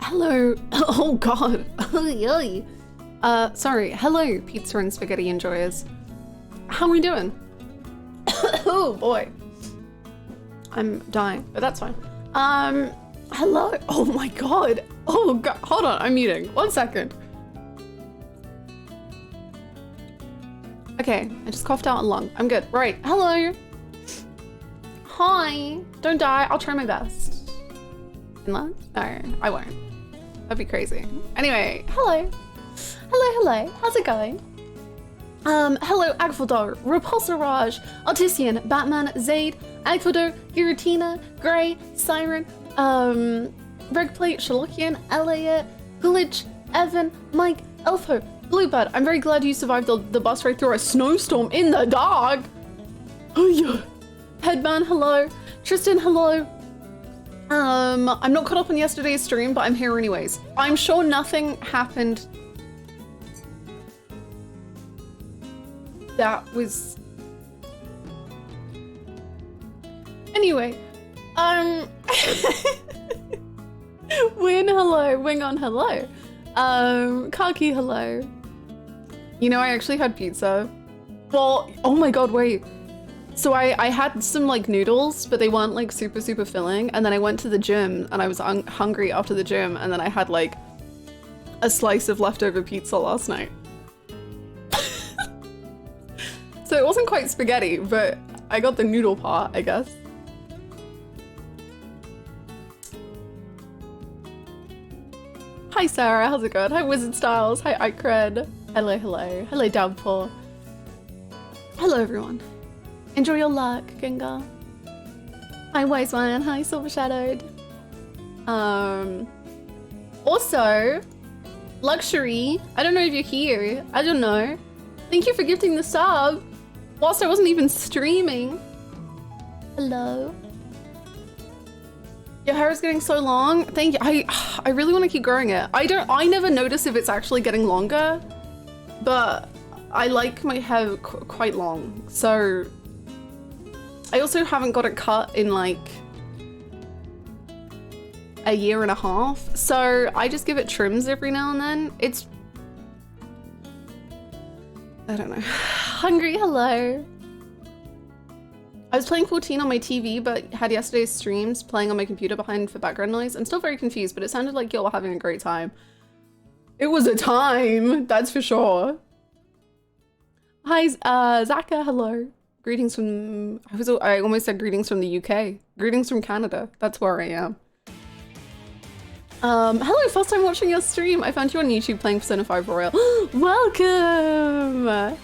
Hello. Oh God. Sorry. Hello, pizza and spaghetti enjoyers. How are we doing? Oh boy. I'm dying, but that's fine. Hello. Oh my God. Oh God. Hold on. I'm muting. 1 second. Okay. I just coughed out a lung. I'm good. Right. Hello. Hi. Don't die. I'll try my best. No, I won't. That'd be crazy. Anyway, hello. Hello. How's it going? Hello, Agfaldor, Repulsor, Artisian, Batman, Zaid, Agfaldor, Giratina, Grey, Siren, Regplate, Sherlockian, Elliot, Coolidge, Evan, Mike, Elfo, Bluebird. I'm very glad you survived the bus ride through a snowstorm in the dark. Oh yeah. Headman, hello. Tristan, hello. I'm not caught up on yesterday's stream, but I'm here anyways. I'm sure nothing happened that was... Anyway, Win, hello. Wing on, hello. Kaki, hello. You know, I actually had pizza. Well, oh my God, wait. So I had some like noodles, but they weren't like super filling. And then I went to the gym and I was hungry after the gym. And then I had like a slice of leftover pizza last night. So it wasn't quite spaghetti, but I got the noodle part, I guess. Hi Sarah, how's it going? Hi Wizard Styles, hi Icred. Hello. Hello Downpour. Hello everyone. Enjoy your luck, Gengar. Hi Wise One, hi Silver Shadowed. Also, Luxury, I don't know if you're here. I don't know. Thank you for gifting the sub. Whilst I wasn't even streaming. Hello. Your hair is getting so long. Thank you. I really want to keep growing it. I never notice if it's actually getting longer, but I like my hair quite long. So I also haven't got it cut in like a year and a half. So I just give it trims every now and then. It's, I don't know. Hungry, hello. I was playing 14 on my TV, but had yesterday's streams playing on my computer behind for background noise. I'm still very confused, but it sounded like y'all were having a great time. It was a time, that's for sure. Hi, Zaka, hello. Greetings from, I almost said greetings from the UK. Greetings from Canada, that's where I am. Hello, first time watching your stream. I found you on YouTube playing Persona 5 Royal. Welcome!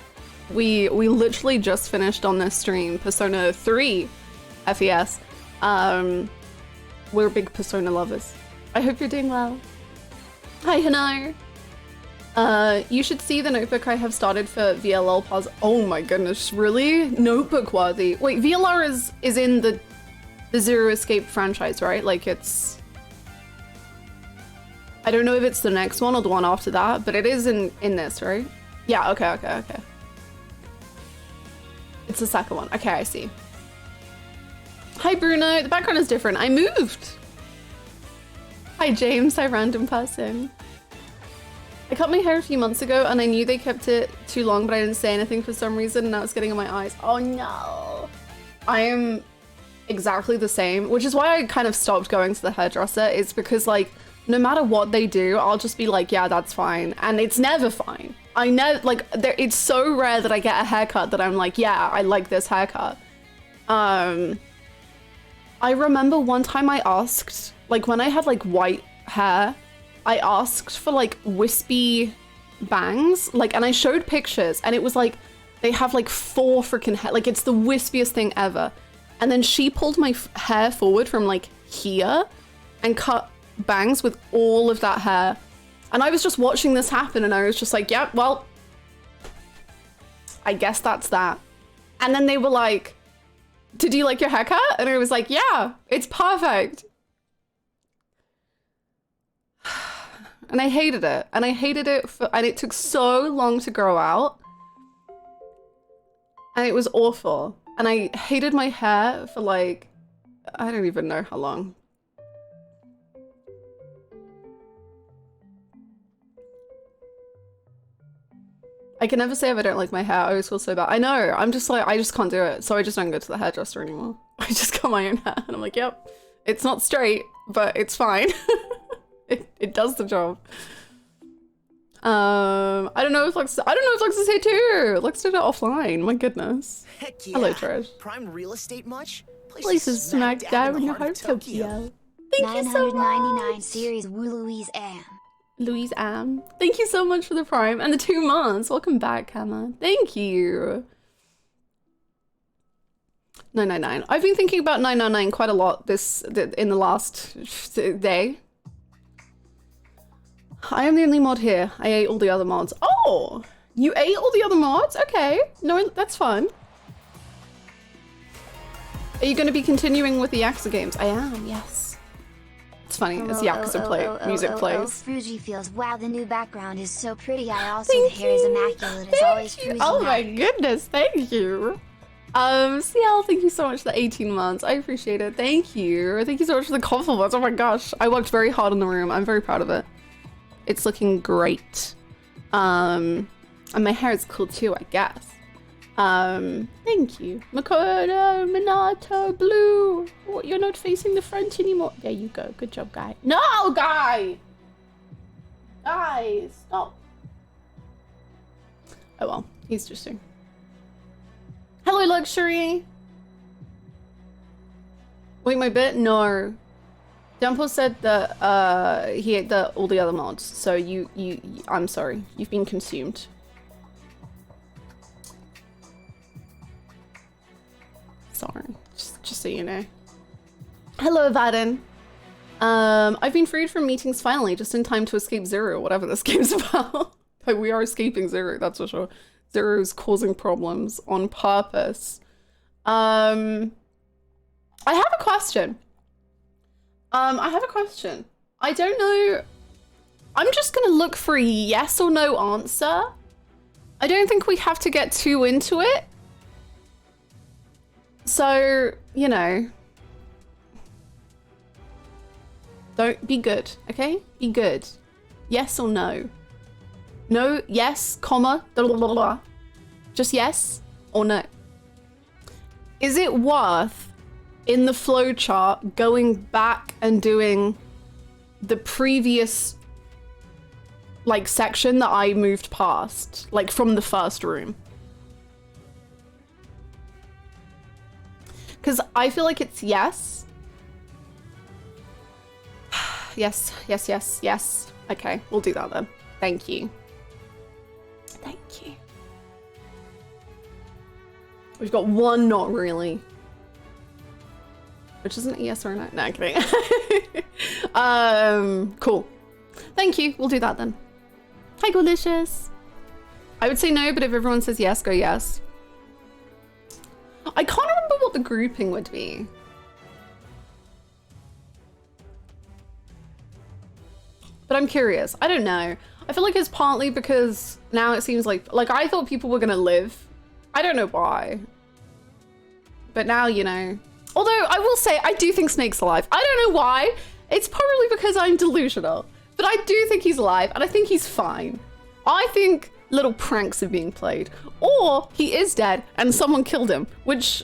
We literally just finished on this stream Persona 3 FES. We're big Persona lovers. I hope you're doing well. Hi, Hano. You should see the notebook I have started for VLL Pause. Oh my goodness, really? Notebook worthy. Wait, VLR is in the Zero Escape franchise, right? Like it's... I don't know if it's the next one or the one after that, but it is in this, right? Yeah, okay. It's the second one. Okay, I see. Hi, Bruno. The background is different. I moved. Hi, James. Hi, random person. I cut my hair a few months ago and I knew they kept it too long, but I didn't say anything for some reason and now it's getting in my eyes. Oh no. I am exactly the same, which is why I kind of stopped going to the hairdresser. It's because like, no matter what they do, I'll just be like, yeah, that's fine. And it's never fine. I know, like, it's so rare that I get a haircut that I'm like, yeah, I like this haircut. I remember one time I asked, like when I had like white hair, I asked for like wispy bangs, like, and I showed pictures and it was like, they have like 4 freaking hair, like it's the wispiest thing ever. And then she pulled my hair forward from like here and cut bangs with all of that hair. And I was just watching this happen and I was just like, yep, well, I guess that's that. And then they were like, did you like your haircut? And I was like, yeah, it's perfect. And I hated it. And I hated it and it took so long to grow out. And it was awful. And I hated my hair for like, I don't even know how long. I can never say if I don't like my hair. I always feel so bad. I know. I'm just like, I just can't do it. So I just don't go to the hairdresser anymore. I just cut my own hair and I'm like, yep, it's not straight, but it's fine. it does the job. I don't know if Lex is here too. Lex did it offline. My goodness. Heck yeah. Hello, Trish. Prime real estate much? Places smack down in the heart of Tokyo. Thank you so much. 999 series Wu Louise Anne. Louise Anne. Thank you so much for the Prime and the 2 months. Welcome back, Hannah. Thank you. 999. I've been thinking about 999 quite a lot in the last day. I am the only mod here. I ate all the other mods. Oh, you ate all the other mods? Okay. No, that's fun. Are you going to be continuing with the Yakuza games? I am, yes. It's funny, as Yakuza music plays. Fuji feels, wow, the new background is so pretty. I also, the hair is immaculate as always. Fuji. Oh my goodness, thank you. CL, thank you so much for the 18 months. I appreciate it. Thank you. Thank you so much for the compliments. Oh my gosh. I worked very hard in the room. I'm very proud of it. It's looking great. And my hair is cool too, I guess. Thank you. Makoto, Minato, Blue. What, you're not facing the front anymore. There you go. Good job, guy. No, guy! Guys, stop. Oh well, he's just doing. Hello, Luxury. Wait, my bit? No. Dumpo said that he ate all the other mods. So I'm sorry. You've been consumed. Sorry, just so you know. Hello, Vaden. I've been freed from meetings finally, just in time to escape Zero, whatever this game's about. Like, we are escaping Zero, that's for sure. Zero's causing problems on purpose. I have a question. I don't know. I'm just gonna look for a yes or no answer. I don't think we have to get too into it. So, you know, don't be good, okay? Be good. Yes or no? No, yes, comma, blah, blah, blah, blah. Just yes or no? Is it worth, in the flowchart, going back and doing the previous, like, section that I moved past, like, from the first room? Because I feel like it's yes. Yes, yes, yes, yes. Okay, we'll do that then. Thank you. Thank you. We've got one not really. Which isn't a yes or a no. No, I'm kidding. Cool. Thank you. We'll do that then. Hi, Delicious. I would say no, but if everyone says yes, go yes. I can't remember what the grouping would be. But I'm curious. I don't know. I feel like it's partly because now it seems like I thought people were gonna live. I don't know why. But now, you know. Although I will say, I do think Snake's alive. I don't know why. It's probably because I'm delusional. But I do think he's alive and I think he's fine. I think little pranks are being played. Or he is dead and someone killed him, which...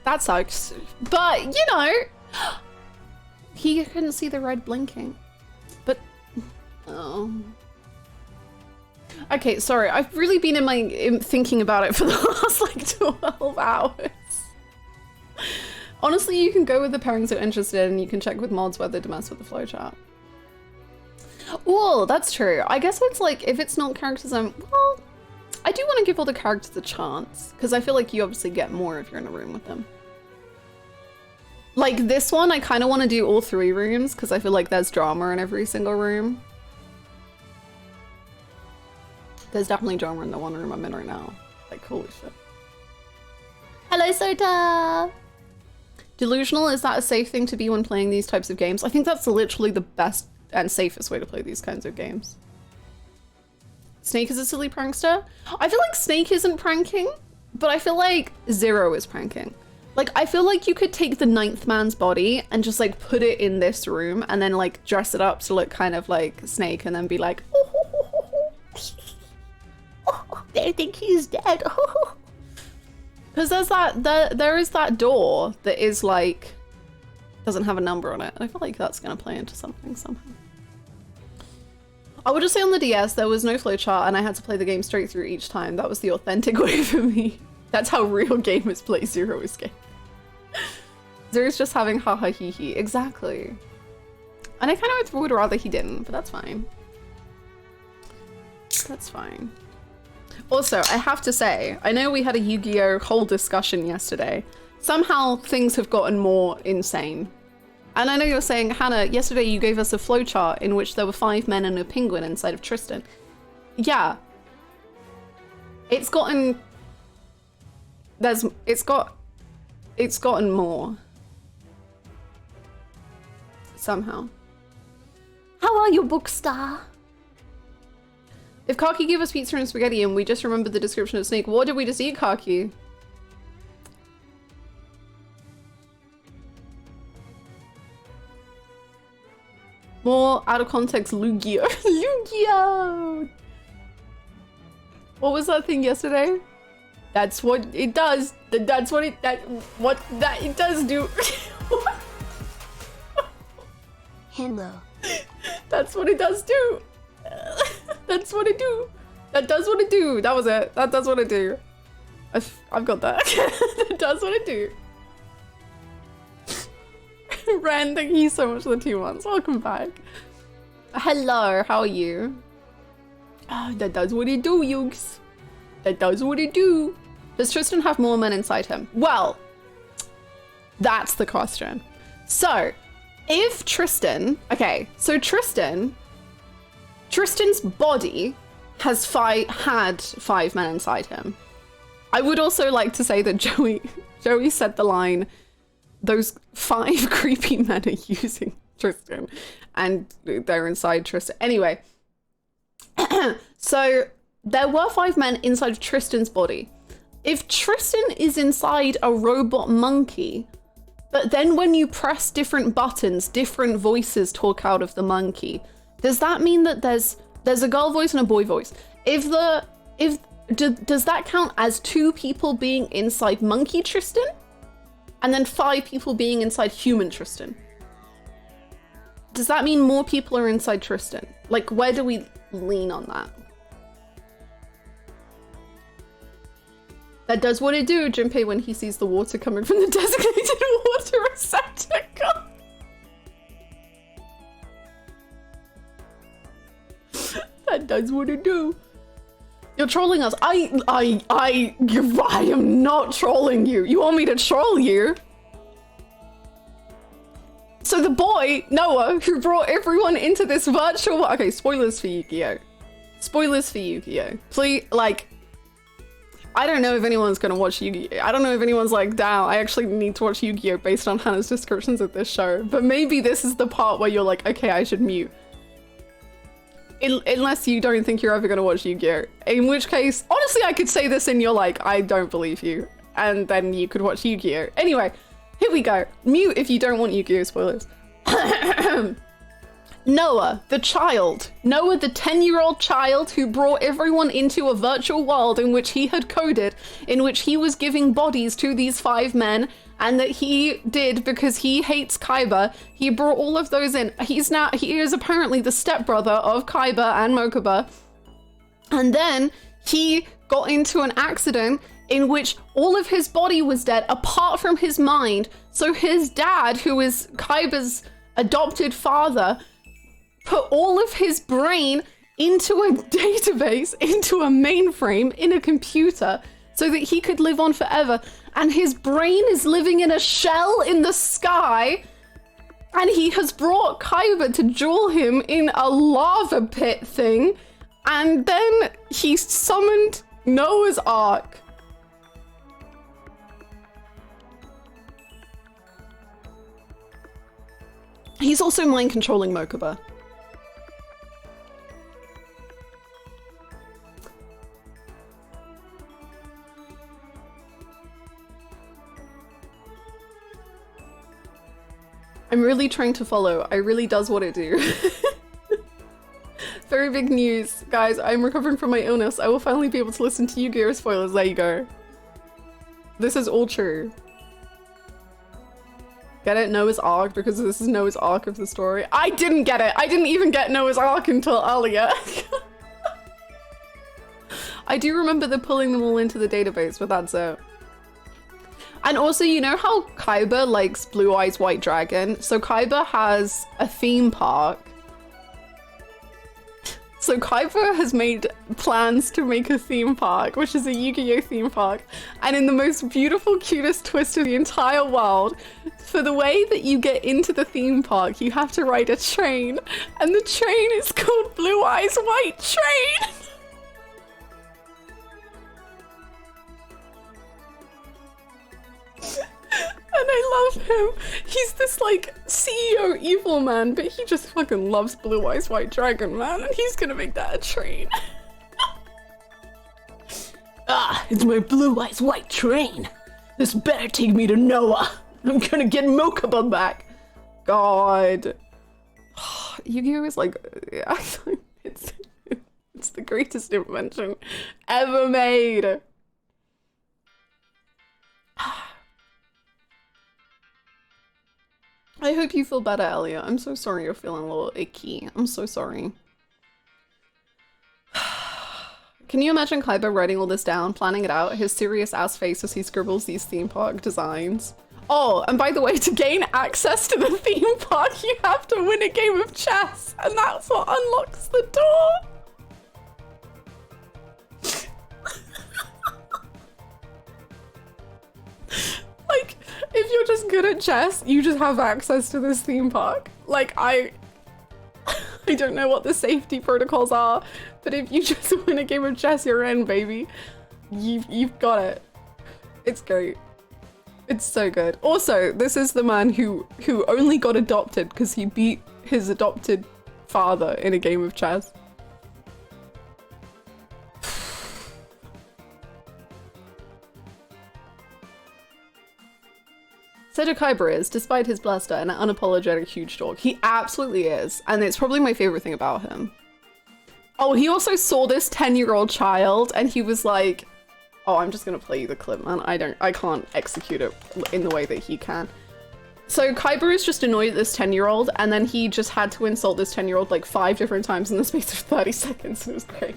that sucks. But, you know, he couldn't see the red blinking. But, oh. Okay, sorry. I've really been thinking about it for the last, like, 12 hours. Honestly, you can go with the pairings you're interested in. You can check with mods whether to mess with the flowchart. Oh, that's true. I guess it's like, if it's not characters, well, I do want to give all the characters a chance, because I feel like you obviously get more if you're in a room with them. Like this one, I kind of want to do all 3 rooms, because I feel like there's drama in every single room. There's definitely drama in the one room I'm in right now. Like, holy shit. Hello, Sota! Delusional, is that a safe thing to be when playing these types of games? I think that's literally the best and safest way to play these kinds of games. Snake is a silly prankster? I feel like Snake isn't pranking, but I feel like Zero is pranking. Like, I feel like you could take the ninth man's body and just like put it in this room and then like dress it up to look kind of like Snake and then be like, oh, they think he's dead. Because there's that, there is that door that is like, doesn't have a number on it. And I feel like that's going to play into something somehow. I would just say on the DS, there was no flowchart and I had to play the game straight through each time. That was the authentic way for me. That's how real gamers play Zero Escape. Zero's just having haha hee hee. Exactly. And I kind of would rather he didn't, but that's fine. That's fine. Also, I have to say, I know we had a Yu-Gi-Oh! Whole discussion yesterday. Somehow things have gotten more insane. And I know you're saying, Hannah, yesterday you gave us a flowchart in which there were 5 men and a penguin inside of Tristan. Yeah. It's gotten... It's gotten more. Somehow. How are you, Bookstar? If Kaki gave us pizza and spaghetti and we just remembered the description of Snake, what did we just eat, Kaki? More out of context, Yugioh. Yugioh! What was that thing yesterday? That's what it does. That's what it does do. Hello. That's what it does do. That's what it do. That does what it do. That was it. That does what it do. I've got that. That does what it do. Ren, thank you so much for the 2 months. Welcome back. Hello, how are you? That does what it do, Yugs. That does what it do. Does Tristan have more men inside him? Well, that's the question. So, if Tristan... Okay, so Tristan's body has had 5 men inside him. I would also like to say that Joey said the line, those 5 creepy men are using Tristan and they're inside Tristan. Anyway, so there were 5 men inside of Tristan's body. If Tristan is inside a robot monkey, but then when you press different buttons, different voices talk out of the monkey, does that mean that there's a girl voice and a boy voice? Does that count as 2 people being inside monkey Tristan? And then 5 people being inside human Tristan? Does that mean more people are inside Tristan? Like, where do we lean on that? That does what it do, Junpei, when he sees the water coming from the designated water receptacle. That does what it do. You're trolling us. I am not trolling you. You want me to troll you? So the boy, Noah, who brought everyone into this virtual... Okay, spoilers for Yu-Gi-Oh! Spoilers for Yu-Gi-Oh! Please, like... I don't know if anyone's gonna watch Yu-Gi-Oh! I don't know if anyone's like, damn, I actually need to watch Yu-Gi-Oh! Based on Hannah's descriptions of this show. But maybe this is the part where you're like, okay, I should mute. Unless you don't think you're ever gonna watch Yu-Gi-Oh! In which case, honestly, I could say this and you're like, I don't believe you. And then you could watch Yu-Gi-Oh! Anyway, here we go. Mute if you don't want Yu-Gi-Oh! Spoilers. Noah, the child. Noah, the 10-year-old child who brought everyone into a virtual world in which he had coded, in which he was giving bodies to these 5 men, and that he did because he hates Kaiba. He brought all of those in. He is apparently the stepbrother of Kaiba and Mokuba. And then he got into an accident in which all of his body was dead apart from his mind. So his dad, who is Kaiba's adopted father, put all of his brain into a database, into a mainframe, in a computer, so that he could live on forever. And his brain is living in a shell in the sky. And he has brought Kaiba to jewel him in a lava pit thing. And then he summoned Noah's Ark. He's also mind controlling Mokuba. I'm really trying to follow. I really does what it do. Very big news. Guys, I'm recovering from my illness. I will finally be able to listen to Yu-Gi-Oh! Spoilers. There you go. This is all true. Get it? Noah's Ark, because this is Noah's Ark of the story. I didn't get it! I didn't even get Noah's Ark until earlier. I do remember the pulling them all into the database, but that's it. And also, you know how Kaiba likes Blue Eyes White Dragon? So Kaiba has a theme park. So Kaiba has made plans to make a theme park, which is a Yu-Gi-Oh! Theme park. And in the most beautiful, cutest twist of the entire world, for the way that you get into the theme park, you have to ride a train. And the train is called Blue Eyes White Train! And I love him. He's this like CEO evil man, but he just fucking loves Blue Eyes White Dragon, man, and he's gonna make that a train. Ah, it's my Blue Eyes White Train. This better take me to Noah. I'm gonna get Mokuba back. God. Yu-Gi-Oh! Is like, it's the greatest invention ever made. I hope you feel better, Elliot. I'm so sorry you're feeling a little icky. I'm so sorry. Can you imagine Kaiba writing all this down, planning it out, his serious ass face as he scribbles these theme park designs? Oh, and by the way, to gain access to the theme park, you have to win a game of chess, and that's what unlocks the door. Like, if you're just good at chess, you just have access to this theme park. Like, I don't know what the safety protocols are, but if you just win a game of chess, you're in, baby. You've got it. It's great. It's so good. Also, this is the man who only got adopted because he beat his adopted father in a game of chess. Seto Kaiba is, despite his bluster, an unapologetic huge dog. He absolutely is, and it's probably my favorite thing about him. Oh, he also saw this 10-year-old child, and he was like, oh, I'm just gonna play you the clip, man. I can't execute it in the way that he can. So Kaiba is just annoyed at this 10-year-old, and then he just had to insult this 10-year-old like 5 different times in the space of 30 seconds. It was great.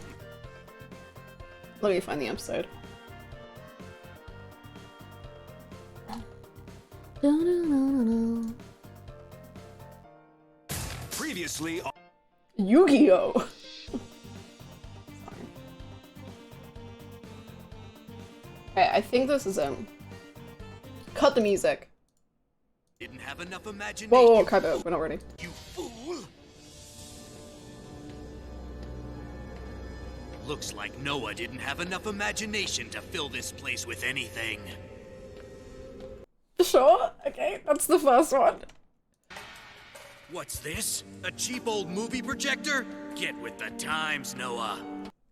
Let me find the episode. Previously on Yu-Gi-Oh! Okay, I think this is him. Cut the music. didn't have enough imagination. Whoa, Kaiba, we're not ready. You fool! Looks like Noah didn't have enough imagination to fill this place with anything. Sure, okay, that's the first one. What's this? A cheap old movie projector? Get with the times, Noah.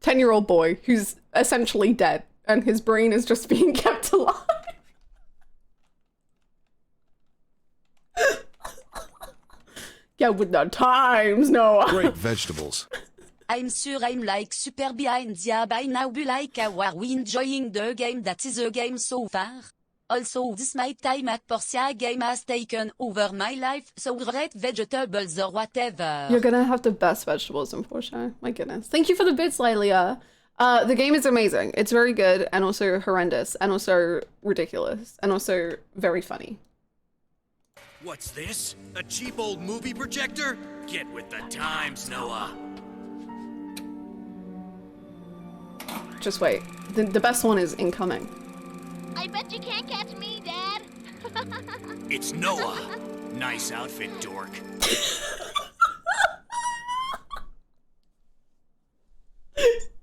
10-year-old boy who's essentially dead and his brain is just being kept alive. Get with the times, Noah. Great vegetables. I'm sure I'm like super behind the by now, but like are we enjoying the game that is the game so far? Also, this my time at Portia game has taken over my life, so great vegetables or whatever. You're gonna have the best vegetables in Porsche. My goodness. Thank you for the bits, Lilia. The game is amazing. It's very good and also horrendous and also ridiculous and also very funny. What's this? A cheap old movie projector? Get with the times, Noah. Just wait. The best one is incoming. I bet you can't catch me, Dad. It's Noah. Nice outfit, dork.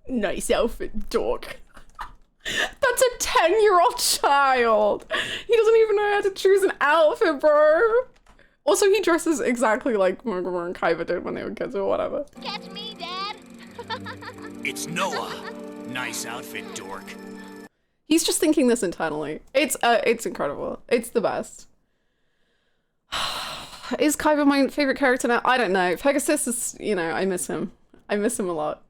Nice outfit, dog. That's a 10-year-old child. He doesn't even know how to choose an outfit, bro. Also, he dresses exactly like Mercury and Kaiba did when they were kids or whatever. Catch me, Dad. It's Noah. Nice outfit, dork. He's just thinking this internally. It's incredible. It's the best. Is Kaiba my favorite character now? I don't know. Pegasus is, you know, I miss him. I miss him a lot.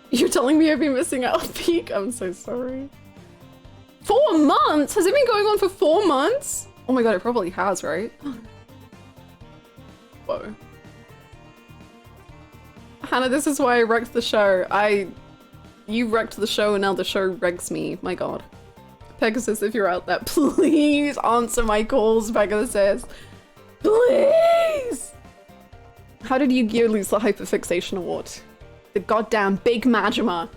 You're telling me I've been missing out on Peak? I'm so sorry. 4 months? Has it been going on for 4 months? Oh my god, it probably has, right? Whoa. Hannah, this is why I wrecked the show. You wrecked the show and now the show wrecks me. My god. Pegasus, if you're out there, please answer my calls, Pegasus. Please! How did Yu-Gi-Oh! Lose the Hyperfixation Award? The goddamn big Majima.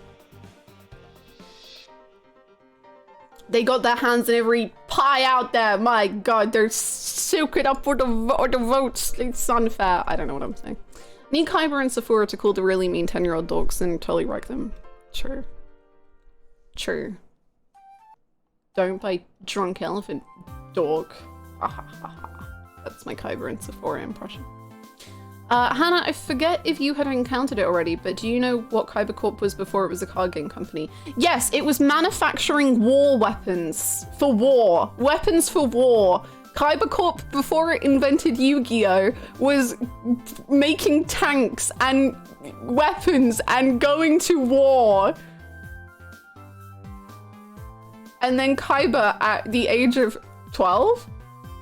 They got their hands in every pie out there. My god, they're soaking up for the votes. It's unfair. I don't know what I'm saying. Need Kyber and Sephora to call the really mean 10-year-old dogs and totally wreck them. True. True. Don't buy drunk elephant dog. That's my Kyber and Sephora impression. Hannah, I forget if you had encountered it already, but do you know what Kyber Corp was before it was a card game company? Yes, it was manufacturing war weapons for war. Weapons for war. Kyber Corp, before it invented Yu-Gi-Oh, was making tanks and weapons and going to war. And then Kyber, at the age of 12,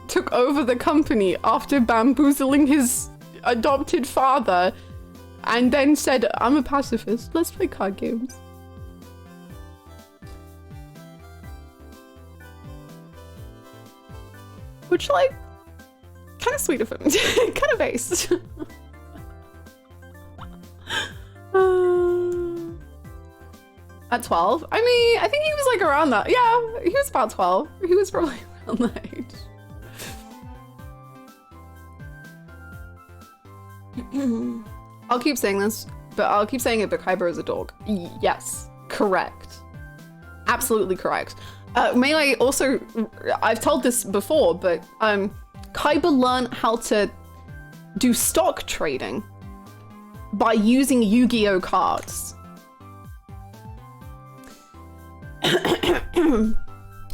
took over the company after bamboozling his adopted father and then said, I'm a pacifist, let's play card games. Which, like, kind of sweet of him. Kind of based. At 12? I mean, I think he was like around that. Yeah, he was about 12. He was probably around that age. I'll keep saying this, but I'll keep saying it, but Kyber is a dog. Yes, correct. Absolutely correct. May I also, I've told this before, but Kyber learned how to do stock trading by using Yu-Gi-Oh cards.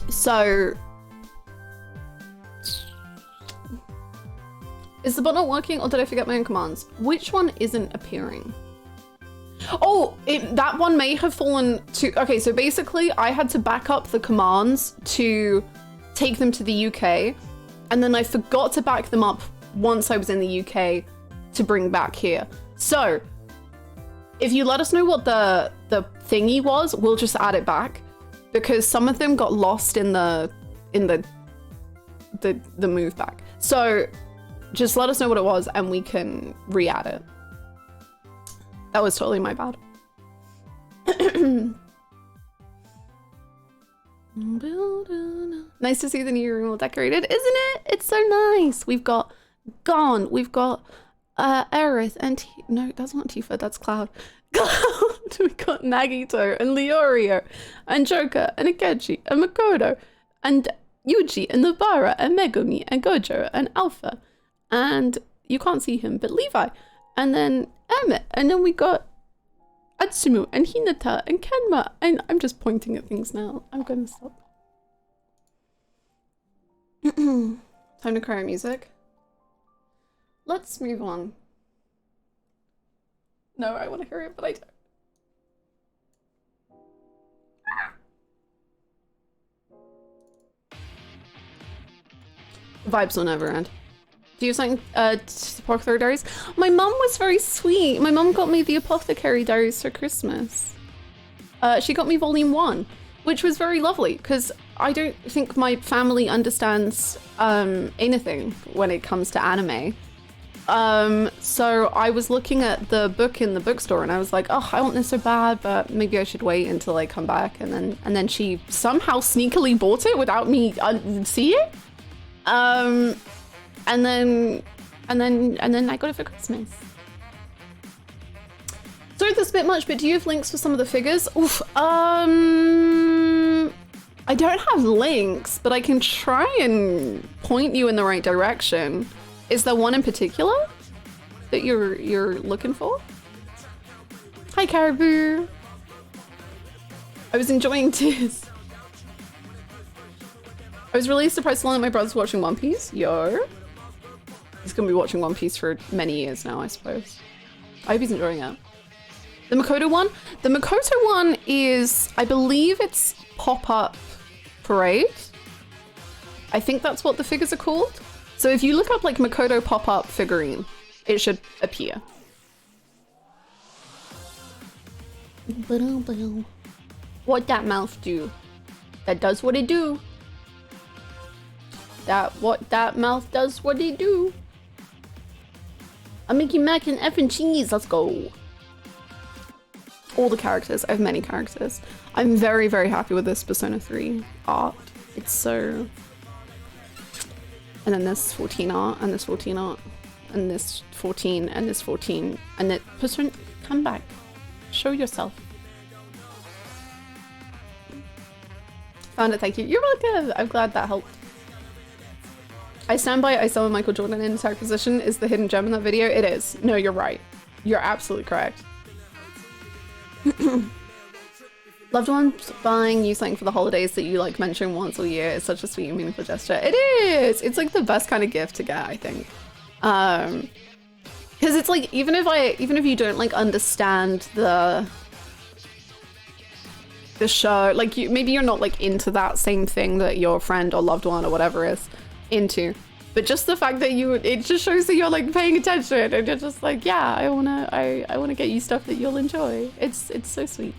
So, is the bot not working or did I forget my own commands? Which one isn't appearing? Oh, that one may have fallen to... Okay, so basically I had to back up the commands to take them to the UK, and then I forgot to back them up once I was in the UK to bring back here. So, if you let us know what the thingy was, we'll just add it back, because some of them got lost in the move back. So, just let us know what it was and we can re-add it. That was totally my bad. Nice to see the new room all decorated, isn't it? It's so nice. We've got Gon, we've got Aerith, and no, that's not Tifa, that's Cloud. Cloud, we got Nagito and Leorio and Joker and Akechi and Makoto and Yuji and Nobara and Megumi and Gojo and Alpha. And you can't see him, but Levi, and then Emmett, and then we got Atsumu and Hinata and Kenma, and I'm just pointing at things now. I'm gonna stop. Time to cry music. Let's move on. No, I want to hear it, but I don't. Vibes will never end. Do you have something Apothecary Diaries? My mum was very sweet. My mum got me the Apothecary Diaries for Christmas. She got me volume 1, which was very lovely because I don't think my family understands anything when it comes to anime. So I was looking at the book in the bookstore and I was like, oh, I want this so bad, but maybe I should wait until I come back. And then she somehow sneakily bought it without me seeing it. And then I got it for Christmas. Sorry if that's a bit much, but do you have links for some of the figures? Oof, I don't have links, but I can try and point you in the right direction. Is there one in particular that you're looking for? Hi, Caribou. I was enjoying tears. I was really surprised to learn that my brother's watching One Piece. Yo. He's gonna be watching One Piece for many years now, I suppose. I hope he's enjoying it. The Makoto one? The Makoto one is, I believe it's Pop-Up Parade. I think that's what the figures are called. So if you look up like Makoto Pop-Up figurine, it should appear. What that mouth do? That does what it do. That mouth does what it do. I'm Mickey Mac and effing cheese. Let's go. All the characters. I have many characters. I'm very, very happy with this Persona 3 art. It's so... And then this 14 art, and this 14 art, and this 14, and this 14, and then Persona... Come back. Show yourself. Found it, thank you. You're welcome. I'm glad that helped. I stand by I summon Michael Jordan in attack position is the hidden gem in that video. It is. No, you're right. You're absolutely correct. Loved ones buying you something for the holidays that you like mention once a year is such a sweet and meaningful gesture. It is. It's like the best kind of gift to get, I think. Because it's like even if you don't like understand the show, like maybe you're not like into that same thing that your friend or loved one or whatever is into, but just the fact that it just shows that you're like paying attention and you're just like, yeah, I wanna get you stuff that you'll enjoy. It's so sweet.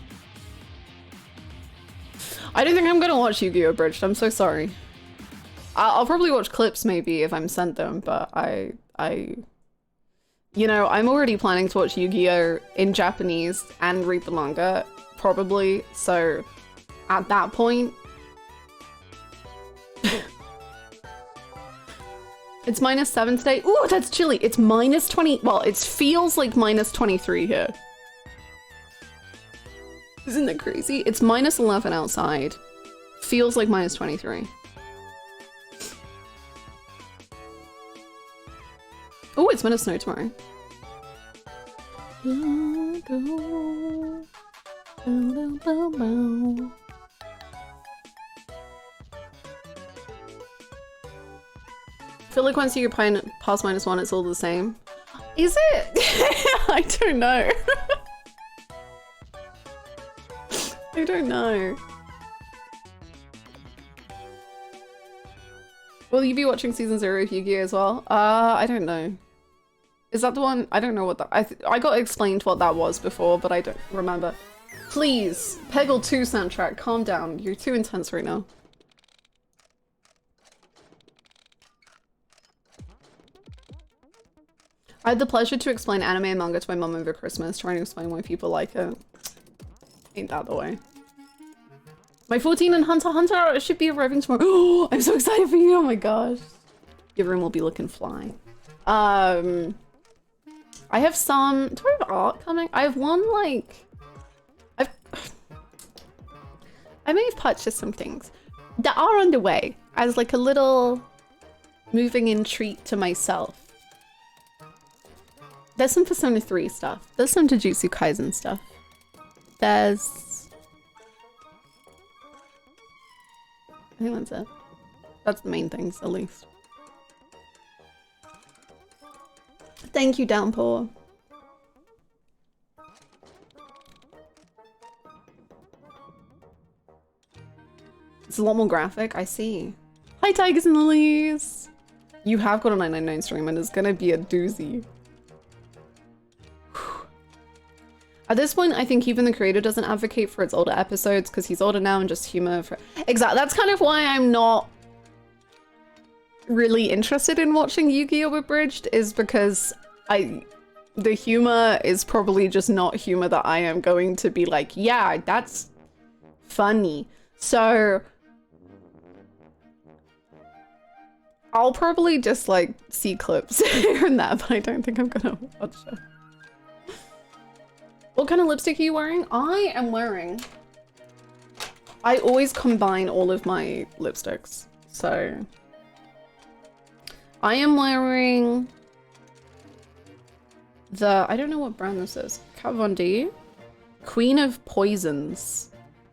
I don't think I'm gonna watch Yu-Gi-Oh! Abridged. I'm so sorry. I'll probably watch clips maybe if I'm sent them, but you know, I'm already planning to watch Yu-Gi-Oh! In Japanese and read the manga, probably, so at that point... It's -7 today. Ooh, that's chilly. It's -20. Well, it feels like -23 here. Isn't that crazy? It's -11 outside. Feels like -23. Oh, it's meant to snow tomorrow. I feel like once you get past -1, it's all the same. Is it? I don't know. I don't know. Will you be watching season 0 of Yu-Gi-Oh! As well? I don't know. Is that the one? I don't know what that... I got explained what that was before, but I don't remember. Please, Peggle 2 soundtrack, calm down. You're too intense right now. I had the pleasure to explain anime and manga to my mum over Christmas, trying to explain why people like it. Ain't that the way. My 14 and Hunter x Hunter should be arriving tomorrow. Oh, I'm so excited for you. Oh my gosh. Your room will be looking fly. I have some... Do I have art coming? I have one, like... I may have purchased some things that are underway as like a little moving in treat to myself. There's some Persona 3 stuff. There's some Jujutsu Kaisen stuff. There's... I think that's it. That's the main things, at least. Thank you, Downpour. It's a lot more graphic, I see. Hi, Tigers and Lilies! You have got a 999 stream and it's gonna be a doozy. At this point, I think even the creator doesn't advocate for its older episodes because he's older now and just humor for... Exactly, that's kind of why I'm not really interested in watching Yu-Gi-Oh! Abridged, is because the humor is probably just not humor that I am going to be like, yeah, that's funny. So I'll probably just like see clips here and there, but I don't think I'm gonna watch it. What kind of lipstick are you wearing? I am wearing... I always combine all of my lipsticks, so... I am wearing... I don't know what brand this is. Kat Von D? Queen of Poisons.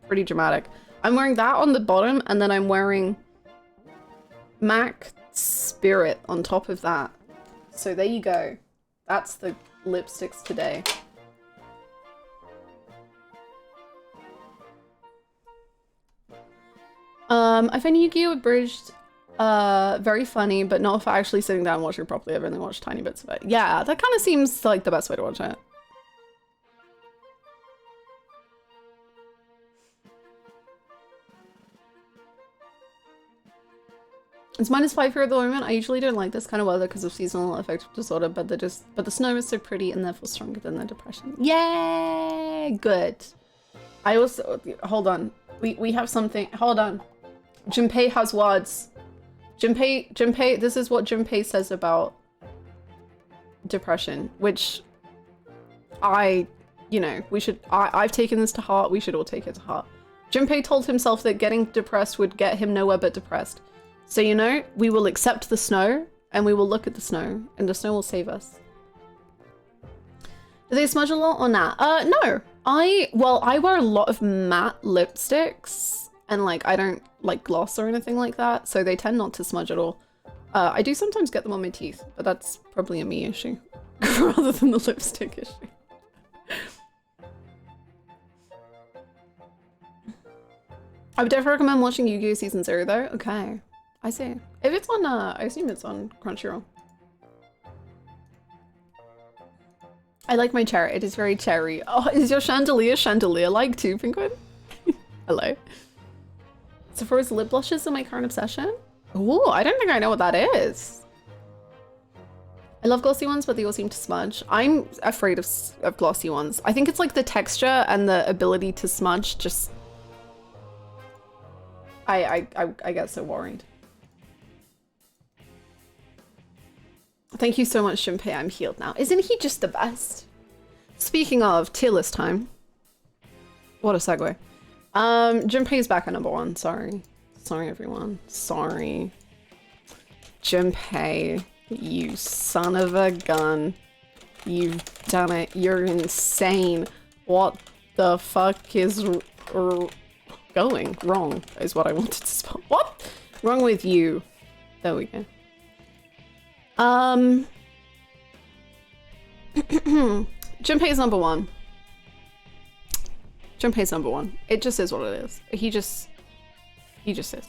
Pretty dramatic. I'm wearing that on the bottom, and then I'm wearing MAC Spirit on top of that. So there you go. That's the lipsticks today. I find Yugioh abridged very funny, but not for actually sitting down and watching it properly. I've only watched tiny bits of it. Yeah, that kind of seems like the best way to watch it. It's -5 here at the moment. I usually don't like this kind of weather because of seasonal affective disorder, but the snow is so pretty and therefore stronger than the depression. Yay! Good. I also hold on. We have something. Hold on. Junpei has words. Junpei, this is what Junpei says about depression, which you know, I've taken this to heart. We should all take it to heart. Junpei told himself that getting depressed would get him nowhere but depressed. So, you know, we will accept the snow and we will look at the snow and the snow will save us. Do they smudge a lot or not? No. I wear a lot of matte lipsticks and like, I don't like gloss or anything like that. So they tend not to smudge at all. I do sometimes get them on my teeth, but that's probably a me issue rather than the lipstick issue. I would definitely recommend watching Yu-Gi-Oh! Season 0 though. Okay. I see. If it's on, I assume it's on Crunchyroll. I like my chair. It is very cherry. Oh, is your chandelier-like too, Penguin? Hello. Sephora's lip blushes are my current obsession? Ooh, I don't think I know what that is. I love glossy ones, but they all seem to smudge. I'm afraid of glossy ones. I think it's like the texture and the ability to smudge just... I get so worried. Thank you so much, Junpei. I'm healed now. Isn't he just the best? Speaking of tier list time. What a segue. Junpei's back at #1. Sorry. Sorry, everyone. Sorry. Junpei, you son of a gun. You've done it. You're insane. What the fuck is going wrong is what I wanted to spell. What? Wrong with you. There we go. Junpei's #1. Junpei's #1. It just is what it is. He just is.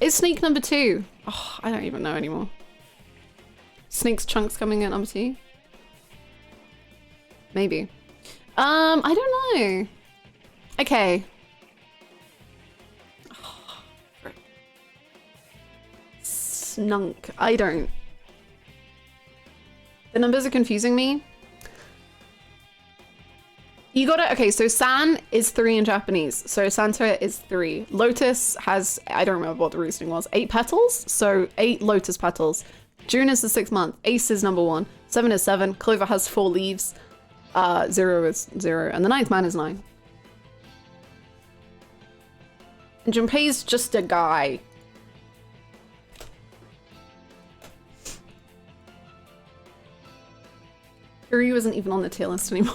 Is Sneak #2? Oh, I don't even know anymore. Snake's Chunks coming at #2? Maybe. I don't know. Okay. Snunk. I don't. The numbers are confusing me. You gotta, okay, so San is 3 in Japanese. So Santa is 3. Lotus has, I don't remember what the reasoning was, 8 petals. So 8 lotus petals. June is the 6th month. Ace is #1. 7 is 7. Clover has 4 leaves. 0 is 0. And the 9th man is 9. And Junpei's just a guy. Ryu isn't even on the tier list anymore.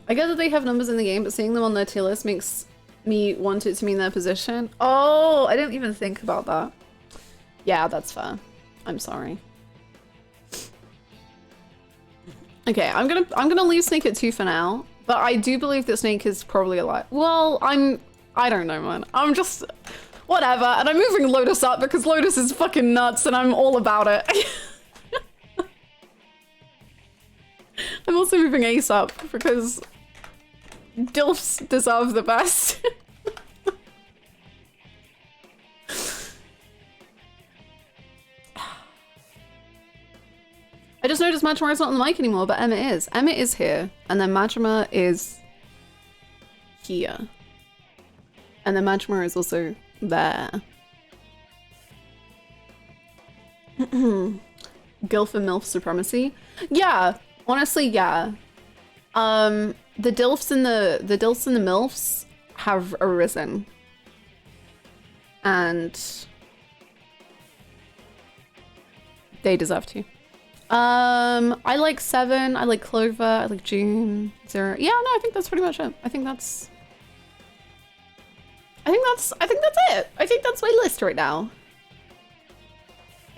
I get that they have numbers in the game, but seeing them on their tier list makes me want it to mean their position. Oh, I didn't even think about that. Yeah, that's fair. I'm sorry. Okay, I'm gonna leave Snake at 2 for now, but I do believe that Snake is probably alive. Well, I don't know, man. I'm just whatever, and I'm moving Lotus up because Lotus is fucking nuts, and I'm all about it. I'm also moving Ace up because DILFs deserve the best. I just noticed Majima is not on the mic anymore, but Emmett is. Emmett is here, and then Majima is here. And then Majima is also there. Gilf and MILF supremacy? Yeah, honestly, yeah. The DILFs and the MILFs have arisen. And They deserve to. I like 7, I like Clover, I like June, 0. Yeah, no, I think that's pretty much it. I think that's it. I think that's my list right now.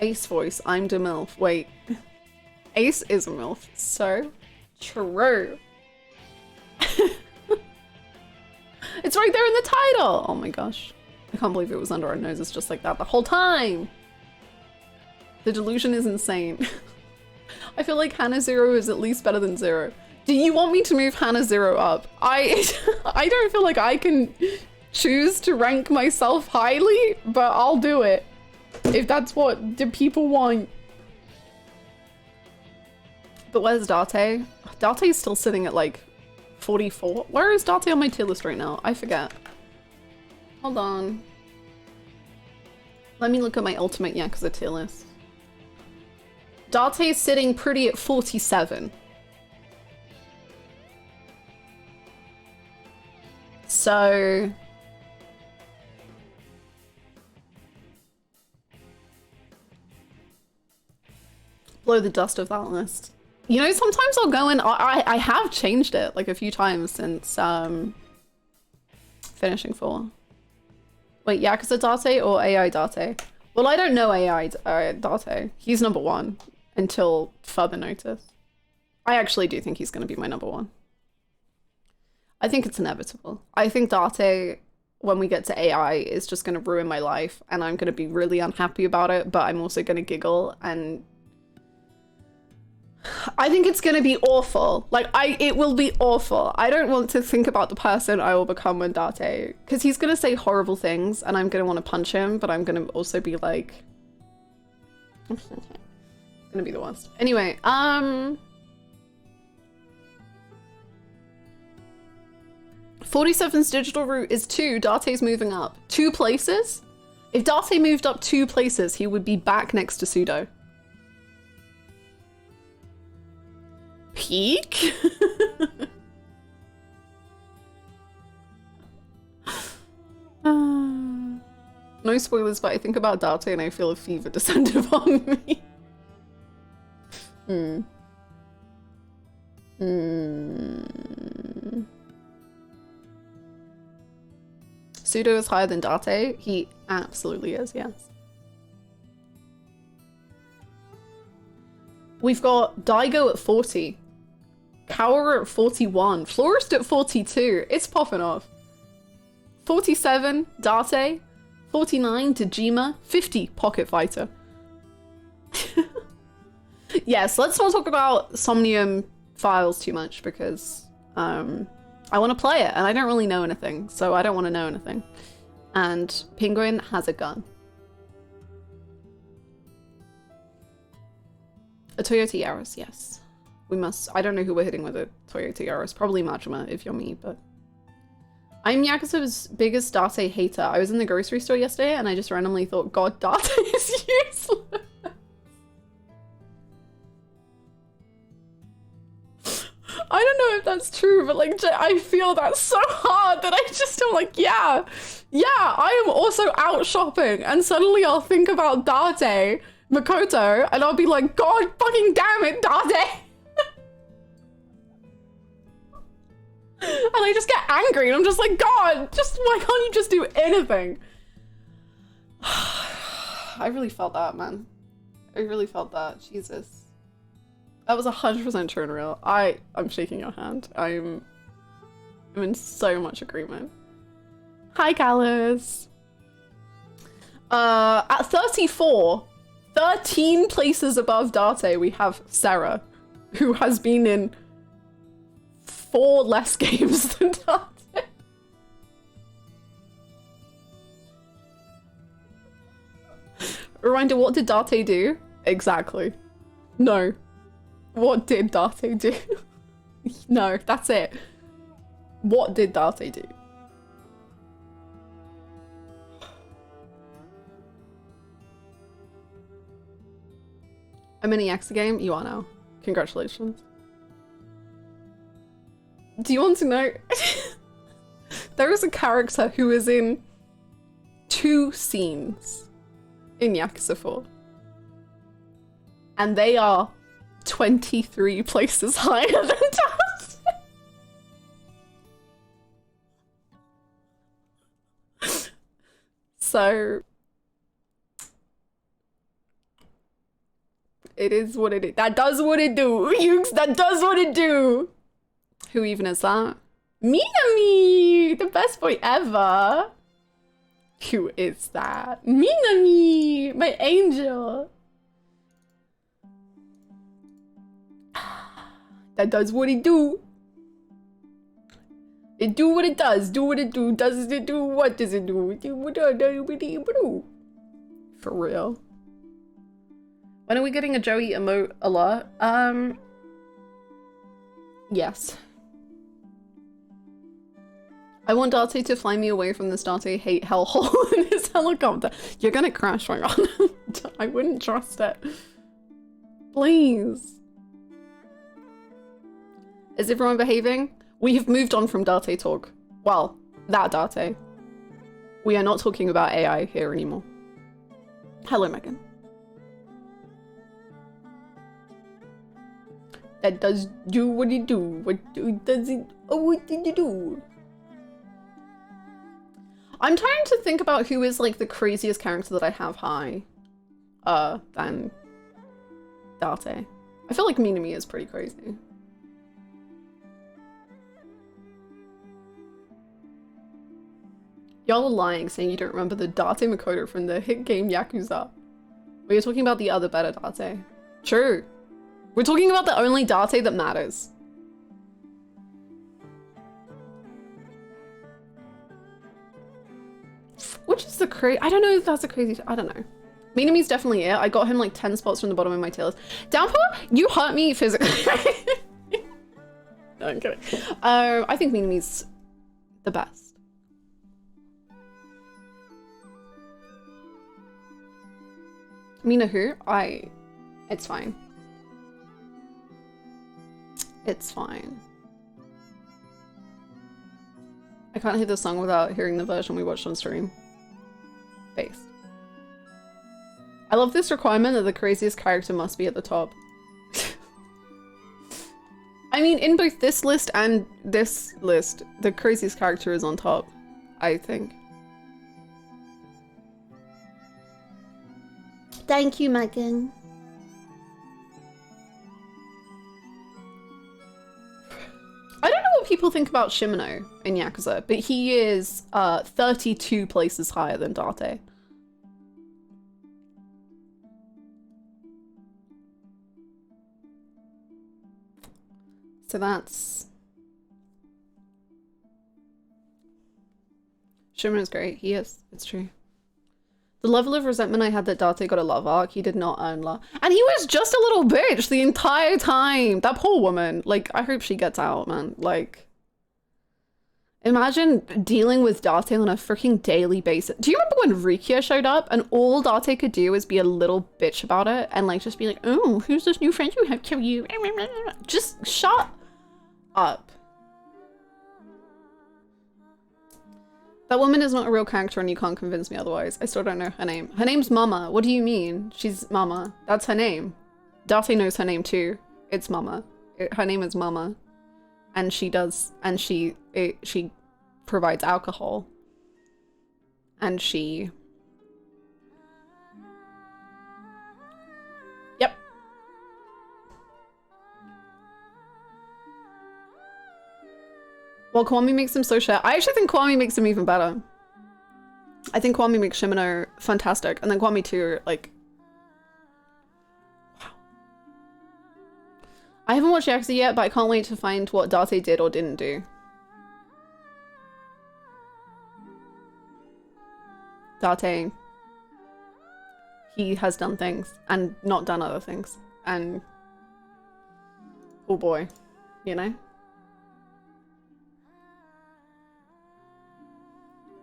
Ace voice, I'm the MILF. Wait. Ace is a MILF. So true. It's right there in the title! Oh my gosh. I can't believe it was under our noses just like that the whole time! The delusion is insane. I feel like Hannah 0 is at least better than 0. Do you want me to move Hannah 0 up? I don't feel like I can choose to rank myself highly, but I'll do it. If that's what the people want. But where's Date? Date's still sitting at like 44. Where is Date on my tier list right now? I forget. Hold on. Let me look at my ultimate Yakuza tier list. Date's sitting pretty at 47. So... blow the dust of that list. You know, sometimes I'll go and I have changed it like a few times since finishing 4. Wait, Yakuza Date or AI Date? Well, I don't know AI Date. He's number 1 until further notice. I actually do think he's going to be my number 1. I think it's inevitable. I think Date, when we get to AI, is just going to ruin my life and I'm going to be really unhappy about it, but I'm also going to giggle and I think it's gonna be awful. Like, it will be awful. I don't want to think about the person I will become when Date, because he's gonna say horrible things and I'm gonna want to punch him, but I'm gonna also be like... it's gonna be the worst. Anyway, 47's digital route is 2. Date's moving up 2 places. If Date moved up 2 places, he would be back next to Pseudo. Peak? No spoilers, but I think about Date and I feel a fever descend upon me. Pseudo is higher than Date? He absolutely is, yes. We've got Daigo at 40. Kaoru at 41. Florist at 42. It's popping off. 47, Date. 49, Dejima. 50, Pocket Fighter. Yes, let's not talk about Somnium Files too much because I want to play it and I don't really know anything, so I don't want to know anything. And Penguin has a gun. A Toyota Yaris, yes. We must. I don't know who we're hitting with a Toyota Yaris. Probably Majima if you're me, but... I'm Yakuza's biggest Date hater. I was in the grocery store yesterday and I just randomly thought, God, Date is useless. I don't know if that's true, but like, I feel that so hard that I just am like, yeah, I am also out shopping and suddenly I'll think about Date, Makoto, and I'll be like, God fucking damn it, Date. And I just get angry and I'm just like, God, just why can't you just do anything? I really felt that, man. I really felt that. Jesus. That was 100% true and real. I'm shaking your hand. I'm in so much agreement. Hi, Callus. At 34, 13 places above Date, we have Sarah, who has been in 4 less games than Date. Reminder, what did Date do? Exactly. No. What did Date do? No, that's it. What did Date do? I'm in a Yakuza game? You are now. Congratulations. Do you want to know? There is a character who is in 2 scenes in Yakuza 4. and they are 23 places higher than Dante. So it is what it is. That does what it do. Yugs, that does what it do. Who even is that? Minami, the best boy ever. Who is that? Minami, my angel. That does what it do. It do what it does. Do what it do. Does it do? What does it do? For real. When are we getting a Joey emote alert? Yes. I want Date to fly me away from this Date hate hellhole in his helicopter. You're gonna crash, my god. I wouldn't trust it. Please. Is everyone behaving? We have moved on from Date talk. Well, that Date. We are not talking about AI here anymore. Hello, Megan. That does do what it do. What does it? Oh, what did you do? I'm trying to think about who is like the craziest character that I have high, than Date. I feel like Minami is pretty crazy. Y'all are lying, saying you don't remember the Date Makoto from the hit game Yakuza. We are talking about the other better Date. True. We're talking about the only Date that matters. Which is the I don't know if that's a crazy, I don't know. Minami's definitely it. I got him like 10 spots from the bottom of my tier list. Downpour, you hurt me physically. No, I'm kidding. I think Minami's the best. Mina who? It's fine. It's fine. I can't hear the song without hearing the version we watched on stream. Based. I love this requirement that the craziest character must be at the top. I mean, in both this list and this list, the craziest character is on top, I think. Thank you, Megan. I don't know what people think about Shimano in Yakuza, but he is 32 places higher than Date. So that's... Shimano's great. He is. It's true. The level of resentment I had that Date got a love arc, he did not earn love. And he was just a little bitch the entire time. That poor woman. Like, I hope she gets out, man. Like, imagine dealing with Date on a freaking daily basis. Do you remember when Rukia showed up and all Date could do was be a little bitch about it and like just be like, oh, who's this new friend you have to you? Just shut up. That woman is not a real character and you can't convince me otherwise. I still don't know her name. Her name's Mama. What do you mean? She's Mama. That's her name. Date knows her name too. It's Mama. Her name is Mama. And she does, and she provides alcohol. And she... Yep. Well, Kwame makes him so shit. I actually think Kwame makes him even better. I think Kwame makes Shimano fantastic. And then Kwame too, like... Wow. I haven't watched Yakuza yet, but I can't wait to find what Date did or didn't do. Date... He has done things and not done other things. And... Oh boy. You know?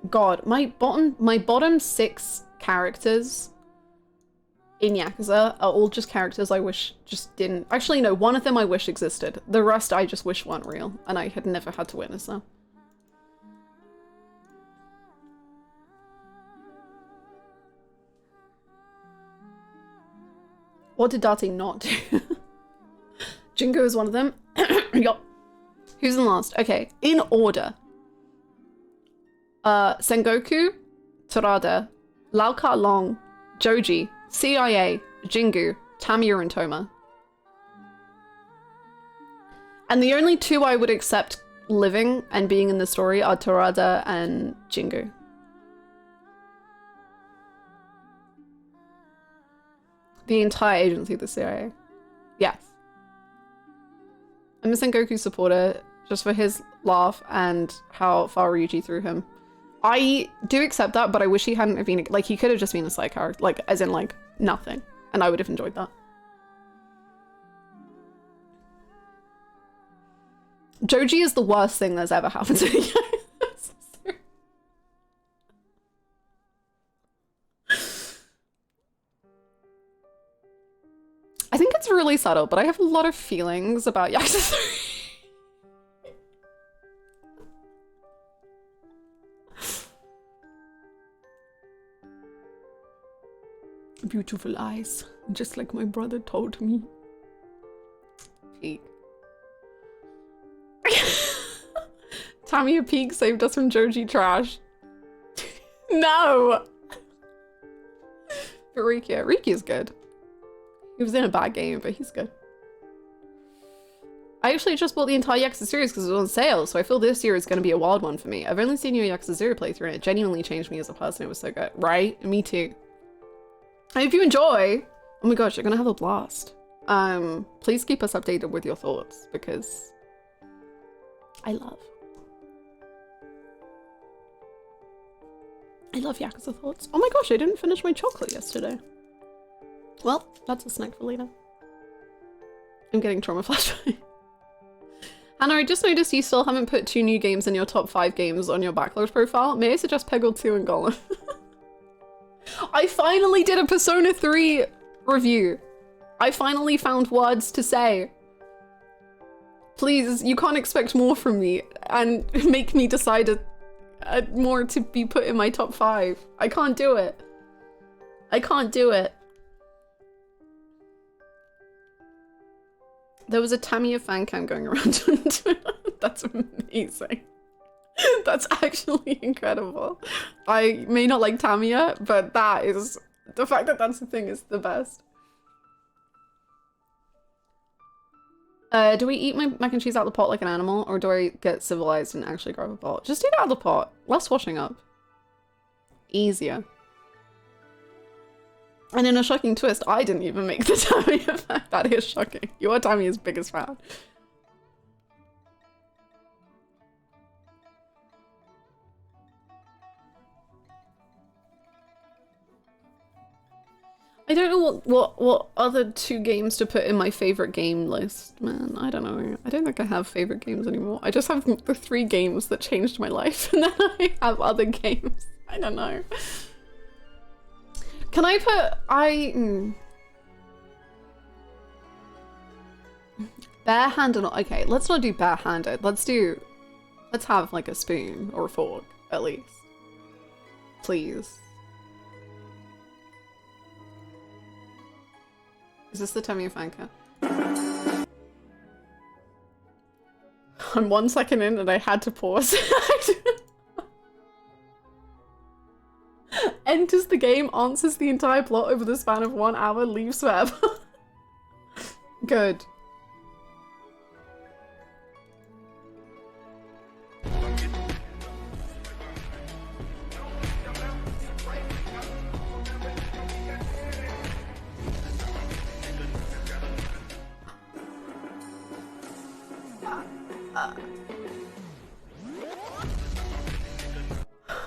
God, my bottom 6 characters in Yakuza are all just characters I wish just didn't... Actually, no, one of them I wish existed. The rest I just wish weren't real, and I had never had to witness them. What did Date not do? Jingo is one of them. Yup. Who's in last? Okay, in order. Sengoku, Torada, Lau Ka Long, Joji, CIA, Jingu, Tamiya, and Toma. And the only two I would accept living and being in the story are Torada and Jingu. The entire agency of the CIA. Yes. I'm a Sengoku supporter just for his laugh and how far Ryuji threw him. I do accept that, but I wish he hadn't have been, like, he could have just been a side character, like, as in, like, nothing. And I would have enjoyed that. Joji is the worst thing that's ever happened to me. I think it's really subtle, but I have a lot of feelings about Yakuza 3. Beautiful eyes, just like my brother told me. Peak. Tamiya Peak saved us from Joji trash. No! But Riki's good. He was in a bad game, but he's good. I actually just bought the entire Yakuza series because it was on sale, so I feel this year is going to be a wild one for me. I've only seen your Yakuza 0 playthrough and it genuinely changed me as a person. It was so good. Right? Me too. I hope you enjoy. Oh my gosh, you're going to have a blast. Please keep us updated with your thoughts because I love Yakuza thoughts. Oh my gosh, I didn't finish my chocolate yesterday. Well, that's a snack for later. I'm getting trauma flashback. Hannah, I just noticed you still haven't put 2 new games in your top 5 games on your Backlog profile. May I suggest Peggle 2 and Golem? I finally did a Persona 3 review. I finally found words to say. Please, you can't expect more from me and make me decide more to be put in my top 5. I can't do it. I can't do it. There was a Tamiya fan cam going around on Twitter. That's amazing. That's actually incredible. I may not like Tamiya, but that is... the fact that that's the thing is the best. Do we eat my mac and cheese out of the pot like an animal, or do I get civilized and actually grab a pot? Just eat it out of the pot. Less washing up. Easier. And in a shocking twist, I didn't even make the Tamiya fan. That is shocking. You are Tamiya's biggest fan. I don't know what other 2 games to put in my favorite game list, man. I don't know. I don't think I have favorite games anymore. I just have the 3 games that changed my life, and then I have other games. I don't know. Can I put barehanded? Okay, let's not do barehanded. Let's have like a spoon or a fork at least. Please. Is this the Tamiya fan cam? I'm 1 second in and I had to pause. Enters the game, answers the entire plot over the span of 1 hour, leaves forever. Good.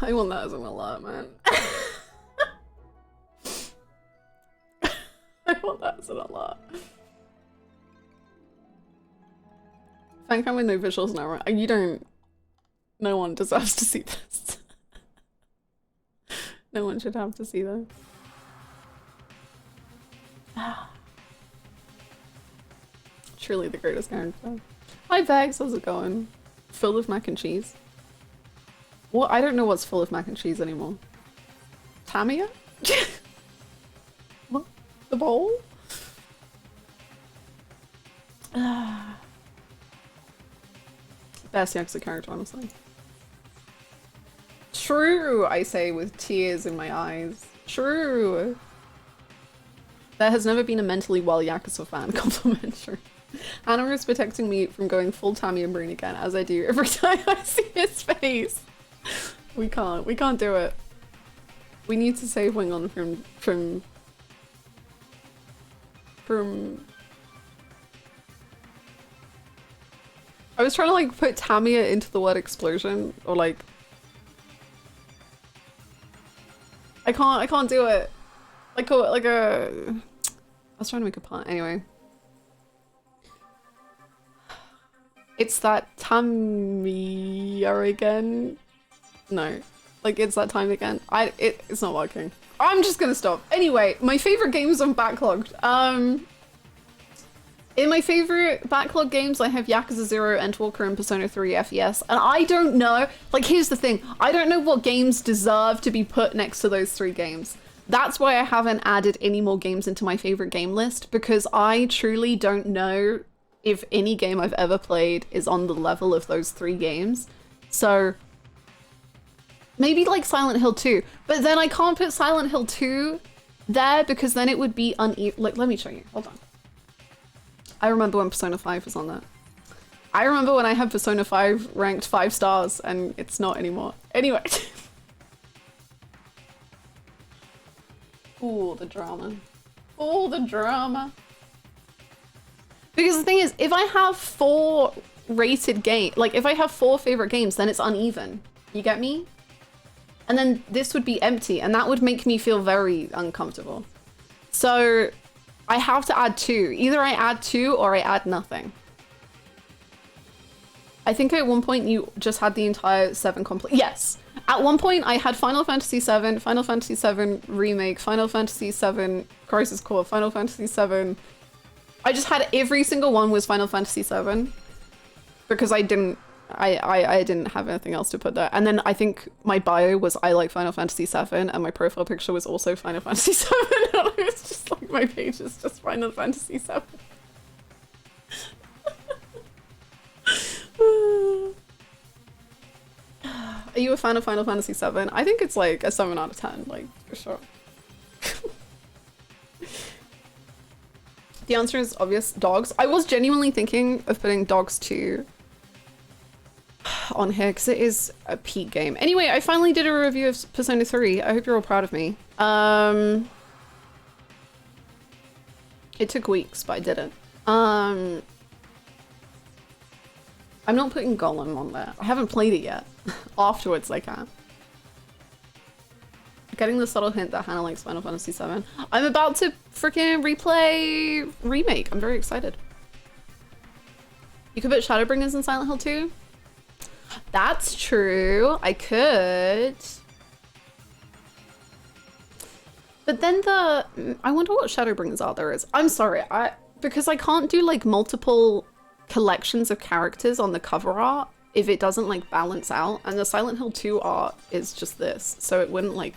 I want that as an alert, man. I want that as an alert. Fancam with no visuals now, right? You don't... No one deserves to see this. No one should have to see this. Truly the greatest character. Hi Vex, how's it going? Full of mac and cheese. What? I don't know what's full of mac and cheese anymore. Tamiya? What? The bowl? Best Yakuza character, honestly. True, I say with tears in my eyes. True. There has never been a mentally well Yakuza fan. Complimentary. Anna is protecting me from going full Tammy and Breen again, as I do every time I see his face. We can't do it. We need to save Wingon from I was trying to like put Tamiya into the word explosion, or like I can't do it. I was trying to make a pun anyway. It's that Tamiya again. No. Like it's that time again. It's not working. I'm just gonna stop. Anyway, my favorite games on Backlogged. In my favorite Backlog games, I have Yakuza 0, Endwalker, and Persona 3 FES. And I don't know, like here's the thing, I don't know what games deserve to be put next to those 3 games. That's why I haven't added any more games into my favorite game list, because I truly don't know if any game I've ever played is on the level of those 3 games. So maybe like Silent Hill 2, but then I can't put Silent Hill 2 there because then it would be uneven. Like, let me show you, hold on. I remember when Persona 5 was on that. I remember when I had Persona 5 ranked 5 stars and it's not anymore. Anyway. Ooh, the drama. Oh, the drama. Because the thing is, if I have 4 rated games, like if I have 4 favorite games, then it's uneven. You get me? And then this would be empty and that would make me feel very uncomfortable. So I have to add 2. Either I add 2 or I add nothing. I think at one point you just had the entire 7 complete. Yes. At one point I had Final Fantasy 7, Final Fantasy 7 Remake, Final Fantasy 7 Crisis Core, Final Fantasy 7. I just had every single one was Final Fantasy 7 because I didn't have anything else to put there. And then I think my bio was I like Final Fantasy 7 and my profile picture was also Final Fantasy 7. And it's just like my page is just Final Fantasy 7. Are you a fan of Final Fantasy 7? I think it's like a 7 out of 10, like for sure. The answer is obvious, dogs. I was genuinely thinking of putting Dogs 2 on here because it is a peak game. Anyway, I finally did a review of Persona 3. I hope you're all proud of me. It took weeks, but I did it. I'm not putting Golem on there. I haven't played it yet. Afterwards I can. Getting the subtle hint that Hannah likes Final Fantasy 7. I'm about to freaking replay Remake. I'm very excited. You could put Shadowbringers in Silent Hill 2? That's true. I could. But then I wonder what Shadowbringers are there is. I'm sorry, because I can't do like multiple collections of characters on the cover art if it doesn't like balance out, and the Silent Hill 2 art is just this, so it wouldn't like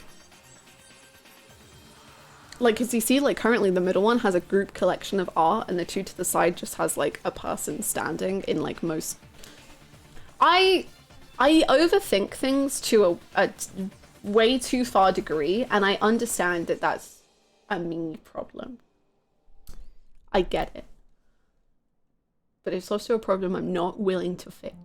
because you see like currently the middle one has a group collection of art and the 2 to the side just has like a person standing in like most. I overthink things to a way too far degree, and I understand that that's a me problem. I get it. But it's also a problem I'm not willing to fix.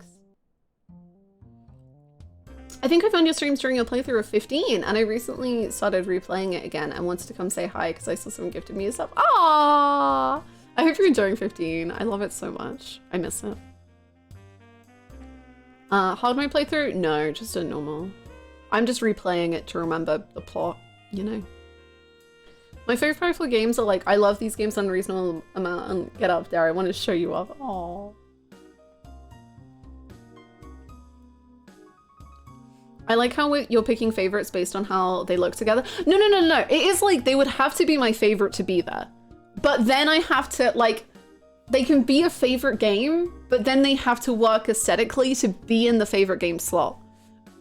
I think I found your streams during your playthrough of 15, and I recently started replaying it again and wanted to come say hi because I saw someone gifted me a sub. Aww! I hope you're enjoying 15. I love it so much. I miss it. Hard mode playthrough? No, just a normal. I'm just replaying it to remember the plot, you know. My favorite powerful games are like, I love these games on a reasonable amount and get up there. I want to show you off. Aww. I like how you're picking favorites based on how they look together. No. It is like they would have to be my favorite to be there. But then I have to like, they can be a favorite game, but then they have to work aesthetically to be in the favorite game slot.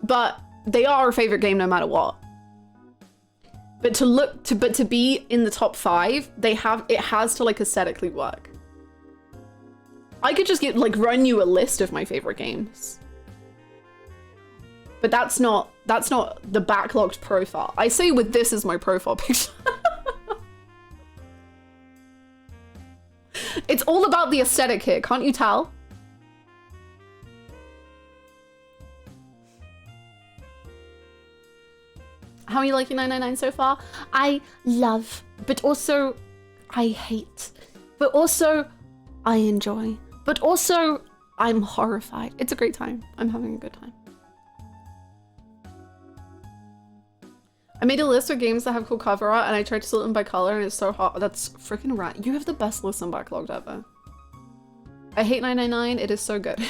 But they are a favorite game no matter what. But to be in the top 5, it has to like aesthetically work. I could just run you a list of my favorite games. But that's not the backlogged profile. I say with this as my profile picture. It's all about the aesthetic here, can't you tell? How are you liking 999 so far? I love, but also I hate, but also I enjoy, but also I'm horrified. It's a great time. I'm having a good time. I made a list of games that have cool cover art and I tried to sort them by color and it's so hot. That's freaking right. You have the best list on Backlogged ever. I hate 999. It is so good.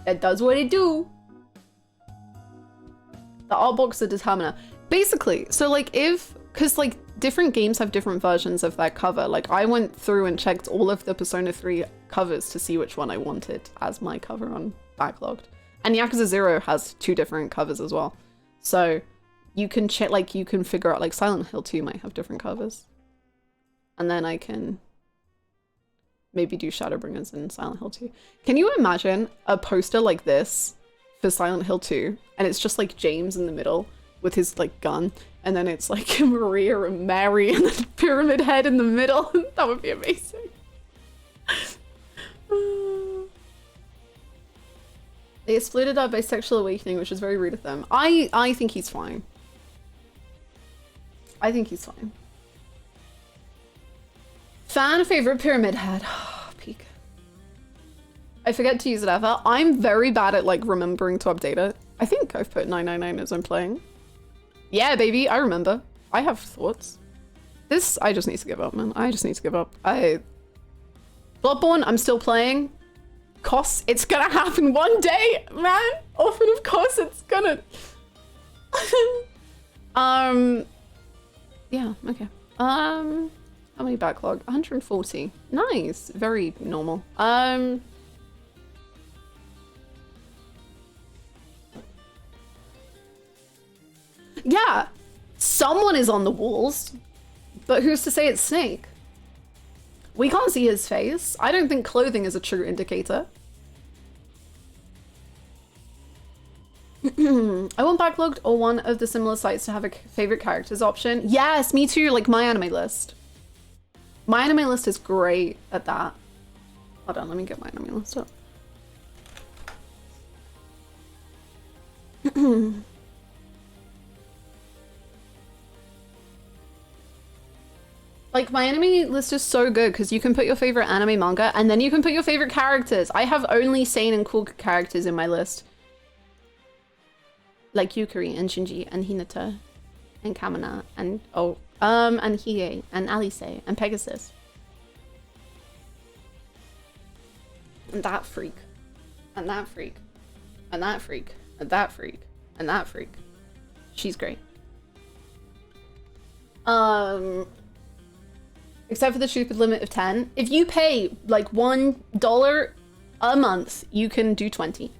It does what it do. The art box, the determiner. Basically, so like because like different games have different versions of that cover. Like I went through and checked all of the Persona 3 covers to see which one I wanted as my cover on Backlogged. And Yakuza 0 has 2 different covers as well. So you can check, like you can figure out, like Silent Hill 2 might have different covers. And then I can maybe do Shadowbringers in Silent Hill 2. Can you imagine a poster like this for Silent Hill 2? And it's just like James in the middle with his like gun. And then it's like Maria and Mary and the pyramid head in the middle. That would be amazing. They exploited our bisexual awakening, which is very rude of them. I think he's fine. I think he's fine. Fan favorite pyramid head. Peak. I forget to use it ever. I'm very bad at like remembering to update it. I think I've put 999 as I'm playing. Yeah, baby, I remember. I have thoughts. This, I just need to give up, man. I just need to give up. Bloodborne, I'm still playing. Costs, it's gonna happen one day, man. Often, of course, it's gonna. Yeah, okay. How many backlog? 140. Nice. Very normal. Yeah, someone is on the walls, but who's to say it's Snake? We can't see his face. I don't think clothing is a true indicator. I want Backlogged or one of the similar sites to have a favorite characters option. Yes, me too, like My Anime List. My Anime List is great at that. Hold on, let me get My Anime List up. Like, My Anime List is so good because you can put your favorite anime manga and then you can put your favorite characters. I have only sane and cool characters in my list. Like Yukari and Shinji and Hinata and Kamina and and Hiei and Alice and Pegasus. And that freak. And that freak. And that freak. And that freak. And that freak. She's great. Except for the stupid limit of 10. If you pay like $1 a month, you can do 20.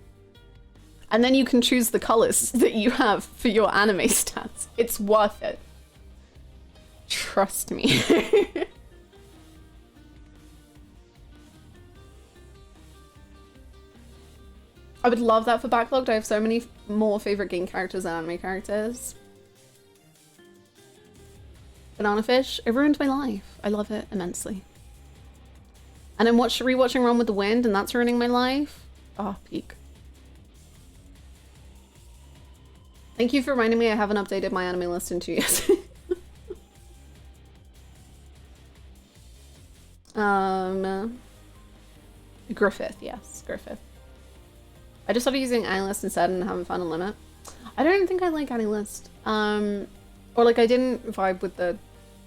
And then you can choose the colors that you have for your anime stats. It's worth it. Trust me. I would love that for Backlogged. I have so many more favorite game characters than anime characters. Banana Fish, it ruined my life. I love it immensely. And I'm rewatching Run with the Wind, and that's ruining my life. Oh, peak. Thank you for reminding me I haven't updated my anime list in 2 years. Griffith, yes, Griffith. I just started using AniList instead and haven't found a limit. I don't think I like AniList. Or like I didn't vibe with the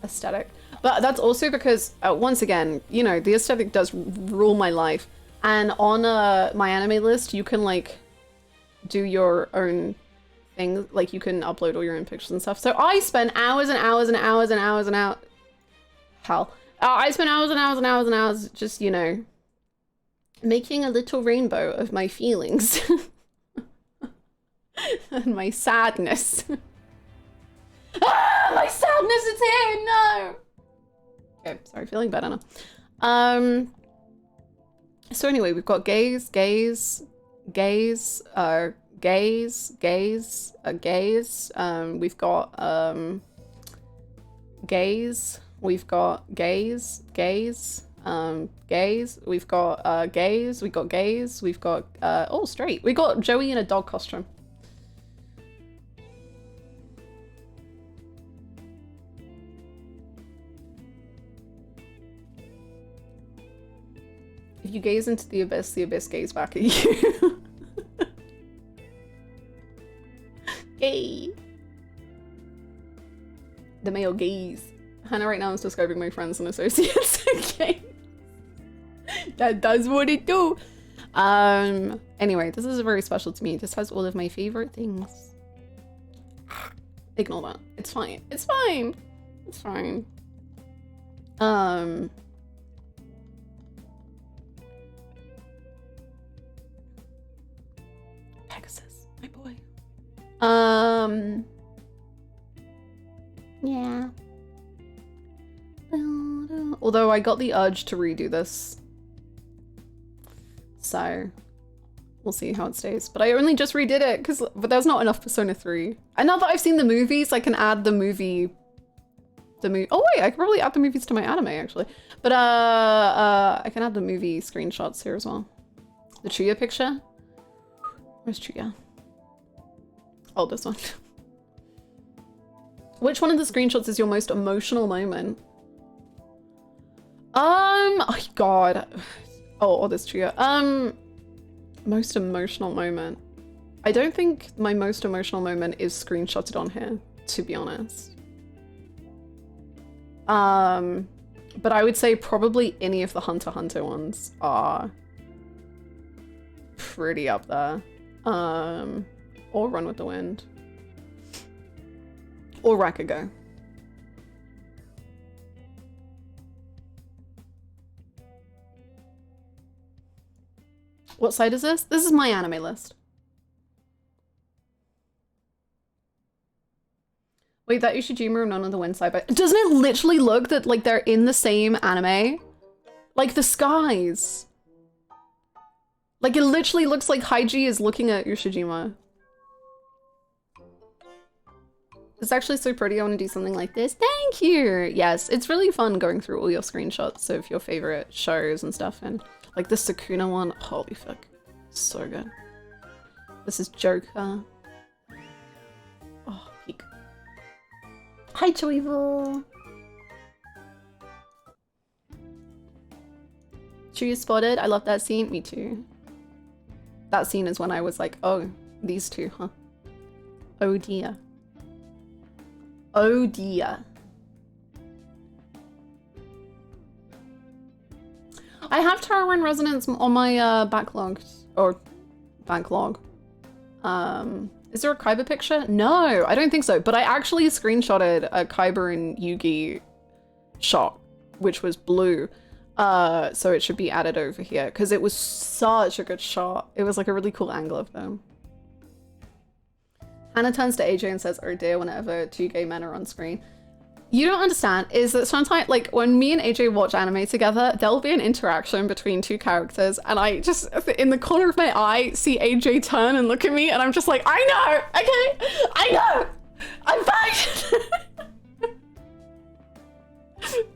aesthetic. But that's also because, once again, you know, the aesthetic does rule my life. And on my anime list, you can like do your own thing. Like you can upload all your own pictures and stuff. So I spent hours and hours and hours and hours and hours. Hell. I spent hours and hours and hours and hours just, you know, making a little rainbow of my feelings. And my sadness. Ah, my sadness is here, no! Okay, sorry, feeling better now. So anyway, we've got gaze, gaze, gaze, gaze, gaze, gaze. We've got gaze. We've got gaze, gaze, gaze. We've got gaze. We've got gaze. We've got oh, straight. We got Joey in a dog costume. If you gaze into the abyss gaze back at you. Gay. The male gaze. Hannah right now is describing my friends and associates. Okay. That does what it do. Anyway, this is very special to me. This has all of my favorite things. Ignore that. It's fine. It's fine. It's fine. Pegasus, my boy. Yeah. Although I got the urge to redo this. So we'll see how it stays. But I only just redid it but there's not enough Persona 3. And now that I've seen the movies, I can add the movie. Oh wait, I could probably add the movies to my anime actually. But I can add the movie screenshots here as well. The Chuya picture. Where's Chuya? Oh, this one. Which one of the screenshots is your most emotional moment? Oh god. Oh, this Chuya. Most emotional moment. I don't think my most emotional moment is screenshotted on here, to be honest. But I would say probably any of the Hunter x Hunter ones are pretty up there. Or Run with the Wind. Or Rakugo. What site is this? This is my anime list. Wait, that Ushijima and None of the Wind side by... Doesn't it literally look that like they're in the same anime? Like the skies. Like it literally looks like Haiji is looking at Ushijima. It's actually so pretty. I want to do something like this. Thank you. Yes, it's really fun going through all your screenshots of your favorite shows and stuff. And like the Sakuna one. Holy fuck. So good. This is Joker. Oh, peak. Hi, Choivo. True spotted. I love that scene. Me too. That scene is when I was like, oh, these two, huh? Oh dear. Oh dear. I have Tower and Resonance on my backlog. Or backlog. Is there a Kaiba picture? No, I don't think so. But I actually screenshotted a Kaiba and Yugi shot, which was blue. So it should be added over here because it was such a good shot. It was like a really cool angle of them. Hannah turns to AJ and says, "Oh dear," whenever two gay men are on screen. You don't understand is that sometimes, like when me and AJ watch anime together, there'll be an interaction between two characters and I just, in the corner of my eye, see AJ turn and look at me and I'm just like, I know, okay, I know, I'm fine.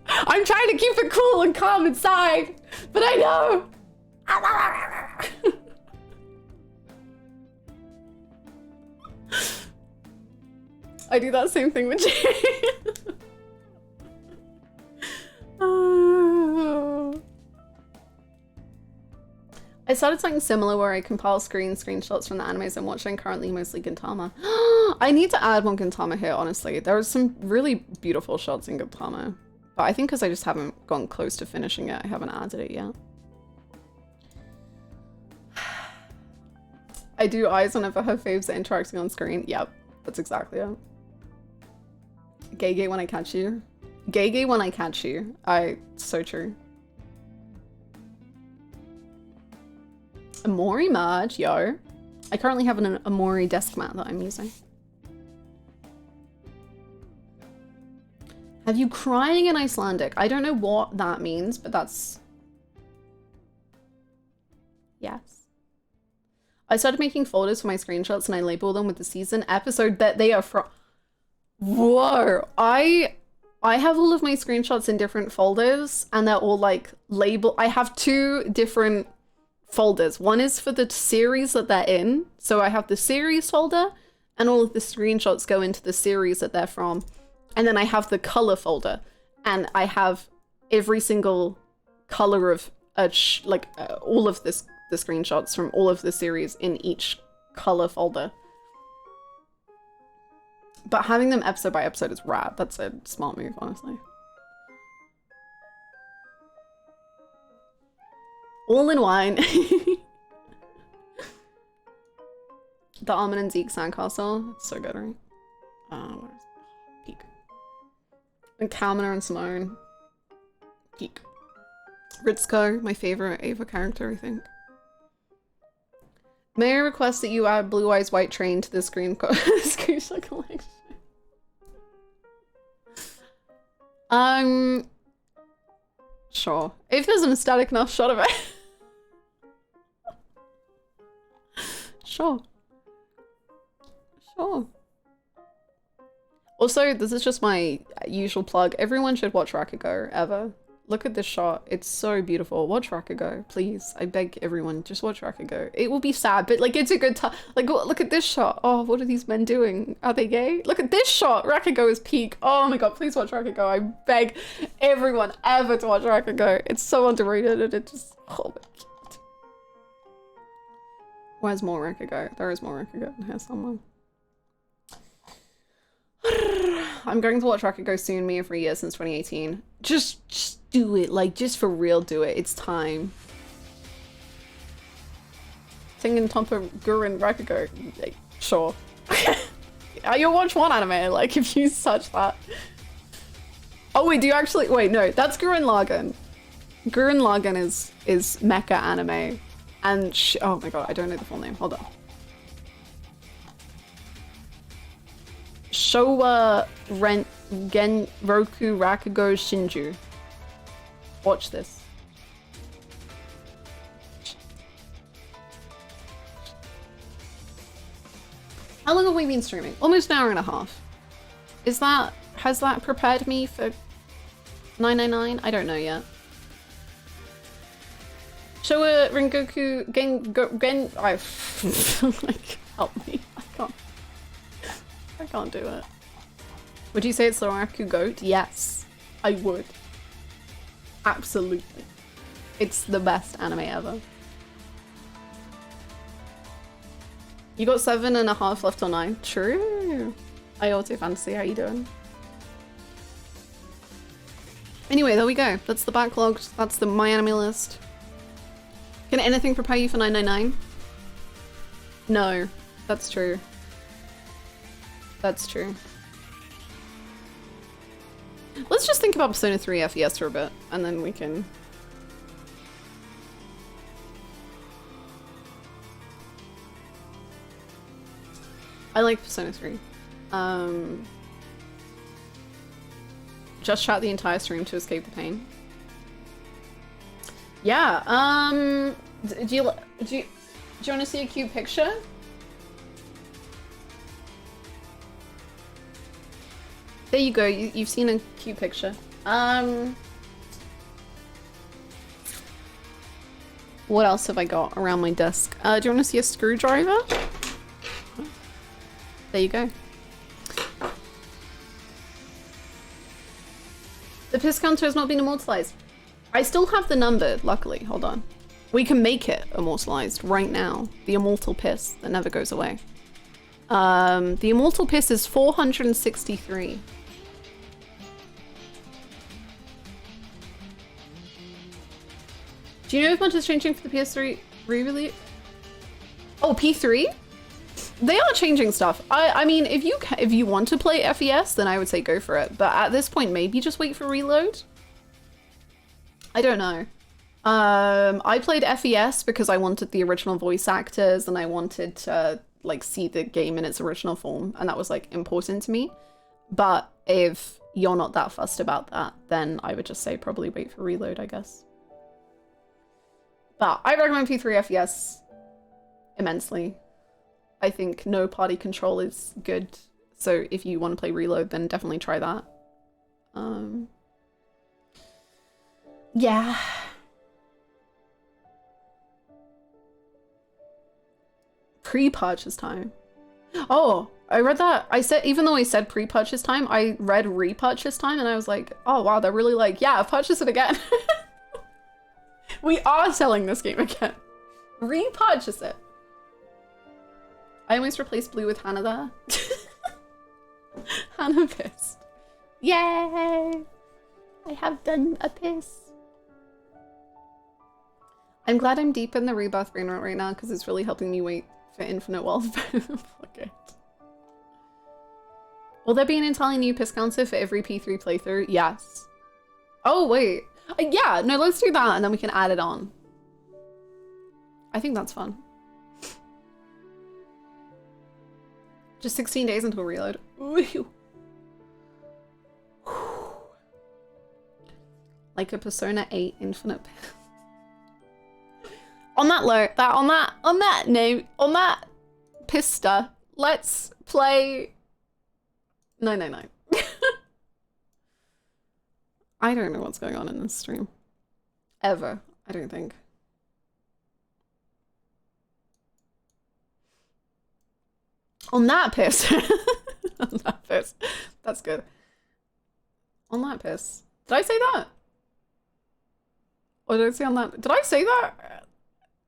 I'm trying to keep it cool and calm inside, but I know. I do that same thing with Jay. I started something similar where I compile screenshots from the animes I'm watching, currently mostly Gintama. I need to add one Gintama here, honestly. There are some really beautiful shots in Gintama. But I think because I just haven't gone close to finishing it, I haven't added it yet. I do eyes whenever her faves are interacting on screen. Yep, that's exactly it. Gay when I catch you. Gay when I catch you. So true. Amori merge, yo. I currently have an Amori desk mat that I'm using. Have you crying in Icelandic? I don't know what that means, but that's... Yes. I started making folders for my screenshots and I label them with the season episode that they are from. Whoa. I have all of my screenshots in different folders and they're all like labeled. I have two different folders. One is for the series that they're in. So I have the series folder and all of the screenshots go into the series that they're from. And then I have the color folder and I have every single color of all of the screenshots from all of the series in each color folder. But having them episode by episode is rad. That's a smart move, honestly. All in one. The Armin and Zeke sandcastle. It's so good, right? Where is it? Peak. And Kalmaner and Simone. Peak. Ritzko, my favorite Ava character, I think. May I request that you add Blue Eyes White Train to the screenshot collection? Sure. If there's an aesthetic enough shot of it. Sure. Sure. Also, this is just my usual plug. Everyone should watch Rakugo, ever. Look at this shot. It's so beautiful. Watch Rakugo, please. I beg everyone, just watch Rakugo. It will be sad, but like it's a good time. Like look at this shot. Oh, what are these men doing? Are they gay? Look at this shot. Rakugo is peak. Oh my god, please watch Rakugo. I beg everyone ever to watch Rakugo. It's so underrated and it just, oh my god. Where's more Rakugo? There is more Rakugo in here somewhere. I'm going to watch Rakugo soon, me every year since 2018. Just do it, like, just for real do it. It's time. Singing Tompa Gurren Rakugo, like, sure. You'll watch one anime, like, if you search that. Oh wait, do you actually, wait, no, that's Gurren Lagann. Gurren Lagann is mecha anime. And oh my god, I don't know the full name, hold on. Showa Gen Roku Rakugo Shinju. Watch this. How long have we been streaming? Almost an hour and a half. Has that prepared me for 999? I don't know yet. Showa Rengoku Gen like, help me. I can't do it. Would you say it's the Raku Goat? Yes, I would. Absolutely. It's the best anime ever. You got 7.5 left on 9. True. I Auto Fantasy, how you doing? Anyway, there we go. That's the backlog. That's my anime list. Can anything prepare you for 999? No, that's true. That's true. Let's just think about Persona 3 FES for a bit, and then we can... I like Persona 3. Just chat the entire stream to escape the pain. Yeah, do you want to see a cute picture? There you go, you've seen a cute picture. What else have I got around my desk? Do you want to see a screwdriver? There you go. The piss counter has not been immortalized. I still have the number, luckily. Hold on. We can make it immortalized right now. The immortal piss that never goes away. The immortal piss is 463. Do you know if much is changing for the PS3 re-release? Oh, P3? They are changing stuff. I mean, if you want to play FES, then I would say go for it. But at this point, maybe just wait for reload. I don't know. I played FES because I wanted the original voice actors and I wanted to like see the game in its original form, and that was like important to me. But if you're not that fussed about that, then I would just say probably wait for reload, I guess. But I recommend P3F, yes, immensely. I think no party control is good. So if you want to play Reload, then definitely try that. Yeah. Pre-purchase time. Oh, I read that. I said, even though I said pre-purchase time, I read repurchase time and I was like, oh wow, they're really like, yeah, purchase it again. We are selling this game again. Repurchase it. I almost replaced Blue with Hannah there. Hannah pissed. Yay! I have done a piss. I'm glad I'm deep in the Rebirth brain rot right now because it's really helping me wait for Infinite Wealth. Fuck it. Will there be an entirely new piss counter for every P3 playthrough? Yes. Oh, wait. Yeah, no, let's do that and then we can add it on. I think that's fun. Just 16 days until Reload. Ooh. Like a Persona 8 Infinite Piss. On that pista, let's play 999. I don't know what's going on in this stream. Ever, I don't think. On that piss. On that piss. That's good. On that piss. Did I say that? Or did I say on that? Did I say that?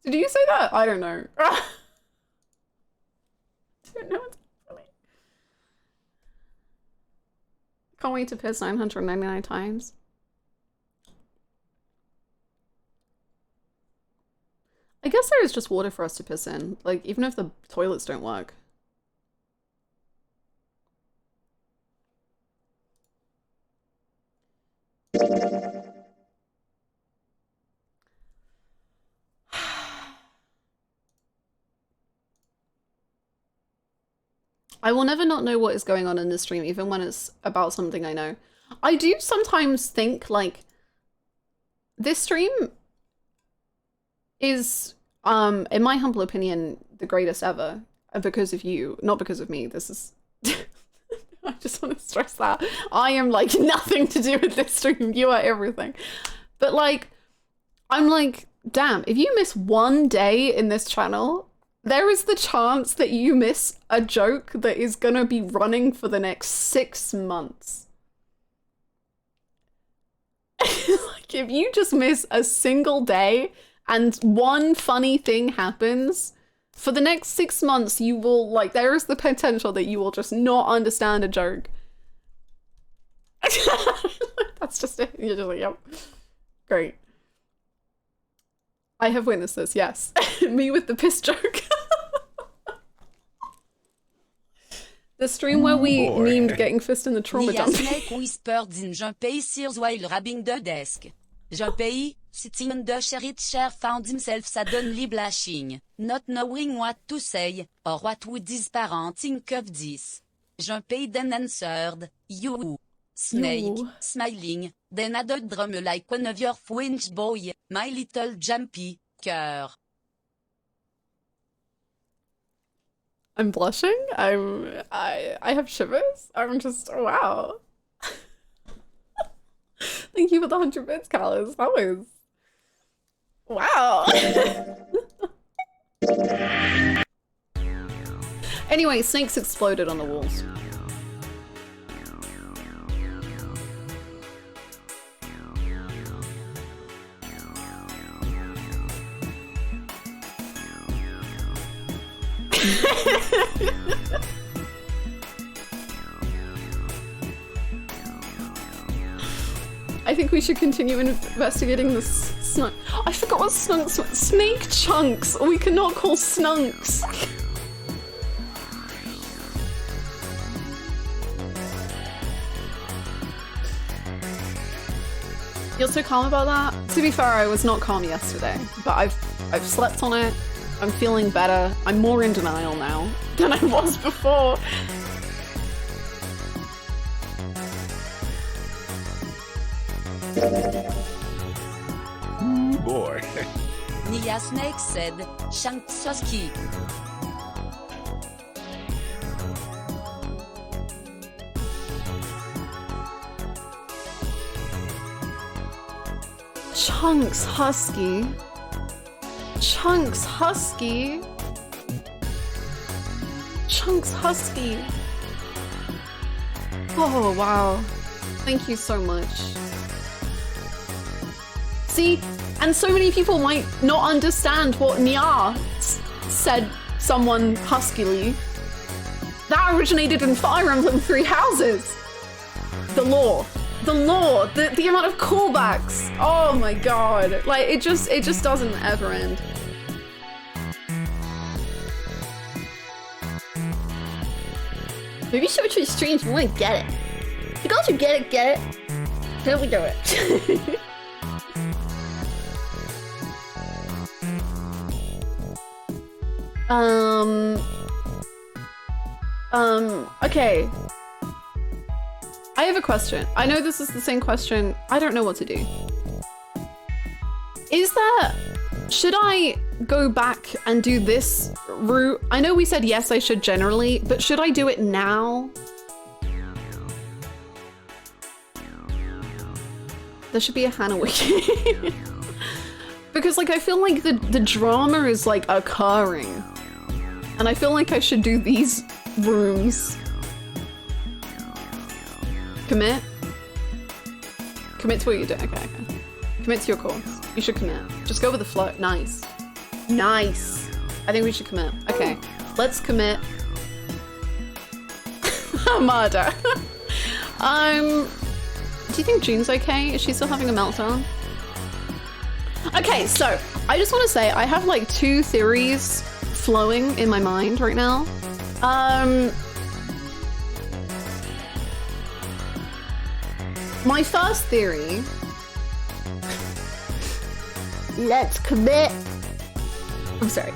Did you say that? I don't know. I don't know what's happening. Can't wait to piss 999 times. I guess there is just water for us to piss in. Like, even if the toilets don't work. I will never not know what is going on in this stream, even when it's about something I know. I do sometimes think, like, this stream is, in my humble opinion, the greatest ever. Because of you, not because of me. This is... I just want to stress that. I am, like, nothing to do with this stream. You are everything. But, like, I'm like, damn, if you miss one day in this channel, there is the chance that you miss a joke that is gonna be running for the next 6 months. Like, if you just miss a single day and one funny thing happens, for the next 6 months you will, like, there is the potential that you will just not understand a joke. That's just it. You're just like, yep. Great. I have witnessed this, yes. Me with the piss joke. The stream where we memed getting fist in the trauma dump. Snake whisper din j'un pays sears while rubbing the desk. J'un pays, sitting the sherry chair found himself suddenly blushing, not knowing what to say, or what would his parent think of this. J'un pays then answered, you. Snake, smiling, then added drum like one of your French boy, my little jumpy, cœur. I'm blushing. I have shivers. I'm just, wow. Thank you for the 100 bits, Callis. That was, wow. Anyway, snakes exploded on the walls. I think we should continue investigating the snunk. I forgot what snunks were. Snake chunks. We cannot call snunks. You're so calm about that? To be fair, I was not calm yesterday, but I've slept on it. I'm feeling better. I'm more in denial now than I was before. Ooh, boy. Nia Snake said, Shanksoski. Chunks Husky. Chunks Husky. Chunks Husky. Oh, wow. Thank you so much. See, and so many people might not understand what Nya said someone huskily. That originated in Fire Emblem Three Houses. The lore. The lore, the amount of callbacks. Oh my god. Like, it just doesn't ever end. Maybe switch to streams when we get it. If you guys who get it. Then we do it. Okay. I have a question. I know this is the same question. I don't know what to do. Should I go back and do this route? I know we said yes, I should generally, but should I do it now? There should be a Hannah wiki. Because like, I feel like the drama is like occurring. And I feel like I should do these rooms. Commit? Commit to what you're doing. Okay. Commit to your course. You should commit. Just go with the flow. Nice. Nice. I think we should commit. Okay. Let's commit. Murder. Do you think June's okay? Is she still having a meltdown? Okay, so I just want to say I have like two theories flowing in my mind right now. My first theory. Let's commit. I'm sorry.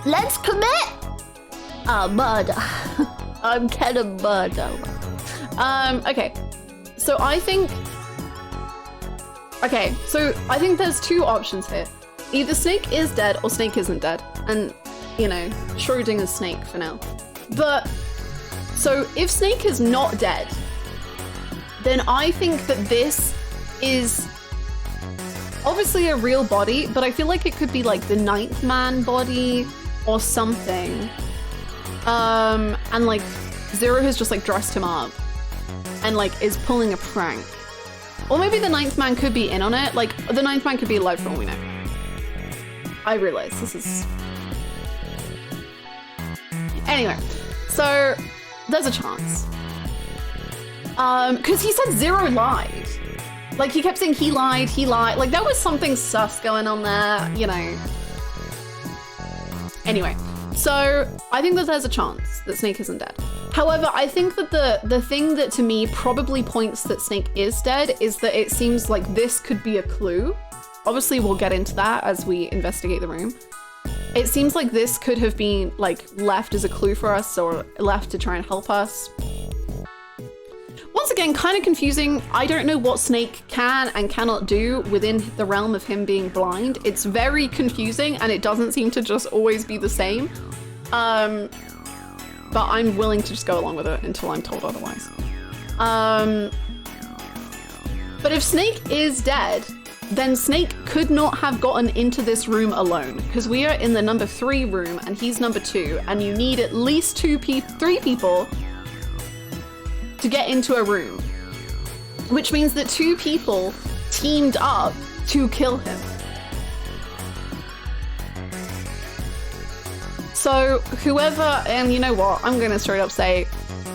Let's commit a murder. I'm kind of murder. Okay. So I think. Okay, so I think there's two options here. Either Snake is dead or Snake isn't dead. And, you know, Schrodinger's Snake for now. But, so if Snake is not dead, then I think that this is obviously a real body, but I feel like it could be like the Ninth Man body or something. And like Zero has just like dressed him up and like is pulling a prank. Or maybe the Ninth Man could be in on it. Like, the Ninth Man could be alive for all we know. I realize this is... Anyway, so there's a chance. Because he said Zero lied. Like, he kept saying he lied. Like, there was something sus going on there, you know. Anyway, so I think that there's a chance that Snake isn't dead. However, I think that the thing that to me probably points that Snake is dead is that it seems like this could be a clue. Obviously, we'll get into that as we investigate the room. It seems like this could have been like left as a clue for us or left to try and help us. Once again, kind of confusing. I don't know what Snake can and cannot do within the realm of him being blind. It's very confusing and it doesn't seem to just always be the same. But I'm willing to just go along with it until I'm told otherwise. But if Snake is dead, then Snake could not have gotten into this room alone because we are in the number 3 room and he's number 2 and you need at least 3 people to get into a room, which means that 2 people teamed up to kill him. So whoever, and you know what, I'm gonna straight up say,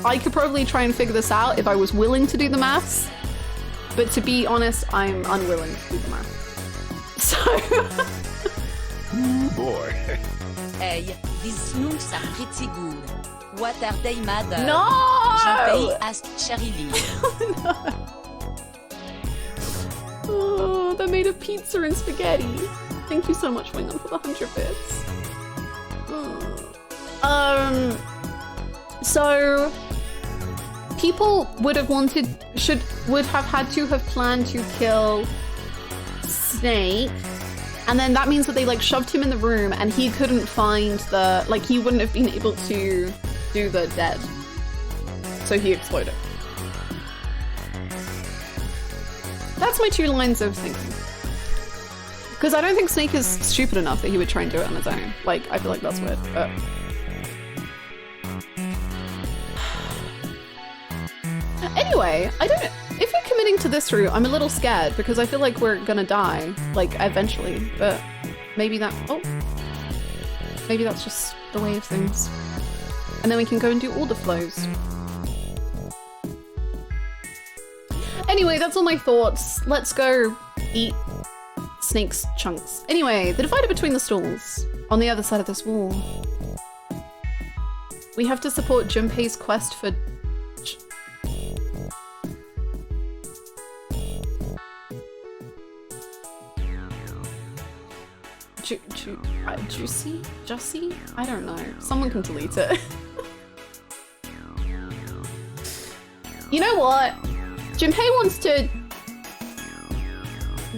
I could probably try and figure this out if I was willing to do the maths, but to be honest, I'm unwilling to do the maths. So... Boy. Hey, these snooks are pretty good. What are they mad at? No! Junpei asked Charlie. Oh, they're made of pizza and spaghetti. Thank you so much, Wingham, for the 100 bits. So people would have had to have planned to kill Snake. And then that means that they like shoved him in the room and he couldn't find the, like he wouldn't have been able to do the dead. So he exploded. That's my 2 lines of thinking. Because I don't think Snake is stupid enough that he would try and do it on his own. Like, I feel like that's weird, but... Anyway, I don't... If you're committing to this route, I'm a little scared because I feel like we're gonna die, like, eventually. But maybe that... Oh. Maybe that's just the way of things. And then we can go and do all the flows. Anyway, that's all my thoughts. Let's go eat Snake's chunks. Anyway, the divider between the stalls. On the other side of this wall. We have to support Junpei's quest for... Juicy? Jussie? I don't know. Someone can delete it. You know what? Junpei wants to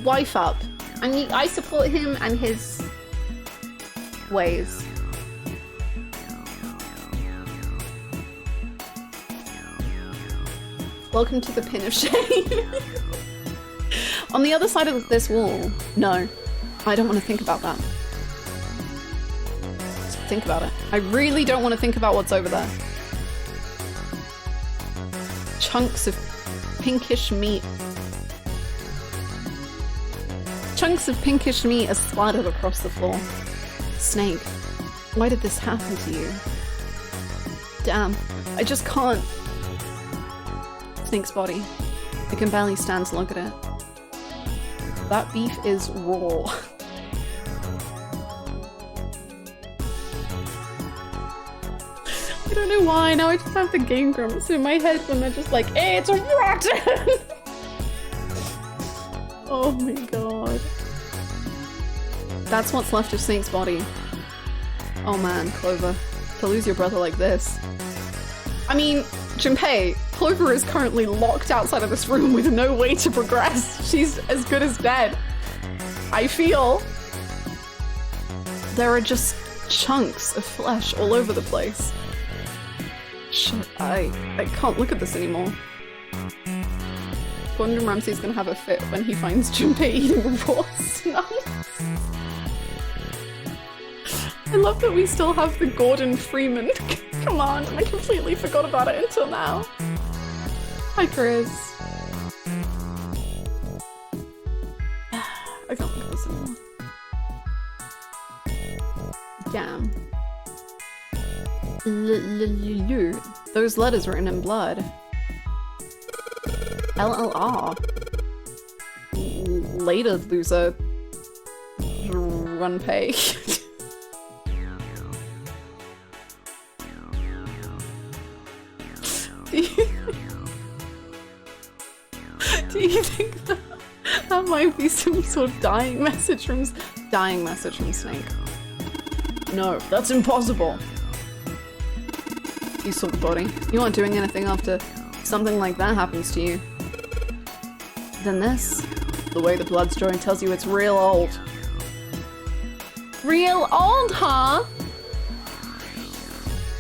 wife up, and I support him and his ways. Welcome to the pin of shame. On the other side of this wall, no, I don't want to think about that. Just think about it. I really don't want to think about what's over there. Chunks of pinkish meat. Chunks of pinkish meat are splattered across the floor. Snake, why did this happen to you? Damn, I just can't. Snake's body. I can barely stand to look at it. That beef is raw. I don't know why, now I just have the Game Grumps in my head when they're just like, hey, it's rotten! Oh my god. That's what's left of Snake's body. Oh man, Clover. To lose your brother like this. I mean, Junpei, Clover is currently locked outside of this room with no way to progress. She's as good as dead. I feel there are just chunks of flesh all over the place. Shit, I can't look at this anymore. Gordon Ramsay's gonna have a fit when he finds Junpei eating raw snubs. I love that we still have the Gordon Freeman command and I completely forgot about it until now. Hi, Chris. I can't look at this anymore. Damn. Those letters written in blood. LLR. Later, loser. Junpei. Do you think that might be some sort of dying message from Snake? No, that's impossible. You saw the body. You aren't doing anything after something like that happens to you. Then this, the way the blood's drawing tells you it's real old. Real old, huh?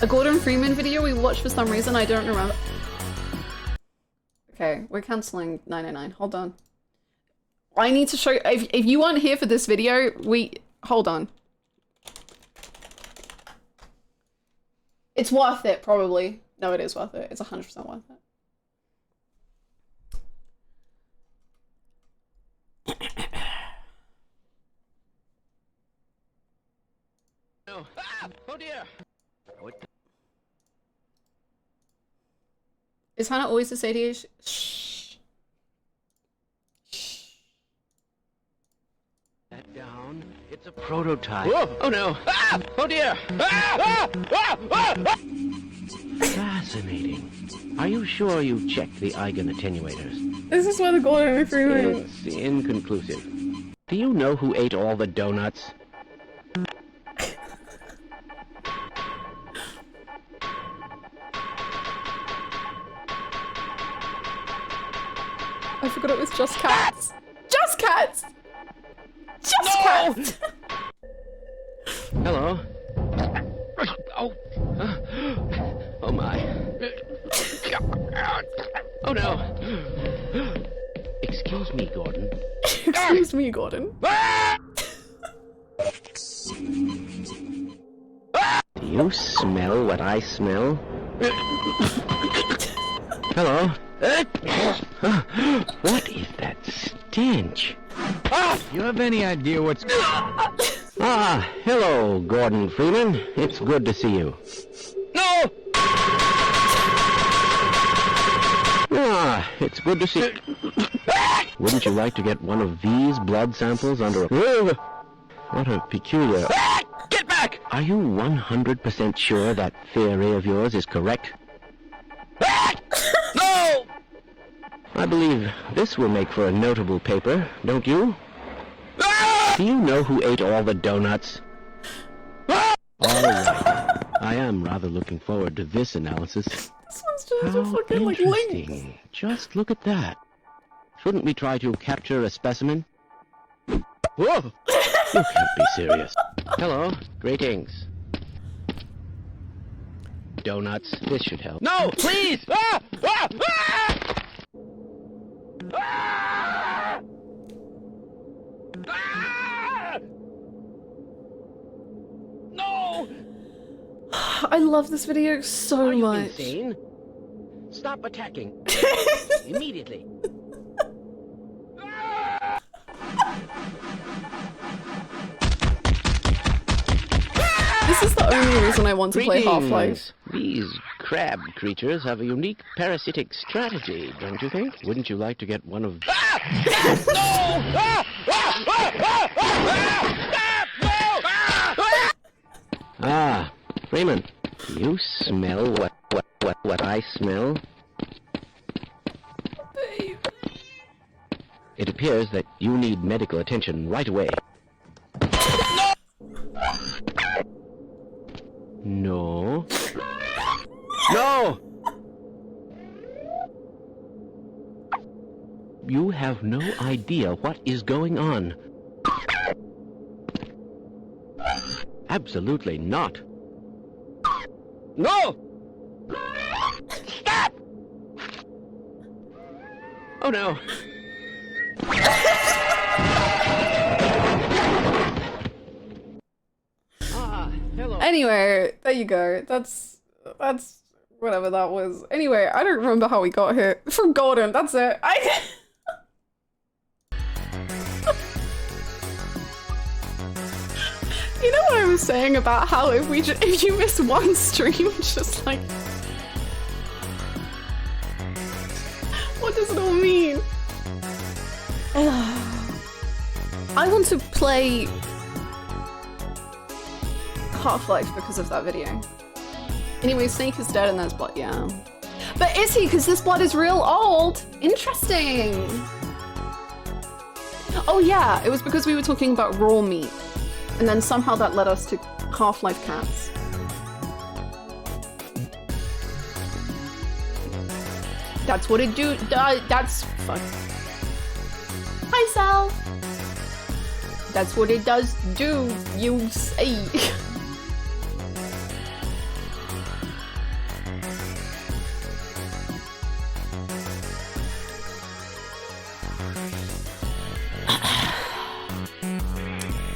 A Gordon Freeman video we watched for some reason, I don't remember. Okay, we're cancelling 999. Hold on. I need to show you, if you weren't here for this video, hold on. It's worth it, probably. No, it is worth it. It's 100% worth it. Oh, ah! Oh dear! What? Is Hannah always this ADHD? Shh. That down. It's a prototype. Whoa! Oh no! Ah! Oh dear! Ah! Ah! Ah! Ah! Ah! Fascinating. Are you sure you checked the eigen attenuators? This is where the Gordon Freeman. It's inconclusive. Do you know who ate all the donuts? I forgot it was just cats. Just cats! Just cats! Hello. Oh. Oh my. Oh no. Excuse me, Gordon. Excuse me, Gordon. Do you smell what I smell? Hello. What is that stench? You have any idea what's... Ah, hello, Gordon Freeman. It's good to see you. No! Ah, it's good to see... Wouldn't you like to get one of these blood samples under a... What a peculiar... Get back! Are you 100% sure that theory of yours is correct? No! I believe this will make for a notable paper, don't you? Do you know who ate all the donuts? All right. I am rather looking forward to this analysis. This one's just a How fucking, like, link. interesting. Just look at that. Shouldn't we try to capture a specimen? Whoa! You can't be serious. Hello. Greetings. Donuts. This should help. No! Please! Ah! Ah! Ah! Ah! Ah! No! I love this video so Are you much. insane? Stop attacking. Immediately. This is the only reason I want to play Half-Life. These crab creatures have a unique parasitic strategy, don't you think? Wouldn't you like to get one of... Ah, Freeman, do you smell what I smell? It appears that you need medical attention right away. No. No! You have no idea what is going on. Absolutely not. No! Stop! Oh no. Hello. Anyway, there you go. That's whatever that was. Anyway, I don't remember how we got here. From Gordon, that's it. You know what I was saying about how if you miss one stream, it's just like, what does it all mean? I want to play Half-Life because of that video. Anyway, Snake is dead and there's blood, yeah. But is he? Because this blood is real old. Interesting. Oh yeah, it was because we were talking about raw meat. And then somehow that led us to Half-Life cats. That's what it do. That's fuck. Hi, Sal. That's what it does do. You say.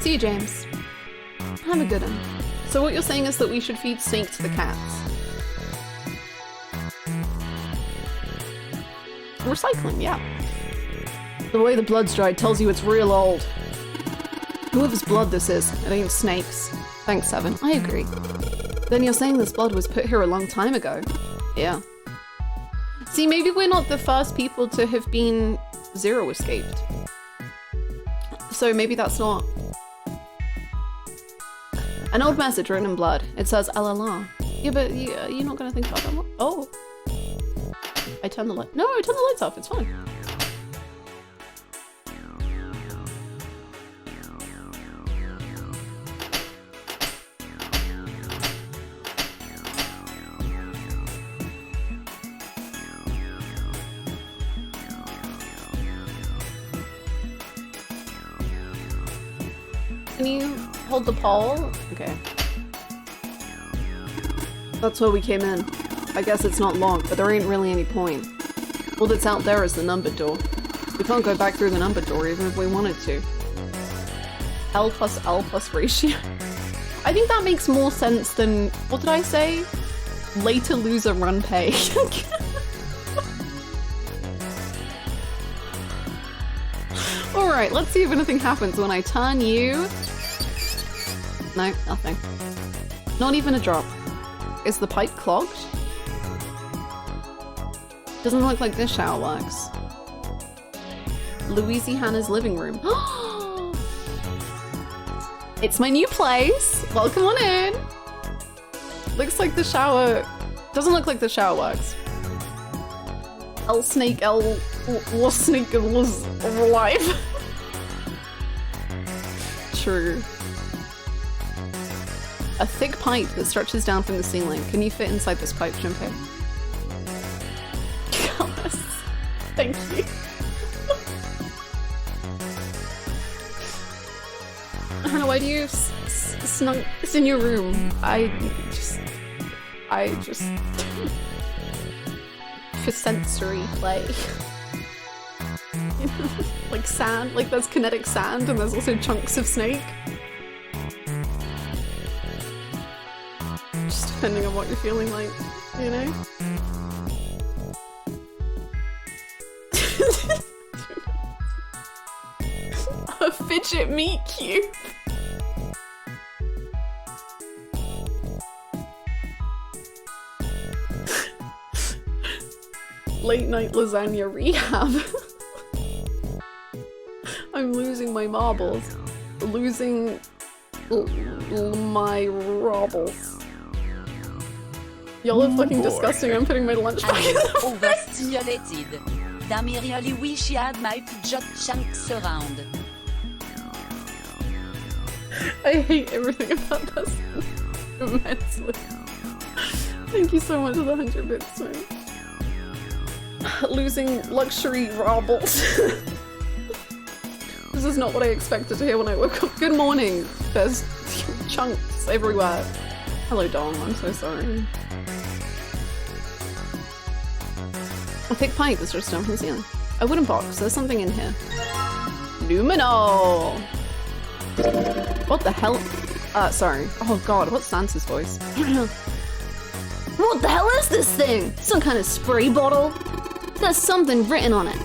See you, James. Have a good one. So what you're saying is that we should feed Snake to the cats. Recycling, yeah. The way the blood's dried tells you it's real old. Whoever's blood this is, it ain't Snake's. Thanks, Seven. I agree. Then you're saying this blood was put here a long time ago. Yeah. See, maybe we're not the first people to have been Zero escaped. So maybe that's not... An old message written in blood. It says LLR. Yeah, but you're not gonna think about that one? Oh. I turned the light. No, I turned the lights off. It's fine. Can you hold the pole? Okay. That's where we came in. I guess it's not locked, but there ain't really any point. All that's out there is the numbered door. We can't go back through the numbered door even if we wanted to. L plus ratio. I think that makes more sense than, what did I say? Later loser run pay. Alright, let's see if anything happens when I turn you. No, nothing. Not even a drop. Is the pipe clogged? Doesn't look like this shower works. Louisiana's living room. It's my new place. Welcome on in. Looks like the shower... Doesn't look like the shower works. Was snake was alive. True. A thick pipe that stretches down from the ceiling. Can you fit inside this pipe, Junpei? Yes. Thank you. I don't know, why do you snug this in your room? I just for sensory play. Like sand, like there's kinetic sand and there's also chunks of snake. Just depending on what you're feeling like, you know? A fidget meat cube. Late night lasagna rehab. I'm losing my marbles. Losing my robbles. Y'all are fucking disgusting. I'm putting my lunch back in the fridge. Overstimulated. Damn, I really wish I had my pijot chunks around. I hate everything about this immensely. Thank you so much for the 100 bits, man. Losing luxury robbles. This is not what I expected to hear when I woke up. Good morning. There's chunks everywhere. Hello, Dom. I'm so sorry. A thick pipe that's just down from the ceiling. A wooden box. There's something in here. Luminol! What the hell? Sorry. Oh god, what's Sansa's voice? What the hell is this thing? Some kind of spray bottle? There's something written on it.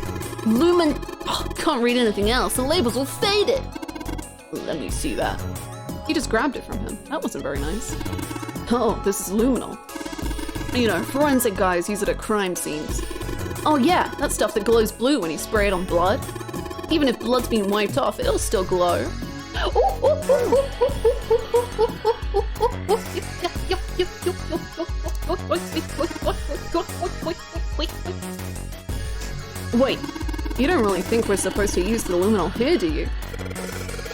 Lumin... Oh, can't read anything else. The label's all faded. Let me see that. He just grabbed it from him. That wasn't very nice. Oh, this is luminol. You know, forensic guys use it at crime scenes. Oh yeah, that stuff that glows blue when you spray it on blood. Even if blood's been wiped off, it'll still glow. Wait, you don't really think we're supposed to use the luminol here, do you?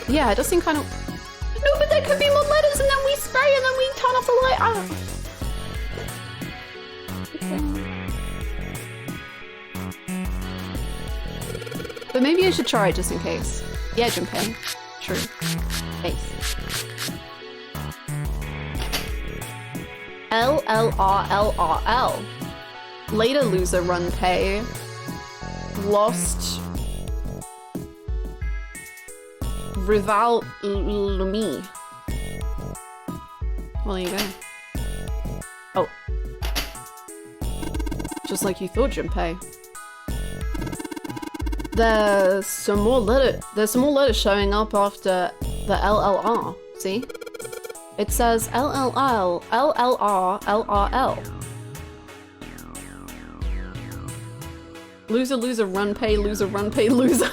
Yeah, it does seem kind of... No, but there could be more letters and then we spray and then we turn off the light. But maybe I should try it just in case. Yeah, Junpei. True. Base. LLRLRL. Later loser run pay. Lost. Rival Lumi. Well, there you go. Oh. Just like you thought, Junpei. There's some more letters showing up after the LLR. See? It says LLL, LLR, LRL. Loser, loser, run, pay, loser, loser.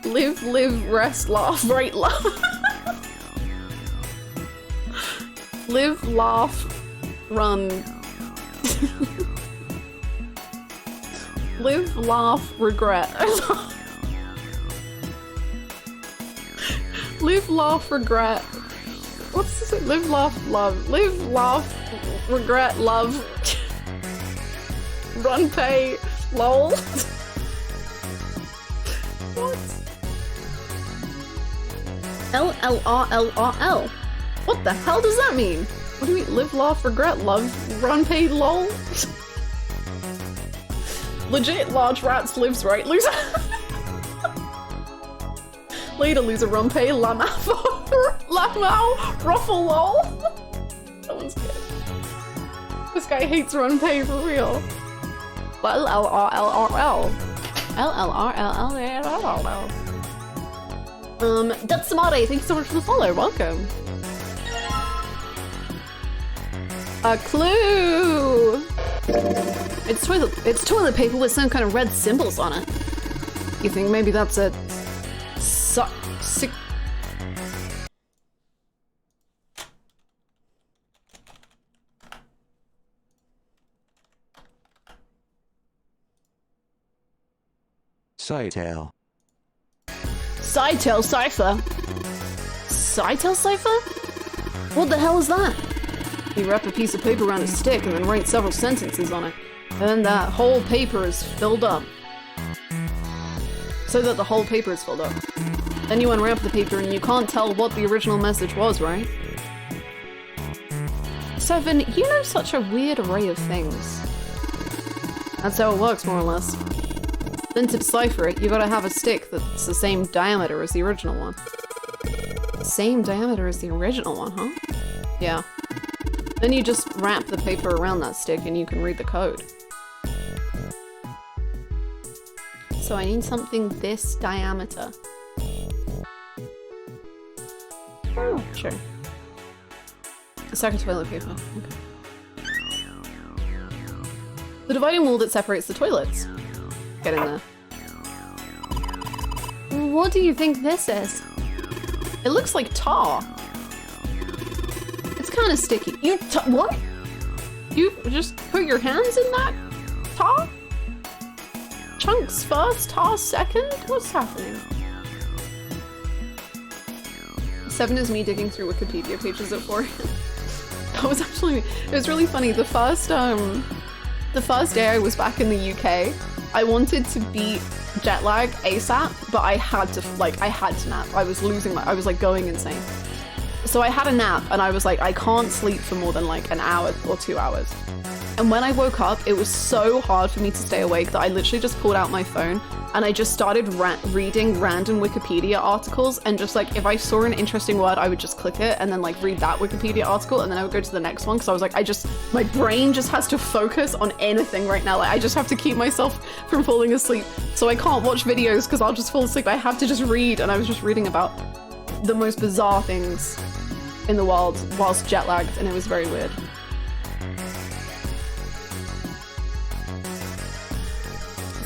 Live, live, rest, laugh, right, laugh. Live, laugh, run. Live, laugh, regret. Live, laugh, regret. What's this? Live, laugh, love. Live, laugh, regret, love. Run, pay, lol. What? LLRLRL. What the hell does that mean? What do we live, laugh, regret, love, run, pay, lol? Legit, large rats lives right, loser. Later, loser, run, pay, lamau, ruffle, lol. That one's good. This guy hates run, pay for real. LLRLRL. LLRLRL. That's Samade, thank you so much for the follow, welcome. A clue! It's toilet paper with some kind of red symbols on it. You think maybe that's a sick. Sidetail. Sidetail cipher? Sidetail cipher? What the hell is that? You wrap a piece of paper around a stick and then write several sentences on it. And then that whole paper is filled up. So that the whole paper is filled up. Then you unwrap the paper and you can't tell what the original message was, right? Seven, you know such a weird array of things. That's how it works, more or less. Then to decipher it, you gotta have a stick that's the same diameter as the original one. Same diameter as the original one, huh? Yeah. Then you just wrap the paper around that stick and you can read the code. So I need something this diameter. Oh, sure. A second toilet paper. Okay. The dividing wall that separates the toilets. Get in there. What do you think this is? It looks like tar. It's kind of sticky. What? You just put your hands in that tar? Chunks first, tar second? What's happening? 7 is me digging through Wikipedia pages at 4 a.m. That was actually, it was really funny. The first day I was back in the UK, I wanted to beat jet lag ASAP, but I had to nap. I was like going insane. So I had a nap and I was like, I can't sleep for more than like an hour or 2 hours. And when I woke up, it was so hard for me to stay awake that I literally just pulled out my phone and I just started reading random Wikipedia articles, and just like, if I saw an interesting word, I would just click it and then like read that Wikipedia article, and then I would go to the next one, because I was like, my brain just has to focus on anything right now. Like, I just have to keep myself from falling asleep. So I can't watch videos because I'll just fall asleep. I have to just read, and I was just reading about the most bizarre things in the world whilst jet lagged, and it was very weird.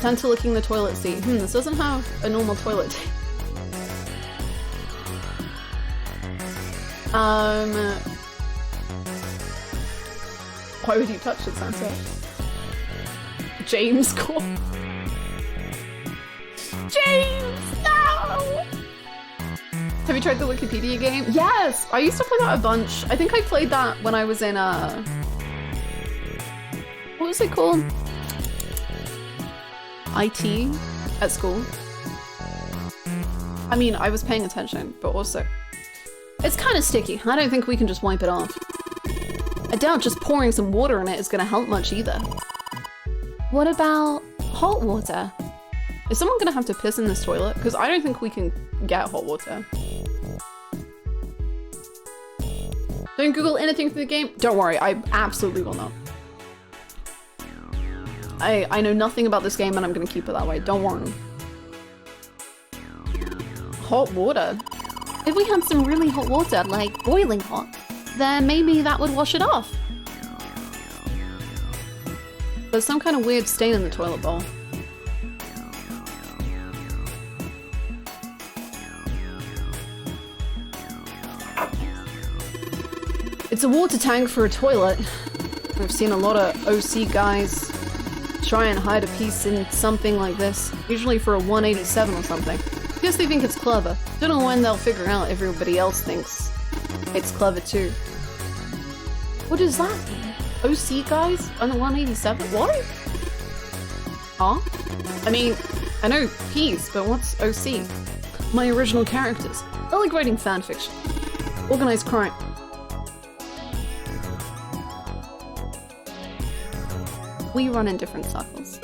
Tend to licking the toilet seat. This doesn't have a normal toilet. Why would you touch it, Sansa? James call. James, no! Have you tried the Wikipedia game? Yes! I used to play that a bunch. I think I played that when I was in what was it called? IT at school. I mean, I was paying attention, but also it's kind of sticky. I don't think we can just wipe it off. I doubt just pouring some water in it is gonna help much either. What about hot water? Is someone gonna have to piss in this toilet? Because I don't think we can get hot water. Don't Google anything for the game? Don't worry, I absolutely will not. I know nothing about this game and I'm gonna keep it that way, don't worry. Hot water? If we had some really hot water, like boiling hot, then maybe that would wash it off. There's some kind of weird stain in the toilet bowl. It's a water tank for a toilet. I've seen a lot of OC guys try and hide a piece in something like this, usually for a 187 or something. Guess they think it's clever. Don't know when they'll figure out everybody else thinks it's clever too. What is that? OC guys on the 187? What? Huh? I mean, I know peace, but what's OC? My original characters. like writing fan fiction. Organized crime. We run in different circles.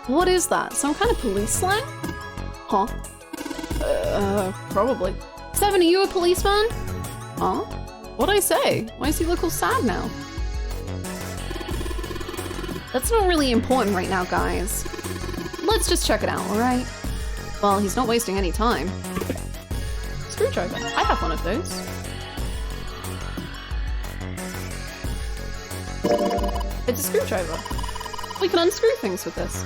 What is that? Some kind of police slang? Huh? Probably. Seven, are you a policeman? Huh? What'd I say? Why does he look all sad now? That's not really important right now, guys. Let's just check it out, alright? Well, he's not wasting any time. Screwdriver. I have one of those. It's a screwdriver. We can unscrew things with this.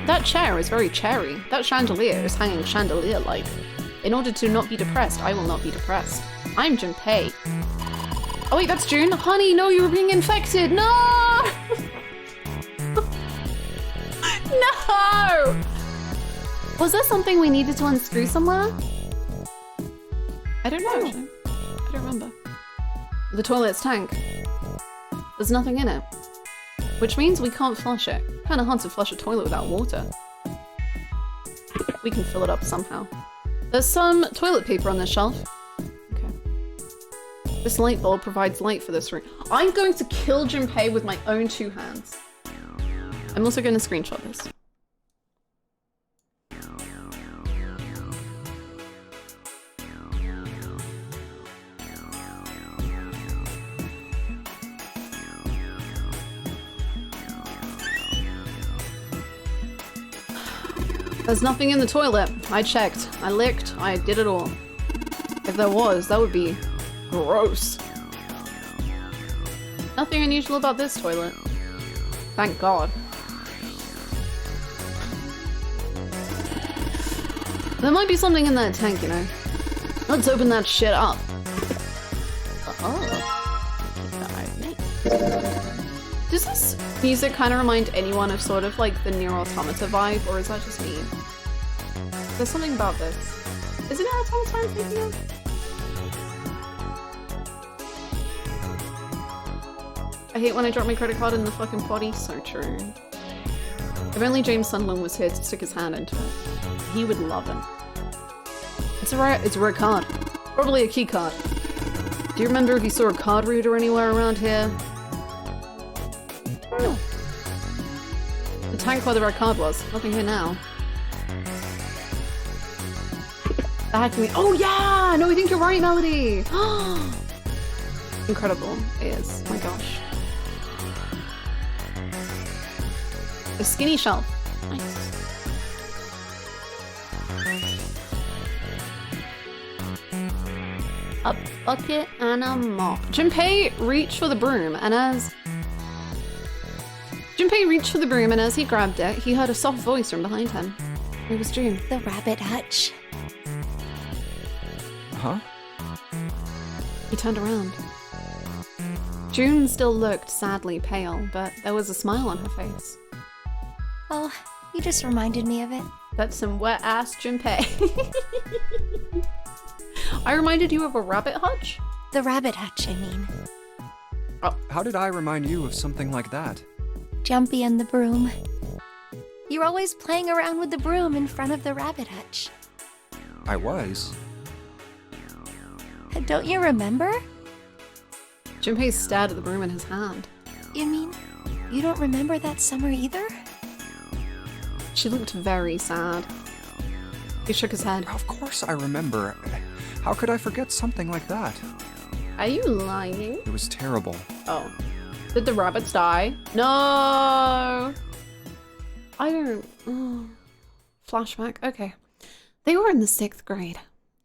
That chair is very cherry. That chandelier is hanging chandelier-like. In order to not be depressed, I will not be depressed. I'm Junpei. Oh wait, that's June. Honey, no, you were being infected. No! No! Was there something we needed to unscrew somewhere? I don't know. Actually. I don't remember. The toilet's tank. There's nothing in it. Which means we can't flush it. Kinda hard to flush a toilet without water. We can fill it up somehow. There's some toilet paper on this shelf. Okay. This light bulb provides light for this room. I'm going to kill Junpei with my own 2 hands. I'm also going to screenshot this. There's nothing in the toilet. I checked. I licked. I did it all. If there was, that would be gross. Nothing unusual about this toilet. Thank God. There might be something in that tank, you know. Let's open that shit up. Does this music kind of remind anyone of sort of like the Nier Automata vibe, or is that just me? There's something about this. Is it Nier Automata I'm thinking of? I hate when I drop my credit card in the fucking potty. So true. If only James Sunderland was here to stick his hand into it. He would love it. It's a rare card. Probably a key card. Do you remember if you saw a card reader anywhere around here? No. The tank where the red card was. Nothing here now. The hacking. Oh yeah! No, I think you're right, Melody! Incredible. It is. Oh my gosh. A skinny shelf. Nice. A bucket and a mop. Junpei reached for the broom, and as he grabbed it, he heard a soft voice from behind him. It was June. The rabbit hutch. Huh? He turned around. June still looked sadly pale, but there was a smile on her face. Oh, you just reminded me of it. That's some wet ass Junpei. I reminded you of a rabbit hutch? The rabbit hutch, I mean. Oh. How did I remind you of something like that? Jumpy and the broom. You're always playing around with the broom in front of the rabbit hutch. I was. Don't you remember? Junpei stared at the broom in his hand. You mean, you don't remember that summer either? She looked very sad. He shook his head. Of course I remember. How could I forget something like that? Are you lying? It was terrible. Oh. Did the rabbits die? No! I don't... Oh. Flashback. Okay. They were in the 6th grade.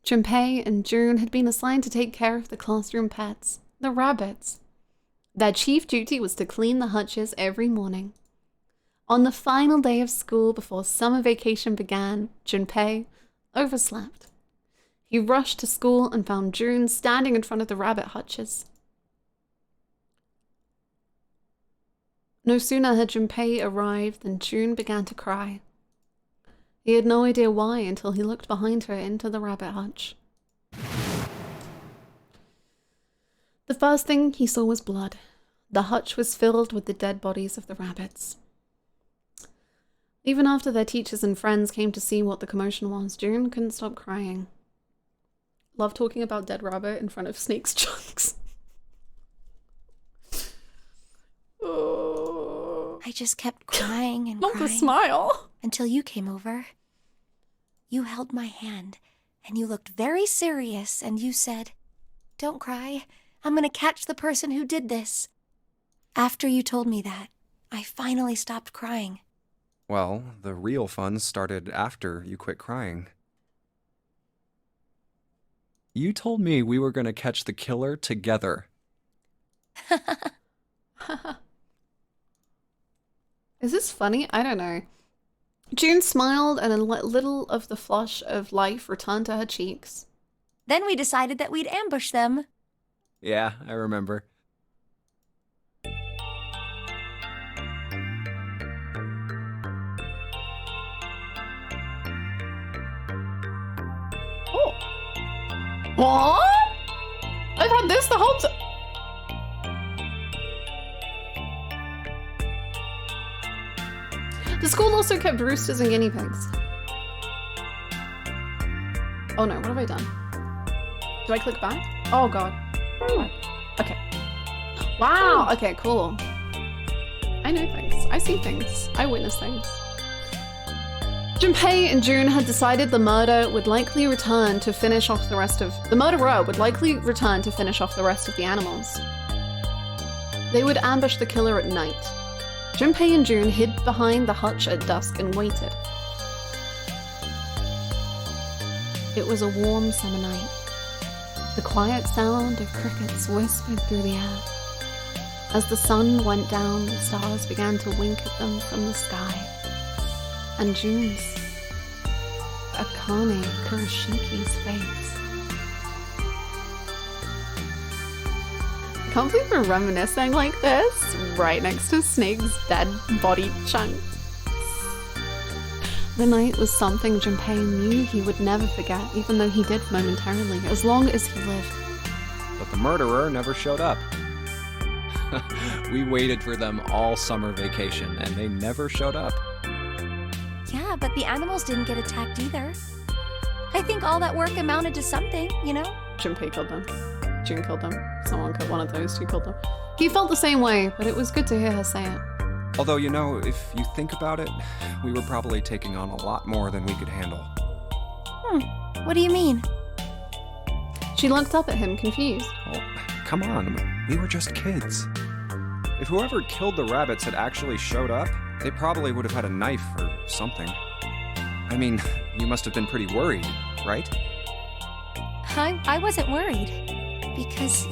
Junpei and June had been assigned to take care of the classroom pets, the rabbits. Their chief duty was to clean the hutches every morning. On the final day of school before summer vacation began, Junpei overslept. He rushed to school and found June standing in front of the rabbit hutches. No sooner had Junpei arrived than June began to cry. He had no idea why until he looked behind her into the rabbit hutch. The first thing he saw was blood. The hutch was filled with the dead bodies of the rabbits. Even after their teachers and friends came to see what the commotion was, June couldn't stop crying. Love talking about dead rabbit in front of Snake's chunks. Oh. I just kept crying and Not crying. the smile. Until you came over. You held my hand, and you looked very serious, and you said, "Don't cry. I'm gonna catch the person who did this." After you told me that, I finally stopped crying. Well, the real fun started after you quit crying. You told me we were going to catch the killer together. Is this funny? I don't know. June smiled and a little of the flush of life returned to her cheeks. Then we decided that we'd ambush them. Yeah, I remember. Oh. What? I've had this the whole time. The school also kept roosters and guinea pigs. Oh no, what have I done? Do I click back? Oh god. Okay. Wow, okay, cool. I know things. I see things. I witness things. Junpei and June had decided the murderer would likely return to finish off the rest of the animals. They would ambush the killer at night. Junpei and June hid behind the hutch at dusk and waited. It was a warm summer night. The quiet sound of crickets whispered through the air. As the sun went down, the stars began to wink at them from the sky. And June's, Akane Kuroshiki's face. I can't believe we're reminiscing like this, right next to Snake's dead body chunk. The night was something Junpei knew he would never forget, even though he did momentarily, as long as he lived. But the murderer never showed up. We waited for them all summer vacation, and they never showed up. Yeah, but the animals didn't get attacked either. I think all that work amounted to something, you know? Junpei killed them. June killed them. Someone killed one of those two killed them. He felt the same way, but it was good to hear her say it. Although, you know, if you think about it, we were probably taking on a lot more than we could handle. What do you mean? She looked up at him, confused. Oh, come on, we were just kids. If whoever killed the rabbits had actually showed up, they probably would have had a knife or something. I mean, you must have been pretty worried, right? I wasn't worried. Because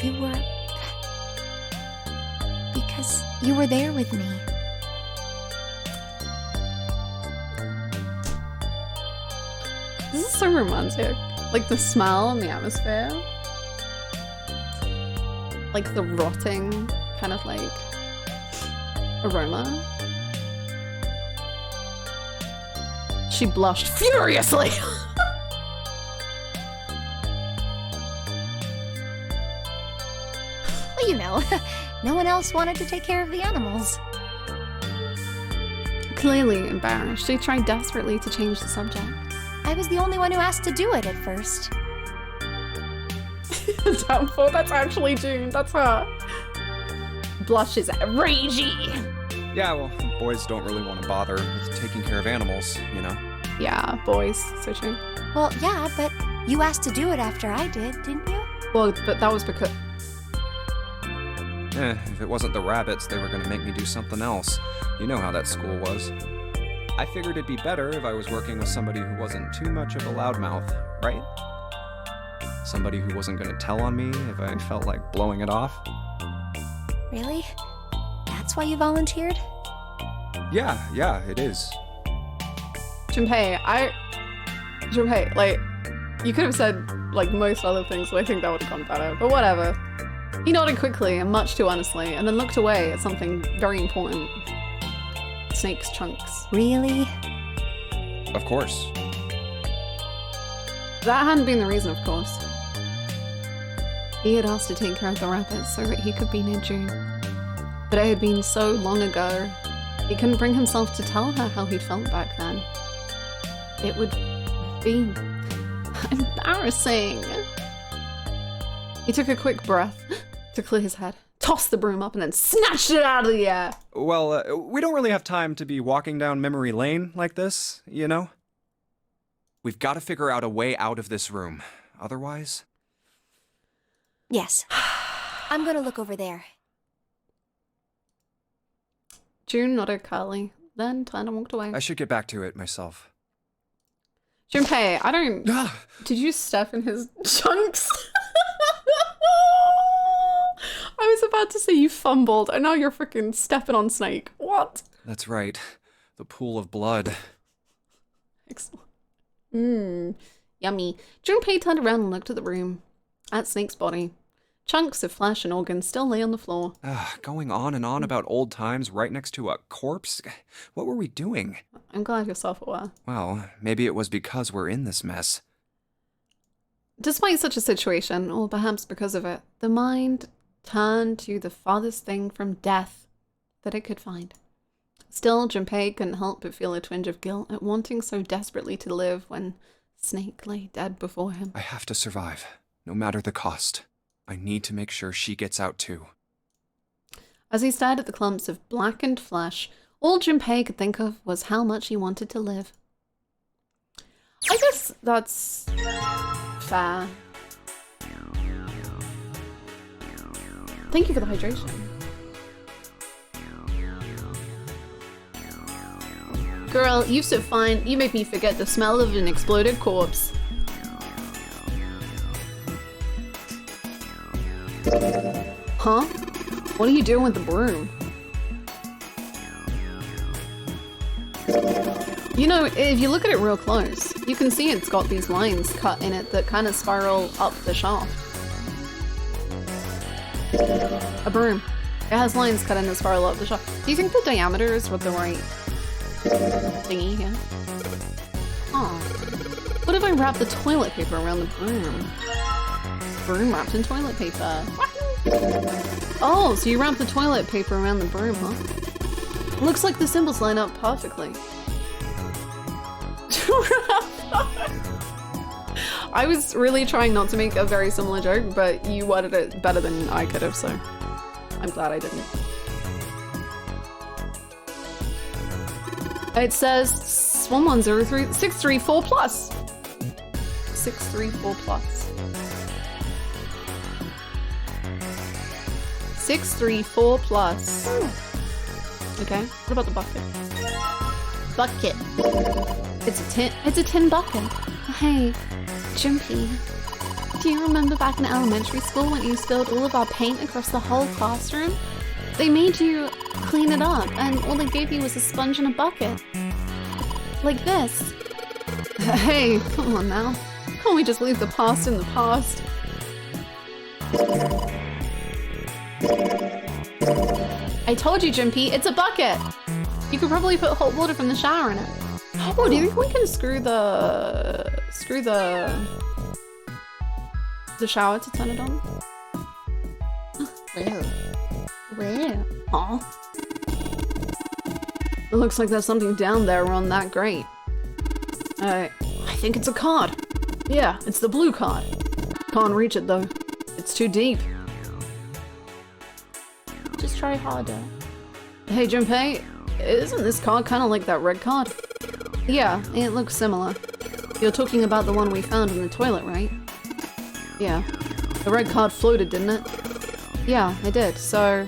you were there with me. This is so romantic. Like the smell and the atmosphere. Like the rotting kind of like aroma. She blushed furiously. Well, you know, no one else wanted to take care of the animals. Clearly embarrassed, she tried desperately to change the subject. I was the only one who asked to do it at first. Doubtful, that's actually June, that's her. Blush is ragey. Yeah, well, boys don't really want to bother with taking care of animals, you know? Yeah, boys, so true. Well, yeah, but you asked to do it after I did, didn't you? Well, but that was because... If it wasn't the rabbits, they were going to make me do something else. You know how that school was. I figured it'd be better if I was working with somebody who wasn't too much of a loudmouth, right? Somebody who wasn't going to tell on me if I felt like blowing it off. Really? That's why you volunteered? Yeah, it is. Junpei, like, you could have said, like, most other things, but I think that would have gone better, but whatever. He nodded quickly and much too honestly, and then looked away at something very important. Snake's chunks. Really? Of course. That hadn't been the reason, of course. He had asked to take care of the rabbits so that he could be near June. But it had been so long ago, He couldn't bring himself to tell her how he felt back then. It would be embarrassing. He took a quick breath to clear his head, tossed the broom up, and then snatched it out of the air. Well, we don't really have time to be walking down memory lane like this, you know? We've got to figure out a way out of this room. Otherwise... Yes. I'm gonna look over there. June nodded calmly, then turned and walked away. I should get back to it myself. Junpei, I don't... Did you step in his chunks? I was about to say you fumbled, and now you're freaking stepping on Snake. What? That's right. The pool of blood. Excellent. Yummy. Junpei turned around and looked at the room. At Snake's body. Chunks of flesh and organs still lay on the floor. Going on and on about old times right next to a corpse? What were we doing? I'm glad you're self-aware. Well, maybe it was because we're in this mess. Despite such a situation, or perhaps because of it, the mind turned to the farthest thing from death that it could find. Still, Junpei couldn't help but feel a twinge of guilt at wanting so desperately to live when Snake lay dead before him. I have to survive, no matter the cost. I need to make sure she gets out too. As he stared at the clumps of blackened flesh, all Junpei could think of was how much he wanted to live. I guess that's fair. Thank you for the hydration. Girl, you so fine. You make me forget the smell of an exploded corpse. Huh? What are you doing with the broom? You know, if you look at it real close, you can see it's got these lines cut in it that kind of spiral up the shaft. A broom. It has lines cut in that spiral up the shaft. Do you think the diameter is what the right thingy here? Oh. What if I wrap the toilet paper around the broom? Broom wrapped in toilet paper. Oh, so you wrap the toilet paper around the broom, huh? Looks like the symbols line up perfectly. I was really trying not to make a very similar joke, but you worded it better than I could have, so I'm glad I didn't. It says 1103 634 plus. 634 plus. 634 plus. Okay, what about the bucket? Bucket. It's a tin bucket. Hey, Junpei. Do you remember back in elementary school when you spilled all of our paint across the whole classroom? They made you clean it up, and all they gave you was a sponge and a bucket. Like this. Hey, come on now. Can't we just leave the past in the past? I told you, Junpei, it's a bucket! You could probably put hot water from the shower in it. Oh, do you think we can screw the shower to turn it on? Where? Aw. It looks like there's something down there on that grate. I think it's a card. Yeah, it's the blue card. Can't reach it though. It's too deep. Just try harder. Hey Junpei, isn't this card kind of like that red card? Yeah, it looks similar. You're talking about the one we found in the toilet, right? Yeah. The red card floated, didn't it? Yeah, it did, so...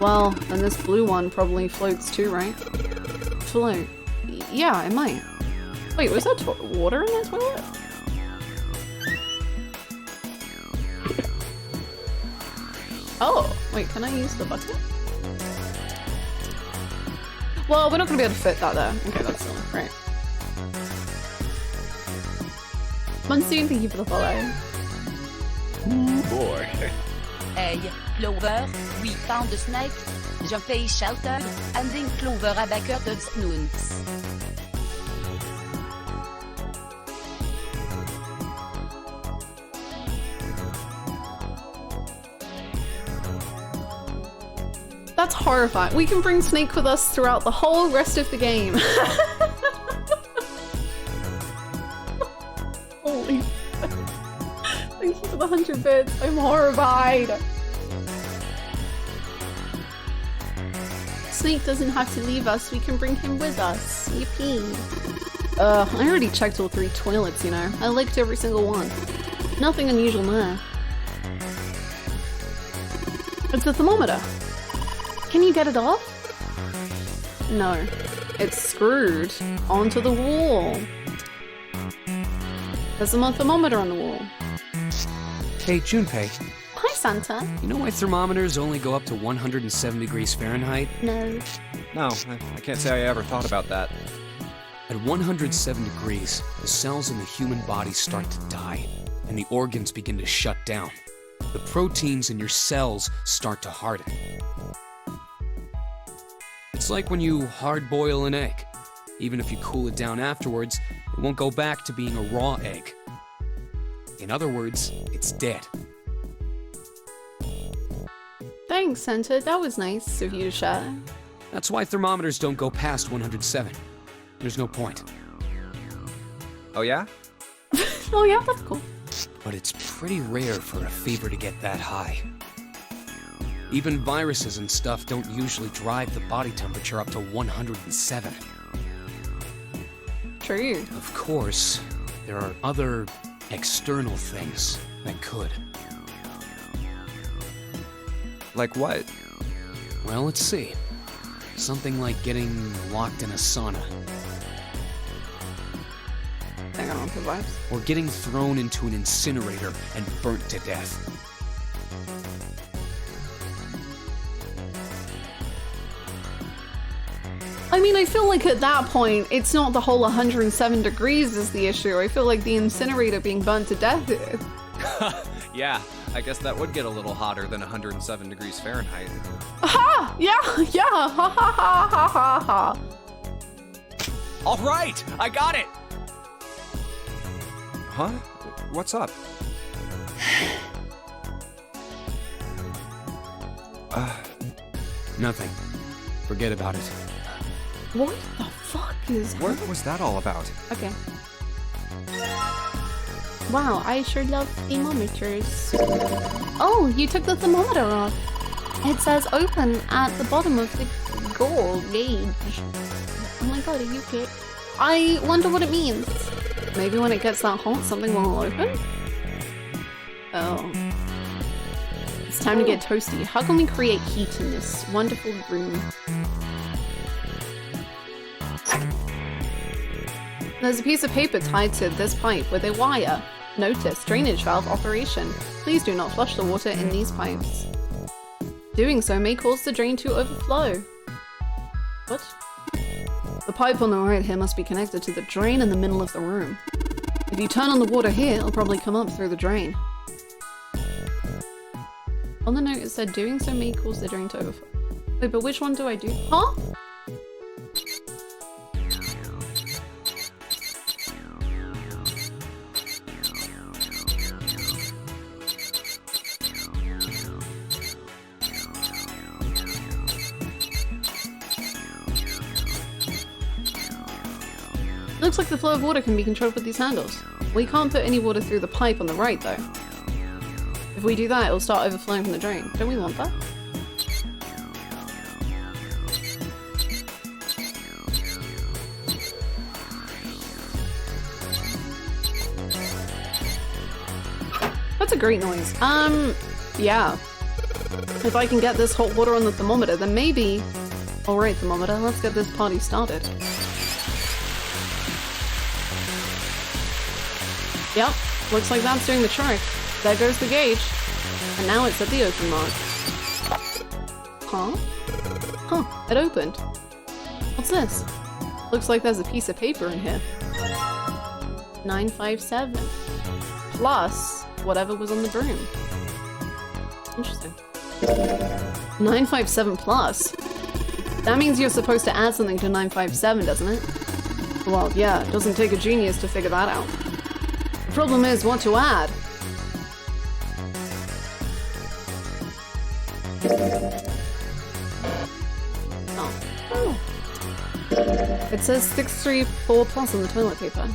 Well, then this blue one probably floats too, right? Float. Yeah, it might. Wait, was there water in that toilet? Oh, wait, can I use the bucket? Well, we're not gonna be able to fit that there. Okay, that's silly, right. Monsoon, thank you for the follow. Boy. Hey, Clover, we found the snake. Junpei shouted, handing Clover a bucket of snoons. That's horrifying. We can bring Snake with us throughout the whole rest of the game. Holy. Thank you for the 100 bits. I'm horrified. Snake doesn't have to leave us. We can bring him with us. Yippee. I already checked all 3 toilets, you know. I licked every single one. Nothing unusual there. It's the thermometer. Can you get it off? No. It's screwed onto the wall. There's a thermometer on the wall. Hey, Junpei. Hi, Santa. You know why thermometers only go up to 107 degrees Fahrenheit? No. No, I can't say I ever thought about that. At 107 degrees, the cells in the human body start to die, and the organs begin to shut down. The proteins in your cells start to harden. It's like when you hard-boil an egg. Even if you cool it down afterwards, it won't go back to being a raw egg. In other words, it's dead. Thanks, Santa. That was nice of you to share. That's why thermometers don't go past 107. There's no point. Oh yeah? Oh yeah, that's cool. But it's pretty rare for a fever to get that high. Even viruses and stuff don't usually drive the body temperature up to 107. True. Of course, there are other external things that could. Like what? Well, let's see. Something like getting locked in a sauna. Hang on to vibes. Or getting thrown into an incinerator and burnt to death. I mean, I feel like at that point, it's not the whole 107 degrees is the issue. I feel like the incinerator being burnt to death is. Yeah, I guess that would get a little hotter than 107 degrees Fahrenheit. Aha! Yeah! Ha ha ha ha ha ha! All right, I got it! Huh? What's up? Nothing. Forget about it. What the fuck is What was that all about? Okay. Wow, I sure love thermometers. Oh, you took the thermometer off. It says open at the bottom of the gauge. Oh my god, are you kidding? I wonder what it means. Maybe when it gets that hot, something will open? Oh. It's time to get toasty. How can we create heat in this wonderful room? There's a piece of paper tied to this pipe with a wire. Notice, drainage valve operation. Please do not flush the water in these pipes. Doing so may cause the drain to overflow. What? The pipe on the right here must be connected to the drain in the middle of the room. If you turn on the water here, it'll probably come up through the drain. On the note it said doing so may cause the drain to overflow. Wait, but which one do I do? Huh? Looks like the flow of water can be controlled with these handles. We can't put any water through the pipe on the right though. If we do that, it'll start overflowing from the drain. Don't we want that? That's a great noise. Yeah. If I can get this hot water on the thermometer, then maybe... Alright, thermometer, let's get this party started. Yep, looks like that's doing the trick. There goes the gauge. And now it's at the open mark. Huh? Huh, it opened. What's this? Looks like there's a piece of paper in here. 957. Plus whatever was on the broom. Interesting. 957 plus? That means you're supposed to add something to 957, doesn't it? Well, yeah, it doesn't take a genius to figure that out. The problem is what to add. It says 634 plus on the toilet paper.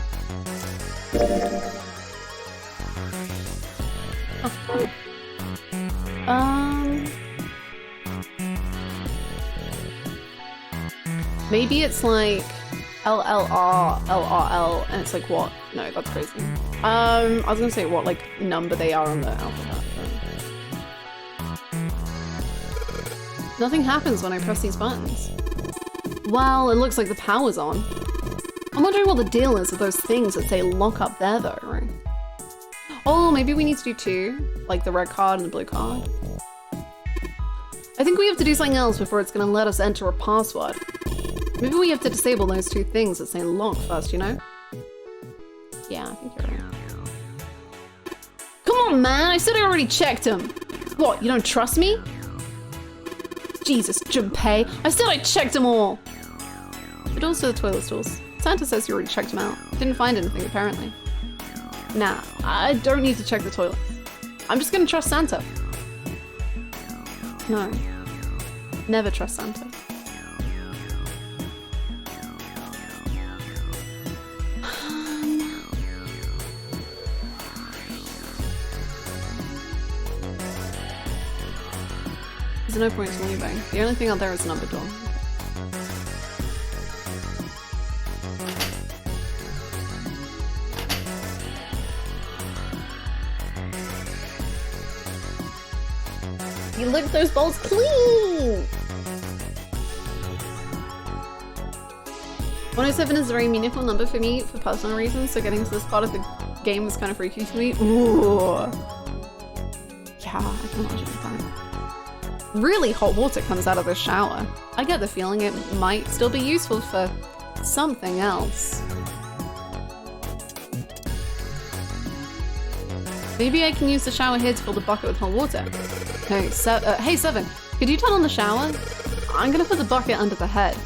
Oh. Maybe it's like LLR, LRL, and it's like what? No, that's crazy. I was gonna say what like number they are on the alphabet. But... Nothing happens when I press these buttons. Well, it looks like the power's on. I'm wondering what the deal is with those things that say lock up there though, right? Oh, maybe we need to do two, like the red card and the blue card. I think we have to do something else before it's gonna let us enter a password. Maybe we have to disable those two things that say lock first, you know? Yeah, I think you're right. Come on, man! I said I already checked them! What, you don't trust me? Jesus, Junpei. I said I checked them all! But also the toilet stools. Santa says you already checked them out. Didn't find anything, apparently. Nah, I don't need to check the toilets. I'm just gonna trust Santa. No. Never trust Santa. There's no point in leaving. The only thing out there is a number door. You lick those bowls clean! 107 is a very meaningful number for me for personal reasons, so getting to this part of the game was kind of freaky to me. Ooh. Yeah, I can imagine that. Really hot water comes out of the shower. I get the feeling it might still be useful for something else. Maybe I can use the shower here to fill the bucket with hot water. Hey, Seven, could you turn on the shower? I'm gonna put the bucket under the head.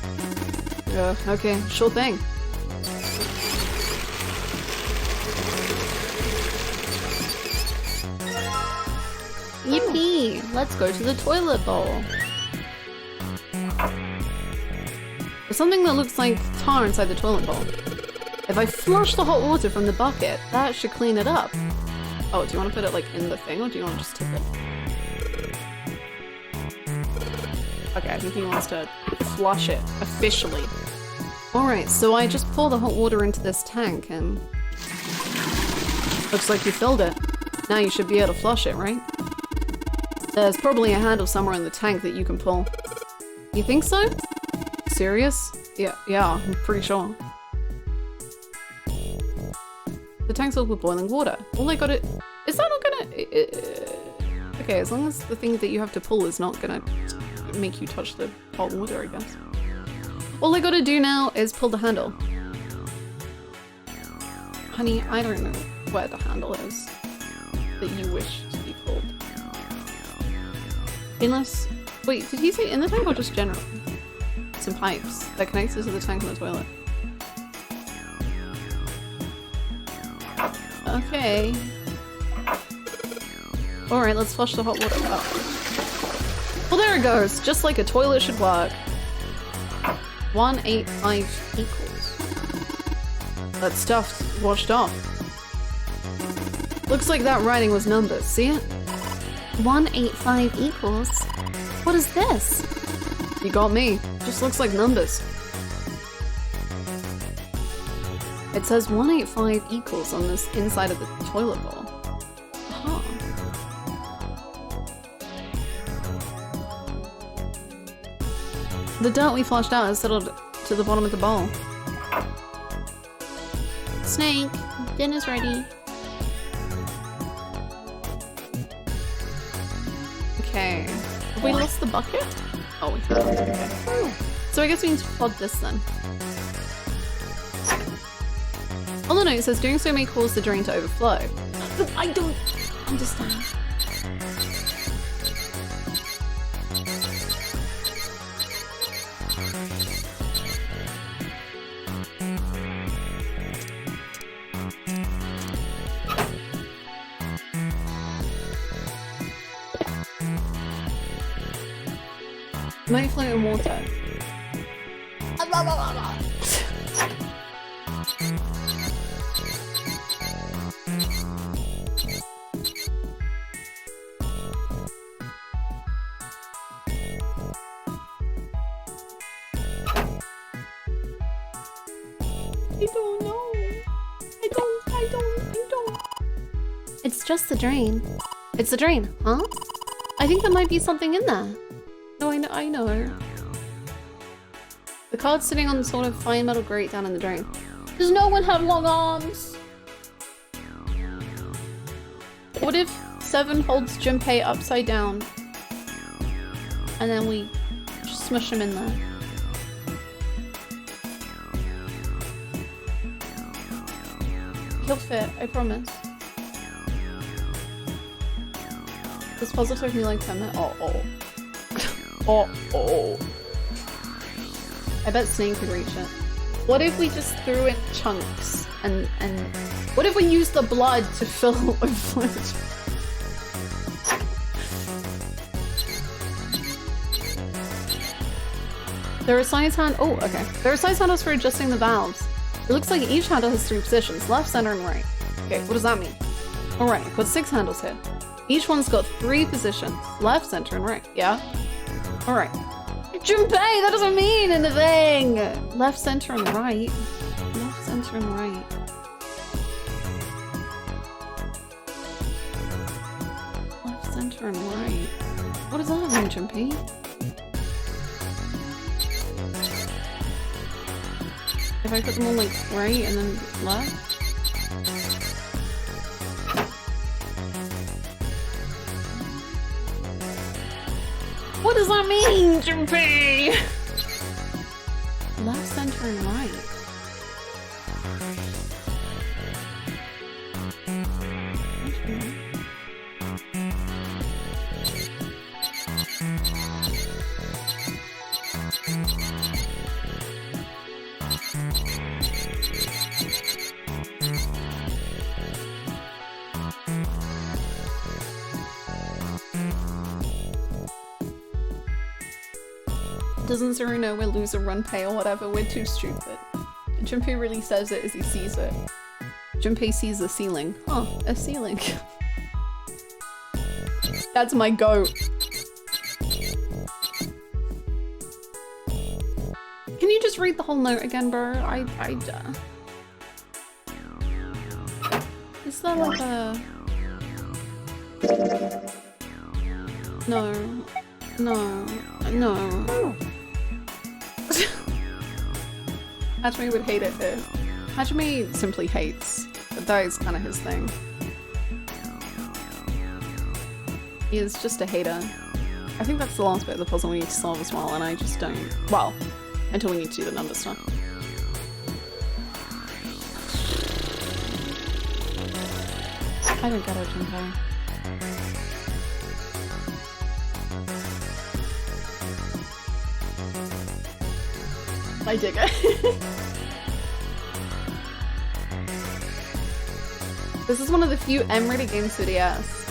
Okay, sure thing. Yippee! Let's go to the toilet bowl. There's something that looks like tar inside the toilet bowl. If I flush the hot water from the bucket, that should clean it up. Oh, do you want to put it like in the thing or do you want to just tip it? Okay, I think he wants to flush it officially. Alright, so I just pour the hot water into this tank and... Looks like you filled it. Now you should be able to flush it, right? There's probably a handle somewhere in the tank that you can pull. You think so? Serious? Yeah, I'm pretty sure. The tank's filled with boiling water. All I gotta... Is that not gonna... Okay, as long as the thing that you have to pull is not gonna make you touch the hot water, I guess. All I gotta do now is pull the handle. Honey, I don't know where the handle is that you wish to be pulled. Unless... Wait, did he say in the tank or just generally? Some pipes that connects it to the tank and the toilet. Okay. Alright, let's flush the hot water. Oh. Well, there it goes. Just like a toilet should work. 185 equals. That stuff's washed off. Looks like that writing was numbers. See it? 185 equals? What is this? You got me. Just looks like numbers. It says 185 equals on this inside of the toilet bowl. Huh. The dirt we flushed out is settled to the bottom of the bowl. Snake, dinner's ready. Okay. Have we lost the bucket? Oh, we have. Okay. So I guess we need to plug this then. On the note, it says doing so may cause the drain to overflow. But I don't understand. Might float in water. don't know. I don't. It's just the drain. It's the drain, huh? I think there might be something in there. No, I know. The card's sitting on sort of fine metal grate down in the drain. Does no one have long arms? What if 7 holds Junpei upside down and then we just smush him in there? He'll fit, I promise. This puzzle took me like 10 minutes. Oh. I bet Snake could reach it. What if we just threw in chunks and what if we used the blood to fill with fluid? There are size handles. Oh, okay. There are size handles for adjusting the valves. It looks like each handle has 3 positions, left, center, and right. Okay, what does that mean? Alright, put 6 handles here. Each one's got 3 positions, left, center, and right. Yeah? Alright. Junpei, that doesn't mean anything! Left, center, and right. Left, center, and right. Left, center, and right. What does that mean, Junpei? If I put them all like right and then left? What does that mean, Junpei? Left, center, and right. Doesn't Zuru know we're loser run pay or whatever? We're too stupid. Junpei really says it as he sees it. Junpei sees the ceiling. Oh, a ceiling. That's my goat. Can you just read the whole note again, bro? Is there like a... No. Hajime would hate it here. Hajime simply hates, but that is kind of his thing. He is just a hater. I think that's the last bit of the puzzle we need to solve as well, and I just don't... Well, until we need to do the number stuff. I don't get it, Junpei. I dig it. This is one of the few M-rated games for DS.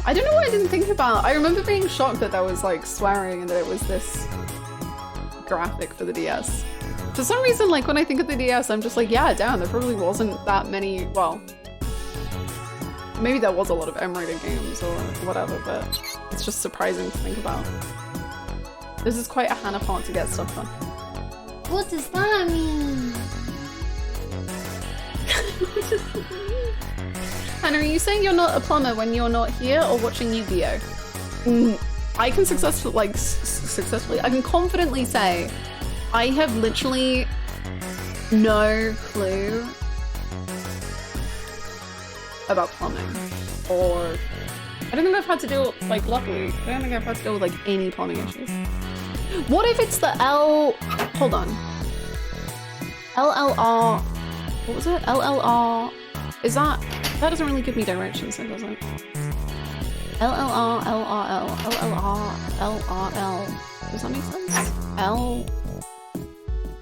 I don't know what I didn't think about. I remember being shocked that there was like swearing and that it was this graphic for the DS. For some reason, like when I think of the DS, I'm just like, yeah, damn, there probably wasn't that many, well, maybe there was a lot of M-rated games or whatever, but it's just surprising to think about. This is quite a Hannah part to get stuff done. What does that mean? Hannah, are you saying you're not a plumber when you're not here or watching Yu-Gi-Oh? I can successfully, I can confidently say I have literally no clue about plumbing. Or I don't think I've had to deal with, like, luckily, I don't think I've had to deal with like any plumbing issues. What if it's the hold on. LLR, what was it? LLR, is that doesn't really give me directions, does it? LLR, LRL, LLR, LRL, does that make sense?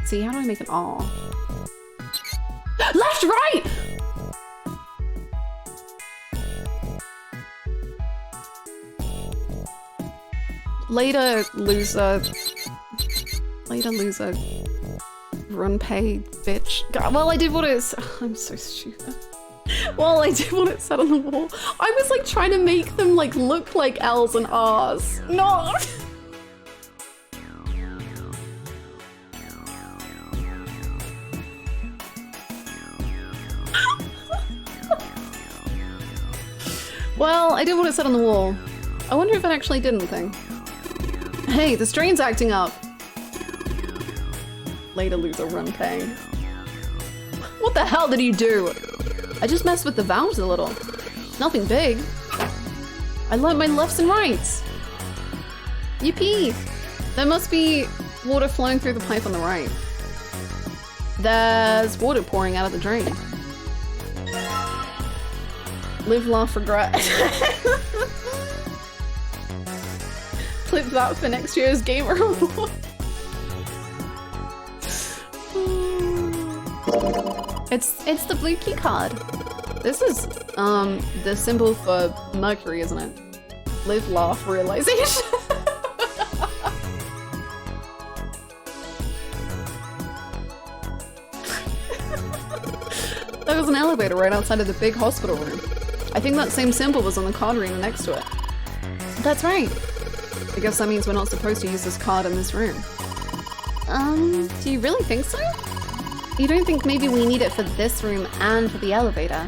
See, how do I make an R? Left, right! Later, loser. Later, loser. Run pay, bitch. God, well, I did what it said. I'm so stupid. Well, I did what it said on the wall. I was like trying to make them like look like L's and R's. No! Well, I did what it said on the wall. I wonder if it actually did anything. Hey, the strain's acting up. Later loser run pay. What the hell did you do? I just messed with the valves a little. Nothing big. I learned my lefts and rights. Yippee! There must be water flowing through the pipe on the right. There's water pouring out of the drain. Live, laugh, regret. Clip that for next year's Gamer Award. It's the blue key card. This is the symbol for Mercury, isn't it? Live, laugh, realization. There was an elevator right outside of the big hospital room. I think that same symbol was on the card reader next to it. That's right. I guess that means we're not supposed to use this card in this room. Do you really think so? You don't think maybe we need it for this room and for the elevator?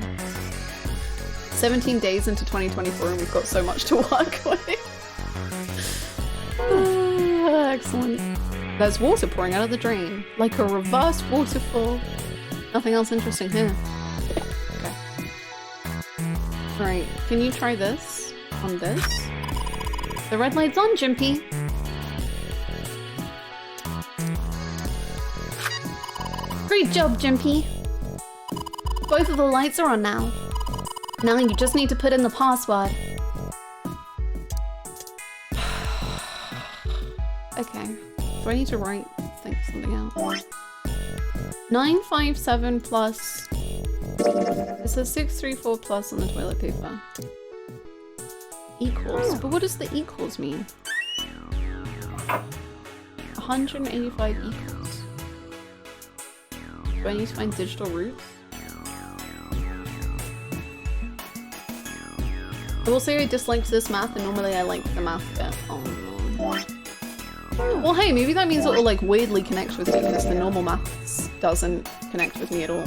17 days into 2024 and we've got so much to work with. Excellent. There's water pouring out of the drain, like a reverse waterfall. Nothing else interesting here. Okay. Right, can you try this on this? The red light's on, Jimpy. Great job, Jimpy. Both of the lights are on now. Now you just need to put in the password. Okay. Do I need to think something out? 957 plus... It says 634 plus on the toilet paper. Equals. But what does the equals mean? 185 equals. Do I need to find digital roots? I will say I disliked this math, and normally I like the math bit. Oh no. Well, hey, maybe that means it will like weirdly connect with me because the normal maths doesn't connect with me at all.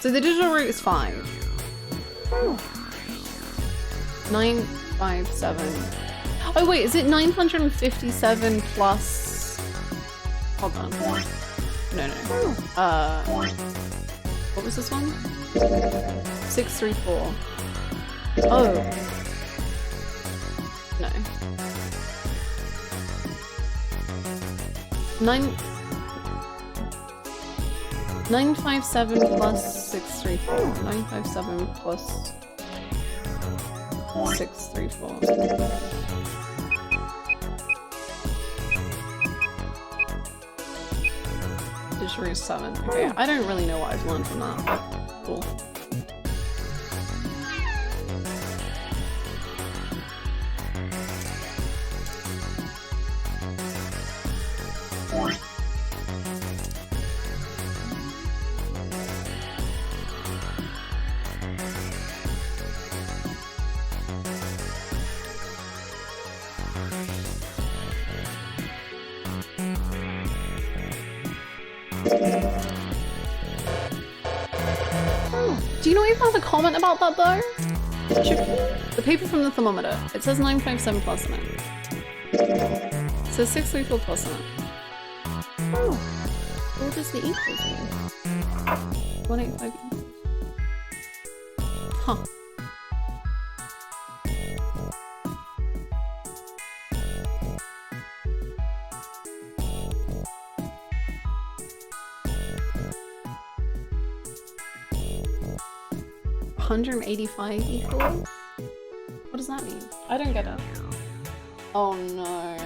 So the digital root is 5. 957. Oh wait, is it 957 plus? Hold on. No. What was this one? 634. Oh. No. 957 plus 634. 957 plus 634. Digital root 7. Okay, I don't really know what I've learned from that, but cool. Do you not even have a comment about that though? The paper from the thermometer. It says 957 plus in it. It says 634 plus in it. Oh. What does the equals mean? 185 equals. Huh. $185 equals? What does that mean? I don't get it. Oh no.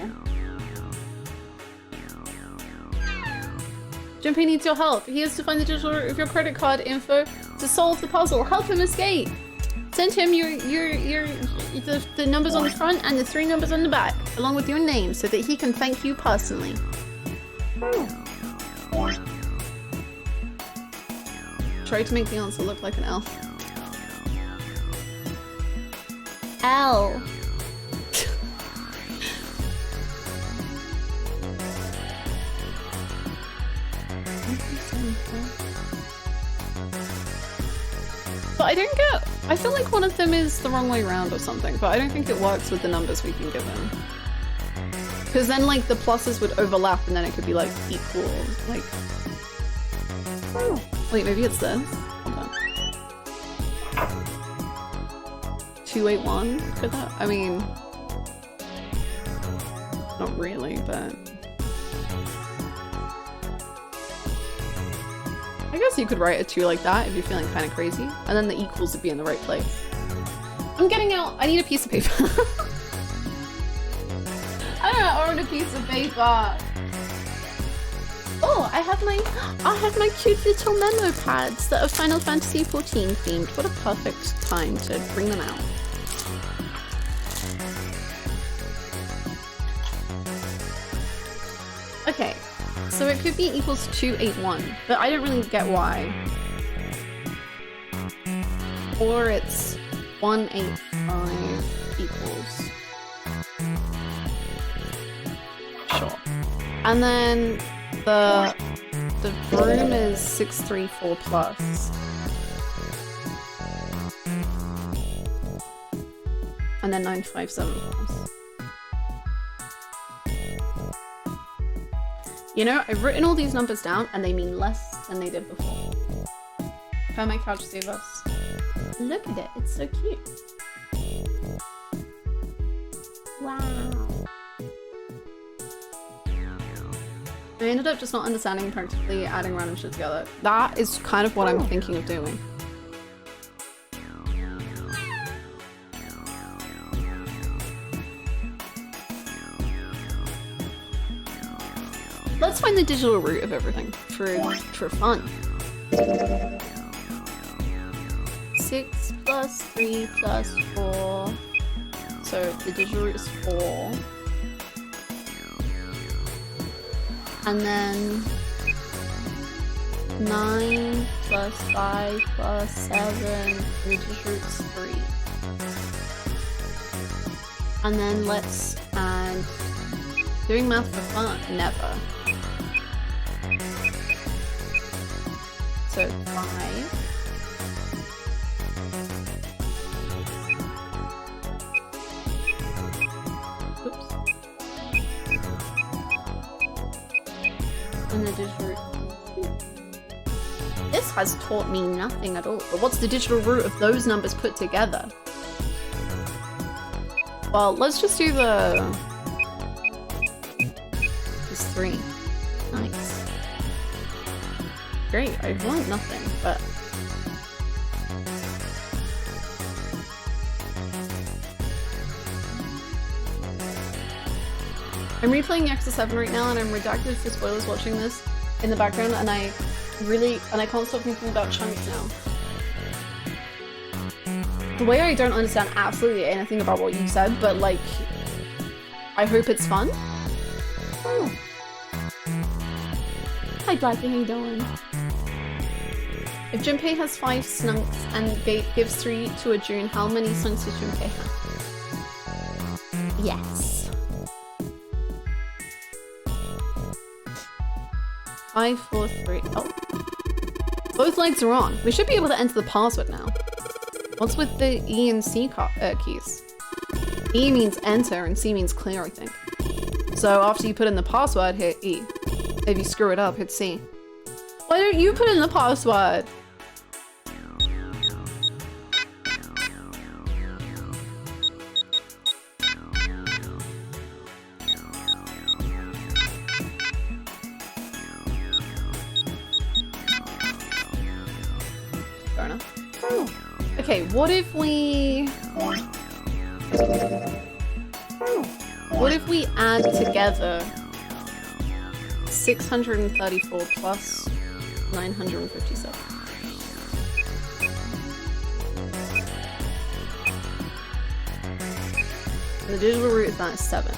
Jumpy needs your help. He has to find the digital root of your credit card info to solve the puzzle. Help him escape! Send him the numbers on the front and the 3 numbers on the back, along with your name, so that he can thank you personally. Try to make the answer look like an L. L. But I don't get... I feel like one of them is the wrong way around or something, but I don't think it works with the numbers we can give him. Because then, like, the pluses would overlap and then it could be, like, equal. Like... Wait, maybe it's this? Hold on. 281? Could that? I mean... Not really, but... I guess you could write a 2 like that if you're feeling kind of crazy, and then the equals would be in the right place. I'm getting out. I need a piece of paper. I don't own a piece of paper. Oh, I have my cute little memo pads that are Final Fantasy XIV themed. What a perfect time to bring them out. Okay. So it could be equals 281, but I don't really get why. Or it's 185 equals. Sure. And then the room is 634 plus. And then 957 plus. You know, I've written all these numbers down and they mean less than they did before. Can my couch save us? Look at it, it's so cute. Wow. I ended up just not understanding practically adding random shit together. That is kind of what I'm thinking of doing. Let's find the digital root of everything for fun. 6 plus 3 plus 4. So the digital root is 4. And then 9 plus 5 plus 7. The digital root is 3. And then let's add... Doing math for fun? Never. So 5. Oops. And the digital root. This has taught me nothing at all. But what's the digital root of those numbers put together? Well, let's just do the... It's 3. Nice. Great, I want nothing, but... I'm replaying Yakuza 7 right now and I'm redacted for spoilers watching this in the background and I can't stop thinking about Chunks now. The way I don't understand absolutely anything about what you said, but like, I hope it's fun. Oh. Hi Blackie, how you doing? If Junpei has 5 snunks and gives 3 to a June, how many snunks does Junpei have? Yes. 5, 4, 3. Oh. Both legs are on. We should be able to enter the password now. What's with the E and C keys? E means enter and C means clear, I think. So after you put in the password, hit E. If you screw it up, hit C. Why don't you put in the password? Fair enough. Okay, what if we add together 634 plus 957? The digital route is now 7.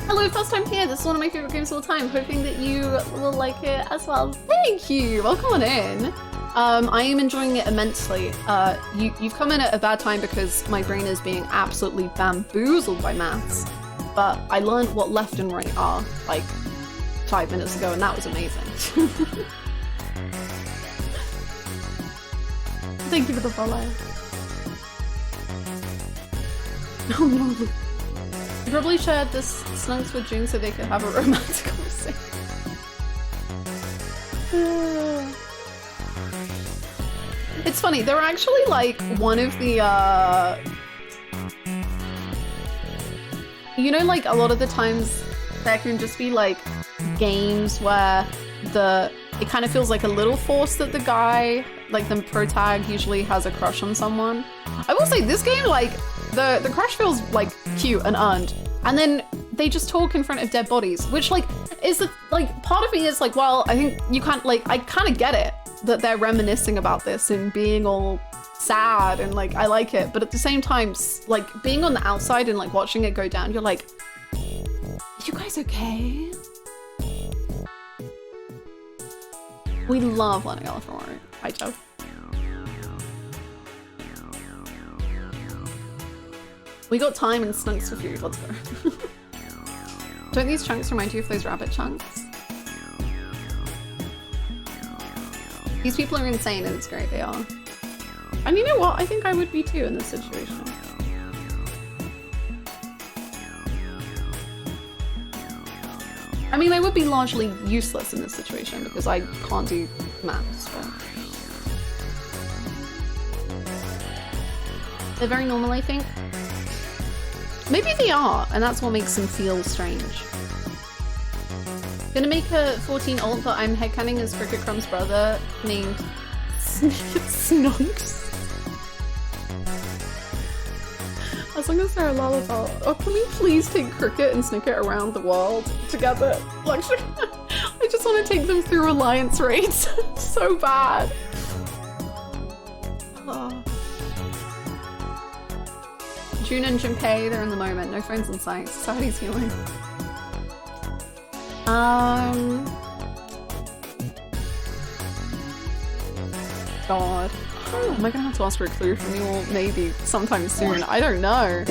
Hello, first time here. This is one of my favorite games of all time. Hoping that you will like it as well. Thank you. Welcome on in. I am enjoying it immensely. You've come in at a bad time because my brain is being absolutely bamboozled by maths. But I learned what left and right are like 5 minutes ago, and that was amazing. Thank you for the follow. Oh no. You probably shared this snunks with June so they could have a romantic conversation. It's funny, they're actually like one of the you know, like a lot of the times there can just be like games where it kind of feels like a little forced that the guy, like the protag, usually has a crush on someone. I will say this game, like the crush feels like cute and earned, and then they just talk in front of dead bodies, which like is the like part of me is like, well, I think you can't like I kind of get it that they're reminiscing about this and being all sad and like I like it, but at the same time, like being on the outside and like watching it go down, you're like, you guys okay? We love learning Elephant Warrior. Hi, Joe. We got time and snunks for food. Let's go. Don't these chunks remind you of those rabbit chunks? These people are insane and it's great, they are. And you know what? I think I would be too in this situation. I mean, I would be largely useless in this situation because I can't do maths, but... They're very normal, I think. Maybe they are, and that's what makes them feel strange. Gonna make a 14 alt, but I'm headcanon as Cricket Crumb's brother named Snunks. As long as they're a lullaby. Oh, can we please take Cricket and Snicket around the world together? Like, I just want to take them through alliance raids so bad. Oh. June and Junpei, they're in the moment. No phones in sight. Society's healing. God. Oh, am I gonna have to ask for a clue from you all maybe sometime soon? I don't know.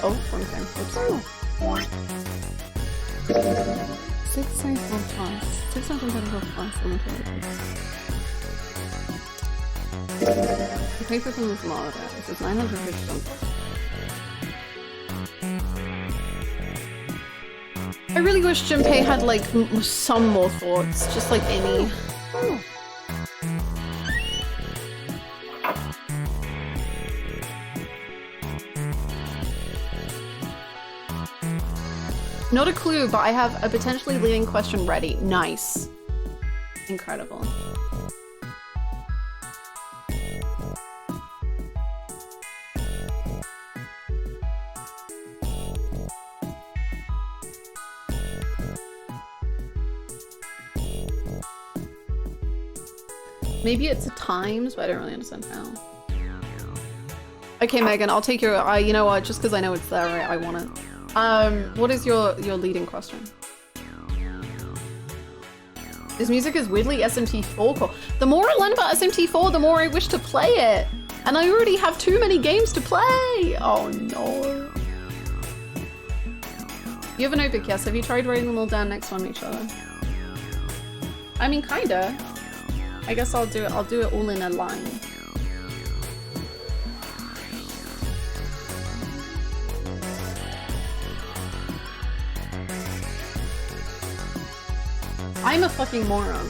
Oh, wrong thing. Oops. 694 plus. 634 plus. The paper from the Florida. This is 950 something. I really wish Junpei had like some more thoughts, just like any. Oh. Not a clue, but I have a potentially leading question ready. Nice. Incredible. Maybe it's at times, but I don't really understand how. Okay, Megan, I'll take your. You know what? Just because I know it's there, I want it. What is your leading question? This music is weirdly SMT4 core. The more I learn about SMT4, the more I wish to play it, and I already have too many games to play. Oh no. You have a notebook, yes. Have you tried writing them all down next one, each other? I mean, kinda. I guess I'll do it all in a line. I'm a fucking moron.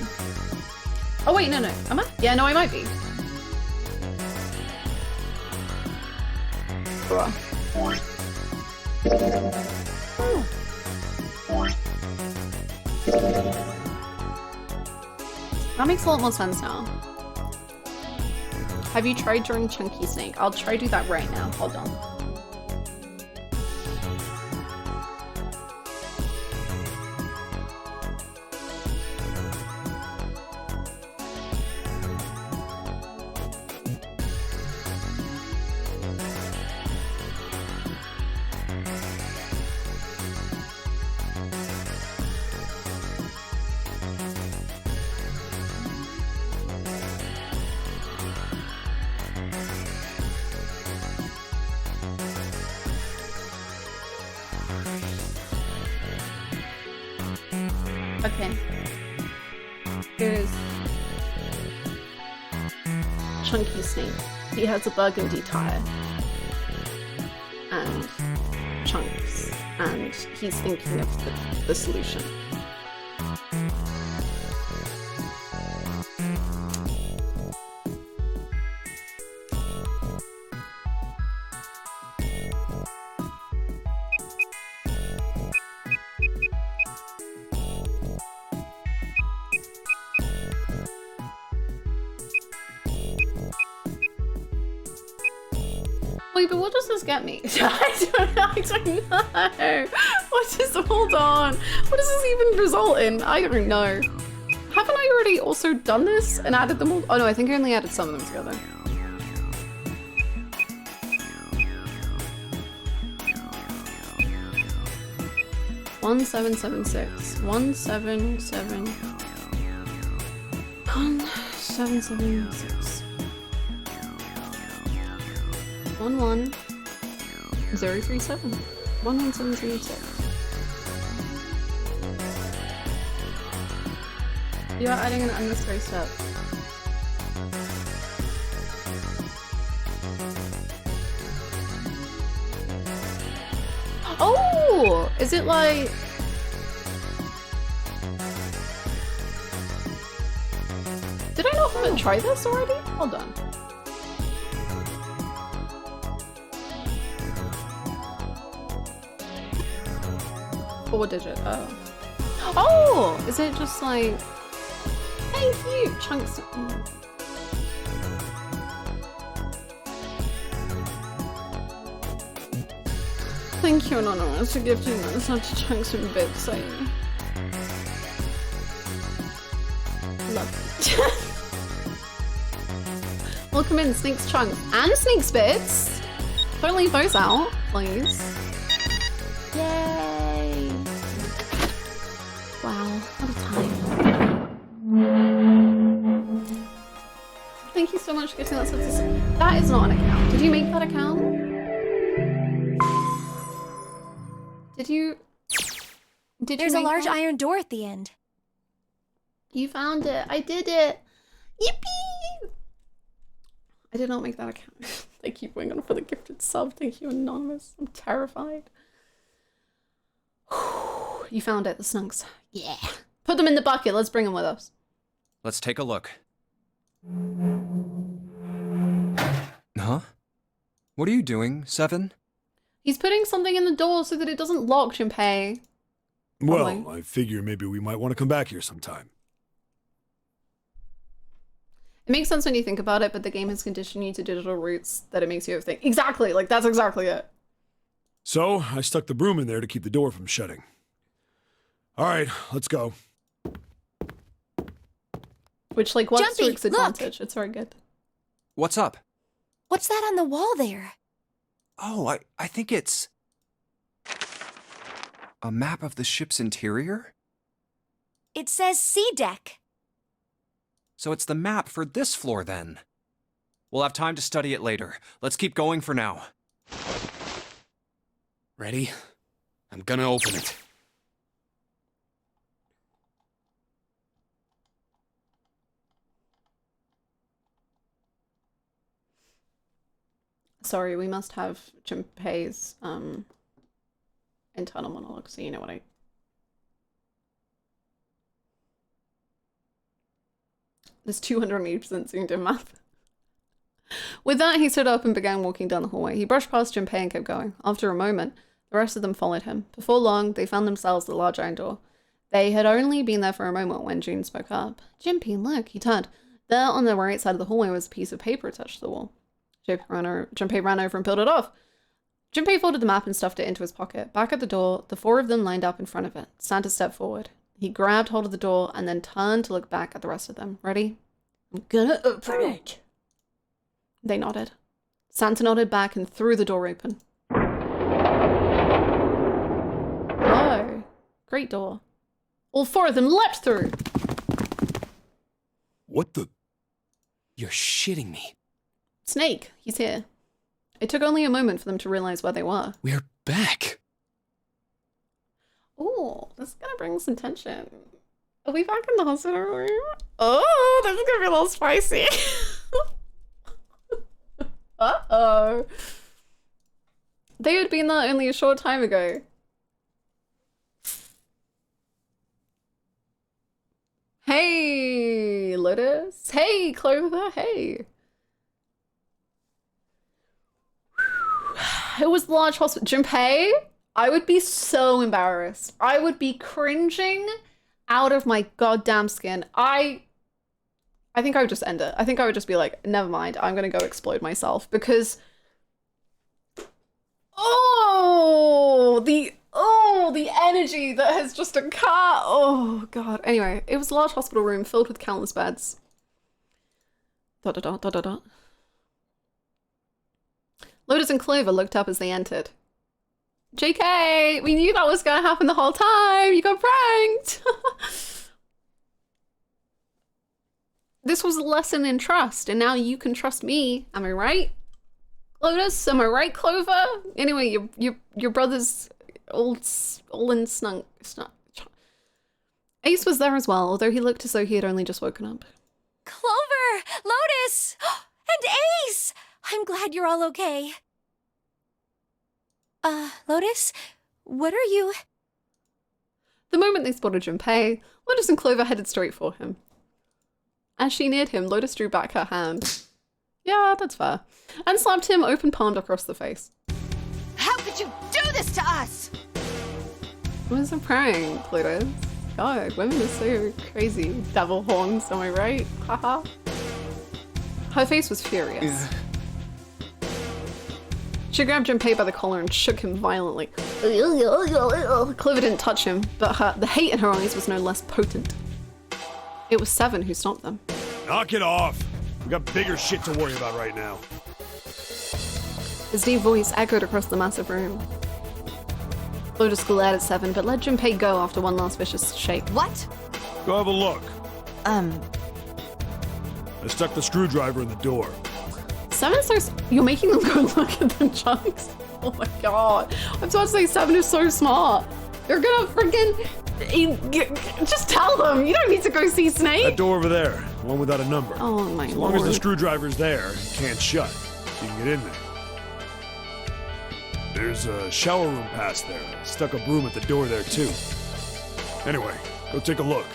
Oh wait, no. Am I? Yeah, no, I might be. Bruh. Oh. That makes a lot more sense now. Have you tried drawing Chunky Snake? I'll try to do that right now. Hold on. Okay. Here's Chunky Snake. He has a burgundy tire. And chunks. And he's thinking of the solution. Wait, but what does this get me? I don't know. What is, hold on. What does this even result in? I don't know. Haven't I already also done this and added them all? Oh no, I think I only added some of them together. One seven seven six. 1776. 11037. 11776. You are adding an unnecessary step. Oh! Is it like... Did I not try this already? Hold on. Four digit, oh. Oh! Is it just like... Thank you! Chunks. Thank you, Anonymous, for gifting us such chunks and bits. I love it. Welcome in, Sneaks Chunks and Sneaks Bits. Don't leave those out, please. Yay! Wow, what a time. Thank you so much for getting that. That is not an account. Did you make that account? Did you There's a large iron door at the end. You found it. I did it. Yippee! I did not make that account. Thank you, Wing On, for the gifted sub. Thank you, Anonymous. I'm terrified. You found it, the snunks. Yeah. Put them in the bucket. Let's bring them with us. Let's take a look. Huh? What are you doing, Seven? He's putting something in the door so that it doesn't lock, Junpei. Well, I figure maybe we might want to come back here sometime. It makes sense when you think about it, but the game has conditioned you to digital roots that it makes you overthink. Exactly, like that's exactly it. So, I stuck the broom in there to keep the door from shutting. Alright, let's go. Which, like, what's Jumpy, Rick's advantage? It's very good. What's up? What's that on the wall there? Oh, I think it's... a map of the ship's interior? It says sea deck. So it's the map for this floor, then. We'll have time to study it later. Let's keep going for now. Ready? I'm gonna open it. Sorry, we must have Junpei's internal monologue, so you know what I... There's 280% zoomed in math. With that, he stood up and began walking down the hallway. He brushed past Junpei and kept going. After a moment, the rest of them followed him. Before long, they found themselves at the large iron door. They had only been there for a moment when June spoke up. Junpei, look, he turned. There on the right side of the hallway was a piece of paper attached to the wall. Junpei ran over and peeled it off. Junpei folded the map and stuffed it into his pocket. Back at the door, the four of them lined up in front of it. Santa stepped forward. He grabbed hold of the door and then turned to look back at the rest of them. Ready? I'm gonna open it. They nodded. Santa nodded back and threw the door open. Whoa. Great door. All four of them leapt through. What the? You're shitting me. Snake, he's here. It took only a moment for them to realize where they were. We're back. Oh, this is gonna bring some tension. Are we back in the hospital room? Oh, this is gonna be a little spicy. Uh-oh. They had been there only a short time ago. Hey, Lotus. Hey, Clover. Hey. It was the large hospital. Junpei, I would be so embarrassed. I would be cringing out of my goddamn skin. I think I would just end it. I think I would just be like, never mind, I'm gonna go explode myself because the energy that has just occurred. Oh god. Anyway, it was a large hospital room filled with countless beds. Dot dot dot dot dot dot. Lotus and Clover looked up as they entered. JK, we knew that was gonna happen the whole time. You got pranked. This was a lesson in trust, and now you can trust me. Am I right, Lotus? Am I right, Clover? Anyway, your brother's all in snunk. Ace was there as well, although he looked as though he had only just woken up. Clover! Lotus! And Ace! I'm glad you're all okay. Lotus? What are you? The moment they spotted Junpei, Lotus and Clover headed straight for him. As she neared him, Lotus drew back her hand. Yeah, that's fair. And slapped him open palmed across the face. How could you do this to us? It was a prank, Lotus. God, women are so crazy. Devil horns, am I right? Haha. Her face was furious. Yeah. She grabbed Junpei by the collar and shook him violently. Clover didn't touch him, but the hate in her eyes was no less potent. It was Seven who stopped them. Knock it off. We got bigger shit to worry about right now. His deep voice echoed across the massive room. Lotus glared at Seven, but let Junpei go after one last vicious shake. What? Go have a look. I stuck the screwdriver in the door. Seven is so... You're making them go look at the chunks? Oh my god. I'm about to say Seven is so smart. You're gonna freaking... Just tell them. You don't need to go see Snake. That door over there. The one without a number. Oh my As long lord. as the screwdriver's there, it can't shut. You can get in there. There's a shower room past there. I stuck a broom at the door there too. Anyway, go take a look.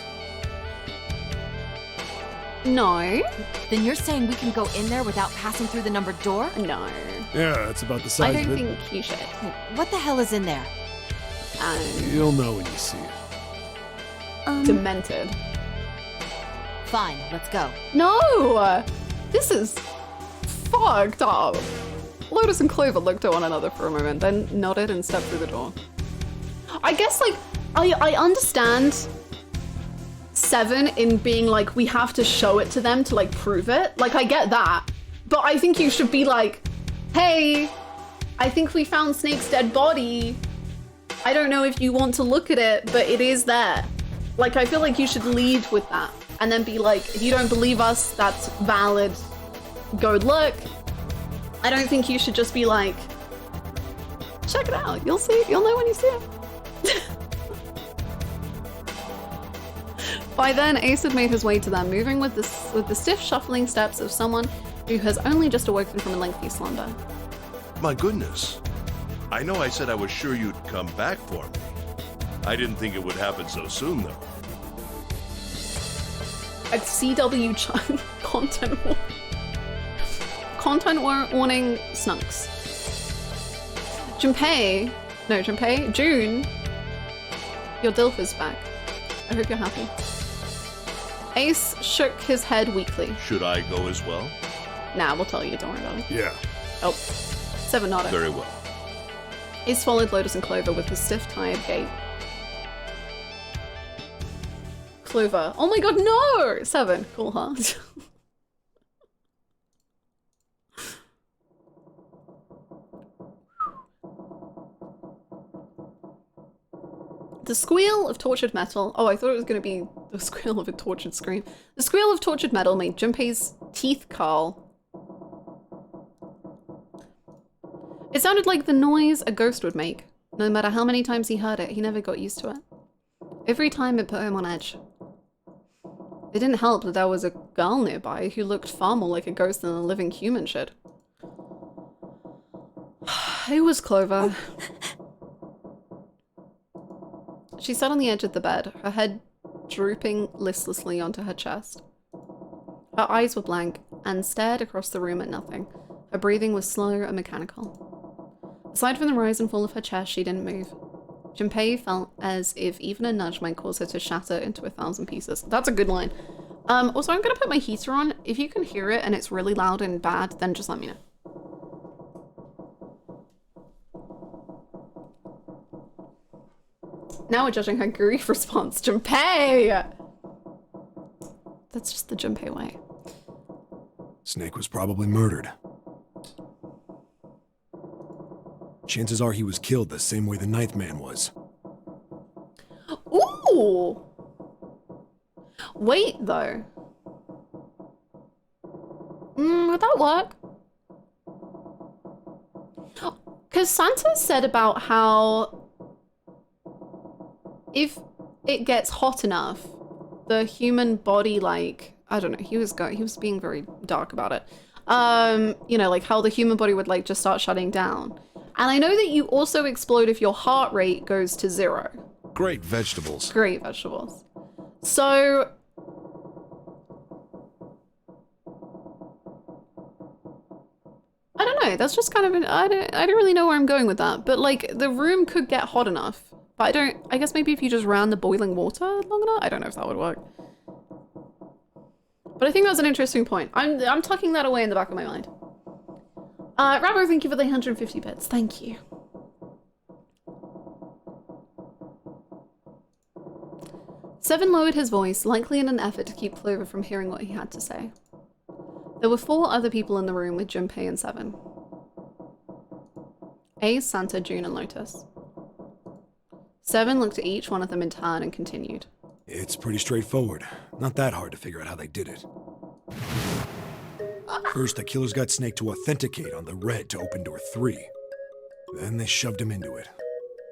No. Then you're saying we can go in there without passing through the numbered door? No. Yeah, that's about the I size don't of it. think you should. What the hell is in there? You'll know when you see it. Demented. Fine, let's go. No! This is fucked up. Lotus and Clover looked at one another for a moment, then nodded and stepped through the door. I guess, like, I understand Seven in being like, we have to show it to them to, like, prove it. Like, I get that. But I think you should be like, hey, I think we found Snake's dead body. I don't know if you want to look at it, but it is there. Like, I feel like you should lead with that. And then be like, if you don't believe us, that's valid. Go look. I don't think you should just be like, check it out. You'll see. You'll know when you see it. By then, Ace had made his way to them, moving with the stiff shuffling steps of someone who has only just awoken from a lengthy slumber. My goodness. I know I said I was sure you'd come back for me. I didn't think it would happen so soon, though. A CW content warning snunks. June, your DILF is back. I hope you're happy. Ace shook his head weakly. Should I go as well? Nah, we'll tell you, don't worry about it. Yeah. Oh, 7 nodded. Very well. Ace followed Lotus and Clover with his stiff, tired gait. Clover. Oh my god, no! 7. Cool, huh? The squeal of tortured metal. Oh, I thought it was going to be the squeal of a tortured scream. The squeal of tortured metal made Junpei's teeth curl. It sounded like the noise a ghost would make. No matter how many times he heard it, he never got used to it. Every time it put him on edge. It didn't help that there was a girl nearby who looked far more like a ghost than a living human should. It was Clover. She sat on the edge of the bed, her head drooping listlessly onto her chest. Her eyes were blank and stared across the room at nothing. Her breathing was slow and mechanical. Aside from the rise and fall of her chest, she didn't move. Junpei felt as if even a nudge might cause her to shatter into 1,000 pieces. That's a good line. Also, I'm going to put my heater on. If you can hear it and it's really loud and bad, then just let me know. Now we're judging her grief response. Junpei! That's just the Junpei way. Snake was probably murdered. Chances are he was killed the same way the Ninth Man was. Ooh! Wait, though. Would that work? Because Santa said about how if it gets hot enough, the human body, like, I don't know, he was being very dark about it. You know, like how the human body would like just start shutting down. And I know that you also explode if your heart rate goes to 0. Great vegetables. Great vegetables. So I don't know, that's just kind of I don't really know where I'm going with that, but like the room could get hot enough. But I guess maybe if you just ran the boiling water long enough, I don't know if that would work. But I think that's an interesting point. I'm tucking that away in the back of my mind. Rabbo, thank you for the 150 bits. Thank you. Seven lowered his voice, likely in an effort to keep Clover from hearing what he had to say. There were 4 other people in the room with Junpei and Seven. Ace, Santa, June, and Lotus. Seven looked at each one of them in turn and continued. It's pretty straightforward. Not that hard to figure out how they did it. First, the killers got Snake to authenticate on the red to open door 3. Then they shoved him into it,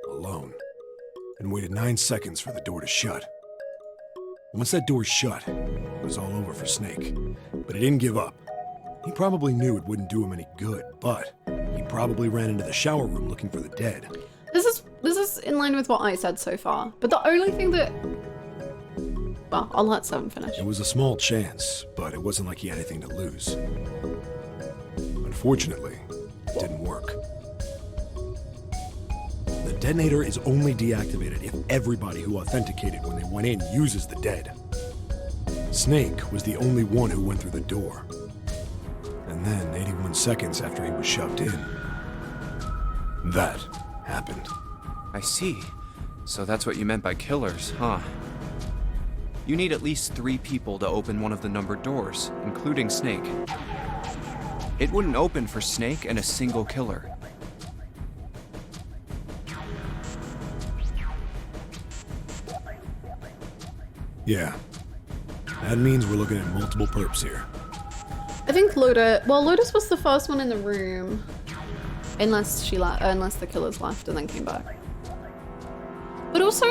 alone, and waited 9 seconds for the door to shut. Once that door shut, it was all over for Snake. But he didn't give up. He probably knew it wouldn't do him any good, but he probably ran into the shower room looking for the dead. This is in line with what I said so far, but the only thing that... Well, I'll let Seven finish. It was a small chance, but it wasn't like he had anything to lose. Unfortunately, it didn't work. The detonator is only deactivated if everybody who authenticated when they went in uses the dead. Snake was the only one who went through the door. And then, 81 seconds after he was shoved in, that happened. I see. So that's what you meant by killers, huh? You need at least 3 people to open one of the numbered doors, including Snake. It wouldn't open for Snake and a single killer. Yeah. That means we're looking at multiple perps here. I think Lotus was the first one in the room. Unless the killers left and then came back. But also,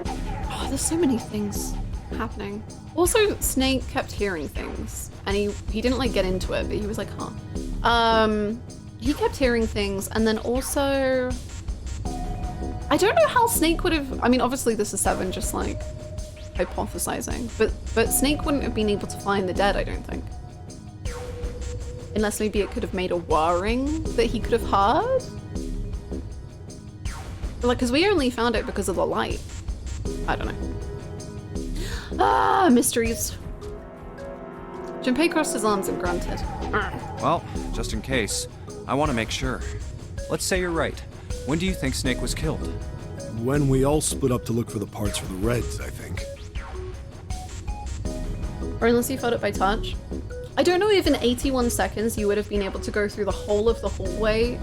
oh, there's so many things happening. Also, Snake kept hearing things, and he didn't like get into it, but he was like, huh. He kept hearing things, and then also, I don't know how Snake would have. I mean, obviously this is Seven, just like hypothesizing, but Snake wouldn't have been able to find the dead, I don't think. Unless maybe it could have made a whirring that he could have heard. Like, because we only found it because of the light. I don't know. Ah, mysteries. Junpei crossed his arms and grunted. Well, just in case, I want to make sure. Let's say you're right. When do you think Snake was killed? When we all split up to look for the parts for the Reds, I think. Or unless you felt it by touch. I don't know if in 81 seconds you would have been able to go through the whole of the hallway,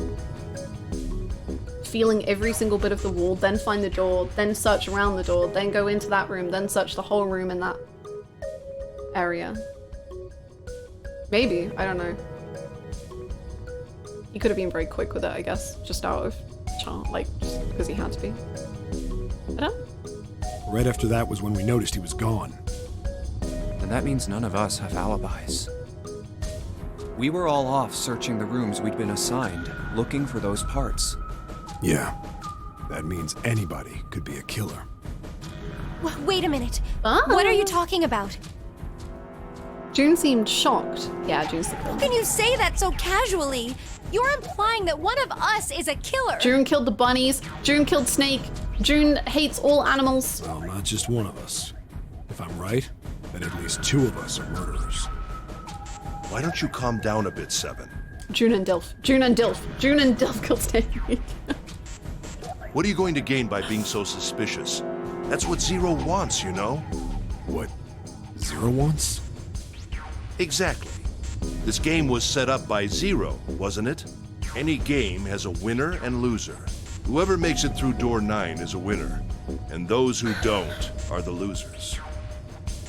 feeling every single bit of the wall, then find the door, then search around the door, then go into that room, then search the whole room in that area. Maybe, I don't know. He could have been very quick with it, I guess, just out of chance, like, just because he had to be. I don't. Right after that was when we noticed he was gone. Then that means none of us have alibis. We were all off searching the rooms we'd been assigned, looking for those parts. Yeah, that means anybody could be a killer. Wait a minute. What are you talking about? June seemed shocked. Yeah, June's the killer. How can you say that so casually? You're implying that one of us is a killer. June killed the bunnies. June killed Snake. June hates all animals. Well, not just one of us. If I'm right, then at least 2 of us are murderers. Why don't you calm down a bit, Seven? June and Dilf. June and Dilf. June and Dilf killed Snake. What are you going to gain by being so suspicious? That's what Zero wants, you know? What Zero wants? Exactly. This game was set up by Zero, wasn't it? Any game has a winner and loser. Whoever makes it through door 9 is a winner, and those who don't are the losers.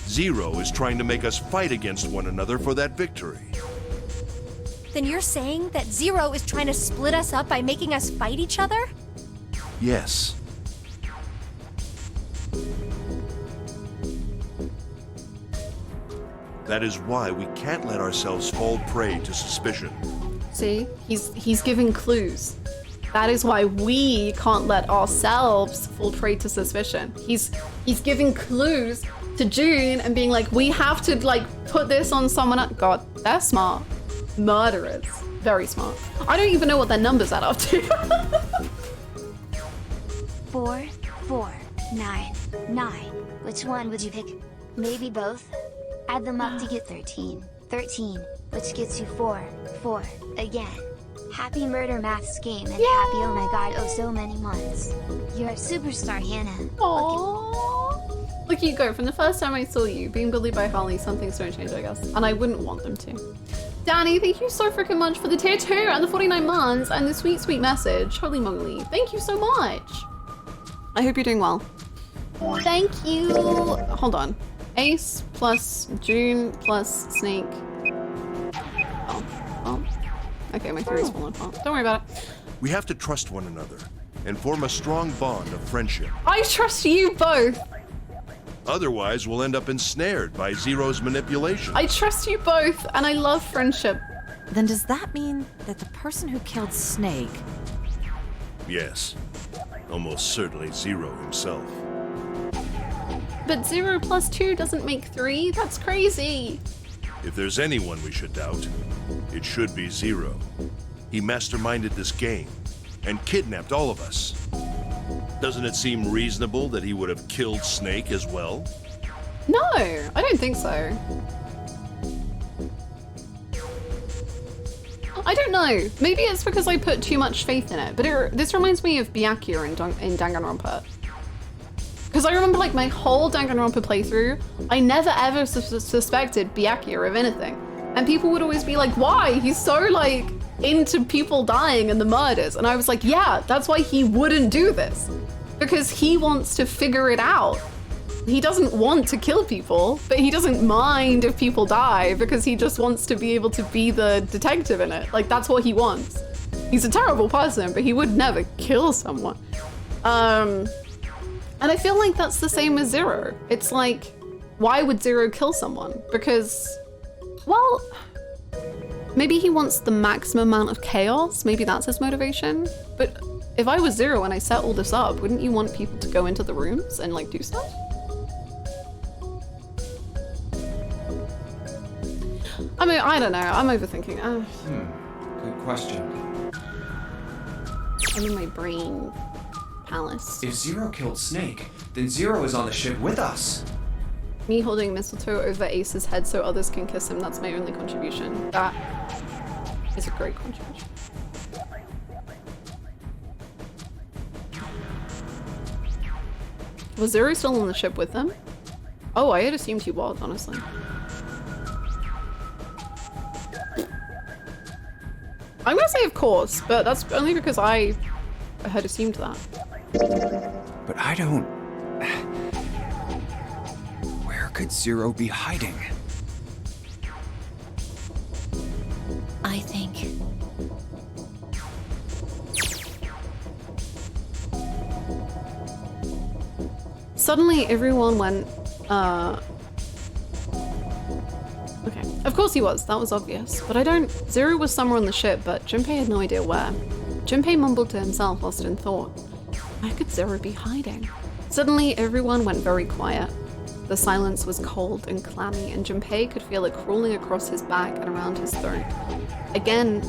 Zero is trying to make us fight against one another for that victory. Then you're saying that Zero is trying to split us up by making us fight each other? Yes. That is why we can't let ourselves fall prey to suspicion. See, he's giving clues. That is why we can't let ourselves fall prey to suspicion. He's giving clues to June and being like, we have to like put this on someone else. God, they're smart. Murderers. Very smart. I don't even know what their numbers add up to. 4, 4, 9, 9. Which one would you pick? Maybe both? Add them up to get 13. 13, which gets you 4, 4, again. Happy murder maths game and happy oh my god oh so many months. You're a superstar, Hannah. Aww. Look at you go. From the first time I saw you, being bullied by Harley, some things don't change, I guess. And I wouldn't want them to. Danny, thank you so freaking much for the tier 2 and the 49 months and the sweet, sweet message. Holy moly. Thank you so much. I hope you're doing well. Thank you. Hold on. Ace plus June plus Snake. Oh. Okay, my theory's falling apart. Don't worry about it. We have to trust one another and form a strong bond of friendship. I trust you both. Otherwise, we'll end up ensnared by Zero's manipulation. I trust you both, and I love friendship. Then does that mean that the person who killed Snake... Yes. Almost certainly Zero himself. But 0 plus 2 doesn't make 3? That's crazy. If there's anyone we should doubt, it should be Zero. He masterminded this game and kidnapped all of us. Doesn't it seem reasonable that he would have killed Snake as well? No, I don't think so. I don't know. Maybe it's because I put too much faith in it. But this reminds me of Byakuya in Danganronpa. Because I remember like my whole Danganronpa playthrough, I never ever suspected Byakuya of anything. And people would always be like, why? He's so like into people dying and the murders. And I was like, yeah, that's why he wouldn't do this. Because he wants to figure it out. He doesn't want to kill people, but he doesn't mind if people die because he just wants to be able to be the detective in it. Like that's what he wants. He's a terrible person, but he would never kill someone. And I feel like that's the same as Zero. It's like, why would Zero kill someone? Because, well, maybe he wants the maximum amount of chaos. Maybe that's his motivation. But if I was Zero and I set all this up, wouldn't you want people to go into the rooms and like do stuff? I mean, I don't know. I'm overthinking. Good question. I'm in my brain palace. If Zero killed Snake, then Zero is on the ship with us. Me holding mistletoe over Ace's head so others can kiss him, that's my only contribution. That is a great contribution. Was Zero still on the ship with them? Oh, I had assumed he was, honestly. I'm gonna say of course, but that's only because I had assumed that. But I don't... Where could Zero be hiding? I think. Suddenly everyone went, okay, of course he was, that was obvious, but I don't... Zero was somewhere on the ship, but Junpei had no idea where. Junpei mumbled to himself, lost in thought. Where could Zero be hiding? Suddenly everyone went very quiet. The silence was cold and clammy, and Junpei could feel it crawling across his back and around his throat. Again,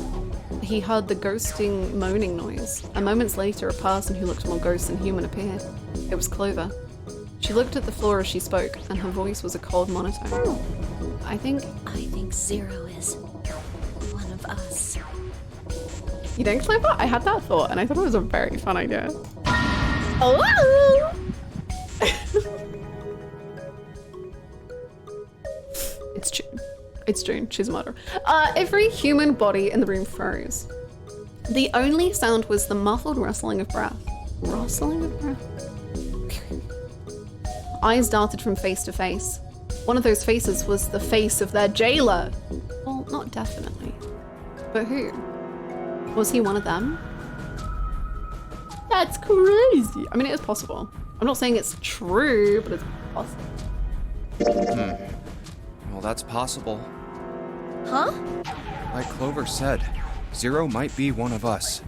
he heard the ghosting moaning noise. And moments later, a person who looked more ghost than human appeared. It was Clover. She looked at the floor as she spoke, and her voice was a cold monotone. I think Zero is one of us. You think, Clover? I had that thought, and I thought it was a very fun idea. Oh! It's June. It's June. She's a murderer. Every human body in the room froze. The only sound was the muffled rustling of breath. Rustling of breath? Eyes darted from face to face. One of those faces was the face of their jailer. Well, not definitely. But who? Was he one of them? That's crazy. I mean, it is possible. I'm not saying it's true, but it's possible. Well, that's possible. Huh? Like Clover said, Zero might be one of us.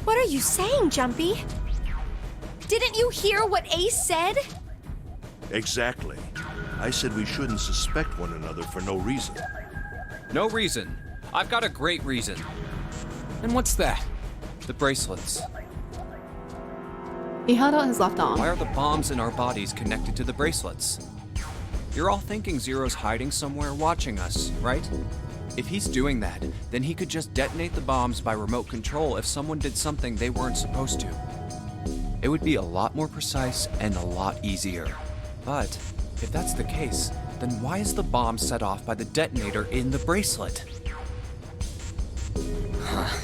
What are you saying, Jumpy? Didn't you hear what Ace said? Exactly. I said we shouldn't suspect one another for no reason. No reason. I've got a great reason. And what's that? The bracelets. He held out his left arm. Why are the bombs in our bodies connected to the bracelets? You're all thinking Zero's hiding somewhere watching us, right? If he's doing that, then he could just detonate the bombs by remote control if someone did something they weren't supposed to. It would be a lot more precise and a lot easier. But if that's the case, then why is the bomb set off by the detonator in the bracelet? Huh.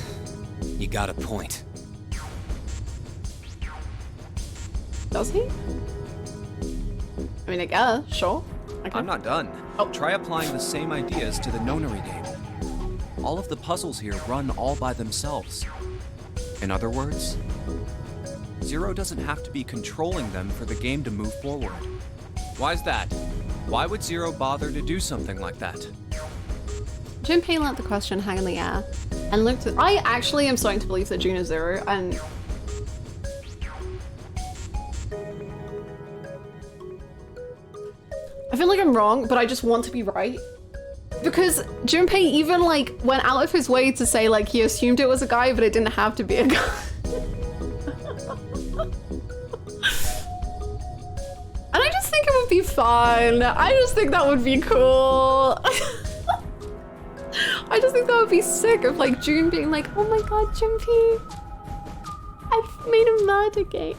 You got a point. Does he? I mean, I guess, sure. Okay. I'm not done. Try applying the same ideas to the nonary game. All of the puzzles here run all by themselves. In other words, Zero doesn't have to be controlling them for the game to move forward. Why's that? Why would Zero bother to do something like that? Junpei let the question hang in the air and looked at... I actually am starting to believe that June is Zero, and... I feel like I'm wrong, but I just want to be right. Because Junpei even, like, went out of his way to say, like, he assumed it was a guy, but it didn't have to be a guy. And I just think it would be fun. I just think that would be cool. I just think that would be sick of, like, June being like, oh my god, Junpei, I've made a murder game.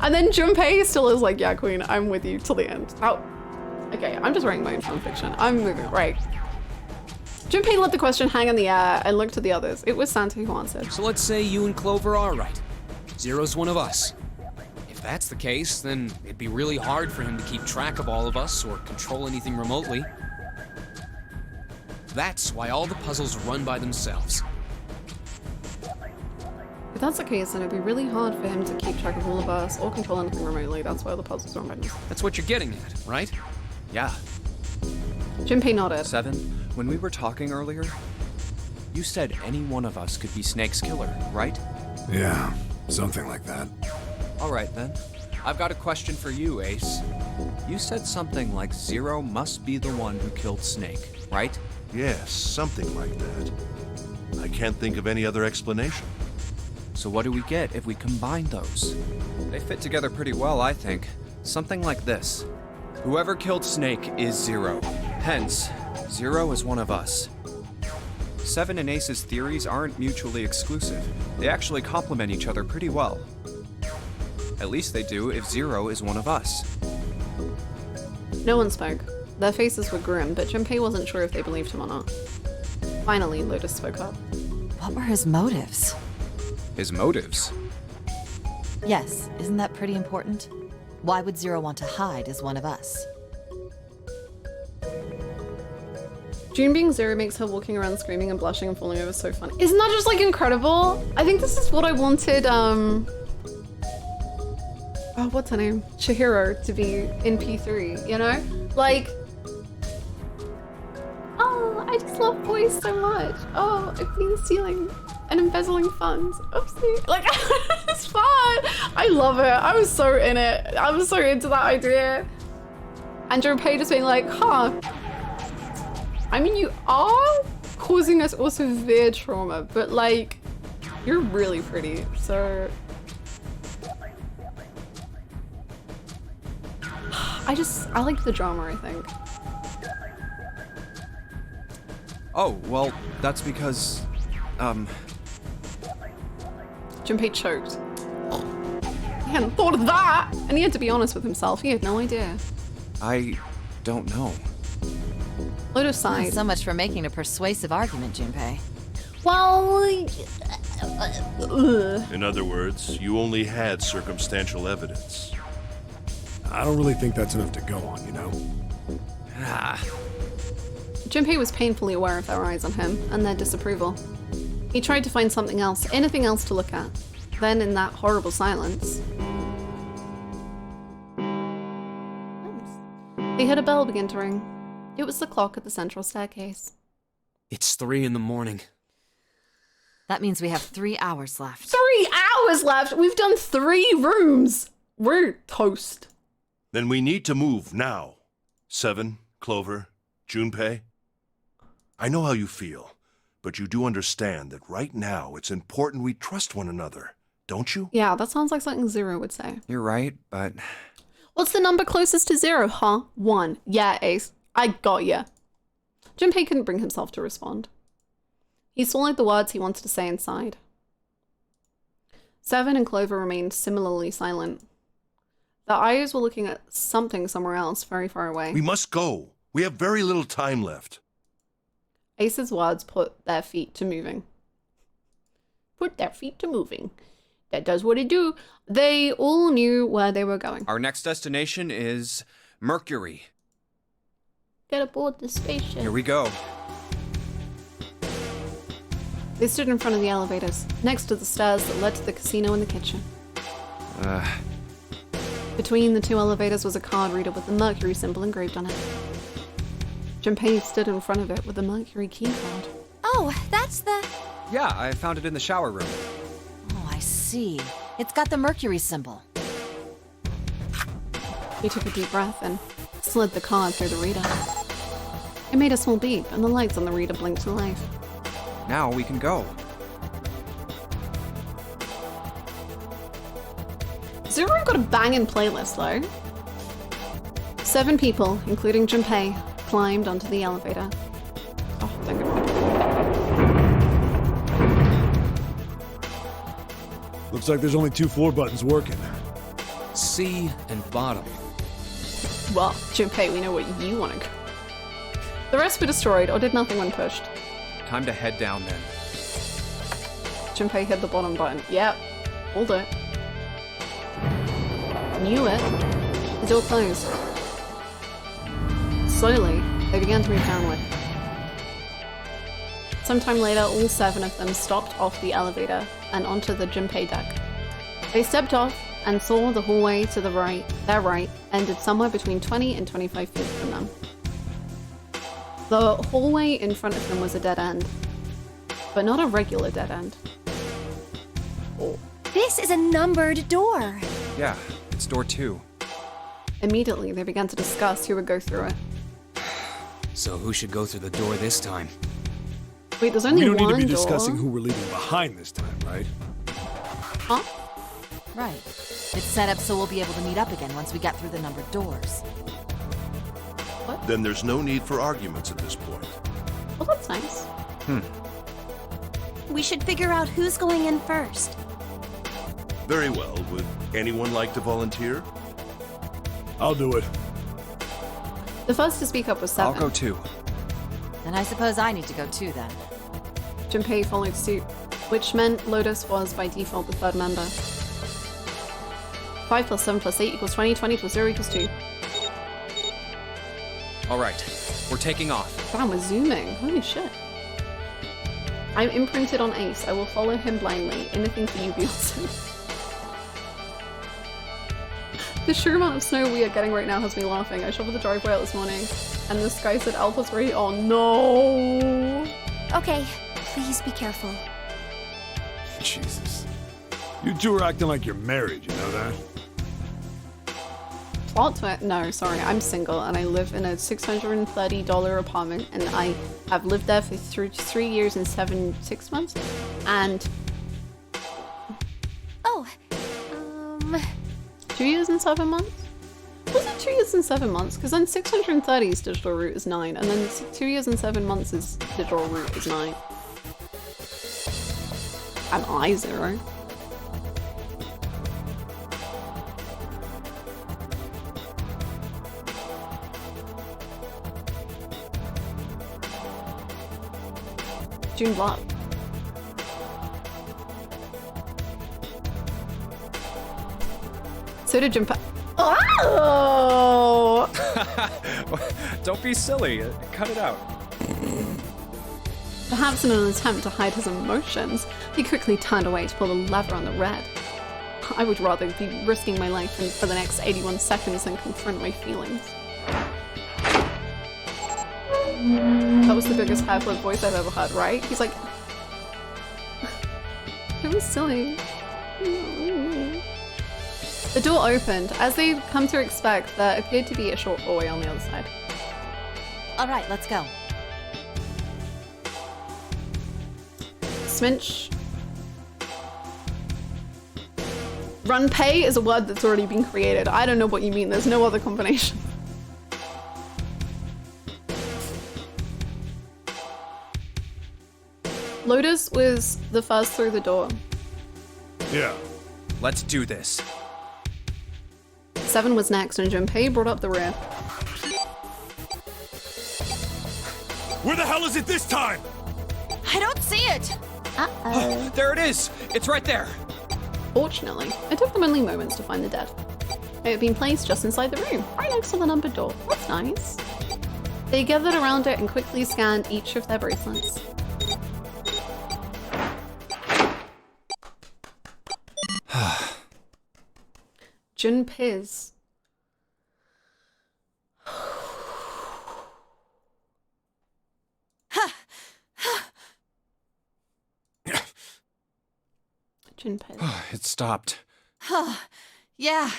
And then Junpei still is like, yeah, Queen, I'm with you till the end. Oh, okay, I'm just writing my own fanfiction. I'm moving, right. Junpei let the question hang in the air and looked at the others. It was Santa who answered. So let's say you and Clover are right. Zero's one of us. If that's the case, then it'd be really hard for him to keep track of all of us or control anything remotely. That's why all the puzzles run by themselves. If that's the case, then it'd be really hard for him to keep track of all of us or control anything remotely. That's why all the puzzles are run. That's what you're getting at, right? Yeah. Junpei nodded. 7, when we were talking earlier, you said any one of us could be Snake's killer, right? Yeah, something like that. All right then. I've got a question for you, Ace. You said something like Zero must be the one who killed Snake, right? Yes, something like that. I can't think of any other explanation. So what do we get if we combine those? They fit together pretty well, I think. Something like this. Whoever killed Snake is Zero. Hence, Zero is one of us. 7 and Ace's theories aren't mutually exclusive. They actually complement each other pretty well. At least they do if Zero is one of us. No one spoke. Their faces were grim, but Junpei wasn't sure if they believed him or not. Finally, Lotus spoke up. What were his motives? His motives? Yes, isn't that pretty important? Why would Zero want to hide as one of us? June being Zero makes her walking around screaming and blushing and falling over so funny. Isn't that just like incredible? I think this is what I wanted, oh, what's her name? Chihiro to be in P3, you know? Like, oh, I just love boys so much. Oh, I've been stealing and embezzling funds. Oopsie. Like, it's fun. I love it. I was so in it. I was so into that idea. And Junpei just being like, huh. I mean, you are causing us all severe trauma, but like, you're really pretty, so. I liked the drama, I think. Oh, well, that's because, Junpei choked. He hadn't thought of that! And he had to be honest with himself. He had no idea. I don't know. Lotus sighed. So much for making a persuasive argument, Junpei. Well, In other words, you only had circumstantial evidence. I don't really think that's enough to go on, you know? Junpei was painfully aware of their eyes on him and their disapproval. He tried to find something else, anything else to look at. Then, in that horrible silence, he heard a bell begin to ring. It was the clock at the central staircase. It's 3 in the morning. That means we have 3 hours left. 3 hours left? We've done 3 rooms! We're toast. Then we need to move now. 7, Clover, Junpei. I know how you feel, but you do understand that right now it's important we trust one another, don't you? Yeah, that sounds like something Zero would say. You're right, but... What's the number closest to 0, huh? 1. Yeah, Ace. I got ya. Junpei couldn't bring himself to respond. He swallowed the words he wanted to say inside. 7 and Clover remained similarly silent. Their eyes were looking at something somewhere else, very far away. We must go. We have very little time left. Ace's words put their feet to moving. Put their feet to moving. That does what it do. They all knew where they were going. Our next destination is Mercury. Get aboard the spaceship. Here we go. They stood in front of the elevators, next to the stairs that led to the casino and the kitchen. Between the 2 elevators was a card reader with the Mercury symbol engraved on it. Junpei stood in front of it with the Mercury key card. Oh, that's the... Yeah, I found it in the shower room. Oh, I see. It's got the Mercury symbol. He took a deep breath and slid the card through the reader. It made a small beep, and the lights on the reader blinked to life. Now we can go. Zero got a banging playlist, though. 7 people, including Junpei, climbed onto the elevator. Oh, thank God. Looks like there's only 2 floor buttons working. C and bottom. Well, Junpei, we know what you want to go. The rest were destroyed or did nothing when pushed. Time to head down then. Junpei hit the bottom button. Yep. Hold it. Knew it. The door closed. Slowly, they began to move downward. Sometime later, all 7 of them stopped off the elevator and onto the Junpei deck. They stepped off and saw the hallway to the right, their right, ended somewhere between 20 and 25 feet from them. The hallway in front of them was a dead end, but not a regular dead end. Oh. This is a numbered door. Yeah, it's door 2. Immediately, they began to discuss who would go through it. So who should go through the door this time? Wait, there's only We one don't need to be door. discussing who we're leaving behind this time, right? Huh? Right. It's set up so we'll be able to meet up again once we get through the numbered doors. Then there's no need for arguments at this point. Well, that's nice. We should figure out who's going in first. Very well. Would anyone like to volunteer? I'll do it. The first to speak up was Seven. I'll go too. Then I suppose I need to go too then. Junpei followed suit, which meant Lotus was by default the third member. 5 plus 7 plus 8 equals 20, 20 plus 0 equals 2. Alright, we're taking off. Damn, we're zooming. Holy shit. I'm imprinted on Ace. I will follow him blindly. Anything for you, Beyonce. The sheer amount of snow we are getting right now has me laughing. I shoveled the driveway out this morning, and the sky said Alpha's ready. Oh no! Okay, please be careful. Jesus. You two are acting like you're married, you know that? Plot twist. No, sorry, I'm single and I live in a $630 apartment, and I have lived there for 3 years and 6 months. And 2 years and 7 months? Was it 2 years and 7 months? Because then 630's digital root is 9, and then 2 years and 7 months is digital root is 9. Am I 0? June block. So did Jump. Oh! Don't be silly. Cut it out. Perhaps in an attempt to hide his emotions, he quickly turned away to pull the lever on the red. I would rather be risking my life for the next 81 seconds than confront my feelings. That was the biggest half-lip voice I've ever heard, right? He's like... It was silly. The door opened. As they'd come to expect, there appeared to be a short hallway on the other side. Alright, let's go. Sminch. Runpay is a word that's already been created. I don't know what you mean. There's no other combination. Lotus was the first through the door. Yeah. Let's do this. 7 was next, and Junpei brought up the rear. Where the hell is it this time? I don't see it! Uh-oh. There it is! It's right there! Fortunately, it took them only moments to find the dead. It had been placed just inside the room, right next to the numbered door. That's nice. They gathered around it and quickly scanned each of their bracelets. Junpei's. Junpei. It stopped. Yeah,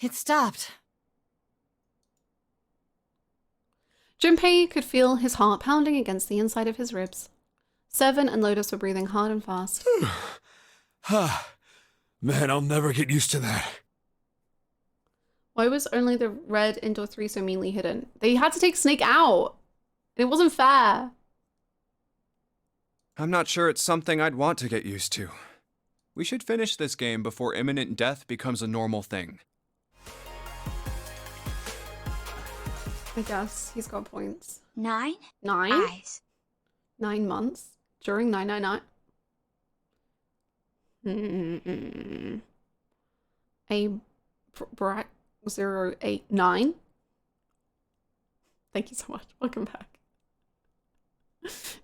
it stopped. Junpei could feel his heart pounding against the inside of his ribs. 7 and Lotus were breathing hard and fast. Man, I'll never get used to that. Why was only the red in door 3 so meanly hidden? They had to take Snake out. It wasn't fair. I'm not sure it's something I'd want to get used to. We should finish this game before imminent death becomes a normal thing. I guess he's got points. 9? 9? Eyes. 9 months during 999. A Brack 089. Thank you so much. Welcome back.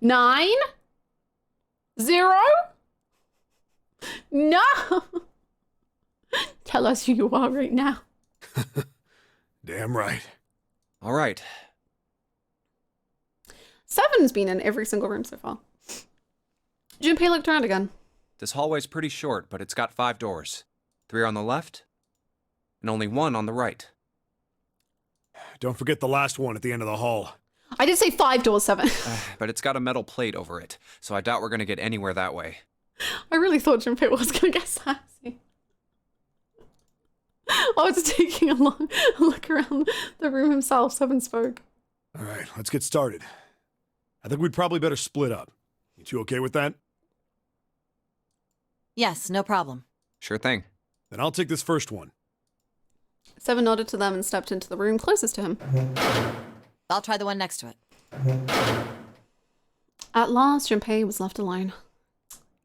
9 0. No. Tell us who you are right now. Damn right. All right. 7's been in every single room so far. Junpei looked around again. This hallway's pretty short, but it's got 5 doors. 3 on the left, and only 1 on the right. Don't forget the last one at the end of the hall. I did say 5 doors, 7. But it's got a metal plate over it, so I doubt we're gonna get anywhere that way. I really thought Junpei was gonna get sassy. I was taking a look around the room himself, so haven't spoke. Alright, let's get started. I think we'd probably better split up. You two okay with that? Yes, no problem. Sure thing. Then I'll take this first one. Seven nodded to them and stepped into the room closest to him. I'll try the one next to it. At last, Junpei was left alone.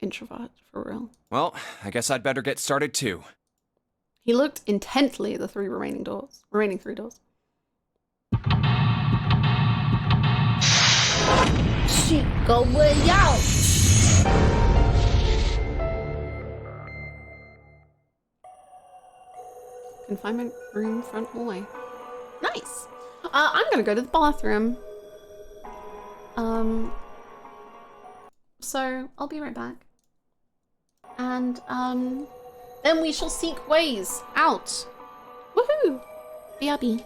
Introvert, for real. Well, I guess I'd better get started too. He looked intently at the remaining three doors. She go way out. Confinement room, front hallway. Nice. I'm gonna go to the bathroom. So I'll be right back. And then we shall seek ways out. Woohoo! BRB.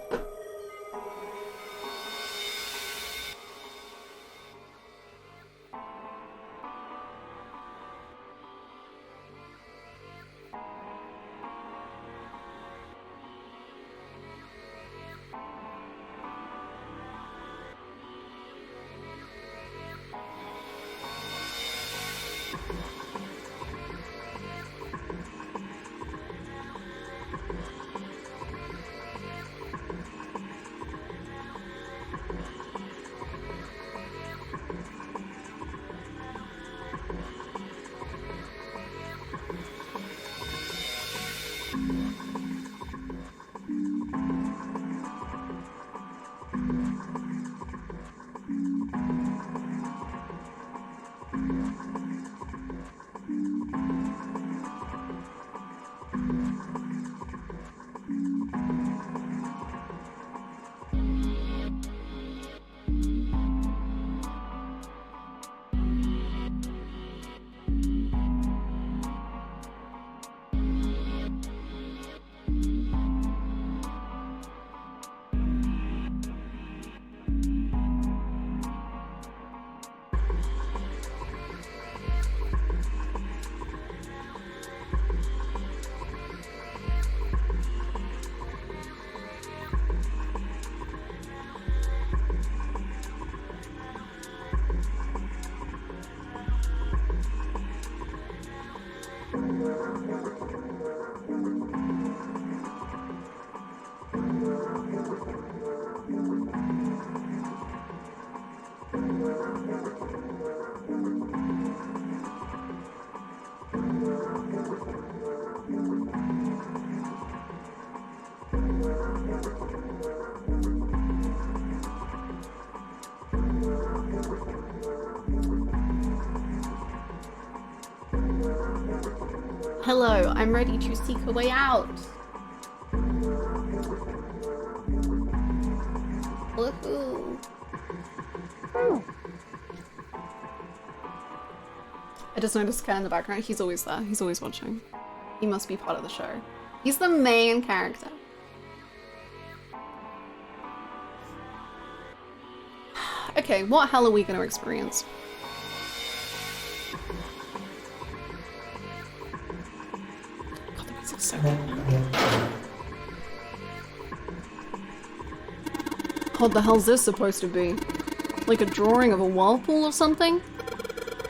Hello, I'm ready to seek a way out. Woohoo. I just noticed Ken in the background. He's always there. He's always watching. He must be part of the show. He's the main character. Okay, what hell are we going to experience? God, the music's so good. What the hell's this supposed to be? Like a drawing of a whirlpool or something?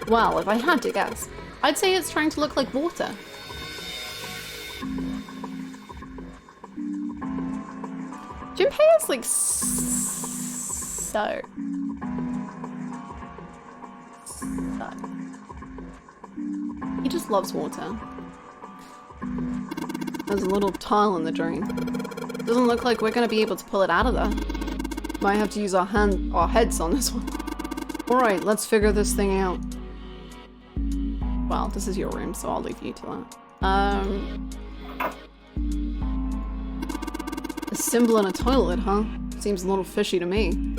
Well, if I had to guess, I'd say it's trying to look like water. Junpei is like so. He just loves water. There's a little tile in the drain. Doesn't look like we're gonna be able to pull it out of there. Might have to use our heads on this one. Alright, let's figure this thing out. Well, this is your room, so I'll leave you to that. A symbol in a toilet, huh? Seems a little fishy to me.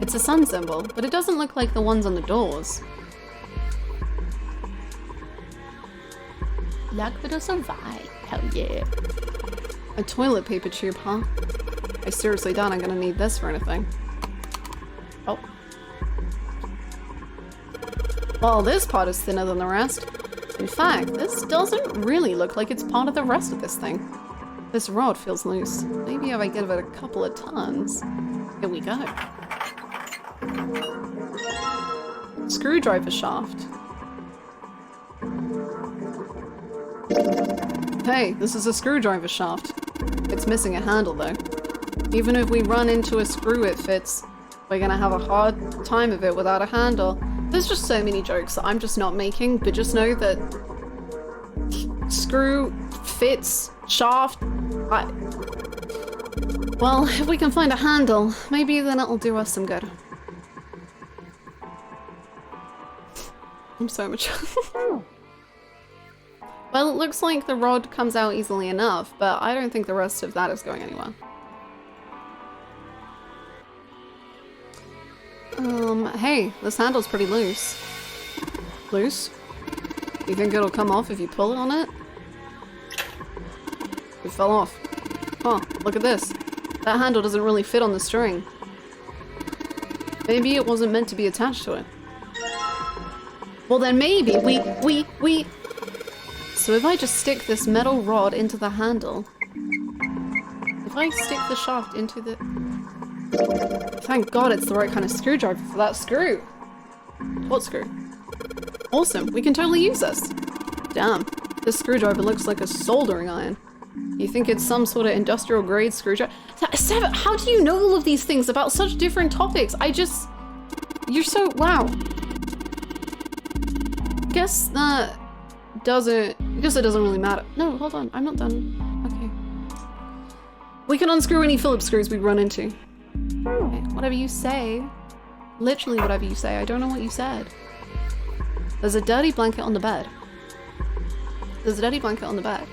It's a sun symbol, but it doesn't look like the ones on the doors. Luck will survive. Hell yeah. A toilet paper tube, huh? I seriously doubt I'm gonna need this for anything. Oh. Well, this part is thinner than the rest. In fact, this doesn't really look like it's part of the rest of this thing. This rod feels loose. Maybe if I give it a couple of turns. Here we go. Screwdriver shaft. Hey, this is a screwdriver shaft. It's missing a handle though. Even if we run into a screw it fits, we're gonna have a hard time of it without a handle. There's just so many jokes that I'm just not making, but just know that screw, fits, shaft, well, if we can find a handle, maybe then it'll do us some good. I'm so mature. Well, it looks like the rod comes out easily enough, but I don't think the rest of that is going anywhere. Hey, this handle's pretty loose. Loose? You think it'll come off if you pull it on it? It fell off. Huh, look at this. That handle doesn't really fit on the string. Maybe it wasn't meant to be attached to it. Well then maybe we... So if I just stick this metal rod into the handle... If I stick the shaft into the... Thank God it's the right kind of screwdriver for that screw. What screw? Awesome, we can totally use this. Damn, this screwdriver looks like a soldering iron. You think it's some sort of industrial grade screwdriver? Seven, how do you know all of these things about such different topics? You're so, wow. Guess that doesn't, I guess it doesn't really matter. No, hold on, I'm not done. Okay. We can unscrew any Phillips screws we run into. Okay, whatever you say. Literally whatever you say. I don't know what you said. There's a dirty blanket on the bed. There's a dirty blanket on the bed.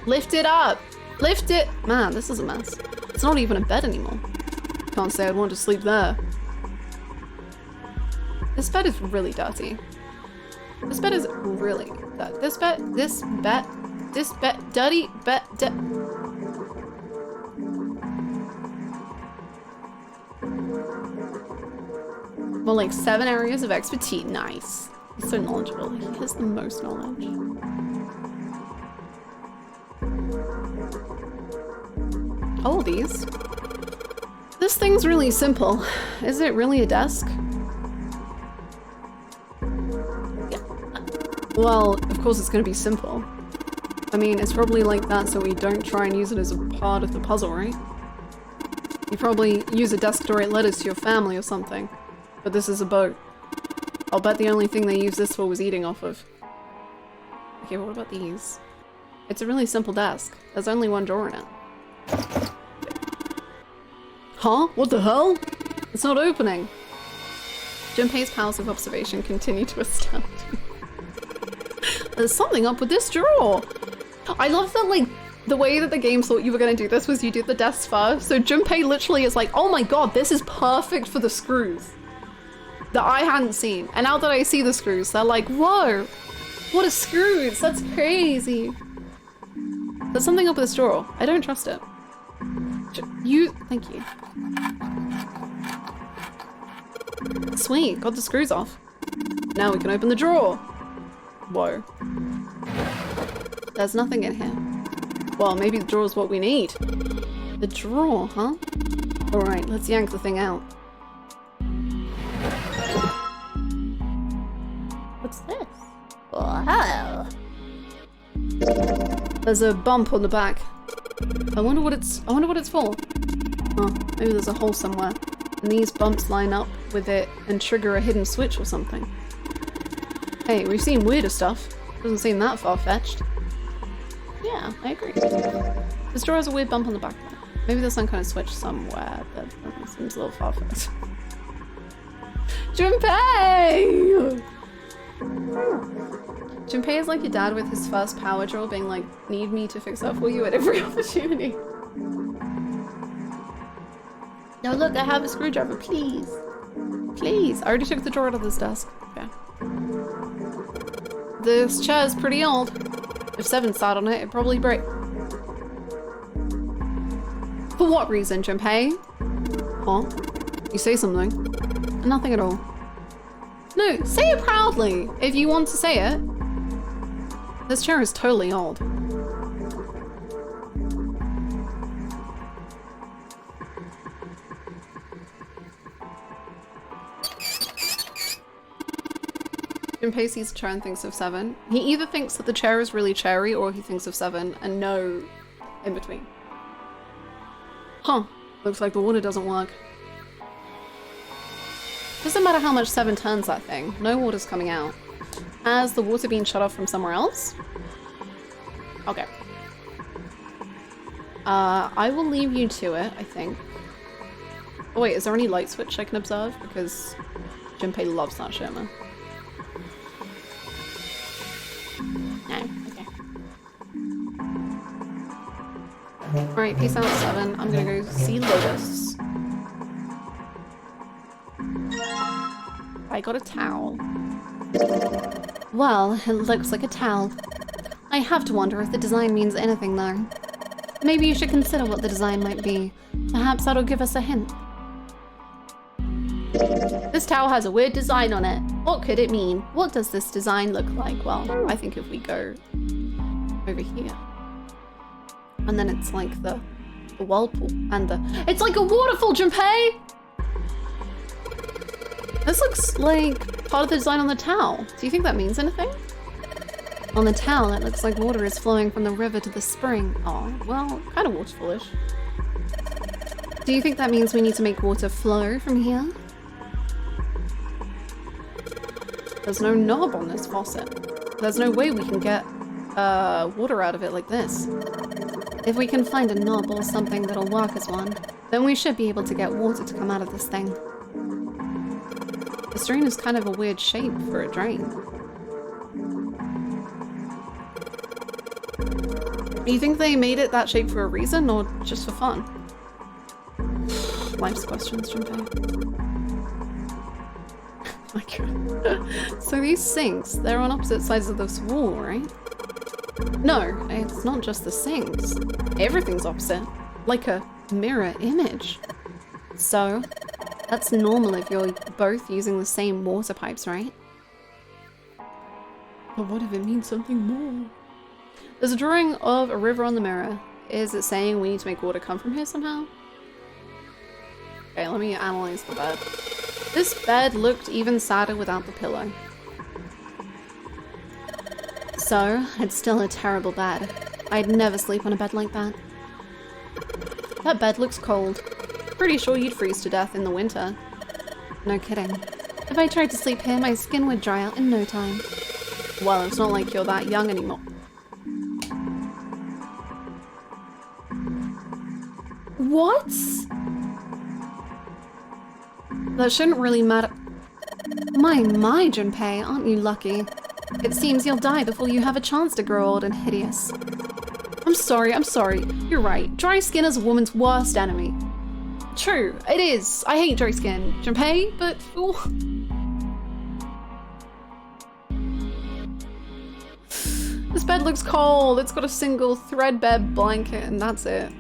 Lift it up! Lift it! Man, this is a mess. It's not even a bed anymore. Can't say I'd want to sleep there. This bed is really dirty. This bed is really dirty. This bed, dirty bed, well, like 7 areas of expertise. Nice. He's so knowledgeable. He has the most knowledge. Oh, these. This thing's really simple. Is it really a desk? Yeah. Well, of course it's gonna be simple. I mean, it's probably like that so we don't try and use it as a part of the puzzle, right? You probably use a desk to write letters to your family or something. But this is a boat. I'll bet the only thing they used this for was eating off of. Okay, what about these? It's a really simple desk. There's only one drawer in it. Huh? What the hell? It's not opening. Junpei's powers of observation continue to astound me. There's something up with this drawer. I love that, like, the way that the game thought you were gonna do this was you did the desk first. So Junpei literally is like, oh my god, this is perfect for the screws. That I hadn't seen. And now that I see the screws, they're like, whoa, what are screws? That's crazy. There's something up with this drawer. I don't trust it. Thank you. Sweet, got the screws off. Now we can open the drawer. Whoa. There's nothing in here. Well, maybe the drawer's what we need. The drawer, huh? Alright, let's yank the thing out. What's this? Wow. There's a bump on the back. I wonder what it's for. Oh, maybe there's a hole somewhere. And these bumps line up with it and trigger a hidden switch or something. Hey, we've seen weirder stuff. Doesn't seem that far-fetched. Yeah, I agree. This drawer has a weird bump on the back of it. Maybe there's some kind of switch somewhere, but that seems a little far-fetched. Junpei! Junpei is like your dad with his first power draw being like, need me to fix that for you at every opportunity. No, look, I have a screwdriver, please. Please. I already took the drawer out of this desk. Okay. This chair is pretty old. If Seven sat on it, it'd probably break. For what reason, Junpei? Huh? You say something? Nothing at all. No, say it proudly if you want to say it. This chair is totally old. Junpei sees the chair and thinks of 7. He either thinks that the chair is really cherry or he thinks of 7 and no in between. Huh. Looks like the water doesn't work. Doesn't matter how much 7 turns that thing. No water's coming out. Has the water been shut off from somewhere else? Okay. I will leave you to it, I think. Oh wait, is there any light switch I can observe? Because Junpei loves that shit, man. No, okay. Alright, peace out, 7. I'm gonna go see Lotus. I got a towel. Well, it looks like a towel. I have to wonder if the design means anything though. Maybe you should consider what the design might be. Perhaps that'll give us a hint. This towel has a weird design on it. What could it mean? What does this design look like? Well, I think if we go over here. And then it's like the whirlpool and the... It's like a waterfall, Junpei! This looks like part of the design on the towel. Do you think that means anything? On the towel, it looks like water is flowing from the river to the spring. Oh, well, kind of waterfallish. Do you think that means we need to make water flow from here? There's no knob on this faucet. There's no way we can get water out of it like this. If we can find a knob or something that'll work as one, then we should be able to get water to come out of this thing. This drain is kind of a weird shape for a drain. You think they made it that shape for a reason or just for fun? Life's questions, Junpei. My god. So these sinks, they're on opposite sides of this wall, right? No, it's not just the sinks. Everything's opposite. Like a mirror image. So, that's normal if you're both using the same water pipes, right? But what if it means something more? There's a drawing of a river on the mirror. Is it saying we need to make water come from here somehow? Okay, let me analyze the bed. This bed looked even sadder without the pillow. So, it's still a terrible bed. I'd never sleep on a bed like that. That bed looks cold. Pretty sure you'd freeze to death in the winter. No kidding. If I tried to sleep here, my skin would dry out in no time. Well, it's not like you're that young anymore. What? That shouldn't really matter. My, Junpei, aren't you lucky? It seems you'll die before you have a chance to grow old and hideous. I'm sorry. You're right. Dry skin is a woman's worst enemy. True, it is. I hate dry skin, Junpei, but... Ooh. This bed looks cold. It's got a single threadbare blanket and that's it.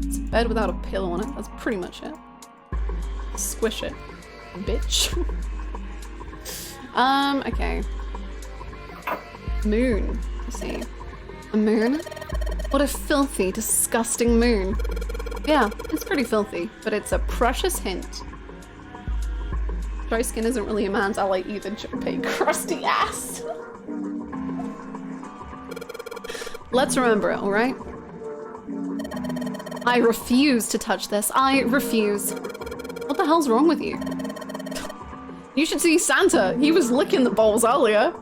It's a bed without a pillow on it. That's pretty much it. Squish it, bitch. Okay. Moon. Let's see. A moon? What a filthy, disgusting moon. Yeah, it's pretty filthy, but it's a precious hint. Dry skin isn't really a man's ally either, Junpei. Crusty ass. Let's remember it, alright? I refuse to touch this. I refuse. What the hell's wrong with you? You should see Santa. He was licking the bowls earlier.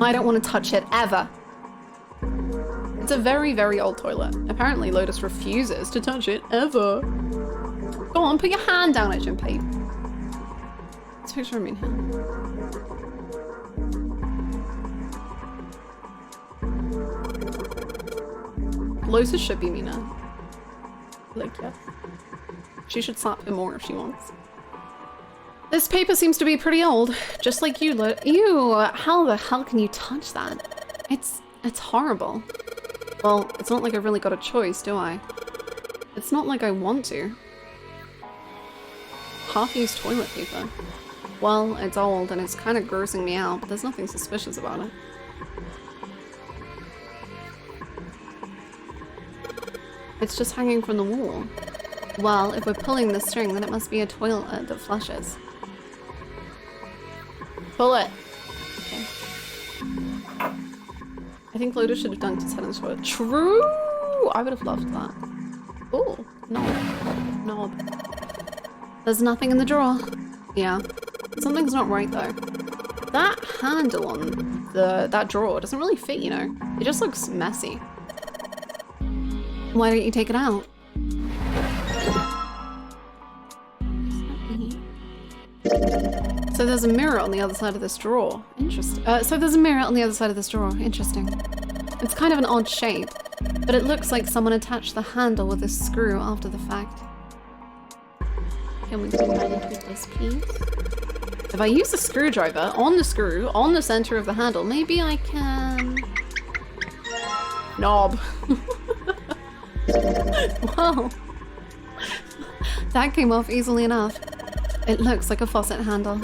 I don't want to touch it, ever. It's a very, very old toilet. Apparently Lotus refuses to touch it, ever. Go on, put your hand down it, Junpei. Let's picture a mean hand. Lotus should be meaner. Like, yes. She should slap him more if she wants. This paper seems to be pretty old, just like you, Ew, how the hell can you touch that? It's horrible. Well, it's not like I've really got a choice, do I? It's not like I want to. Half-used toilet paper. Well, it's old and it's kind of grossing me out, but there's nothing suspicious about it. It's just hanging from the wall. Well, if we're pulling the string, then it must be a toilet that flushes. Pull it. Okay. I think Lotus should have dunked his head in the toilet. True! I would have loved that. Ooh, knob. Knob. There's nothing in the drawer. Yeah. Something's not right though. That handle on that drawer doesn't really fit, you know? It just looks messy. Why don't you take it out? So there's a mirror on the other side of this drawer. Interesting. So there's a mirror on the other side of this drawer. Interesting. It's kind of an odd shape, but it looks like someone attached the handle with a screw after the fact. Can we combine it with this piece? If I use a screwdriver on the screw, on the center of the handle, maybe I can... Knob. Wow. That came off easily enough. It looks like a faucet handle.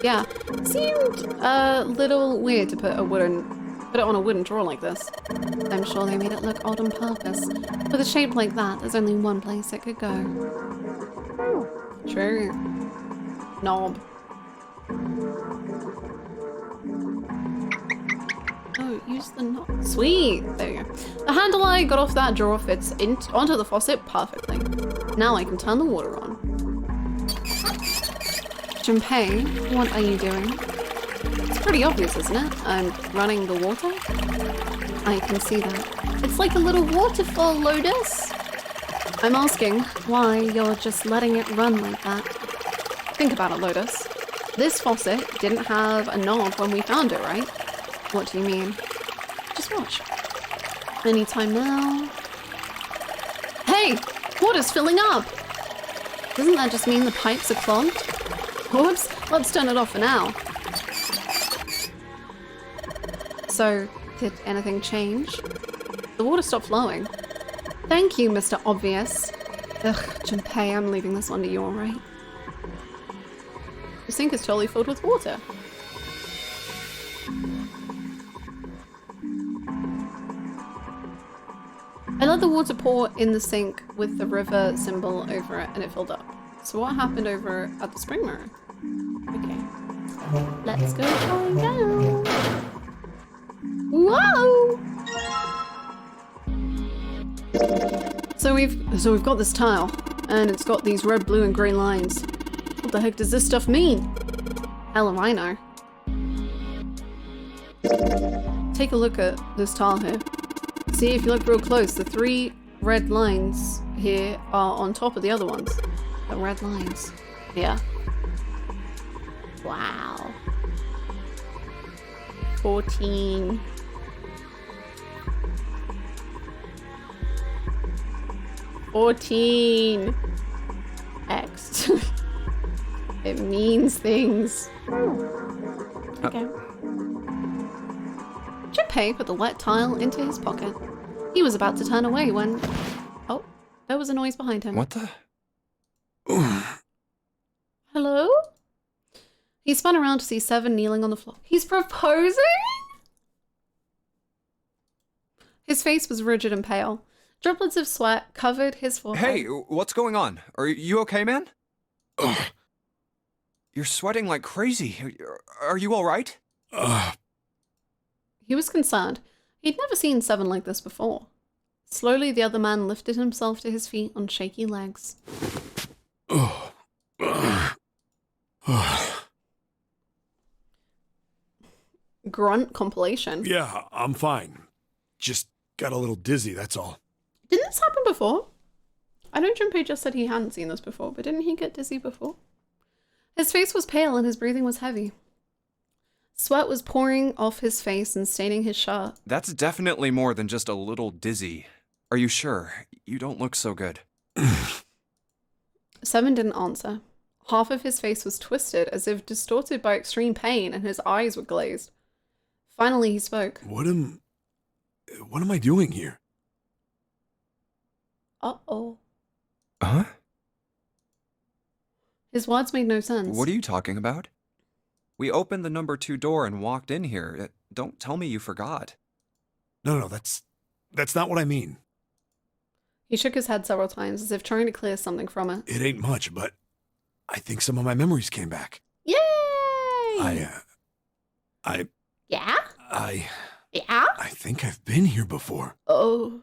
Yeah, seemed a little weird to put it on a wooden drawer like this. I'm sure they made it look odd on purpose. With a shape like that, there's only one place it could go. True. Knob. Oh, use the knob. Sweet! There you go. The handle I got off that drawer fits onto the faucet perfectly. Now I can turn the water on. Junpei, what are you doing? It's pretty obvious, isn't it? I'm running the water. I can see that. It's like a little waterfall, Lotus. I'm asking why you're just letting it run like that. Think about it, Lotus. This faucet didn't have a knob when we found it, right? What do you mean? Just watch. Anytime now. Hey! Water's filling up! Doesn't that just mean the pipes are clogged? Whoops, let's turn it off for now. So, did anything change? The water stopped flowing. Thank you, Mr. Obvious. Ugh, Junpei, I'm leaving this one to you, alright? The sink is totally filled with water. I let the water pour in the sink with the river symbol over it and it filled up. So what happened over at the spring mirror? Okay. Let's go find out. Whoa! So we've got this tile and it's got these red, blue and grey lines. What the heck does this stuff mean? Hell if I know. Take a look at this tile here. See, if you look real close, the 3 red lines here are on top of the other ones. The red lines. Yeah. Wow. 14. X. It means things. Okay. Junpei put the wet tile into his pocket. He was about to turn away when... Oh, there was a noise behind him. What the... Hello? He spun around to see Seven kneeling on the floor. He's proposing? His face was rigid and pale. Droplets of sweat covered his forehead. Hey, what's going on? Are you okay, man? You're sweating like crazy. Are you all right? He was concerned. He'd never seen Seven like this before. Slowly, the other man lifted himself to his feet on shaky legs. Grunt compilation. Yeah, I'm fine. Just got a little dizzy, that's all. Didn't this happen before? I know Junpei just said he hadn't seen this before, but didn't he get dizzy before? His face was pale and his breathing was heavy. Sweat was pouring off his face and staining his shirt. That's definitely more than just a little dizzy. Are you sure? You don't look so good. Seven didn't answer. Half of his face was twisted as if distorted by extreme pain and his eyes were glazed. Finally, he spoke. What am I doing here? Uh-oh. Huh? His words made no sense. What are you talking about? We opened the number 2 door and walked in here. Don't tell me you forgot. No, that's not what I mean. He shook his head several times as if trying to clear something from it. It ain't much, but I think some of my memories came back. Yay! Yeah? I think I've been here before. Oh.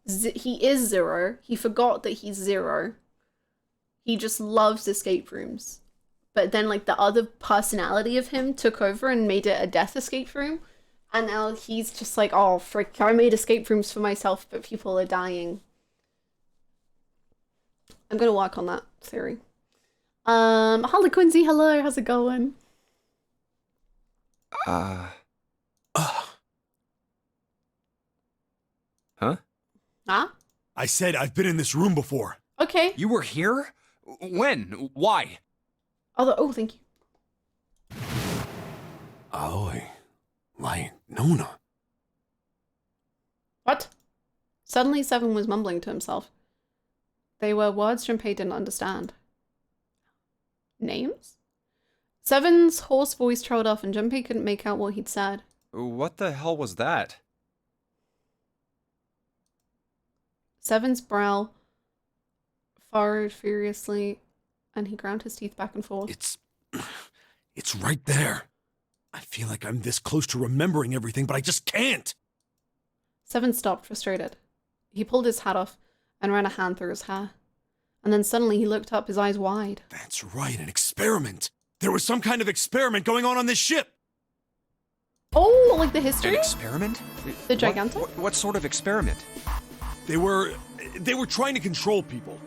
He is Zero. He forgot that he's Zero. He just loves escape rooms. But then, like, the other personality of him took over and made it a death escape room. And now he's just like, oh, frick, I made escape rooms for myself, but people are dying. I'm gonna work on that theory. Holly Quincy, hello, how's it going? Huh? Huh? I said I've been in this room before. Okay. You were here? When? Why? Oh, thank you. Aoi. Light. Nona. What? Suddenly Seven was mumbling to himself. They were words Junpei didn't understand. Names? Seven's hoarse voice trailed off and Junpei couldn't make out what he'd said. What the hell was that? Seven's brow furrowed furiously, and he ground his teeth back and forth. It's right there. I feel like I'm this close to remembering everything, but I just can't. Seven stopped, frustrated. He pulled his hat off and ran a hand through his hair. And then suddenly he looked up, his eyes wide. That's right, an experiment. There was some kind of experiment going on this ship. Oh, like the history? An experiment? The gigantic? What sort of experiment? They were trying to control people.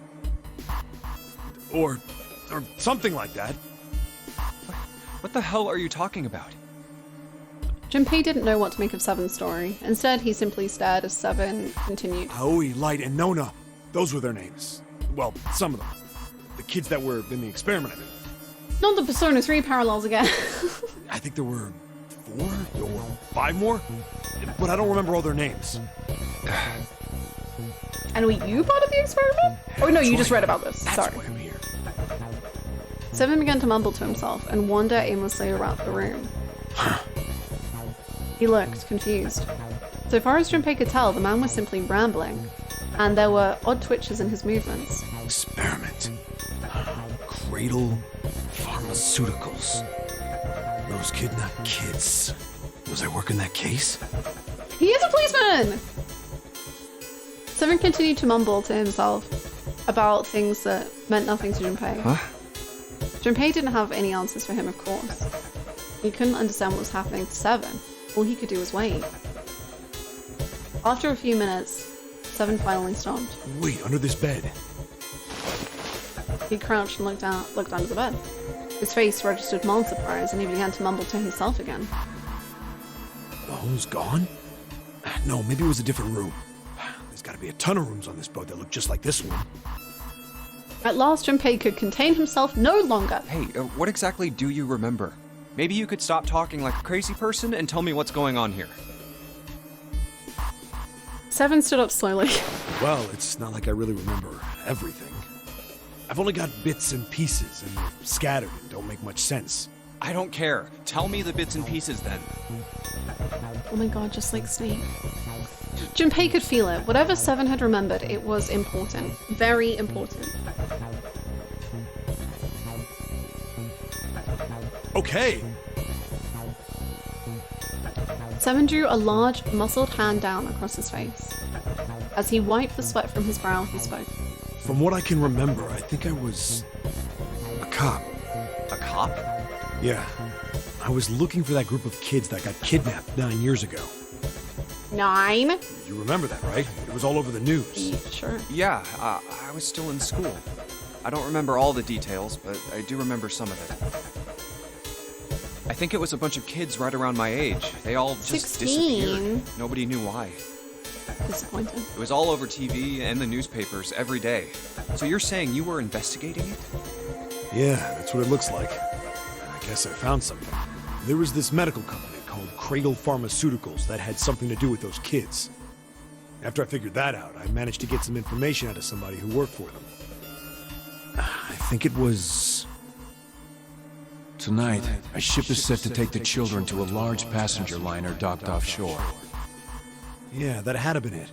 Or something like that. What the hell are you talking about? Junpei didn't know what to make of Seven's story. Instead, he simply stared as Seven continued. Aoi, Light, and Nona. Those were their names. Well, some of them. The kids that were in the experiment, I mean. Not the Persona 3 parallels again. I think there were 4 or 5 more, but I don't remember all their names. And were you part of the experiment? Oh no, you just read about this. That's Sorry. why I'm here. Seven began to mumble to himself and wander aimlessly around the room. He looked confused. So far as Junpei could tell, the man was simply rambling, and there were odd twitches in his movements. Experiment. Cradle Pharmaceuticals. Those kidnapped kids. Was I working that case? He is a policeman! Seven continued to mumble to himself about things that meant nothing to Junpei. Huh? Junpei didn't have any answers for him, of course. He couldn't understand what was happening to Seven. All he could do was wait. After a few minutes, Seven finally stopped. Wait, under this bed. He crouched and looked under the bed. His face registered mild surprise, and he began to mumble to himself again. The hole's gone? No, maybe it was a different room. There's gotta be a ton of rooms on this boat that look just like this one. At last, Junpei could contain himself no longer. Hey, what exactly do you remember? Maybe you could stop talking like a crazy person and tell me what's going on here. Seven stood up slowly. Well, it's not like I really remember everything. I've only got bits and pieces, and they're scattered and don't make much sense. I don't care. Tell me the bits and pieces then. Oh my god, just like Snake. Junpei could feel it. Whatever Seven had remembered, it was important. Very important. Okay. Seven drew a large, muscled hand down across his face. As he wiped the sweat from his brow, he spoke. From what I can remember, I think I was a cop. A cop? Yeah. I was looking for that group of kids that got kidnapped 9 years ago. 9? You remember that, right? It was all over the news. Sure. Yeah, I was still in school. I don't remember all the details, but I do remember some of it. I think it was a bunch of kids right around my age. They all just 16. disappeared. Nobody knew why. Disappointed. It was all over TV and the newspapers every day. So you're saying you were investigating it? Yeah, that's what it looks like. I guess I found something. There was this medical company called Cradle Pharmaceuticals that had something to do with those kids. After I figured that out, I managed to get some information out of somebody who worked for them. I think it was... Tonight, a ship is set to take the children to a large passenger liner docked offshore. Yeah, that had to been it.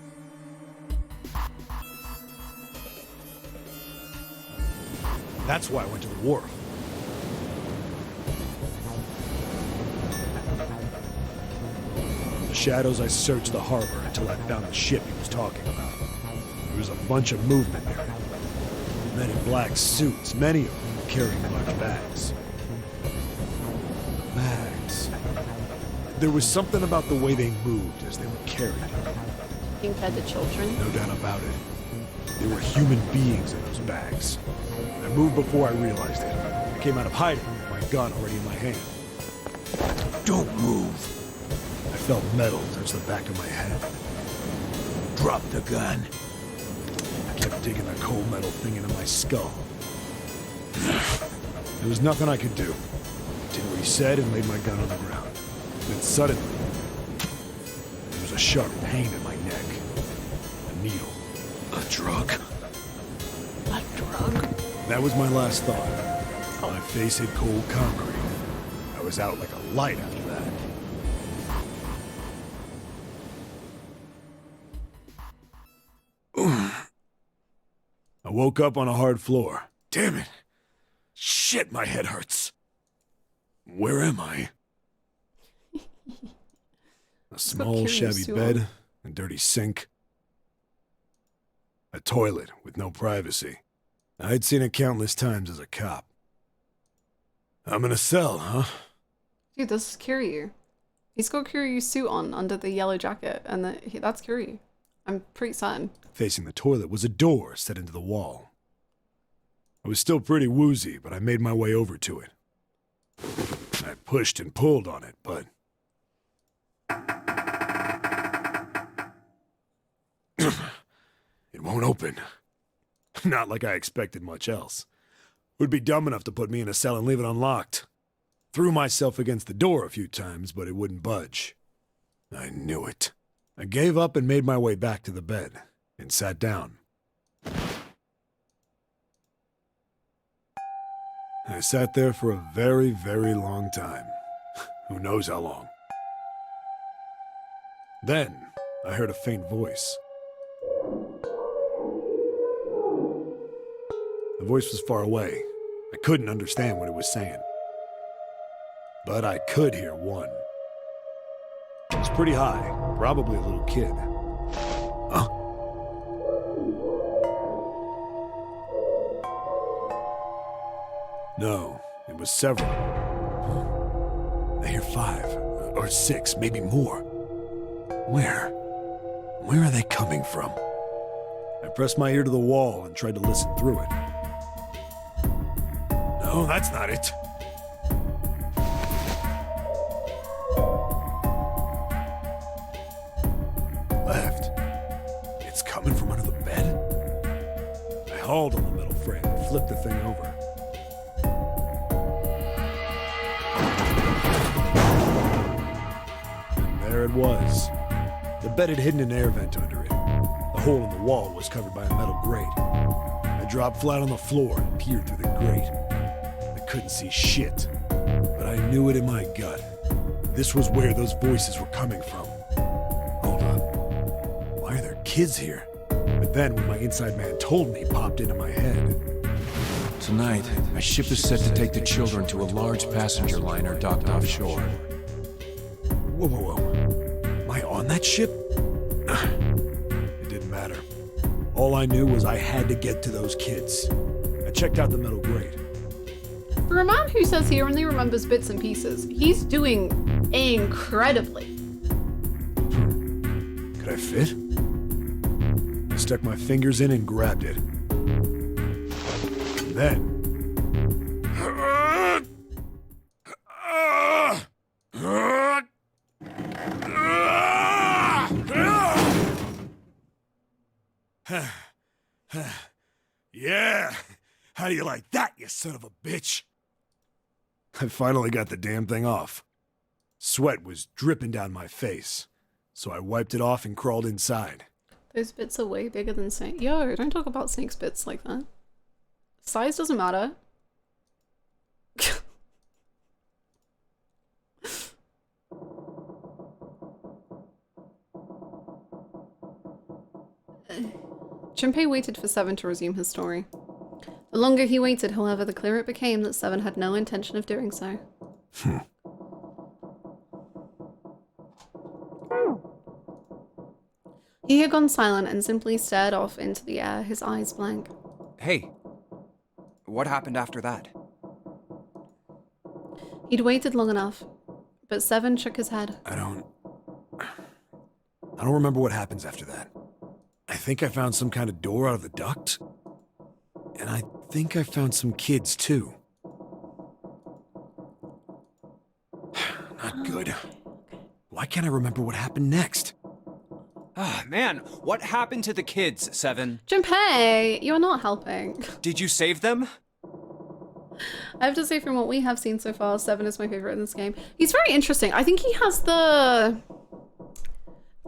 That's why I went to the wharf. In the shadows, I searched the harbor until I found the ship he was talking about. There was a bunch of movement there. Men in black suits, many of them carrying large bags. Bags. There was something about the way they moved as they were carried. Being fed to children? No doubt about it. There were human beings in those bags. I moved before I realized it. I came out of hiding with my gun already in my hand. Don't move. I felt metal touch the back of my head. Drop the gun. I kept digging the cold metal thing into my skull. There was nothing I could do. Did what he said and laid my gun on the ground. Then suddenly, there was a sharp pain in my neck. A needle. A drug? A drug? That was my last thought. My face hit cold concrete. I was out like a light after that. I woke up on a hard floor. Damn it! Shit, my head hurts. Where am I? A small, shabby bed, a dirty sink. A toilet with no privacy. I'd seen it countless times as a cop. I'm in a cell, huh? Dude, this is Kiryu. He's got Kiryu's suit on under the yellow jacket, and that's Kiryu. I'm pretty certain. Facing the toilet was a door set into the wall. I was still pretty woozy, but I made my way over to it. I pushed and pulled on it, but... it won't open. Not like I expected much else. Would be dumb enough to put me in a cell and leave it unlocked. Threw myself against the door a few times, but it wouldn't budge. I knew it. I gave up and made my way back to the bed, and sat down. I sat there for a very, very long time. Who knows how long. Then, I heard a faint voice. The voice was far away. I couldn't understand what it was saying. But I could hear one. It was pretty high, probably a little kid. Huh? No, it was several. I hear 5, or 6, maybe more. Where? Where are they coming from? I pressed my ear to the wall and tried to listen through it. No, that's not it. Left. It's coming from under the bed. I hauled on the metal frame and flipped the thing over. And there it was. The bed had hidden an air vent under it. The hole in the wall was covered by a metal grate. I dropped flat on the floor and peered through the grate. I couldn't see shit, but I knew it in my gut. This was where those voices were coming from. Hold on. Why are there kids here? But then when my inside man told me, it popped into my head. Tonight, a ship is set to take the children to a large passenger liner docked offshore. Whoa, whoa, whoa. Am I on that ship? It didn't matter. All I knew was I had to get to those kids. I checked out the metal grate. For a man who says he only remembers bits and pieces, he's doing incredibly. Could I fit? I stuck my fingers in and grabbed it. And then... Yeah! How do you like that, you son of a bitch? I finally got the damn thing off. Sweat was dripping down my face, so I wiped it off and crawled inside. Those bits are way bigger than Snake. Yo, don't talk about Snake's bits like that. Size doesn't matter. Junpei waited for Seven to resume his story. The longer he waited, however, the clearer it became that Seven had no intention of doing so. He had gone silent and simply stared off into the air, his eyes blank. Hey, what happened after that? He'd waited long enough, but Seven shook his head. I don't remember what happens after that. I think I found some kind of door out of the duct. And I think I found some kids, too. Not good. Why can't I remember what happened next? Ah, man, what happened to the kids, Seven? Junpei, you're not helping. Did you save them? I have to say, from what we have seen so far, Seven is my favorite in this game. He's very interesting. I think he has the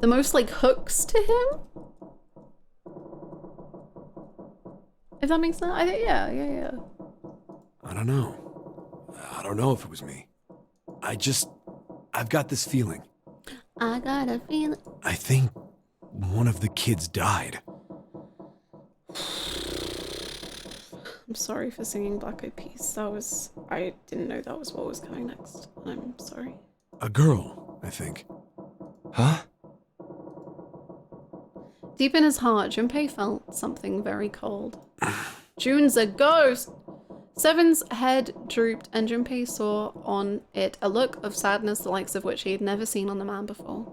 most, like, hooks to him. If that makes sense? I think, yeah. I don't know. I don't know if it was me. I've got this feeling. I got a feeling. I think one of the kids died. I'm sorry for singing Black Eyed Peas. I didn't know that was what was coming next. I'm sorry. A girl, I think. Huh? Deep in his heart, Junpei felt something very cold. June's a ghost! Seven's head drooped and Junpei saw on it a look of sadness the likes of which he had never seen on the man before.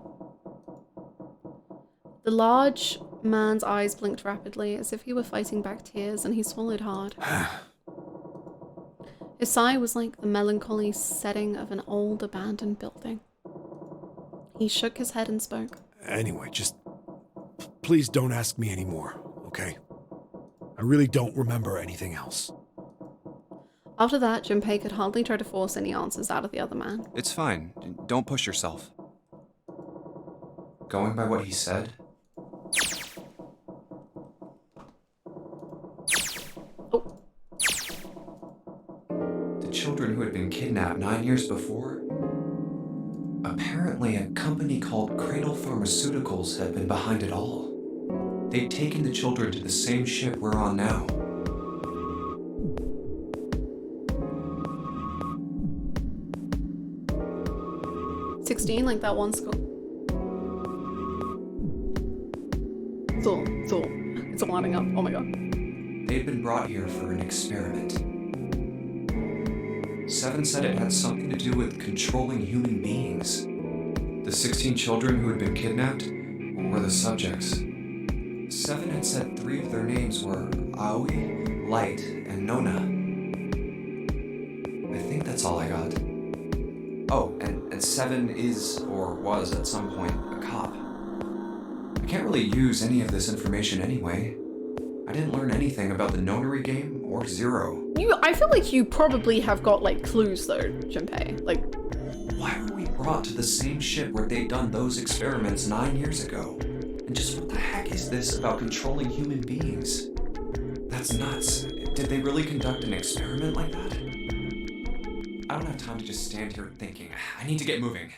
The large man's eyes blinked rapidly as if he were fighting back tears, and he swallowed hard. His sigh was like the melancholy setting of an old abandoned building. He shook his head and spoke. Anyway, just please don't ask me anymore, okay? I really don't remember anything else. After that, Junpei could hardly try to force any answers out of the other man. It's fine. Don't push yourself. Going by what he said? Oh. The children who had been kidnapped 9 years before? Apparently a company called Cradle Pharmaceuticals had been behind it all. They'd taken the children to the same ship we're on now. Like that one school. It's all lining up. Oh my god. They'd been brought here for an experiment. Seven said it had something to do with controlling human beings. The 16 children who had been kidnapped were the subjects. Seven had said 3 of their names were Aoi, Light, and Nona. I think that's all I got. Oh, and Seven is, or was at some point, a cop. I can't really use any of this information anyway. I didn't learn anything about the Nonary game or Zero. I feel like you probably have got, like, clues though, Junpei. Like, why were we brought to the same ship where they'd done those experiments 9 years ago? And just what the heck is this about controlling human beings? That's nuts. Did they really conduct an experiment like that? I don't have time to just stand here thinking. I need to get moving.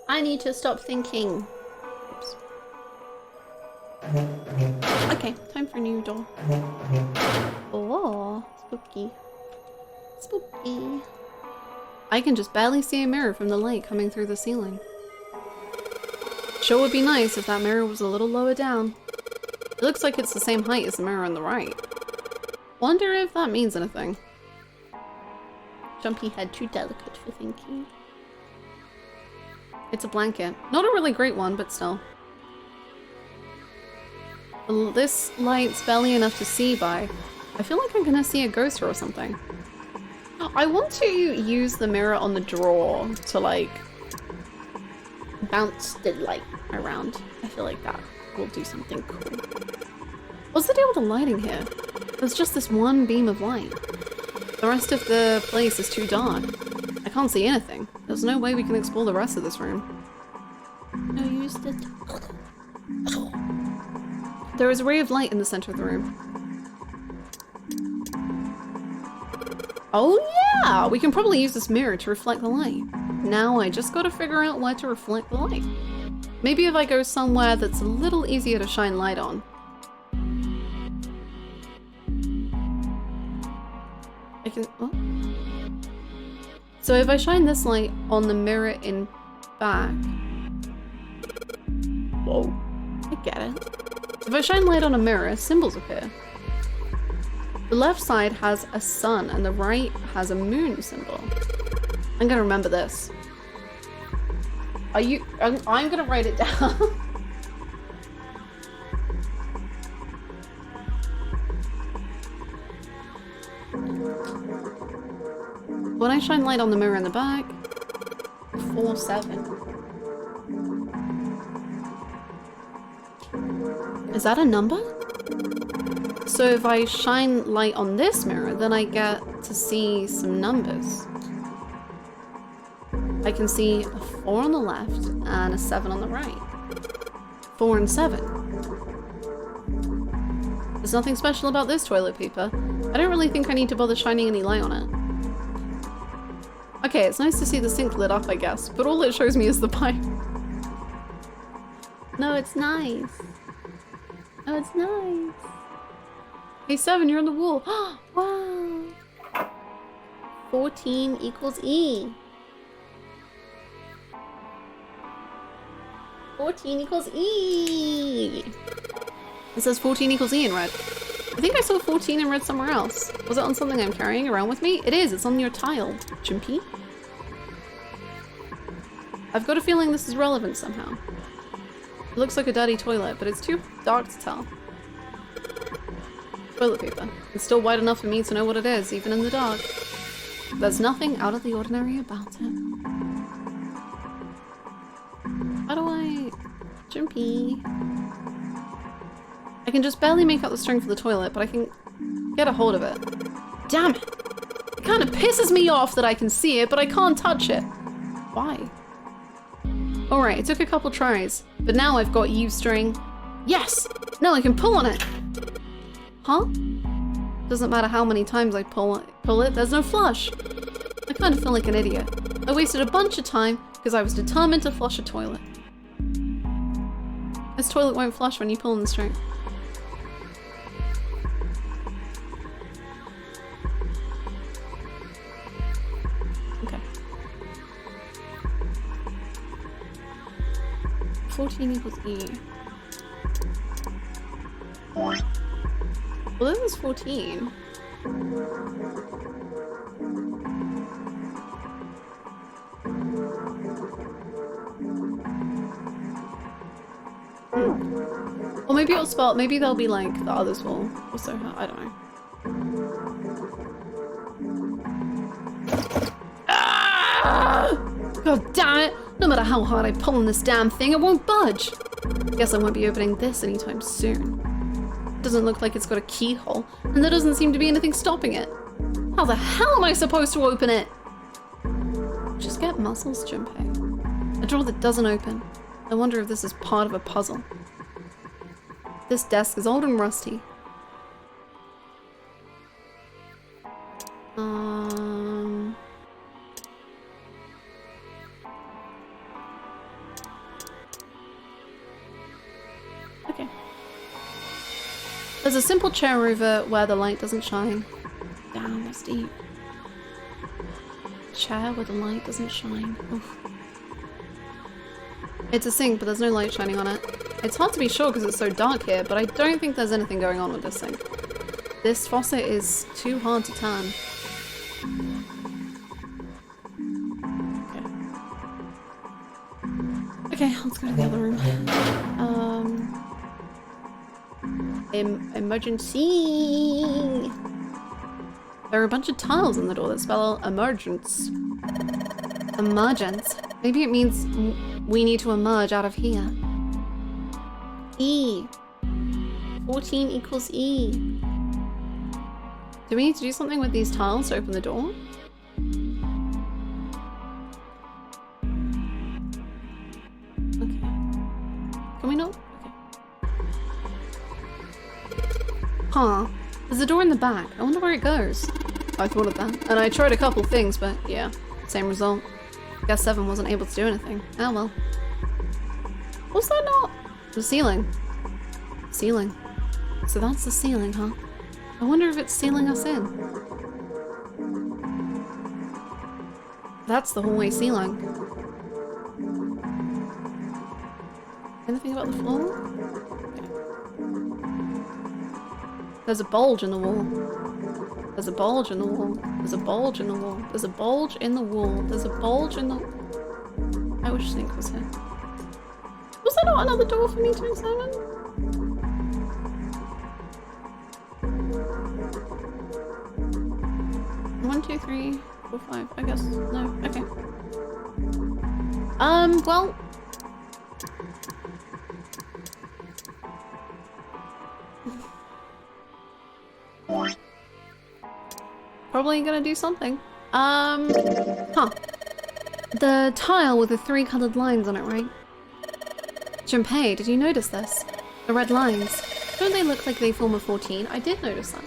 I need to stop thinking. Oops. Okay, time for a new door. Oh, spooky. Spooky. I can just barely see a mirror from the light coming through the ceiling. Sure would be nice if that mirror was a little lower down. It looks like it's the same height as the mirror on the right. Wonder if that means anything. Jumpy head too delicate for thinking. It's a blanket. Not a really great one, but still. This light's barely enough to see by. I feel like I'm gonna see a ghost or something. I want to use the mirror on the drawer to, like, bounce the light around. I feel like that will do something cool. What's the deal with the lighting here? There's just this one beam of light. The rest of the place is too dark. I can't see anything. There's no way we can explore the rest of this room. No use it. There is a ray of light in the center of the room. Oh yeah, we can probably use this mirror to reflect the light. Now I just gotta figure out where to reflect the light. Maybe if I go somewhere that's a little easier to shine light on. I can, oh. So if I shine this light on the mirror in back. Whoa, I get it. If I shine light on a mirror, symbols appear. The left side has a sun and the right has a moon symbol. I'm gonna remember this. I'm gonna write it down. When I shine light on the mirror in the back, 4-7. Is that a number? So if I shine light on this mirror, then I get to see some numbers. I can see a 4 on the left and a 7 on the right. 4 and 7. There's nothing special about this toilet paper. I don't really think I need to bother shining any light on it. Okay, it's nice to see the sink lit up, I guess, but all it shows me is the pipe. No, it's nice. Oh, it's nice. Hey, 7, you're on the wall. Wow. 14 equals E. 14 equals E. It says 14 equals E in red. I think I saw 14 in red somewhere else. Was it on something I'm carrying around with me? It is. It's on your tile, Chimpy. I've got a feeling this is relevant somehow. It looks like a dirty toilet, but it's too dark to tell. Toilet paper. It's still wide enough for me to know what it is, even in the dark. There's nothing out of the ordinary about it. How do I... Jumpy. I can just barely make out the string for the toilet, but I can get a hold of it. Damn it! It kind of pisses me off that I can see it, but I can't touch it. Why? Alright, it took a couple tries, but now I've got U-string. Yes! Now I can pull on it! Huh? Doesn't matter how many times I pull it, there's no flush. I kind of feel like an idiot. I wasted a bunch of time because I was determined to flush a toilet. This toilet won't flush when you pull on the string. Okay. 14 equals E. Well, this is 14. Or maybe it'll spell, maybe they'll be like the others will also, I don't know. Ah! God damn it! No matter how hard I pull on this damn thing, it won't budge. Guess I won't be opening this anytime soon. Doesn't look like it's got a keyhole, and there doesn't seem to be anything stopping it. How the hell am I supposed to open it? Just get muscles, Junpei. A door that doesn't open. I wonder if this is part of a puzzle. This desk is old and rusty. Okay. There's a simple chair over where the light doesn't shine. Damn, that's deep. Chair where the light doesn't shine. Oof. It's a sink, but there's no light shining on it. It's hard to be sure because it's so dark here, but I don't think there's anything going on with this sink. This faucet is too hard to turn. Okay, let's go to the other room. Emergency! There are a bunch of tiles on the door that spell emergence. Emergence? Maybe it means we need to emerge out of here. E. 14 equals E. Do we need to do something with these tiles to open the door? Okay. Can we not? Okay. Huh. There's a door in the back. I wonder where it goes. I thought of that. And I tried a couple things, but yeah, same result. Guess 7 wasn't able to do anything. Oh well. Was that not? The ceiling. Ceiling. So that's the ceiling, huh? I wonder if it's sealing us in. That's the hallway ceiling. Anything about the floor? Okay. There's a bulge in the wall. There's a bulge in the wall. There's a bulge in the wall. There's a bulge in the wall. There's a bulge in the... I wish Snake was here. Was there not another door for me to examine? One, 2, 3, 4, 5. I guess. No. Okay. Well... Probably gonna do something. Huh. The tile with the 3 colored lines on it, right? Junpei, did you notice this? The red lines. Don't they look like they form a 14? I did notice that.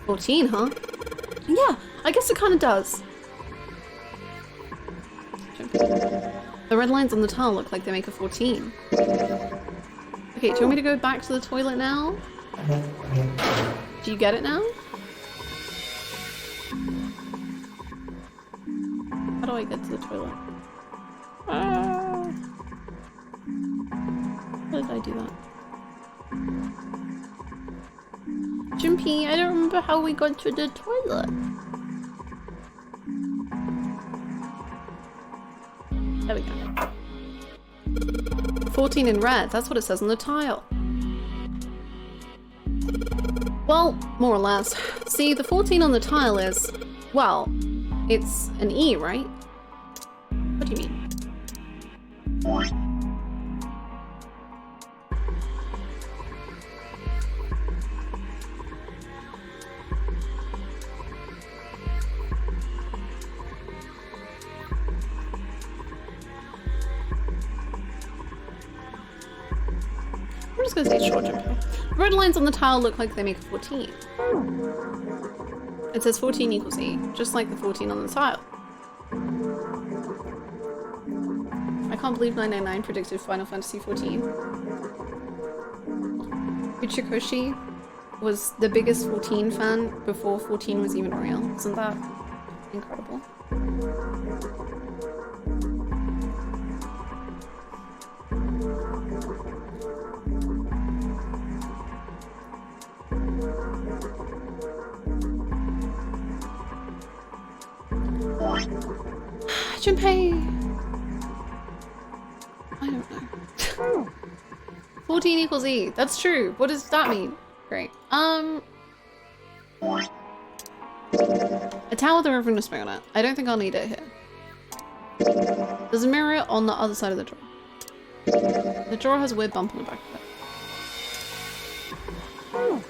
14, huh? Yeah, I guess it kinda does. Junpei. The red lines on the tile look like they make a 14. Okay, do you want me to go back to the toilet now? Do you get it now? How do I get to the toilet? How did I do that? Junpei, I don't remember how we got to the toilet. There we go. 14 in red, that's what it says on the tile. Well, more or less. See, the 14 on the tile is, well, it's an E, right? What do you mean? I'm just gonna say short jump. The red lines on the tile look like they make a 14. It says 14 equals E, just like the 14 on the tile. I can't believe 999 predicted Final Fantasy XIV. Uchikoshi was the biggest 14 fan before 14 was even real. Isn't that incredible? Junpei! I don't know. 14 equals E. That's true. What does that mean? Great. A towel with a ribbon of spring on it. I don't think I'll need it here. There's a mirror on the other side of the drawer. The drawer has a weird bump on the back of it.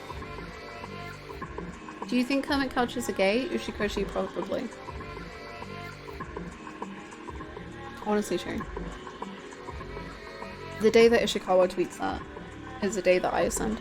Do you think Kermit couches are gay? Uchikoshi, probably. Honestly true. The day that Ishikawa tweets that is the day that I ascend.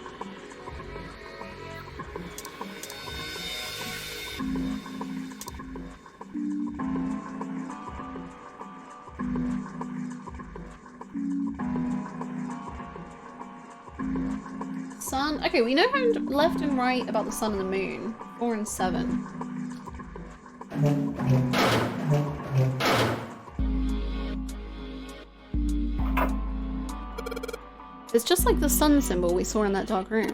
Sun. Okay, we know left and right about the sun and the moon. 4 and 7. It's just like the sun symbol we saw in that dark room.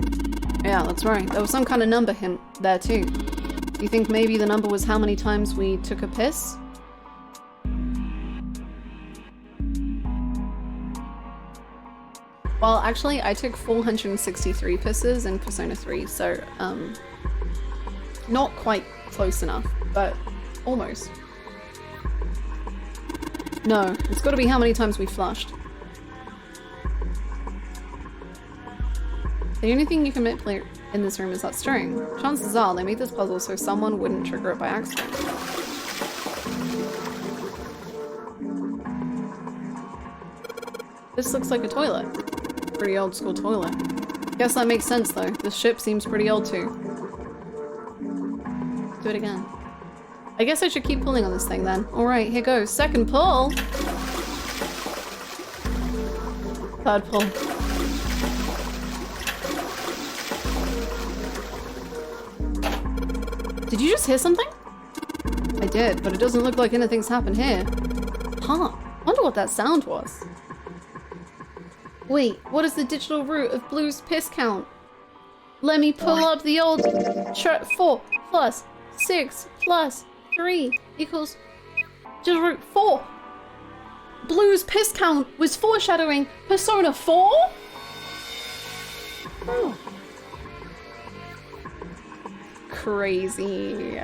Yeah, that's right. There was some kind of number hint there too. Do you think maybe the number was how many times we took a piss? Well, actually, I took 463 pisses in Persona 3, so, not quite close enough, but almost. No, it's gotta be how many times we flushed. The only thing you can manipulate in this room is that string. Chances are they made this puzzle so someone wouldn't trigger it by accident. This looks like a toilet. Pretty old school toilet. Guess that makes sense though. This ship seems pretty old too. Do it again. I guess I should keep pulling on this thing then. Alright, here goes. Second pull. Third pull. Did you just hear something? I did, but it doesn't look like anything's happened here. Huh. Wonder what that sound was. Wait, what is the digital root of Blue's piss count? Let me pull up the old chart. 4 plus 6 plus 3 equals digital root 4. Blue's piss count was foreshadowing Persona 4? Oh. Crazy.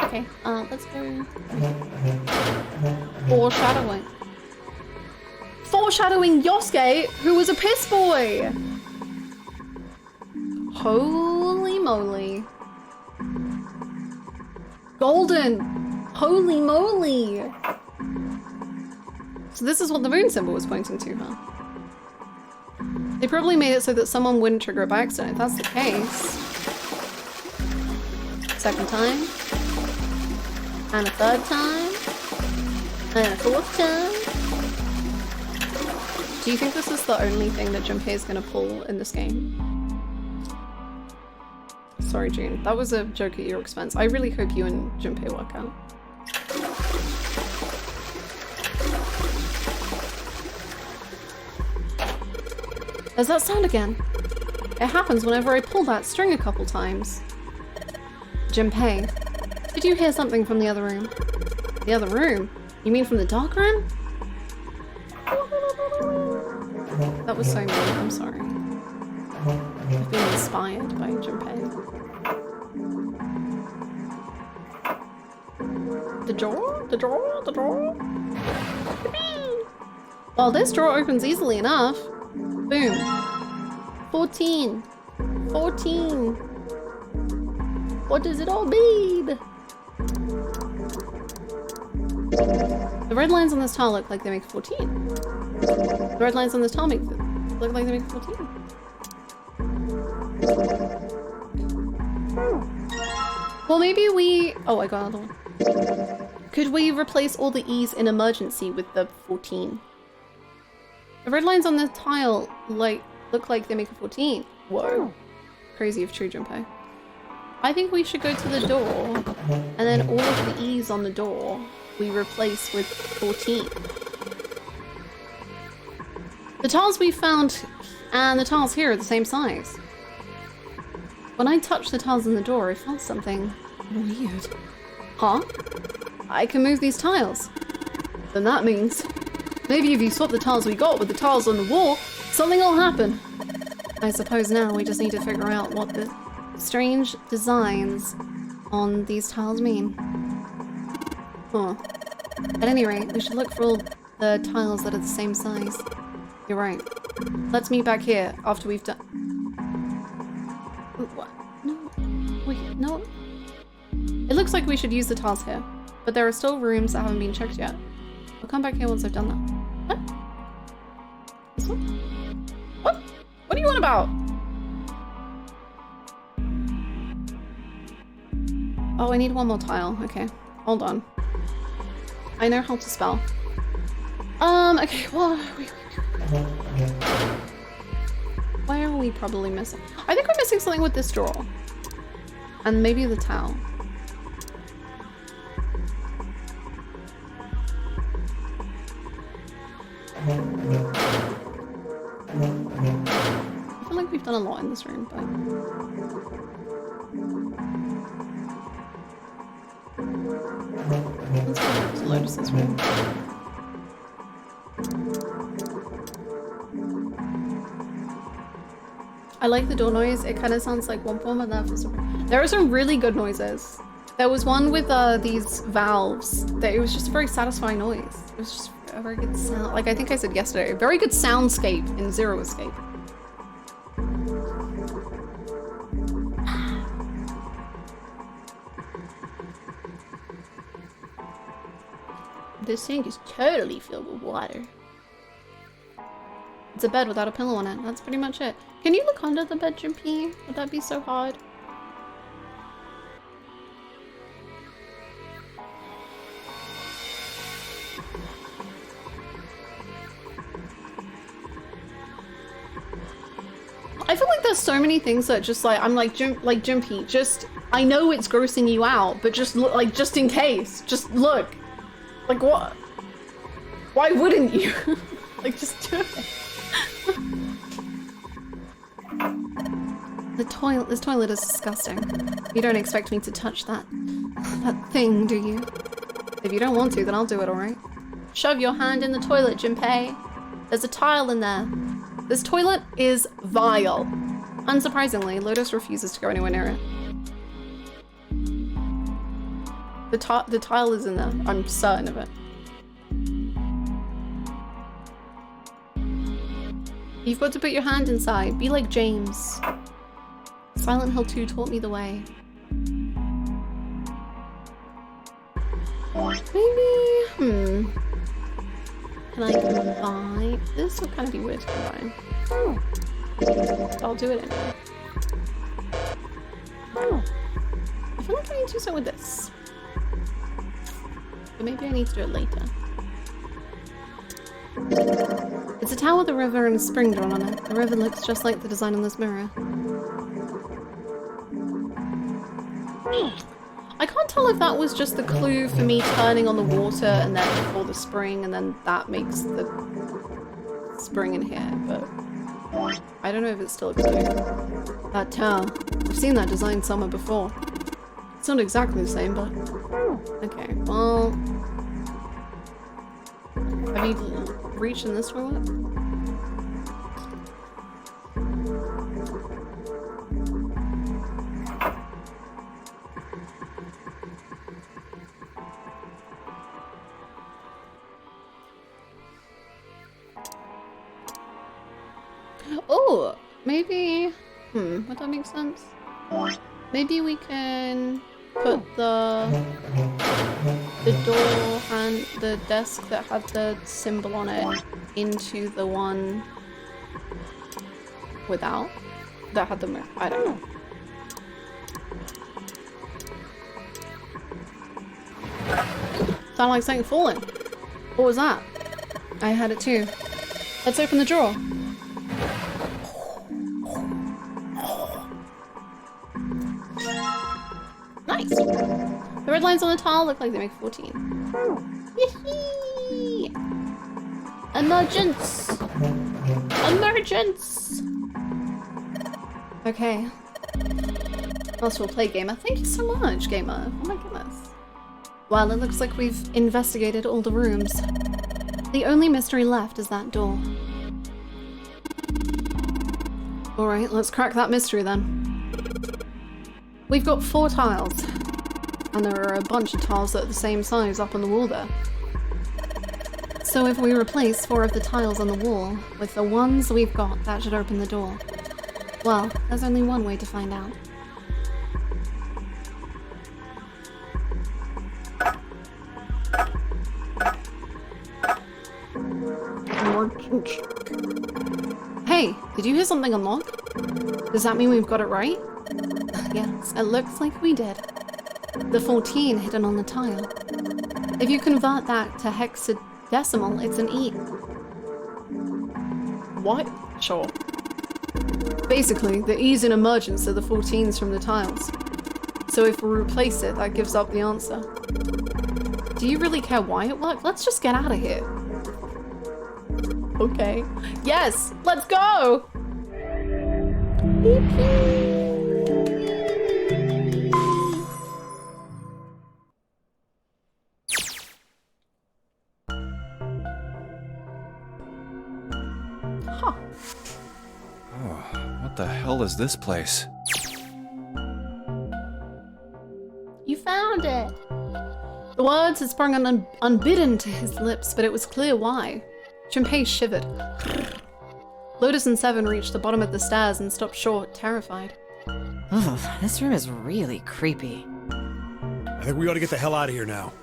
Okay, let's go. Foreshadowing. Foreshadowing Yosuke, who was a piss boy! Holy moly. Golden! Holy moly! So this is what the moon symbol was pointing to, huh? They probably made it so that someone wouldn't trigger it by accident. If that's the case. Second time. And a third time. And a fourth time. Do you think this is the only thing that Junpei is going to pull in this game? Sorry, June. That was a joke at your expense. I really hope you and Junpei work out. There's that sound again. It happens whenever I pull that string a couple times. Junpei, did you hear something from the other room? The other room? You mean from the dark room? That was so mean, I'm sorry. I've been inspired by Junpei. The drawer? The drawer? The drawer? Well, this drawer opens easily enough. Boom. 14. 14. What does it all mean? The red lines on this tile look like they make 14. The red lines on this tile look like they make 14. Well, maybe we... Oh, I got another one. Could we replace all the E's in emergency with the 14? The red lines on the tile look like they make a 14. Whoa. Crazy if true, Junpei. I think we should go to the door, and then all of the E's on the door we replace with 14. The tiles we found and the tiles here are the same size. When I touched the tiles in the door, I felt something weird. Huh? I can move these tiles. Then that means maybe if you swap the tiles we got with the tiles on the wall, something will happen. I suppose now we just need to figure out what the strange designs on these tiles mean. Huh. At any rate, we should look for all the tiles that are the same size. You're right. Let's meet back here after we've done... What? No. Wait, no. It looks like we should use the tiles here, but there are still rooms that haven't been checked yet. I'll come back here once I've done that. What? This one? What? What do you want about? Oh, I need one more tile. Okay, hold on. I know how to spell. Okay, well... Where are we probably missing? I think we're missing something with this drawer. And maybe the towel. I feel like we've done a lot in this room, but... Let's go back to Lotus's room. I like the door noise. It kind of sounds like one form of that. There are some really good noises. There was one with these valves that it was just a very satisfying noise. It was just a very good sound. Like I think I said yesterday, a very good soundscape in Zero Escape. This sink is totally filled with water. It's a bed without a pillow on it. That's pretty much it. Can you look under the bed, Jimpy? Would that be so hard? I feel like there's so many things that just like, I'm like, Jimpy, just, I know it's grossing you out, but just look, like, just in case, just look. Like, what? Why wouldn't you? Like, just do it. This toilet is disgusting. You don't expect me to touch that thing, do you? If you don't want to, then I'll do it, alright? Shove your hand in the toilet, Jinpei. There's a tile in there. This toilet is vile. Unsurprisingly, Lotus refuses to go anywhere near it. The tile is in there. I'm certain of it. You've got to put your hand inside. Be like James. Silent Hill 2 taught me the way. Maybe, Can I combine? This would kind of be weird to combine. But I'll do it anyway. I feel like I need to do something with this. But maybe I need to do it later. It's a towel with a river and a spring drawn on it. The river looks just like the design on this mirror. I can't tell if that was just the clue for me turning on the water and then for the spring, and then that makes the spring in here, but I don't know if it's still a clue. That towel. I've seen that design somewhere before. It's not exactly the same, but... Okay, well... Have you reached in this toilet? Oh, maybe... would that make sense? Maybe we can put the door and the desk that had the symbol on it into the one without, that had the mirror. I don't know. Sound like something falling. What was that? I had it too. Let's open the drawer. Nice. The red lines on the tile look like they make 14. Yee-hee! Emergence! Emergence! Okay. Else we'll play, Gamer. Thank you so much, Gamer. Oh my goodness. Well, it looks like we've investigated all the rooms. The only mystery left is that door. Alright, let's crack that mystery then. We've got 4 tiles, and there are a bunch of tiles that are the same size up on the wall there. So if we replace 4 of the tiles on the wall with the ones we've got, that should open the door. Well, there's only one way to find out. Hey, did you hear something unlock? Does that mean we've got it right? Yes, it looks like we did. The 14 hidden on the tile. If you convert that to hexadecimal, it's an E. What? Sure. Basically, the E's in emergence are the 14s from the tiles. So if we replace it, that gives up the answer. Do you really care why it worked? Let's just get out of here. Okay. Yes! Let's go! Huh. Oh, what the hell is this place? You found it! The words had sprung unbidden to his lips, but it was clear why. Junpei shivered. Lotus and Seven reached the bottom of the stairs and stopped short, terrified. Oh, this room is really creepy. I think we ought to get the hell out of here now.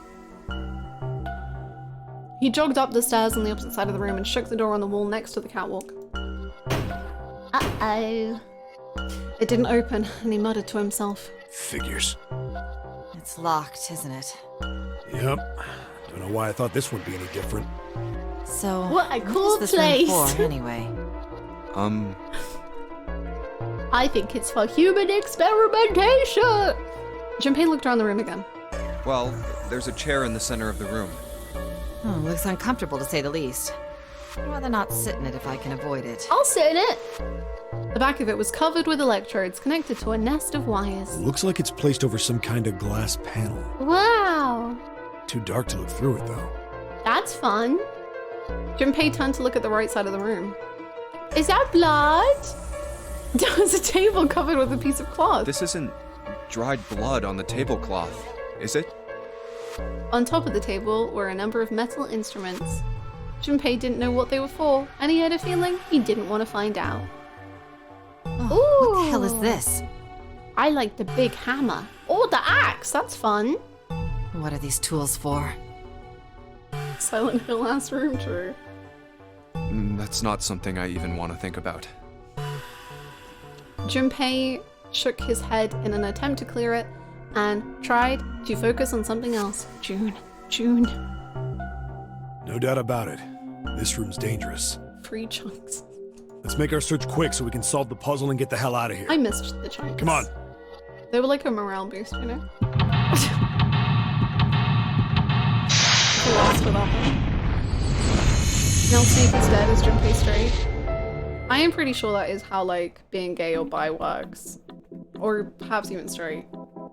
He jogged up the stairs on the opposite side of the room and shook the door on the wall next to the catwalk. Uh-oh. It didn't open, and he muttered to himself. Figures. It's locked, isn't it? Yep. Don't know why I thought this would be any different. So, what a cool what is this room place. for, anyway? I think it's for human experimentation! Junpei looked around the room again. Well, there's a chair in the center of the room. Oh, looks uncomfortable to say the least. I'd rather not sit in it if I can avoid it. I'll sit in it! The back of it was covered with electrodes connected to a nest of wires. Looks like it's placed over some kind of glass panel. Wow! Too dark to look through it, though. That's fun. Junpei turned to look at the right side of the room. Is that blood? There was a table covered with a piece of cloth. This isn't dried blood on the tablecloth, is it? On top of the table were a number of metal instruments. Junpei didn't know what they were for, and he had a feeling he didn't want to find out. Oh, Ooh, what the hell is this? I like the big hammer. Oh, the axe! That's fun. What are these tools for? Silent Hill last room, true. That's not something I even want to think about. Junpei shook his head in an attempt to clear it and tried to focus on something else. June. No doubt about it. This room's dangerous. 3 chunks. Let's make our search quick so we can solve the puzzle and get the hell out of here. I missed the chunks. Come on. They were like a morale boost, you know? Lost for that one. Now Steve is dead, is Junpei straight? I am pretty sure that is how, like, being gay or bi works. Or perhaps even straight.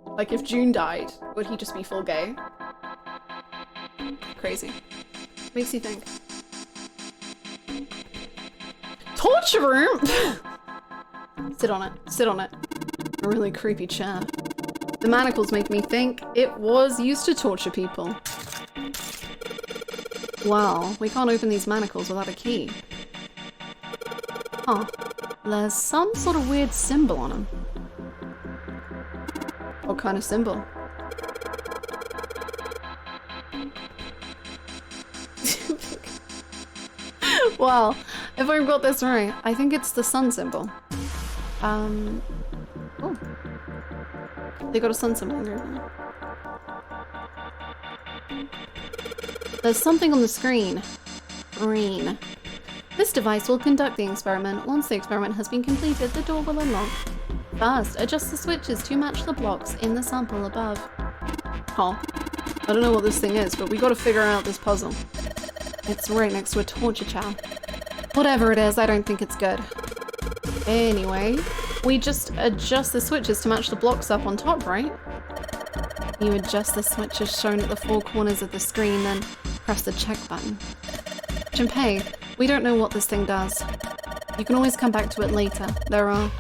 Like, if June died, would he just be full gay? Crazy. Makes you think. Torture room! Sit on it. Sit on it. A really creepy chair. The manacles make me think it was used to torture people. Well, we can't open these manacles without a key. Huh. There's some sort of weird symbol on them. What kind of symbol? Well, if I've got this right, I think it's the sun symbol. Oh. They got a sun symbol there. There's something on the screen. Green. This device will conduct the experiment. Once the experiment has been completed, the door will unlock. First, adjust the switches to match the blocks in the sample above. Huh. I don't know what this thing is, but we gotta figure out this puzzle. It's right next to a torture chair. Whatever it is, I don't think it's good. Anyway, we just adjust the switches to match the blocks up on top, right? You adjust the switches shown at the 4 corners of the screen, then press the check button. Junpei, we don't know what this thing does. You can always come back to it later. There are...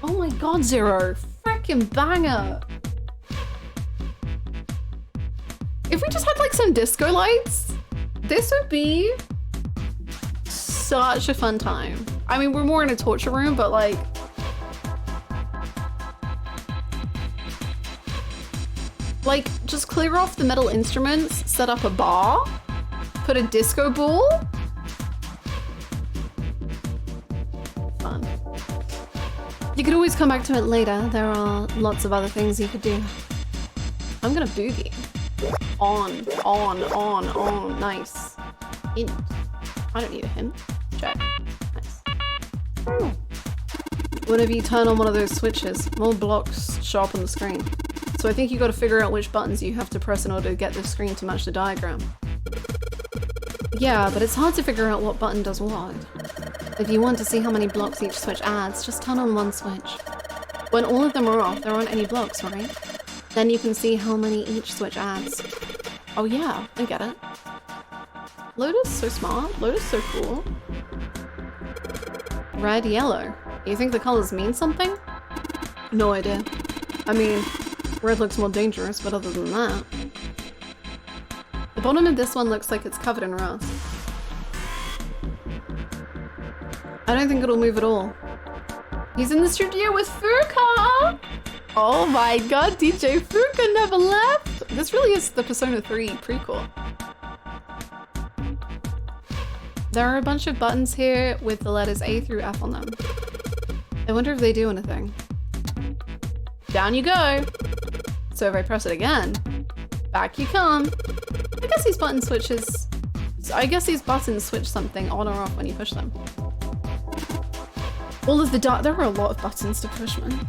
Oh my god, Zero! Frickin' banger! If we just had like some disco lights, this would be such a fun time. I mean, we're more in a torture room, but like... Like, just clear off the metal instruments, set up a bar, put a disco ball. Fun. You could always come back to it later. There are lots of other things you could do. I'm gonna boogie. On. Nice. Hint. I don't need a hint. Check. Nice. Whenever you turn on one of those switches, more blocks show up on the screen. So I think you gotta figure out which buttons you have to press in order to get the screen to match the diagram. Yeah, but it's hard to figure out what button does what. If you want to see how many blocks each switch adds, just turn on one switch. When all of them are off, there aren't any blocks, right? Then you can see how many each switch adds. Oh yeah, I get it. Lotus, so smart. Lotus, so cool. Red, yellow. You think the colors mean something? No idea. I mean, red looks more dangerous, but other than that... The bottom of this one looks like it's covered in rust. I don't think it'll move at all. He's in the studio with Fuka! Oh my god, DJ Fuka never left! This really is the Persona 3 prequel. There are a bunch of buttons here with the letters A through F on them. I wonder if they do anything. Down you go. So if I press it again, back you come. I guess these buttons switch something on or off when you push them. All of the there are a lot of buttons to push, man.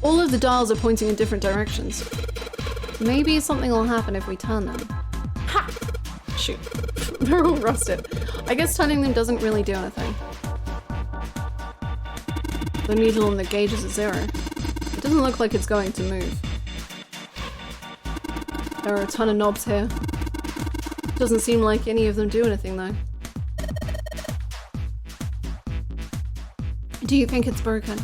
All of the dials are pointing in different directions. Maybe something will happen if we turn them. Ha! Shoot. They're all rusted. I guess turning them doesn't really do anything. The needle on the gauge is at 0. It doesn't look like it's going to move. There are a ton of knobs here. Doesn't seem like any of them do anything though. Do you think it's broken?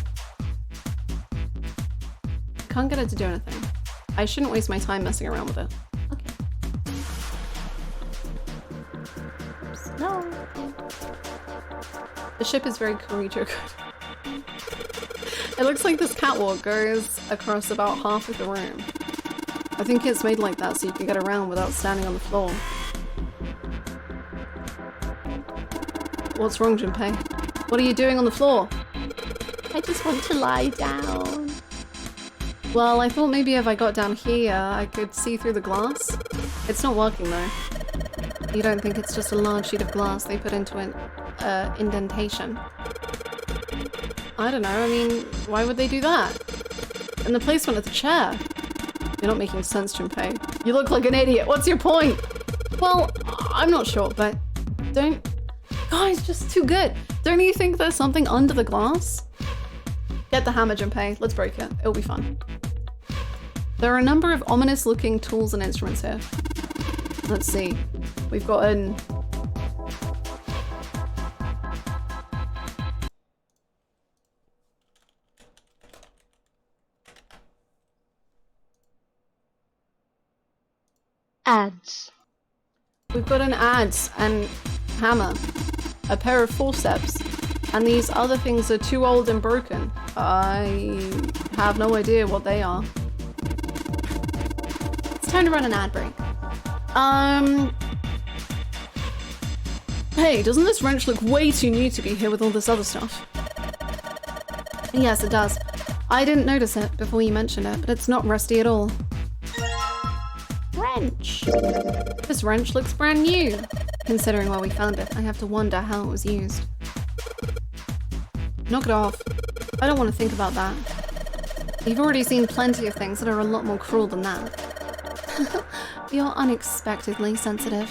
Can't get it to do anything. I shouldn't waste my time messing around with it. Okay. Oops. No. The ship is very creature good. It looks like this catwalk goes across about half of the room. I think it's made like that so you can get around without standing on the floor. What's wrong, Junpei? What are you doing on the floor? I just want to lie down. Well, I thought maybe if I got down here, I could see through the glass. It's not working though. You don't think it's just a large sheet of glass they put into an indentation? I don't know, I mean, why would they do that? And the placement of the chair. You're not making sense, Junpei. You look like an idiot. What's your point? Well, I'm not sure, but don't... Guys, just too good. Don't you think there's something under the glass? Get the hammer, Junpei. Let's break it. It'll be fun. There are a number of ominous looking tools and instruments here. Let's see. We've got an... Ads. We've got an adze and hammer, a pair of forceps, and these other things are too old and broken. I have no idea what they are. It's time to run an ad break. Hey, doesn't this wrench look way too new to be here with all this other stuff? Yes, it does. I didn't notice it before you mentioned it, but it's not rusty at all. Wrench! This wrench looks brand new. Considering where we found it, I have to wonder how it was used. Knock it off. I don't want to think about that. You've already seen plenty of things that are a lot more cruel than that. You're unexpectedly sensitive.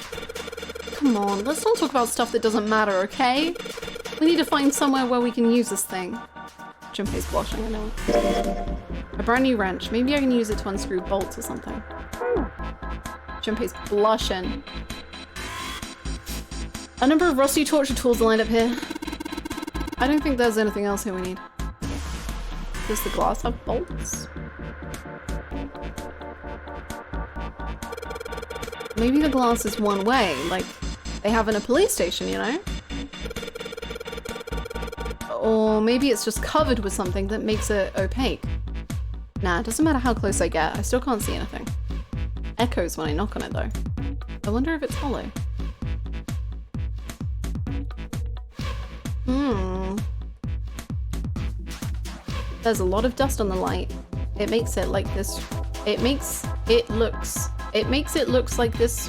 Come on, let's not talk about stuff that doesn't matter, okay? We need to find somewhere where we can use this thing. Junpei's blushing, I know. A brand new wrench. Maybe I can use it to unscrew bolts or something. Junpei's blushing. A number of rusty torture tools lined up here. I don't think there's anything else here we need. Does the glass have bolts? Maybe the glass is one way, like they have in a police station, you know? Or maybe it's just covered with something that makes it opaque. Nah, it doesn't matter how close I get, I still can't see anything. Echoes when I knock on it though. I wonder if it's hollow. There's a lot of dust on the light. It makes it like this. It makes it looks like this.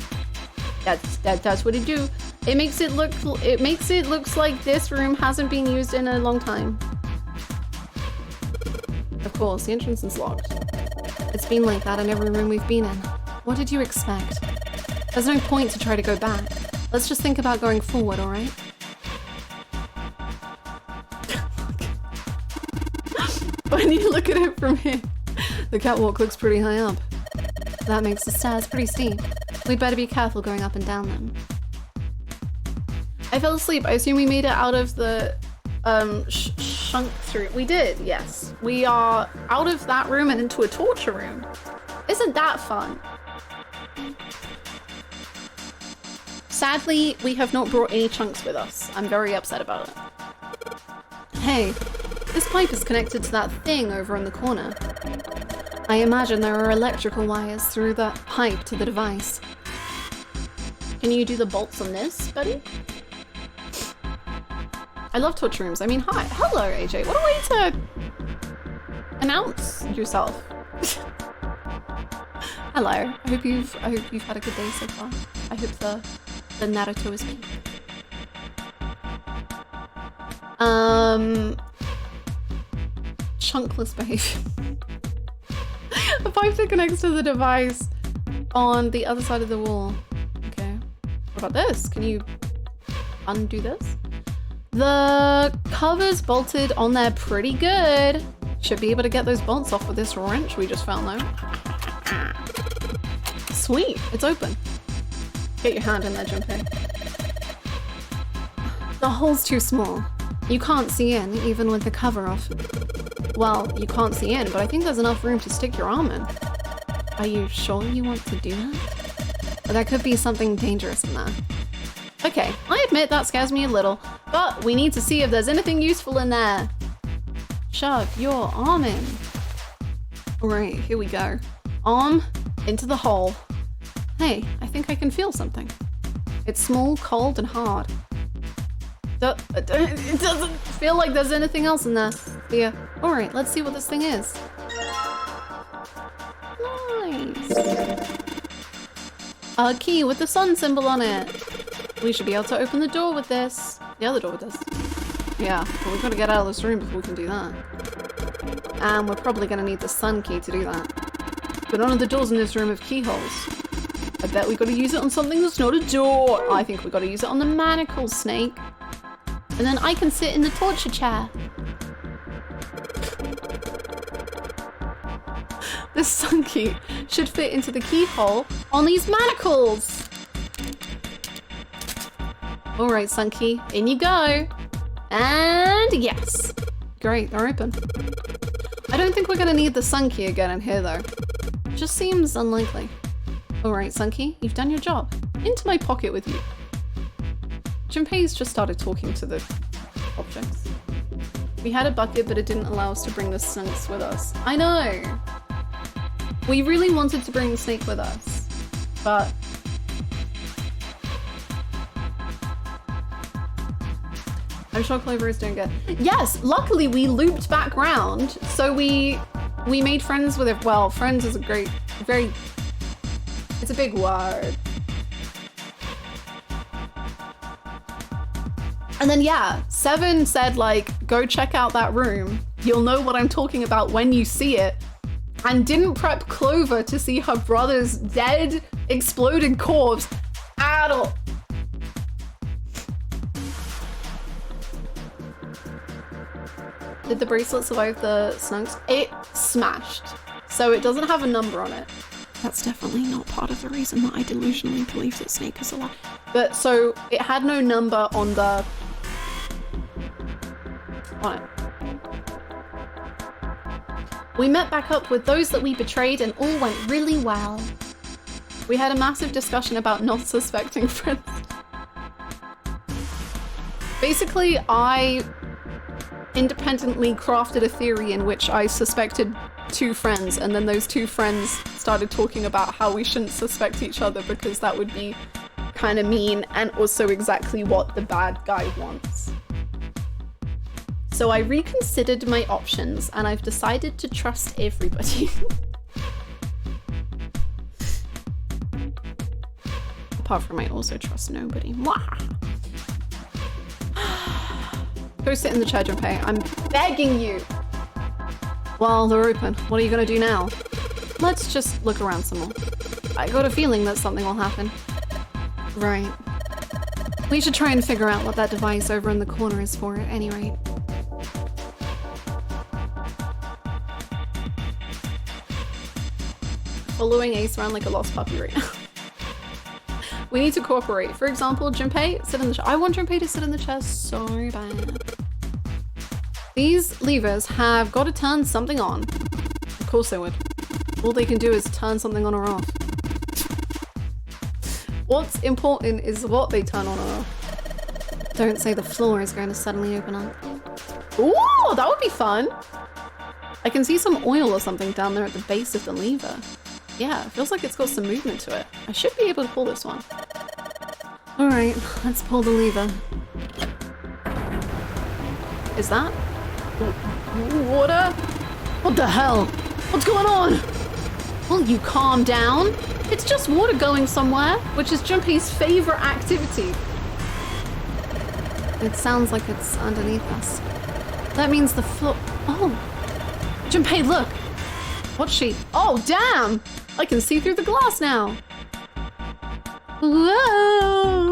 That's what it do. It makes it looks like this room hasn't been used in a long time. Of course, the entrance is locked. It's been like that in every room we've been in. What did you expect? There's no point to try to go back. Let's just think about going forward, alright? When you look at it from here, the catwalk looks pretty high up. That makes the stairs pretty steep. We'd better be careful going up and down them. I fell asleep. I assume we made it out of the shunk through. We did, yes. We are out of that room and into a torture room. Isn't that fun? Sadly, we have not brought any chunks with us. I'm very upset about it. Hey, this pipe is connected to that thing over in the corner. I imagine there are electrical wires through the pipe to the device. Can you do the bolts on this, buddy? I love torture rooms. I mean, hi. Hello, AJ. What a way to announce yourself. Hello. I hope you've had a good day so far. I hope the Naruto is peak. Chunkless behavior. A pipe that connects to the device on the other side of the wall. Okay. What about this? Can you undo this? The cover's bolted on there pretty good. Should be able to get those bolts off with this wrench we just found though. Sweet, it's open. Get your hand in there, Junpei. The hole's too small. You can't see in, even with the cover off. Well, you can't see in, but I think there's enough room to stick your arm in. Are you sure you want to do that? There could be something dangerous in there. Okay, I admit that scares me a little, but we need to see if there's anything useful in there. Shove your arm in. Alright, here we go. Arm into the hole. Hey, I think I can feel something. It's small, cold, and hard. It doesn't feel like there's anything else in there. Yeah. Alright, let's see what this thing is. Nice. A key with the sun symbol on it. We should be able to open the door with this. The other door with this. Yeah, but we've got to get out of this room before we can do that. And we're probably going to need the sun key to do that. But none of the doors in this room have keyholes. I bet we got to use it on something that's not a door. I think we got to use it on the manacles, Snake. And then I can sit in the torture chair. This sun key should fit into the keyhole on these manacles. All right, sun key, in you go. And yes. Great, they're open. I don't think we're gonna need the sun key again in here though. Just seems unlikely. All right, sun key, you've done your job. Into my pocket with you. Junpei's just started talking to the objects. We had a bucket, but it didn't allow us to bring the snakes with us. I know. We really wanted to bring the snake with us, but I'm sure Clover is doing good. Yes, luckily we looped back round, so we made friends with it. Well, friends is a great, it's a big word. And then yeah, Seven said like, go check out that room. You'll know what I'm talking about when you see it. And didn't prep Clover to see her brother's dead, exploded corpse at all. Did the bracelet survive the snunks? It smashed. So it doesn't have a number on it. That's definitely not part of the reason that I delusionally believe that Snake is alive. But so it had no number on the... on it. We met back up with those that we betrayed and all went really well. We had a massive discussion about not suspecting friends. Basically, I independently crafted a theory in which I suspected two friends, and then those two friends started talking about how we shouldn't suspect each other because that would be kind of mean and also exactly what the bad guy wants. So I reconsidered my options and I've decided to trust everybody. Apart from I also trust nobody. Go sit in the chair, Junpei. I'm begging you. Well, they're open. What are you gonna do now? Let's just look around some more. I got a feeling that something will happen. Right. We should try and figure out what that device over in the corner is for at any rate. Following Ace around like a lost puppy right now. We need to cooperate. For example, Junpei, sit in the chair. I want Junpei to sit in the chair so bad. These levers have got to turn something on. Of course they would. All they can do is turn something on or off. What's important is what they turn on or off. Don't say the floor is going to suddenly open up. Ooh, that would be fun. I can see some oil or something down there at the base of the lever. Yeah, it feels like it's got some movement to it. I should be able to pull this one. Alright, let's pull the lever. Is that water? What the hell? What's going on? Will you calm down? It's just water going somewhere, which is Junpei's favorite activity. It sounds like it's underneath us. That means the floor. Oh, Junpei, look. What's she? Oh, damn! I can see through the glass now. Whoa!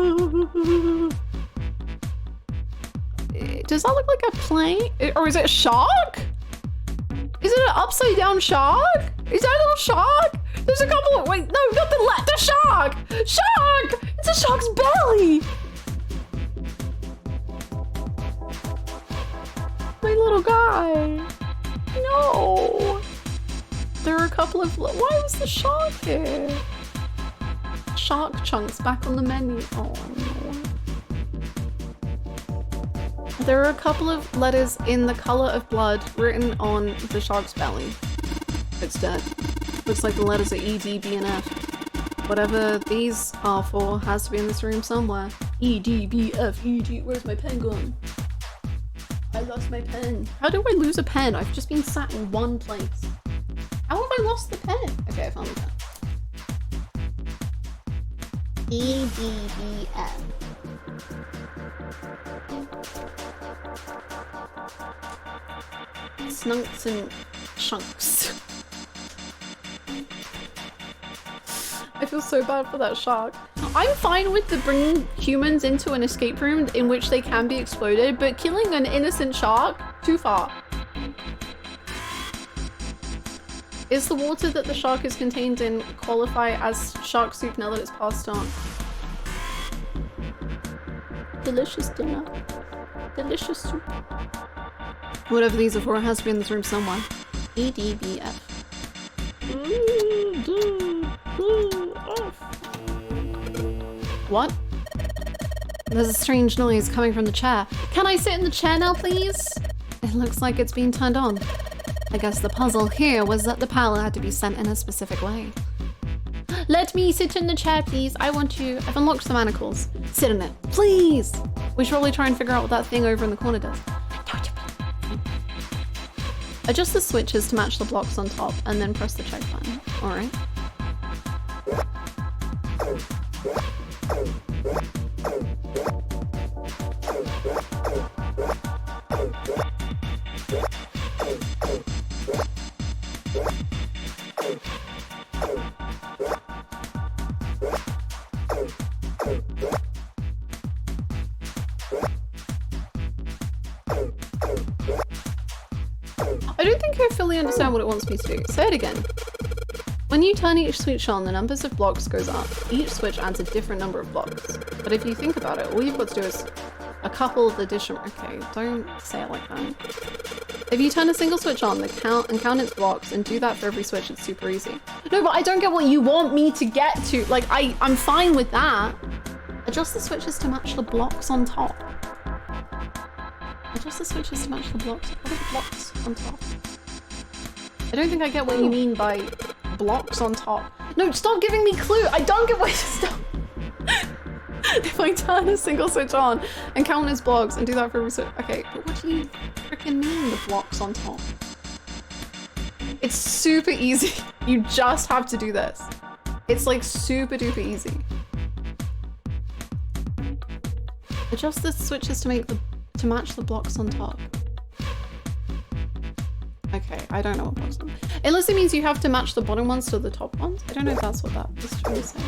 Does that look like a plane? Or is it a shark? Is it an upside down shark? Is that a little shark? There's a couple of, wait, no, not the left, the shark! Shark! It's a shark's belly! My little guy. No. There are a couple of, why was the shark here? Shark chunks back on the menu. Oh no. There are a couple of letters in the color of blood written on the shark's belly. It's dead. Looks like the letters are E, D, B, and F. Whatever these are for has to be in this room somewhere. E, D, B, F, E, D. Where's my pen gone? I lost my pen. How do I lose a pen? I've just been sat in one place. How have I lost the pen? Okay, I found the pen. E, D, B, F. Snunks and chunks. I feel so bad for that shark. I'm fine with the bringing humans into an escape room in which they can be exploded, but killing an innocent shark? Too far. Is the water that the shark is contained in qualify as shark soup now that it's passed on? Delicious dinner. Delicious soup. Whatever these are for, it has to be in this room somewhere. E, D, B, F. What? There's a strange noise coming from the chair. Can I sit in the chair now, please? It looks like it's been turned on. I guess the puzzle here was that the power had to be sent in a specific way. Let me sit in the chair, please. I want to. I've unlocked the manacles. Sit in it, please. We should probably try and figure out what that thing over in the corner does. Adjust the switches to match the blocks on top and then press the check button. Alright. I don't think I fully understand what it wants me to do. Say it again. When you turn each switch on, the numbers of blocks goes up. Each switch adds a different number of blocks. But if you think about it, all you've got to do is a couple of additional— okay, don't say it like that. If you turn a single switch on, count its blocks and do that for every switch, it's super easy. No, but I don't get what you want me to get to. Like, I'm fine with that. Adjust the switches to match the blocks on top. Adjust the switches to match the blocks. What are the blocks on top? I don't think I get what you mean by blocks on top. No, stop giving me clue. I don't get what you stop. If I turn a single switch on and count its blocks and do that for every switch. Okay, but what do you freaking mean the blocks on top? It's super easy. You just have to do this. It's like super duper easy. Adjust the switches to match the blocks on top. Okay, I don't know what blocks on. Unless it means you have to match the bottom ones to the top ones. I don't know if that's what that is trying to say.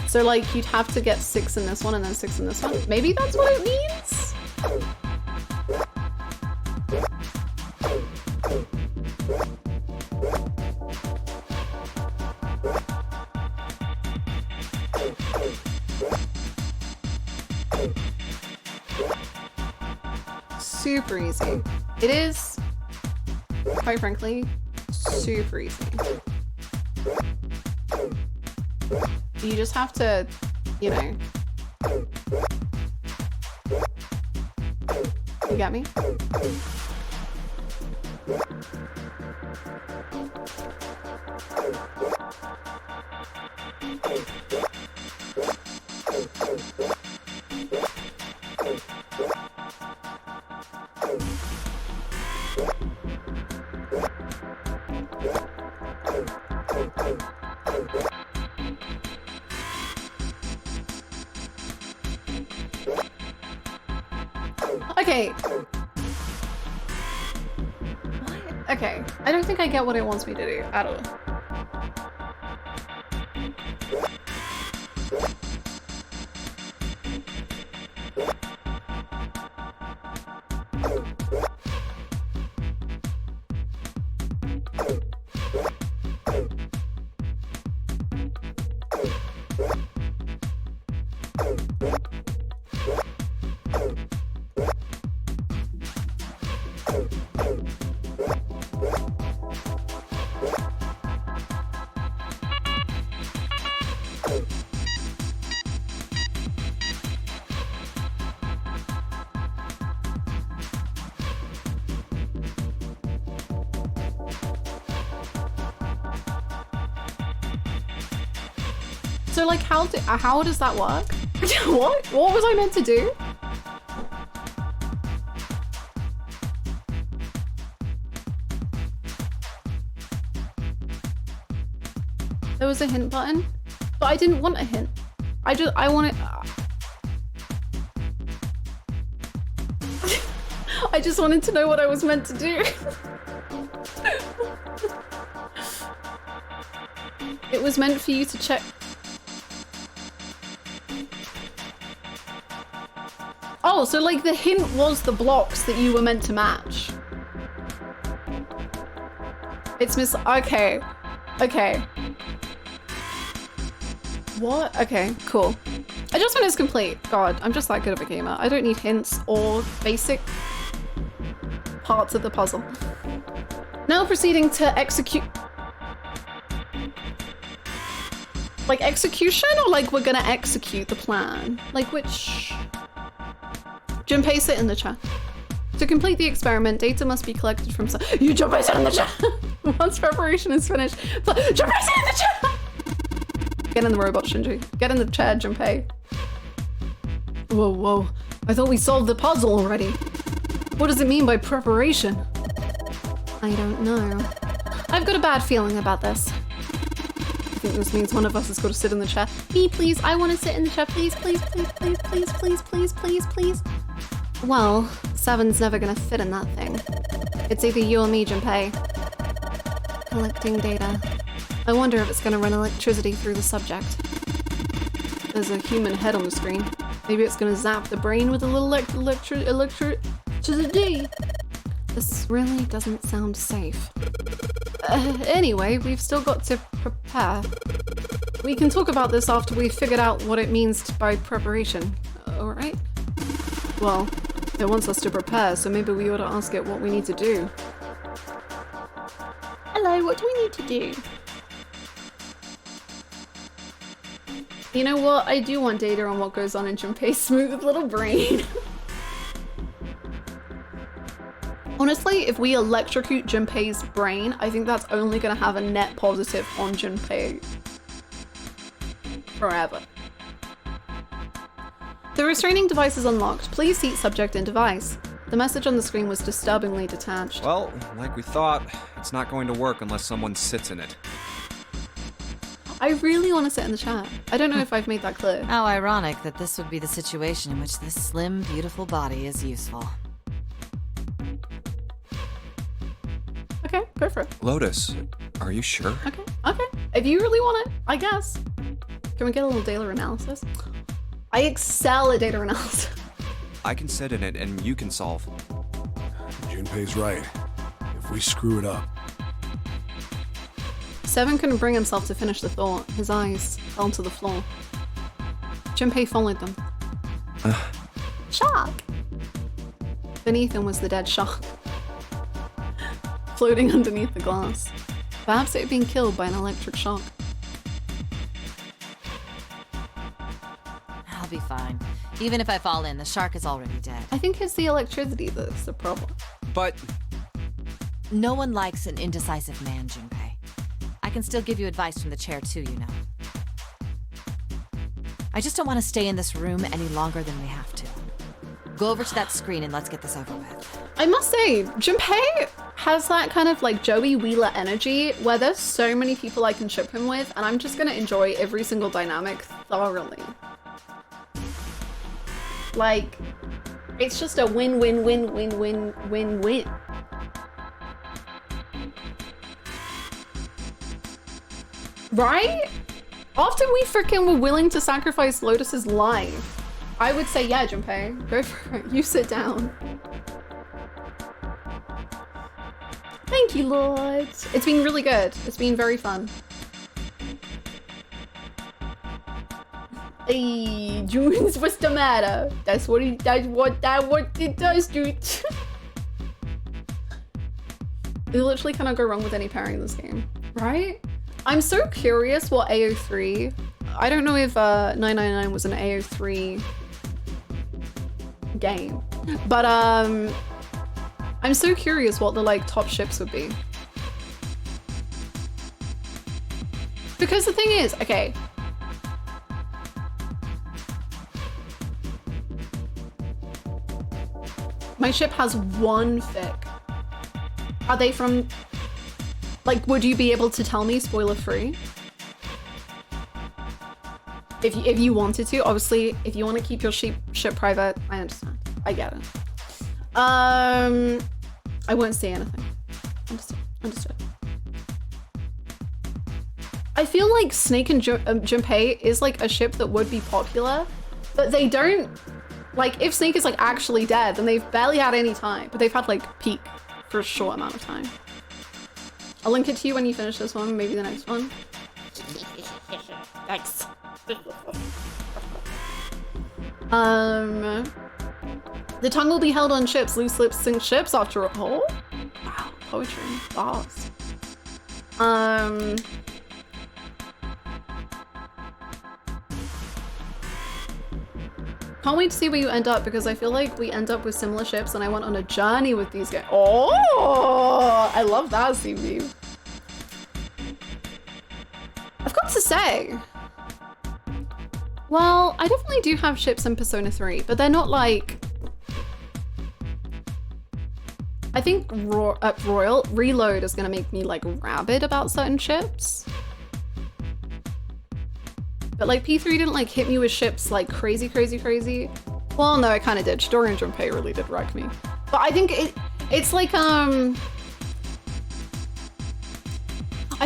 So like you'd have to get 6 in this one and then 6 in this one. Maybe that's what it means? Super easy. It is, quite frankly, super easy. You just have to, you know. You get me? Okay. What? Okay. I don't think I get what it wants me to do at all. So like how does that work? What was I meant to do? There was a hint button, but I didn't want a hint. I wanted. I just wanted to know what I was meant to do. It was meant for you to check. Oh, so like the hint was the blocks that you were meant to match. It's okay. Okay. What? Okay, cool. Adjustment is complete. God, I'm just that good of a gamer. I don't need hints or basic parts of the puzzle. Now proceeding to execute. Like execution, or like we're gonna execute the plan? Like which? Junpei, sit in the chat. To complete the experiment, data must be collected from some. You Junpei, sit in the chat! Once preparation is finished, Junpei, sit in the chat! Get in the robot, Shinji. Get in the chair, Junpei. Whoa, whoa. I thought we solved the puzzle already. What does it mean by preparation? I don't know. I've got a bad feeling about this. I think this means one of us has got to sit in the chair. Me, please. I want to sit in the chair. Please, please, please, please, please, please, please, please, please. Well, 7's never gonna fit in that thing. It's either you or me, Junpei. Collecting data. I wonder if it's gonna run electricity through the subject. There's a human head on the screen. Maybe it's gonna zap the brain with a little electricity. This really doesn't sound safe. Anyway, we've still got to prepare. We can talk about this after we've figured out what it means by preparation. Alright? Well, it wants us to prepare, so maybe we ought to ask it what we need to do. Hello, what do we need to do? You know what? I do want data on what goes on in Junpei's smooth little brain. Honestly, if we electrocute Junpei's brain, I think that's only gonna have a net positive on Junpei forever. The restraining device is unlocked. Please seat subject in device. The message on the screen was disturbingly detached. Well, like we thought, it's not going to work unless someone sits in it. I really want to sit in the chat. I don't know if I've made that clear. How ironic that this would be the situation in which this slim, beautiful body is useful. Okay, go for it. Lotus, are you sure? Okay, okay. If you really want it, I guess. Can we get a little data analysis? I excel at data analysis. I can sit in it and you can solve. Junpei's right. If we screw it up. 7 couldn't bring himself to finish the thought. His eyes fell to the floor. Junpei followed them. Shark! Beneath him was the dead shark. Floating underneath the glass. Perhaps it had been killed by an electric shock. I'll be fine. Even if I fall in, the shark is already dead. I think it's the electricity that's the problem. But No one likes an indecisive man, Junpei. I can still give you advice from the chair too, you know. I just don't want to stay in this room any longer than we have to. Go over to that screen and let's get this over with. I must say, Junpei has that kind of like Joey Wheeler energy where there's so many people I can ship him with, and I'm just gonna enjoy every single dynamic thoroughly. Like, it's just a win-win-win-win-win-win-win. Right? After we freaking were willing to sacrifice Lotus's life, I would say, yeah, Junpei, go for it. You sit down. Thank you, Lord. It's been really good. It's been very fun. Hey, Junes, what's the matter? That's what it does, dude. You literally cannot go wrong with any pairing in this game, right? I'm so curious what AO3. I don't know if 999 was an AO3 game, but I'm so curious what the like top ships would be. Because the thing is, okay. My ship has one fic. Are they from, like, would you be able to tell me spoiler free? If you wanted to, obviously, if you want to keep your ship private, I understand. I get it. I won't say anything. Understood. I feel like Snake and Junpei is like a ship that would be popular, but they don't, like, if Snake is like actually dead, then they've barely had any time, but they've had like peak for a short amount of time. I'll link it to you when you finish this one, maybe the next one. Thanks. The tongue will be held on ships. Loose lips sink ships after a hole. Wow, poetry, bars. Can't wait to see where you end up because I feel like we end up with similar ships and I went on a journey with these guys. Oh, I love that, CV. I've got to say, well, I definitely do have ships in Persona 3, but they're not like, I think Royal Reload is gonna make me like rabid about certain ships. But like P3 didn't like hit me with ships like crazy. Well, no, it kind of did. Chidori and Junpei really did wreck me. But I think it's like, I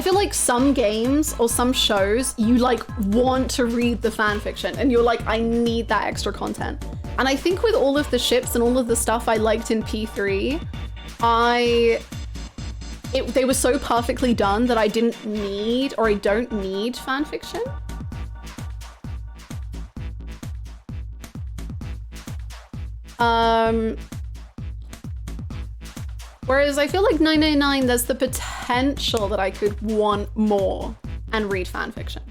feel like some games or some shows, you like want to read the fan fiction and you're like, I need that extra content. And I think with all of the ships and all of the stuff I liked in P3, they were so perfectly done that I didn't need, or I don't need fan fiction. Whereas I feel like 999, there's the potential that I could want more and read fanfiction.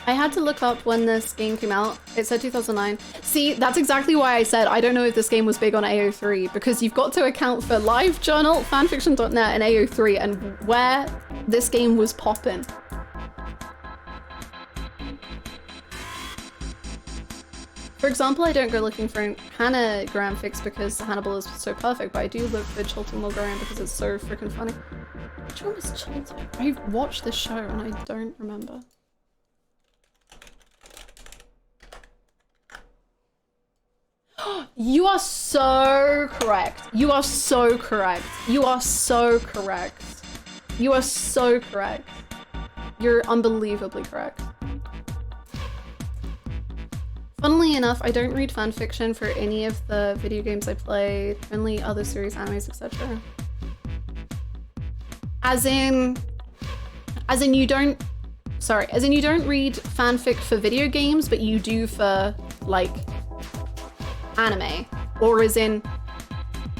I had to look up when this game came out. It said 2009. See, that's exactly why I said I don't know if this game was big on AO3, because you've got to account for LiveJournal, fanfiction.net, and AO3, and where this game was popping. For example, I don't go looking for Hannah Graham fix because Hannibal is so perfect, but I do look for Chilton Will Graham because it's so freaking funny. Which one was Chilton? I watched this show and I don't remember. You are so correct. You are so correct. You are so correct. You are so correct. You're unbelievably correct. Funnily enough, I don't read fanfiction for any of the video games I play, only other series, animes, etc. As in you don't read fanfic for video games, but you do for like anime. Or as in,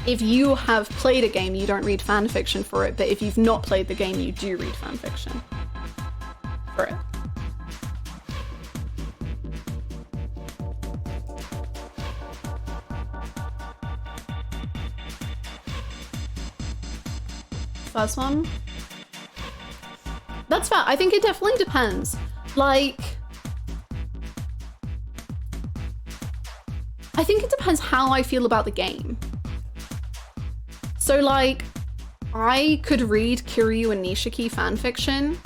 if you have played a game, you don't read fanfiction for it, but if you've not played the game, you do read fanfiction for it. First one? That's fair. I think it definitely depends. Like, I think it depends how I feel about the game. So like, I could read Kiryu and Nishiki fanfiction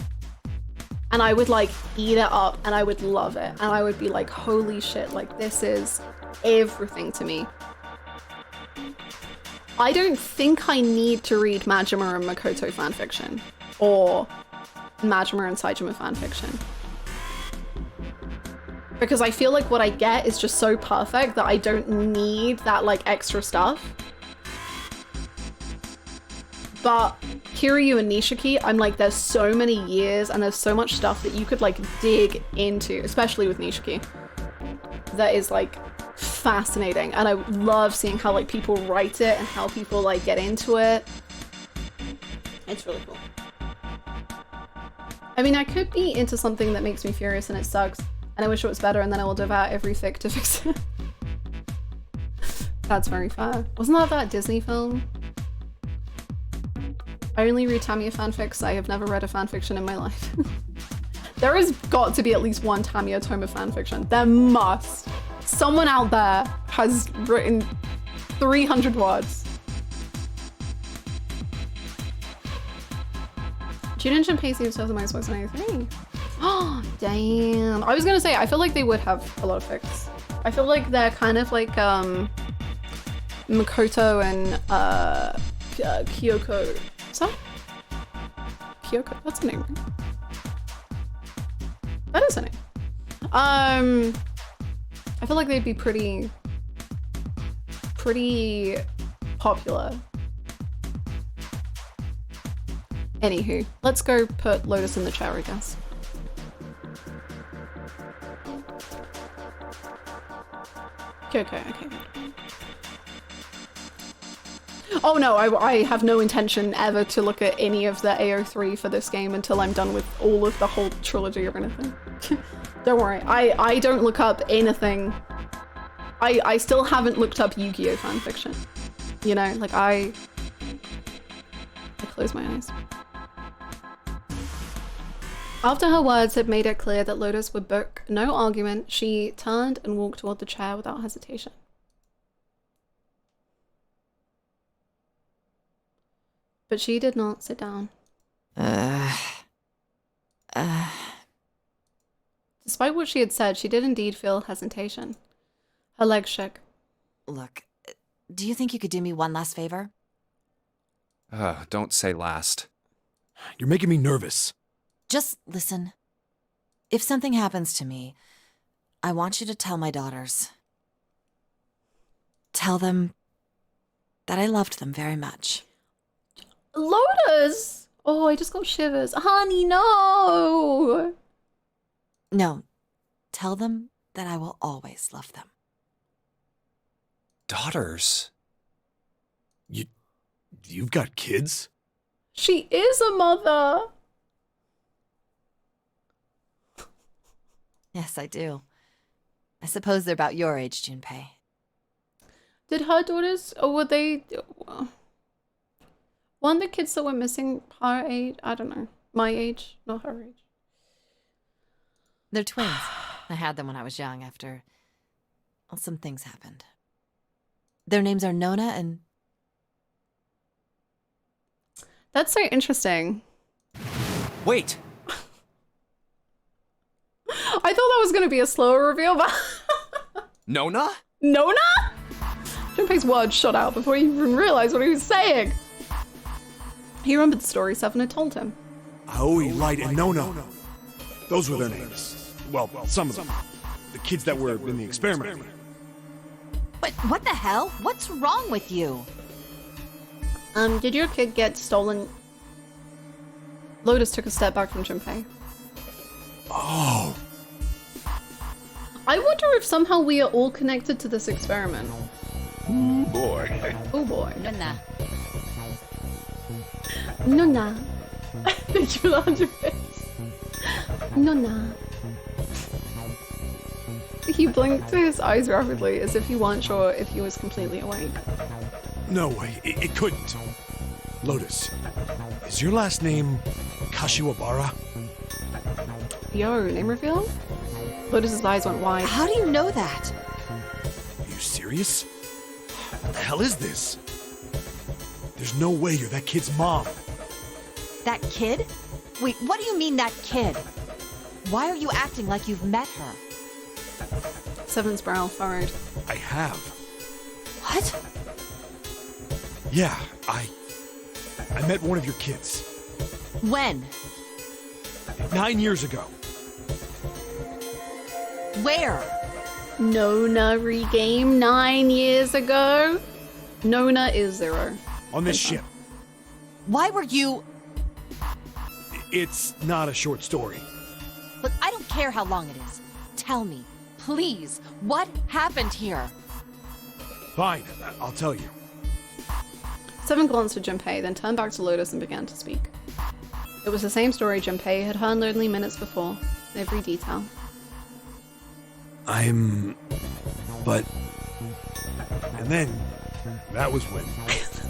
and I would like eat it up and I would love it. And I would be like, holy shit, like this is everything to me. I don't think I need to read Majima and Makoto fanfiction or Majima and Saejima fanfiction. Because I feel like what I get is just so perfect that I don't need that like extra stuff. But Kiryu and Nishiki, I'm like, there's so many years and there's so much stuff that you could like dig into, especially with Nishiki, that is like fascinating. And I love seeing how like people write it and how people like get into it. It's really cool. I mean, I could be into something that makes me furious and it sucks and I wish it was better and then I will devour every fic to fix it. That's very fair. Wasn't that Disney film? I only read Tamiya fanfics. I have never read a fanfiction in my life. There has got to be at least one Tamiya Toma fanfiction. There must. Someone out there has written 300 words. Junin Junpei seems to have the most works in 93. Oh, damn. I was gonna say, I feel like they would have a lot of fics. I feel like they're kind of like Makoto and Kyoko. What's that? Kyoko? That's her name. That is her name. I feel like they'd be pretty popular. Anywho, let's go put Lotus in the chair, I guess. Okay. Oh no, I have no intention ever to look at any of the AO3 for this game until I'm done with all of the whole trilogy or anything. Don't worry, I don't look up anything. I still haven't looked up Yu-Gi-Oh fanfiction. You know, like I close my eyes. After her words had made it clear that Lotus would book no argument, she turned and walked toward the chair without hesitation. But she did not sit down. Despite what she had said, she did indeed feel hesitation. Her legs shook. Look, do you think you could do me one last favor? Don't say last. You're making me nervous. Just listen. If something happens to me, I want you to tell my daughters. Tell them that I loved them very much. Lotus! Oh, I just got shivers. Honey, no! No, tell them that I will always love them. Daughters? You've got kids? She is a mother! Yes, I do. I suppose they're about your age, Junpei. Did her daughters, or were they... One of the kids that were missing her age? I don't know. My age, not her age. They're twins. I had them when I was young after... Well, some things happened. Their names are Nona and... That's so interesting. Wait! I thought that was going to be a slower reveal, but... Nona? Nona? Junpei's words shot out before he even realized what he was saying. He remembered the story Seven had told him. Aoi, Light, and Nona. Those were their names. Well, some of them. The kids that were in the experiment. But what the hell? What's wrong with you? Did your kid get stolen? Lotus took a step back from Junpei. Oh. I wonder if somehow we are all connected to this experiment. Oh boy. Oh boy. Nona. Nona. Did you laugh your face? Nona. He blinked his eyes rapidly as if he wasn't sure if he was completely awake. No way, it couldn't. Lotus, is your last name Kashiwabara? Yo, name reveal? Lotus's eyes went wide. How do you know that? Are you serious? What the hell is this? There's no way you're that kid's mom. That kid? Wait, what do you mean that kid? Why are you acting like you've met her? Seven's brow furrowed. I have. What? Yeah, I met one of your kids. When? 9 years ago. Where? Nona regame 9 years ago. Nona is 0. On this ship. Why were you... It's not a short story. Look, I don't care how long it is. Tell me, please, what happened here? Fine, I'll tell you. Seven glanced at Junpei, then turned back to Lotus and began to speak. It was the same story Junpei had heard only minutes before, every detail. But... And then, that was when...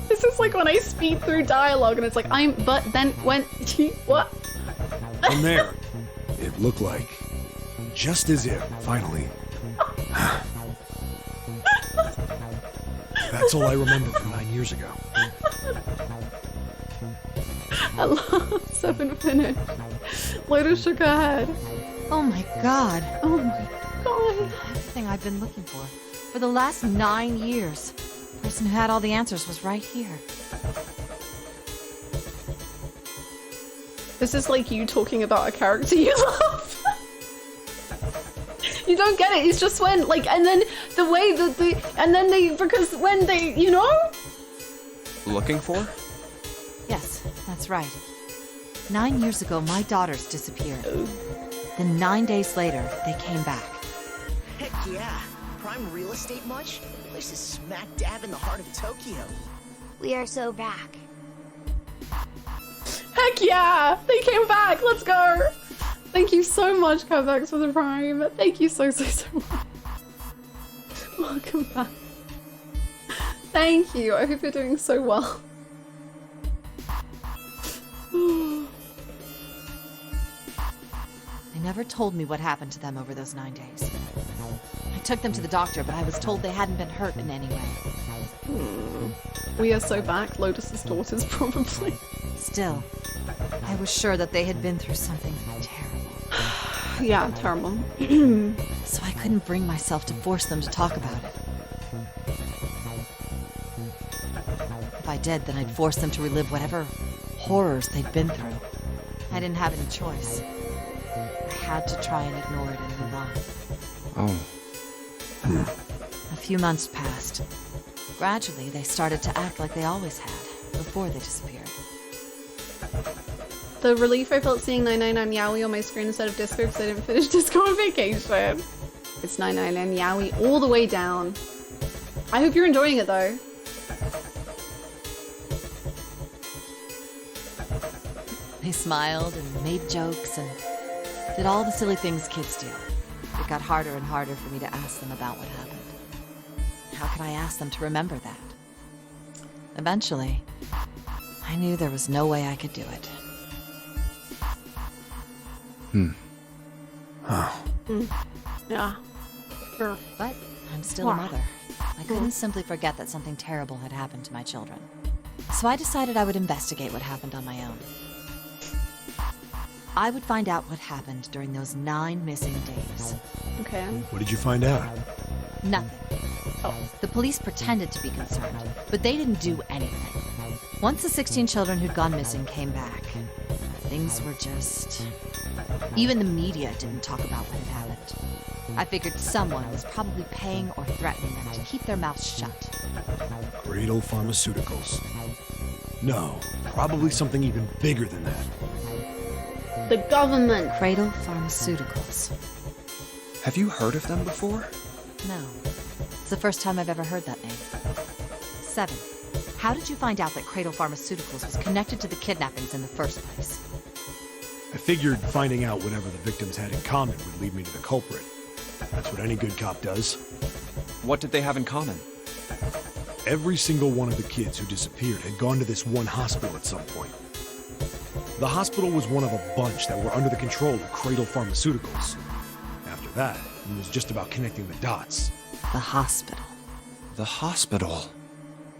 This is like when I speed through dialogue and it's like, but then, when, what? From there, it looked like, just as if, finally... That's all I remember from 9 years ago. I love Seven finished. Lotus shook her head. Oh my god. Oh my god. Everything I've been looking for the last 9 years. The person who had all the answers was right here. This is like you talking about a character you love. You don't get it. It's just when, like, and then the way that because when they, you know? Looking for? Yes, that's right. 9 years ago, my daughters disappeared. Then 9 days later, they came back. Heck yeah! Prime real estate much? The place is smack dab in the heart of Tokyo. We are so back. Heck yeah! They came back! Let's go! Thank you so much, Kovacs, for the Prime. Thank you so much. Welcome back. Thank you. I hope you're doing so well. They never told me what happened to them over those 9 days. I took them to the doctor, but I was told they hadn't been hurt in any way. We are so back. Lotus's daughters, probably. Still, I was sure that they had been through something terrible. Yeah, terrible. So I couldn't bring myself to force them to talk about it. If I did, then I'd force them to relive whatever horrors they'd been through. I didn't have any choice. I had to try and ignore it and move on. Oh. A few months passed. Gradually, they started to act like they always had, before they disappeared. The relief I felt seeing 999 Yaoi on my screen instead of Disco because I didn't finish Disco on vacation. It's 999 Yaoi all the way down. I hope you're enjoying it though. They smiled and made jokes and did all the silly things kids do. It got harder and harder for me to ask them about what happened. How could I ask them to remember that? Eventually, I knew there was no way I could do it. Yeah. Sure. But I'm still a mother. I couldn't simply forget that something terrible had happened to my children. So I decided I would investigate what happened on my own. I would find out what happened during those 9 missing days. Okay. What did you find out? Nothing. The police pretended to be concerned, but they didn't do anything. Once the 16 children who'd gone missing came back, things were just... Even the media didn't talk about what had happened. I figured someone was probably paying or threatening them to keep their mouths shut. Cradle Pharmaceuticals. No, probably something even bigger than that. The government. Cradle Pharmaceuticals. Have you heard of them before? No. It's the first time I've ever heard that name. 7. How did you find out that Cradle Pharmaceuticals was connected to the kidnappings in the first place? I figured finding out whatever the victims had in common would lead me to the culprit. That's what any good cop does. What did they have in common? Every single one of the kids who disappeared had gone to this one hospital at some point. The hospital was one of a bunch that were under the control of Cradle Pharmaceuticals. After that, it was just about connecting the dots. The hospital. The hospital.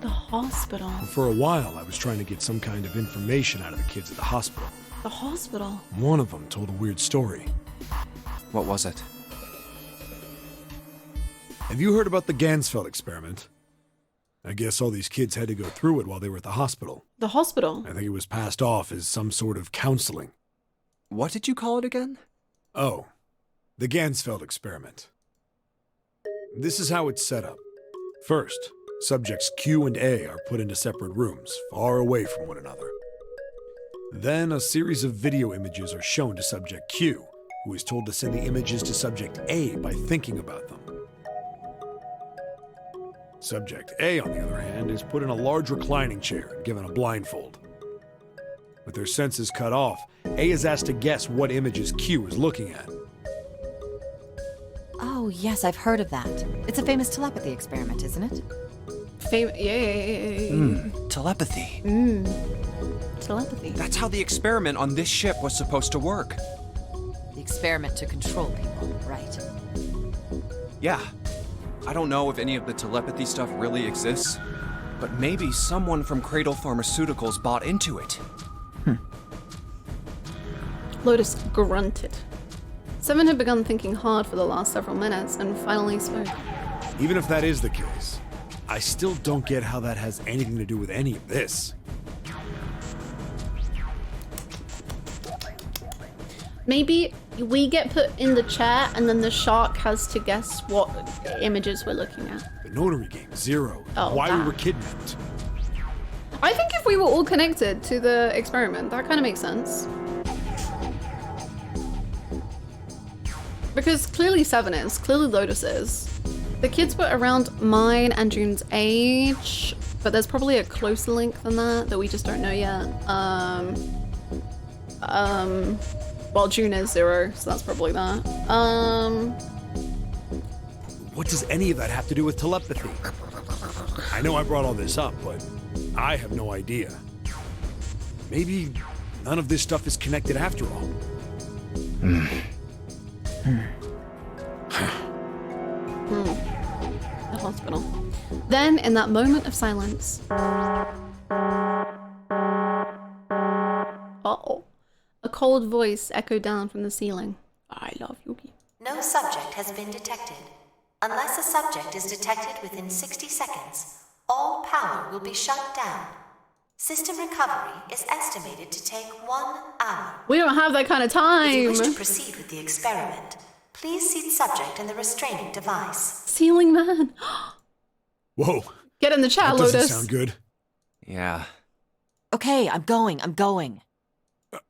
The hospital. And for a while, I was trying to get some kind of information out of the kids at the hospital. The hospital. One of them told a weird story. What was it? Have you heard about the Gansfeld experiment? I guess all these kids had to go through it while they were at the hospital. The hospital? I think it was passed off as some sort of counseling. What did you call it again? Oh, the Gansfeld experiment. This is how it's set up. First, subjects Q and A are put into separate rooms, far away from one another. Then a series of video images are shown to subject Q, who is told to send the images to subject A by thinking about them. Subject A, on the other hand, is put in a large reclining chair and given a blindfold. With their senses cut off, A is asked to guess what images Q is looking at. Oh, yes, I've heard of that. It's a famous telepathy experiment, isn't it? Yay. Telepathy. Telepathy. That's how the experiment on this ship was supposed to work. The experiment to control people, right? Yeah. I don't know if any of the telepathy stuff really exists, but maybe someone from Cradle Pharmaceuticals bought into it. Lotus grunted. Seven had begun thinking hard for the last several minutes and finally spoke. Even if that is the case, I still don't get how that has anything to do with any of this. Maybe we get put in the chair and then the shark has to guess what images we're looking at. The notary game, Zero. Oh, why that. we were kidnapped. I think if we were all connected to the experiment, that kind of makes sense. Because clearly Seven is, clearly Lotus is. The kids were around mine and June's age, but there's probably a closer link than that we just don't know yet. Well, June is 0, so that's probably that. What does any of that have to do with telepathy? I know I brought all this up, but I have no idea. Maybe none of this stuff is connected after all. The hospital. Then, in that moment of silence, uh-oh, a cold voice echoed down from the ceiling. I love Yugi. No subject has been detected. Unless a subject is detected within 60 seconds, all power will be shut down. System recovery is estimated to take 1 hour. We don't have that kind of time. If you wish to proceed with the experiment, please seat subject in the restraining device. Ceiling man. Whoa. Get in the chat, that Lotus. Doesn't sound good. Yeah. Okay, I'm going.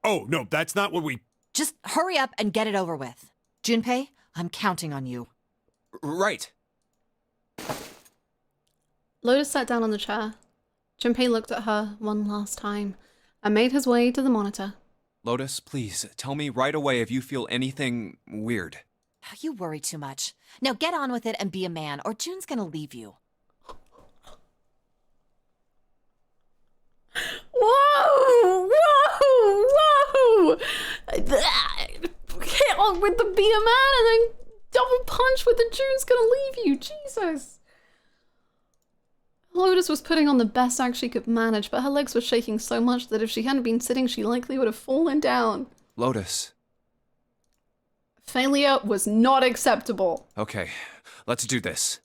Oh, no, that's not what we... Just hurry up and get it over with. Junpei, I'm counting on you. Right. Lotus sat down on the chair. Junpei looked at her one last time and made his way to the monitor. Lotus, please, tell me right away if you feel anything weird. You worry too much. Now get on with it and be a man, or June's gonna leave you. Whoa! Whoa! Whoa! Hit on with the be a man and then double punch with the June's gonna leave you. Jesus. Lotus was putting on the best act she could manage, but her legs were shaking so much that if she hadn't been sitting, she likely would have fallen down. Lotus. Failure was not acceptable. Okay, let's do this.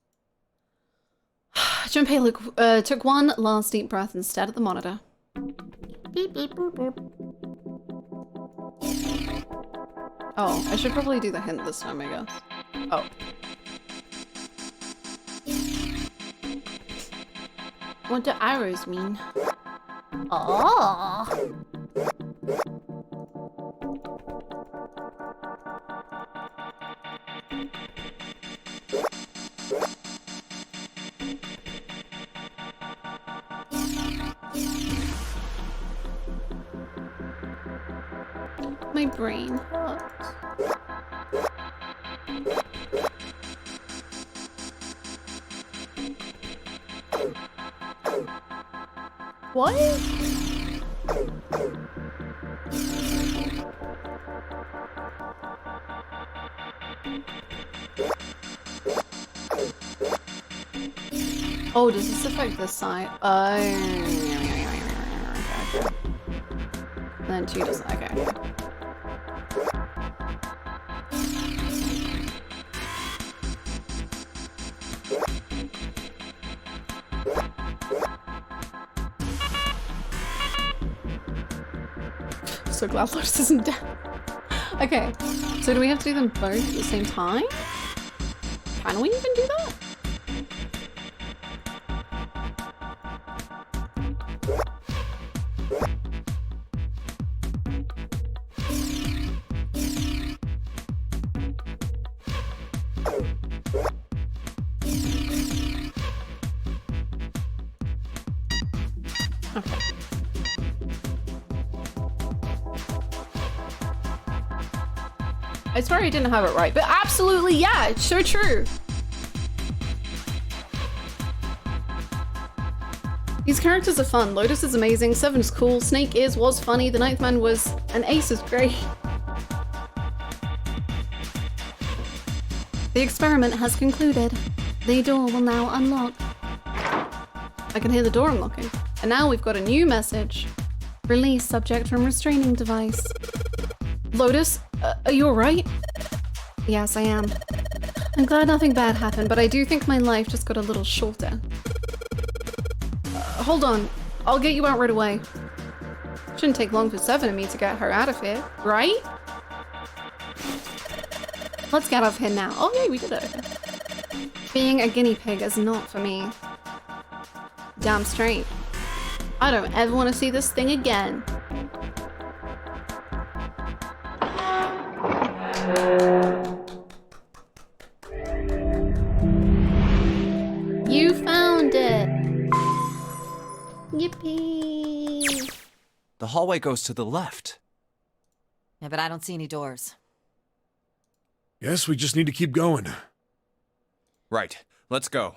Junpei took one last deep breath and stared at the monitor. Beep, beep, boop, boop. Oh, I should probably do the hint this time, I guess. Oh. What do arrows mean? Oh. My brain hurts. What? Oh, does this affect this side? Okay. Then 2 doesn't. Okay. So glad Lotus isn't dead. Okay, so do we have to do them both at the same time? Can we even do that? I swear I didn't have it right, but absolutely, yeah, it's so true. These characters are fun. Lotus is amazing, Seven's cool, Snake was funny, the Ninth Man was, and Ace is great. The experiment has concluded. The door will now unlock. I can hear the door unlocking. And now we've got a new message. Release subject from restraining device. Lotus, are you alright? Yes, I am. I'm glad nothing bad happened, but I do think my life just got a little shorter. Hold on, I'll get you out right away. Shouldn't take long for Seven and me to get her out of here, right? Let's get out of here now. Oh yeah, we did it. Being a guinea pig is not for me. Damn straight. I don't ever want to see this thing again. You found it! Yippee! The hallway goes to the left. Yeah, but I don't see any doors. Guess we just need to keep going. Right, let's go.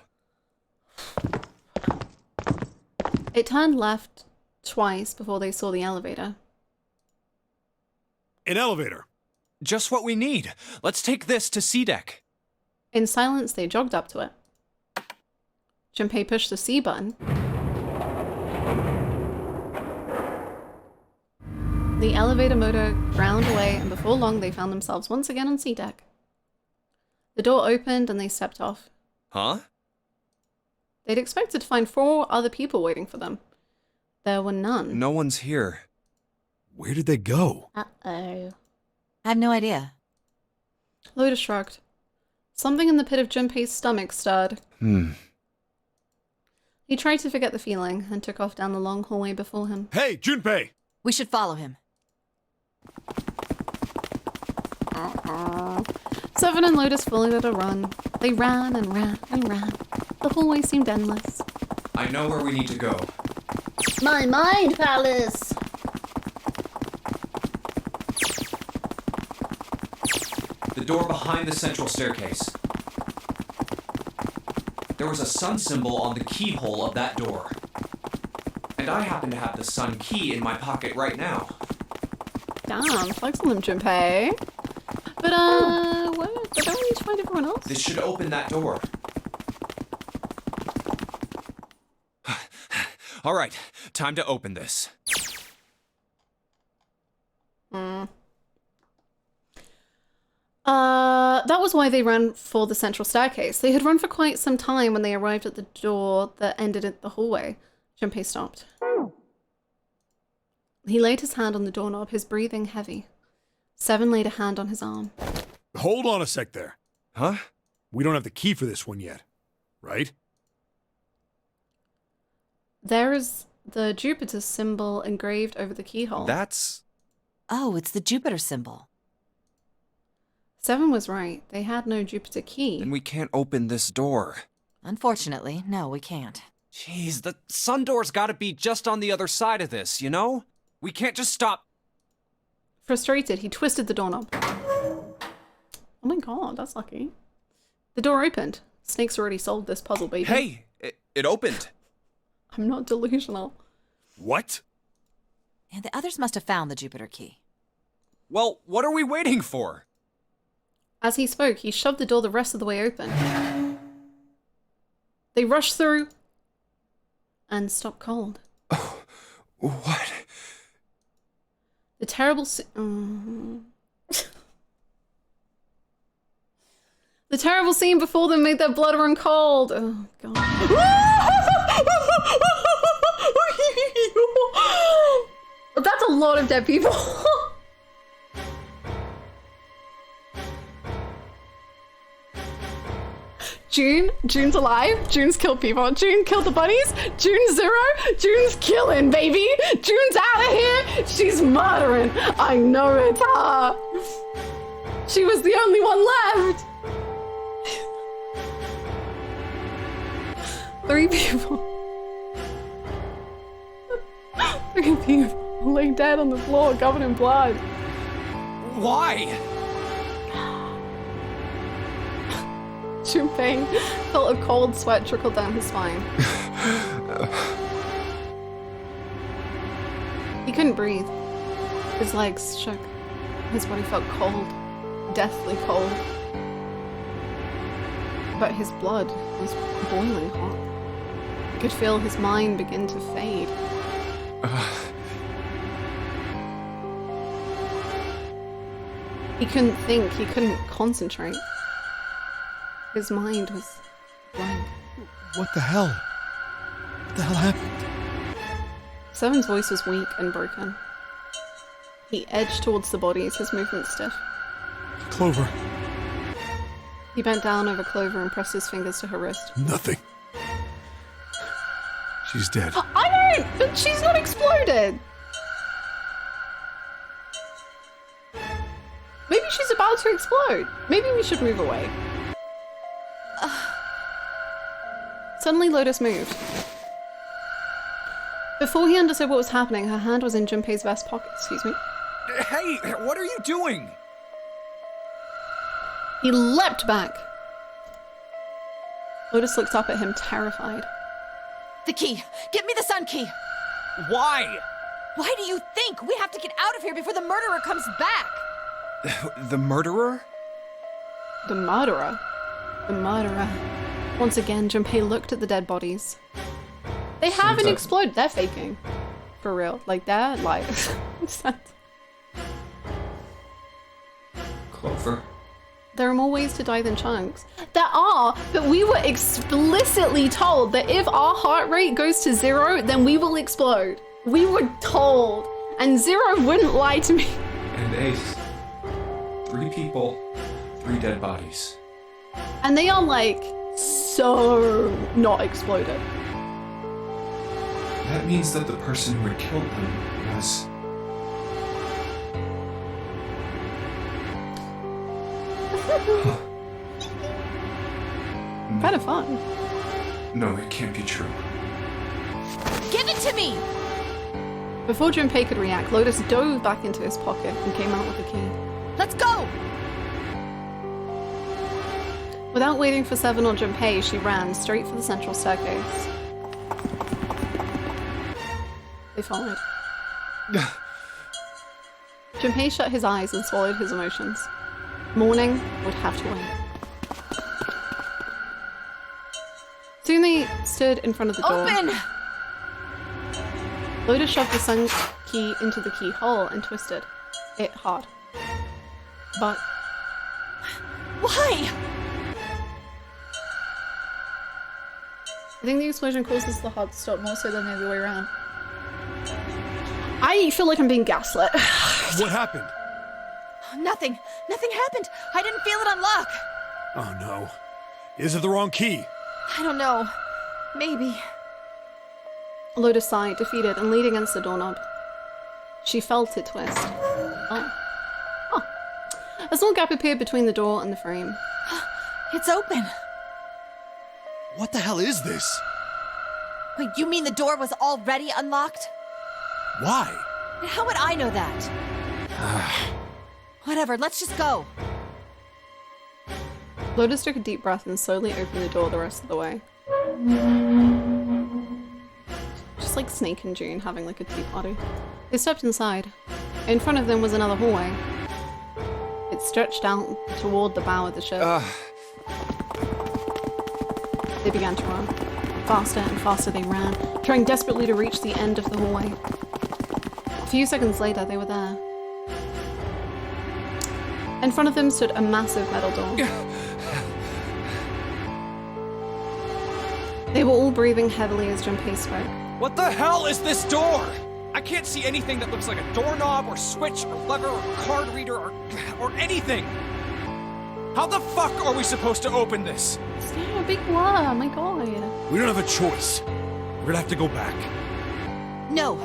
It turned left twice before they saw the elevator. An elevator! Just what we need. Let's take this to C deck. In silence, they jogged up to it. Junpei pushed the C button. The elevator motor ground away, and before long they found themselves once again on C deck. The door opened and they stepped off. Huh? They'd expected to find 4 other people waiting for them. There were none. No one's here. Where did they go? Uh-oh. I have no idea. Lotus shrugged. Something in the pit of Junpei's stomach stirred. He tried to forget the feeling and took off down the long hallway before him. Hey, Junpei! We should follow him. Seven and Lotus followed at a run. They ran and ran and ran. The hallway seemed endless. I know where we need to go. My mind palace! The door behind the central staircase. There was a sun symbol on the keyhole of that door. And I happen to have the sun key in my pocket right now. Damn, flex on them, Junpei. But, what? But don't we need to find everyone else? This should open that door. All right, time to open this. That was why they ran for the central staircase. They had run for quite some time when they arrived at the door that ended at the hallway. Junpei stopped. He laid his hand on the doorknob, his breathing heavy. Seven laid a hand on his arm. Hold on a sec there. Huh? We don't have the key for this one yet, right? There is the Jupiter symbol engraved over the keyhole. That's... Oh, it's the Jupiter symbol. Seven was right. They had no Jupiter key. Then we can't open this door. Unfortunately, no, we can't. Jeez, the sun door's gotta be just on the other side of this, you know? We can't just stop... Frustrated, he twisted the doorknob. Oh my god, that's lucky. The door opened. Snake's already solved this puzzle, baby. Hey! It opened! I'm not delusional. What? And the others must have found the Jupiter key. Well, what are we waiting for? As he spoke, he shoved the door the rest of the way open. They rushed through and stopped cold. What? The terrible the terrible scene before them made their blood run cold. Oh, God. That's a lot of dead people. June's alive. June's killed people. June killed the bunnies. June's zero. June's killing, baby. June's out of here. She's murdering. I know it's her. She was the only one left. 3 people. 3 people lay dead on the floor, covered in blood. Why? Junpei felt a cold sweat trickle down his spine. He couldn't breathe. His legs shook. His body felt cold, deathly cold. But his blood was boiling hot. He could feel his mind begin to fade. He couldn't think, he couldn't concentrate. His mind was blank. What the hell? What the hell happened? Seven's voice was weak and broken. He edged towards the bodies, his movement stiff. Clover. He bent down over Clover and pressed his fingers to her wrist. Nothing. She's dead. I don't! But she's not exploded! Maybe she's about to explode. Maybe we should move away. Suddenly Lotus moved. Before he understood what was happening, her hand was in Junpei's vest pocket. Excuse me. Hey, what are you doing? He leapt back. Lotus looked up at him, terrified. The key! Get me the sun key! Why? Why do you think? We have to get out of here before the murderer comes back! The murderer? The murderer? The murderer. Once again, Junpei looked at the dead bodies. They haven't exploded. They're faking. For real. Like, they're like... Clover. There are more ways to die than chunks. There are, but we were explicitly told that if our heart rate goes to 0, then we will explode. We were told. And 0 wouldn't lie to me. And Ace. 3 people, 3 dead bodies. And they are like, so not exploded. That means that the person who had killed them was... Kind of fun. No, it can't be true. Give it to me! Before Junpei could react, Lotus dove back into his pocket and came out with the key. Let's go! Without waiting for Seven or Junpei, she ran straight for the central staircase. They followed. Junpei shut his eyes and swallowed his emotions. Morning would have to wait. Soon they stood in front of the door. Open! Lotus shoved the sun key into the keyhole and twisted it hard. But... Why? I think the explosion causes the heart to stop more so than the other way around. I feel like I'm being gaslit. What happened? Nothing. Nothing happened. I didn't feel it unlock. Oh no. Is it the wrong key? I don't know. Maybe. Lotus sighed, defeated, and leaned against the doorknob. She felt it twist. Oh. A small gap appeared between the door and the frame. It's open. What the hell is this? Wait, you mean the door was already unlocked? Why? How would I know that? Whatever, let's just go. Lotus took a deep breath and slowly opened the door the rest of the way. Just just like Snake and June having like a tea party. They stepped inside. In front of them was another hallway. It stretched out toward the bow of the ship. They began to run. Faster and faster they ran, trying desperately to reach the end of the hallway. A few seconds later, they were there. In front of them stood a massive metal door. They were all breathing heavily as Junpei spoke. What the hell is this door? I can't see anything that looks like a doorknob or switch or lever or card reader or anything. How the fuck are we supposed to open this? It's not a big blur, my god. We don't have a choice. We're gonna have to go back. No,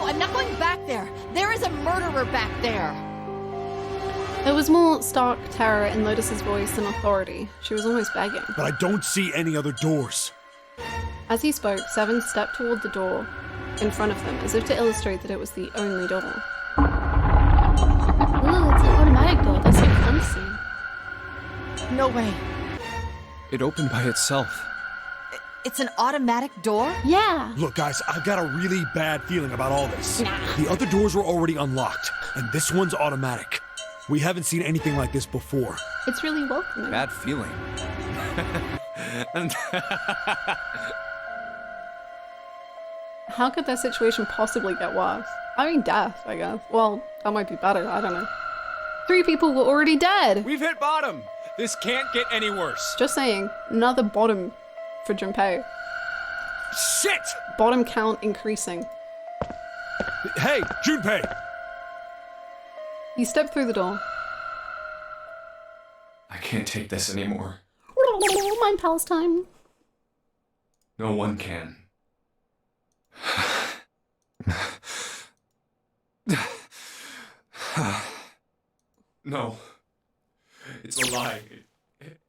I'm not going back there. There is a murderer back there. There was more stark terror in Lotus's voice than authority. She was almost begging. But I don't see any other doors. As he spoke, Seven stepped toward the door in front of them, as if to illustrate that it was the only door. Oh, it's an automatic door. That's so fancy. No way. It opened by itself. It's an automatic door? Yeah. Look, guys, I've got a really bad feeling about all this. Nah. The other doors were already unlocked, and this one's automatic. We haven't seen anything like this before. It's really welcoming. Bad feeling. How could their situation possibly get worse? I mean, death, I guess. Well, that might be better, I don't know. 3 people were already dead! We've hit bottom! This can't get any worse. Just saying, another bottom for Junpei. Shit! Bottom count increasing. Hey, Junpei! He stepped through the door. I can't take this anymore. Mind Palace time. No one can. No. It's a lie.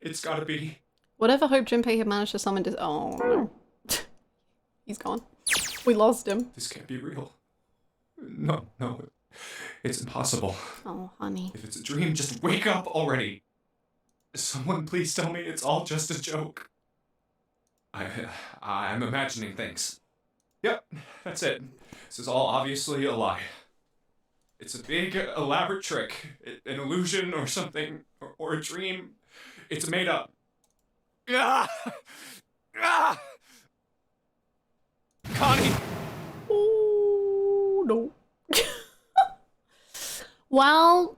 It's gotta be. Whatever hope Junpei had managed to summon to— oh no. He's gone. We lost him. This can't be real. No. It's impossible. Oh, honey. If it's a dream, just wake up already. Someone please tell me it's all just a joke. I'm imagining things. Yep, that's it. This is all obviously a lie. It's a big, elaborate trick. An illusion or something. Or a dream. It's made up. Ah! Ah! Connie! Oh, no. Well...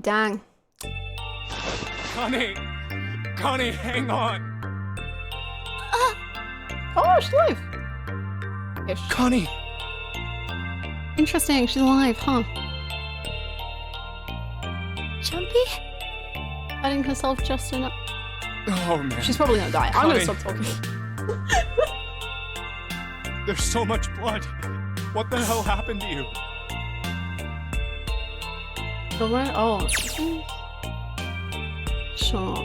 dang. Connie, hang on. Oh, she's alive. Ish. Connie. Interesting, she's alive, huh? Jumpy? Fighting herself just enough. Oh man. She's probably gonna die. I'm gonna stop talking. There's so much blood. What the hell happened to you? The word? Oh. Sure.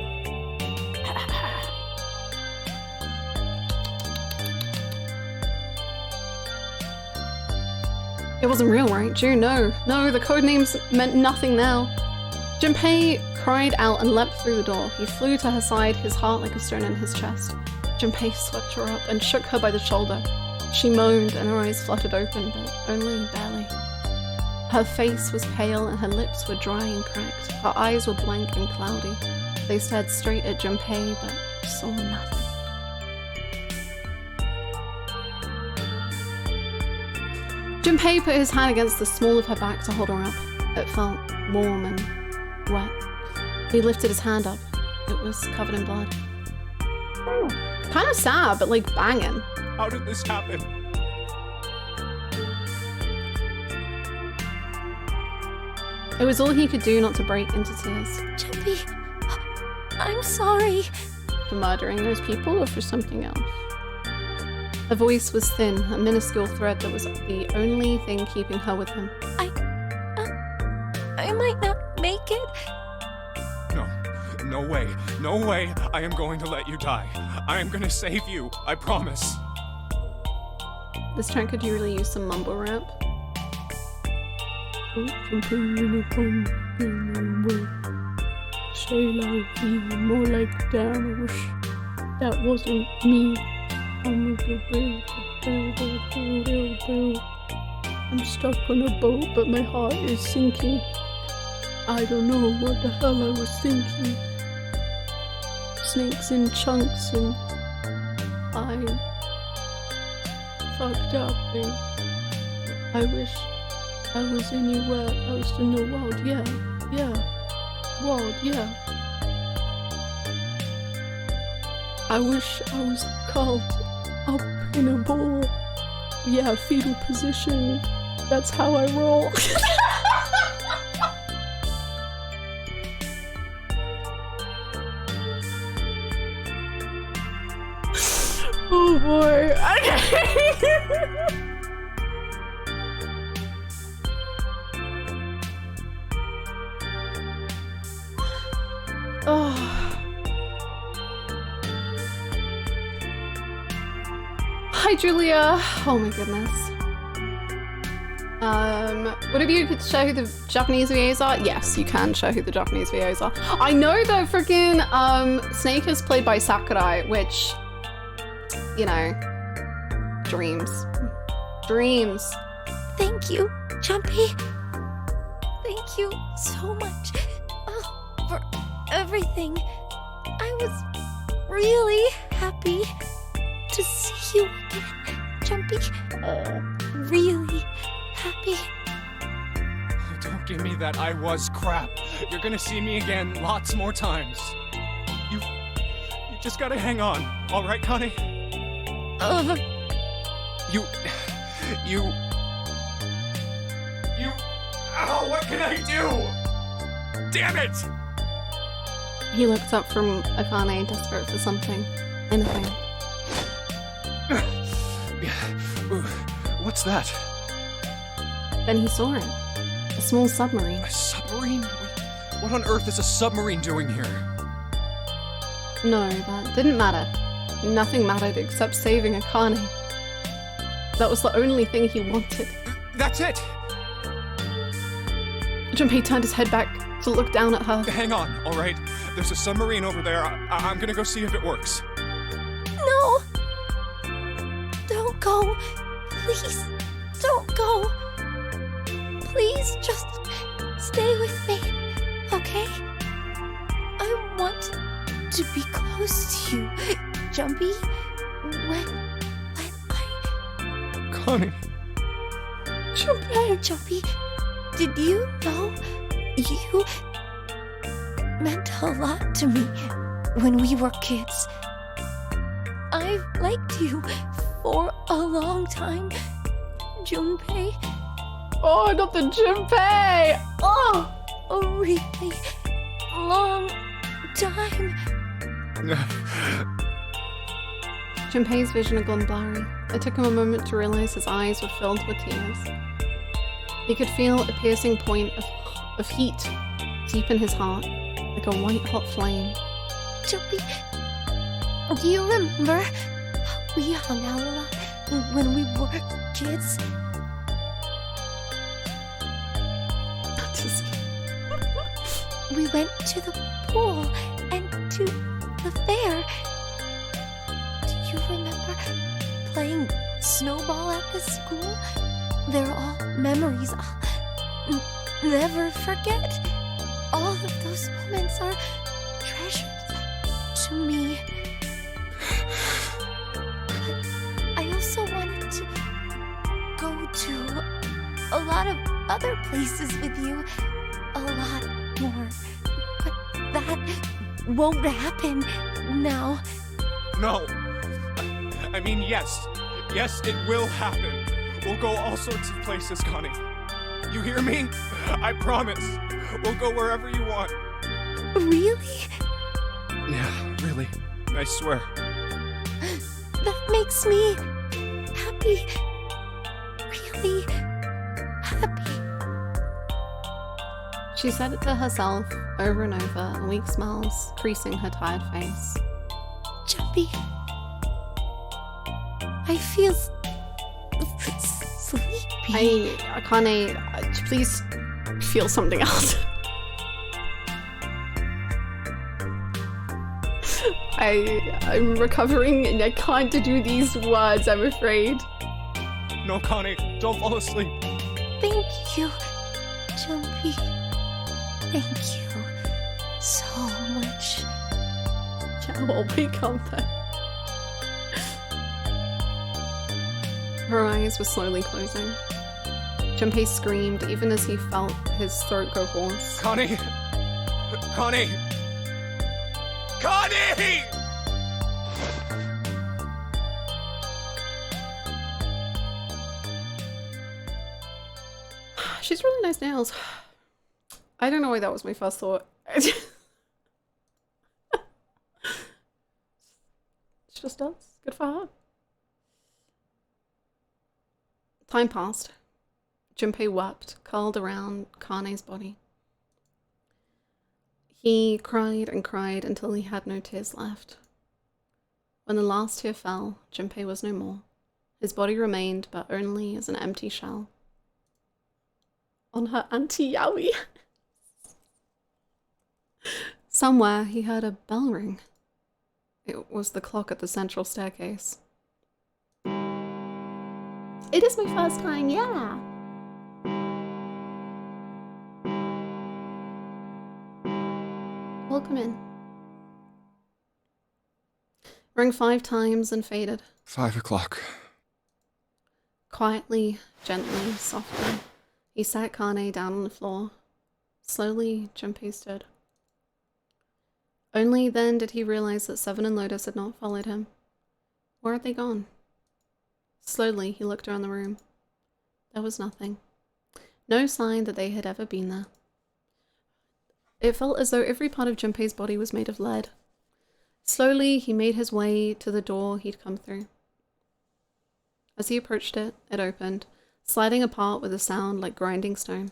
It wasn't real, right? June, no. No, the code names meant nothing now. Junpei cried out and leapt through the door. He flew to her side, his heart like a stone in his chest. Junpei swept her up and shook her by the shoulder. She moaned and her eyes fluttered open, but only barely. Her face was pale and her lips were dry and cracked. Her eyes were blank and cloudy. They stared straight at Junpei, but saw nothing. Junpei put his hand against the small of her back to hold her up. It felt warm and wet. He lifted his hand up. It was covered in blood. Kind of sad, but like banging. How did this happen? It was all he could do not to break into tears. Jumpy, I'm sorry. For murdering those people or for something else? Her voice was thin, a minuscule thread that was the only thing keeping her with him. I might not make it. No way. No way I am going to let you die. I am going to save you. I promise. This track could you really use some mumble rap? Say like more like damage. That wasn't me. I'm stuck on a boat, but my heart is sinking. I don't know what the hell I was thinking. Snakes in chunks, and I fucked up, and I wish I was anywhere else in the world. Yeah. I wish I was curled up in a ball. Yeah, fetal position. That's how I roll. Oh boy. Okay. Oh. Hi, Julia. Oh my goodness. Would it be good to show who the Japanese VAs are? Yes, you can show who the Japanese VAs are. I know that freaking Snake is played by Sakurai, which, you know, dreams. Thank you, Jumpy. Thank you so much for everything. I was really happy to see you again, Jumpy. Really happy. Oh, don't give me that I was crap. You're gonna see me again lots more times. You just gotta hang on, all right, Connie? Ow, what can I do? Damn it! He looked up from Akane, desperate for something. Anything. What's that? Then he saw it. A small submarine. A submarine? What on earth is a submarine doing here? No, that didn't matter. Nothing mattered except saving Akane. That was the only thing he wanted. That's it! Junpei turned his head back to look down at her. Hang on, alright? There's a submarine over there. I'm gonna go see if it works. No! Don't go. Please, don't go. Please just stay with me, okay? I want to be close to you, Jumpy. When I... Connie. Jumpy, did you know you meant a lot to me when we were kids? I've liked you for a long time, Junpei. Oh, not the Junpei! Oh, a really long time. Junpei's vision had gone blurry. It took him a moment to realize his eyes were filled with tears. He could feel a piercing point of heat deep in his heart, like a white-hot flame. Jumpy, do you remember how we hung out a lot when we were kids? We went to the pool and to the fair. Do you remember playing snowball at the school? They're all memories I'll never forget. All of those moments are treasures to me. But I also wanted to go to a lot of other places with you. A lot more. But that won't happen now. No. I mean, yes. Yes, it will happen. We'll go all sorts of places, Connie. You hear me? I promise. We'll go wherever you want. Really? Yeah, really. I swear. That makes me happy. Really happy. She said it to herself over and over, weak smiles creasing her tired face. Jumpy, I feel sleepy. Akane, please feel something else. I'm recovering and I can't do these words, I'm afraid. No, Connie, don't fall asleep. Thank you, Jumpy. Thank you so much. Yeah, I'll become that. Her eyes were slowly closing. Junpei screamed even as he felt his throat go hoarse. Connie! Connie! Connie! She's really nice nails. I don't know why that was my first thought. She just does. Good for her. Time passed. Junpei wept, curled around Kane's body. He cried and cried until he had no tears left. When the last tear fell, Junpei was no more. His body remained, but only as an empty shell. On her anti-yaoi. Somewhere he heard a bell ring. It was the clock at the central staircase. It is my first time, yeah! Welcome in. Rang 5 times and faded. 5 o'clock. Quietly, gently, softly, he sat Kane down on the floor. Slowly, Junpei stood. Only then did he realize that Seven and Lotus had not followed him. Where had they gone? Slowly, he looked around the room. There was nothing. No sign that they had ever been there. It felt as though every part of Junpei's body was made of lead. Slowly, he made his way to the door he'd come through. As he approached it, it opened, sliding apart with a sound like grinding stone.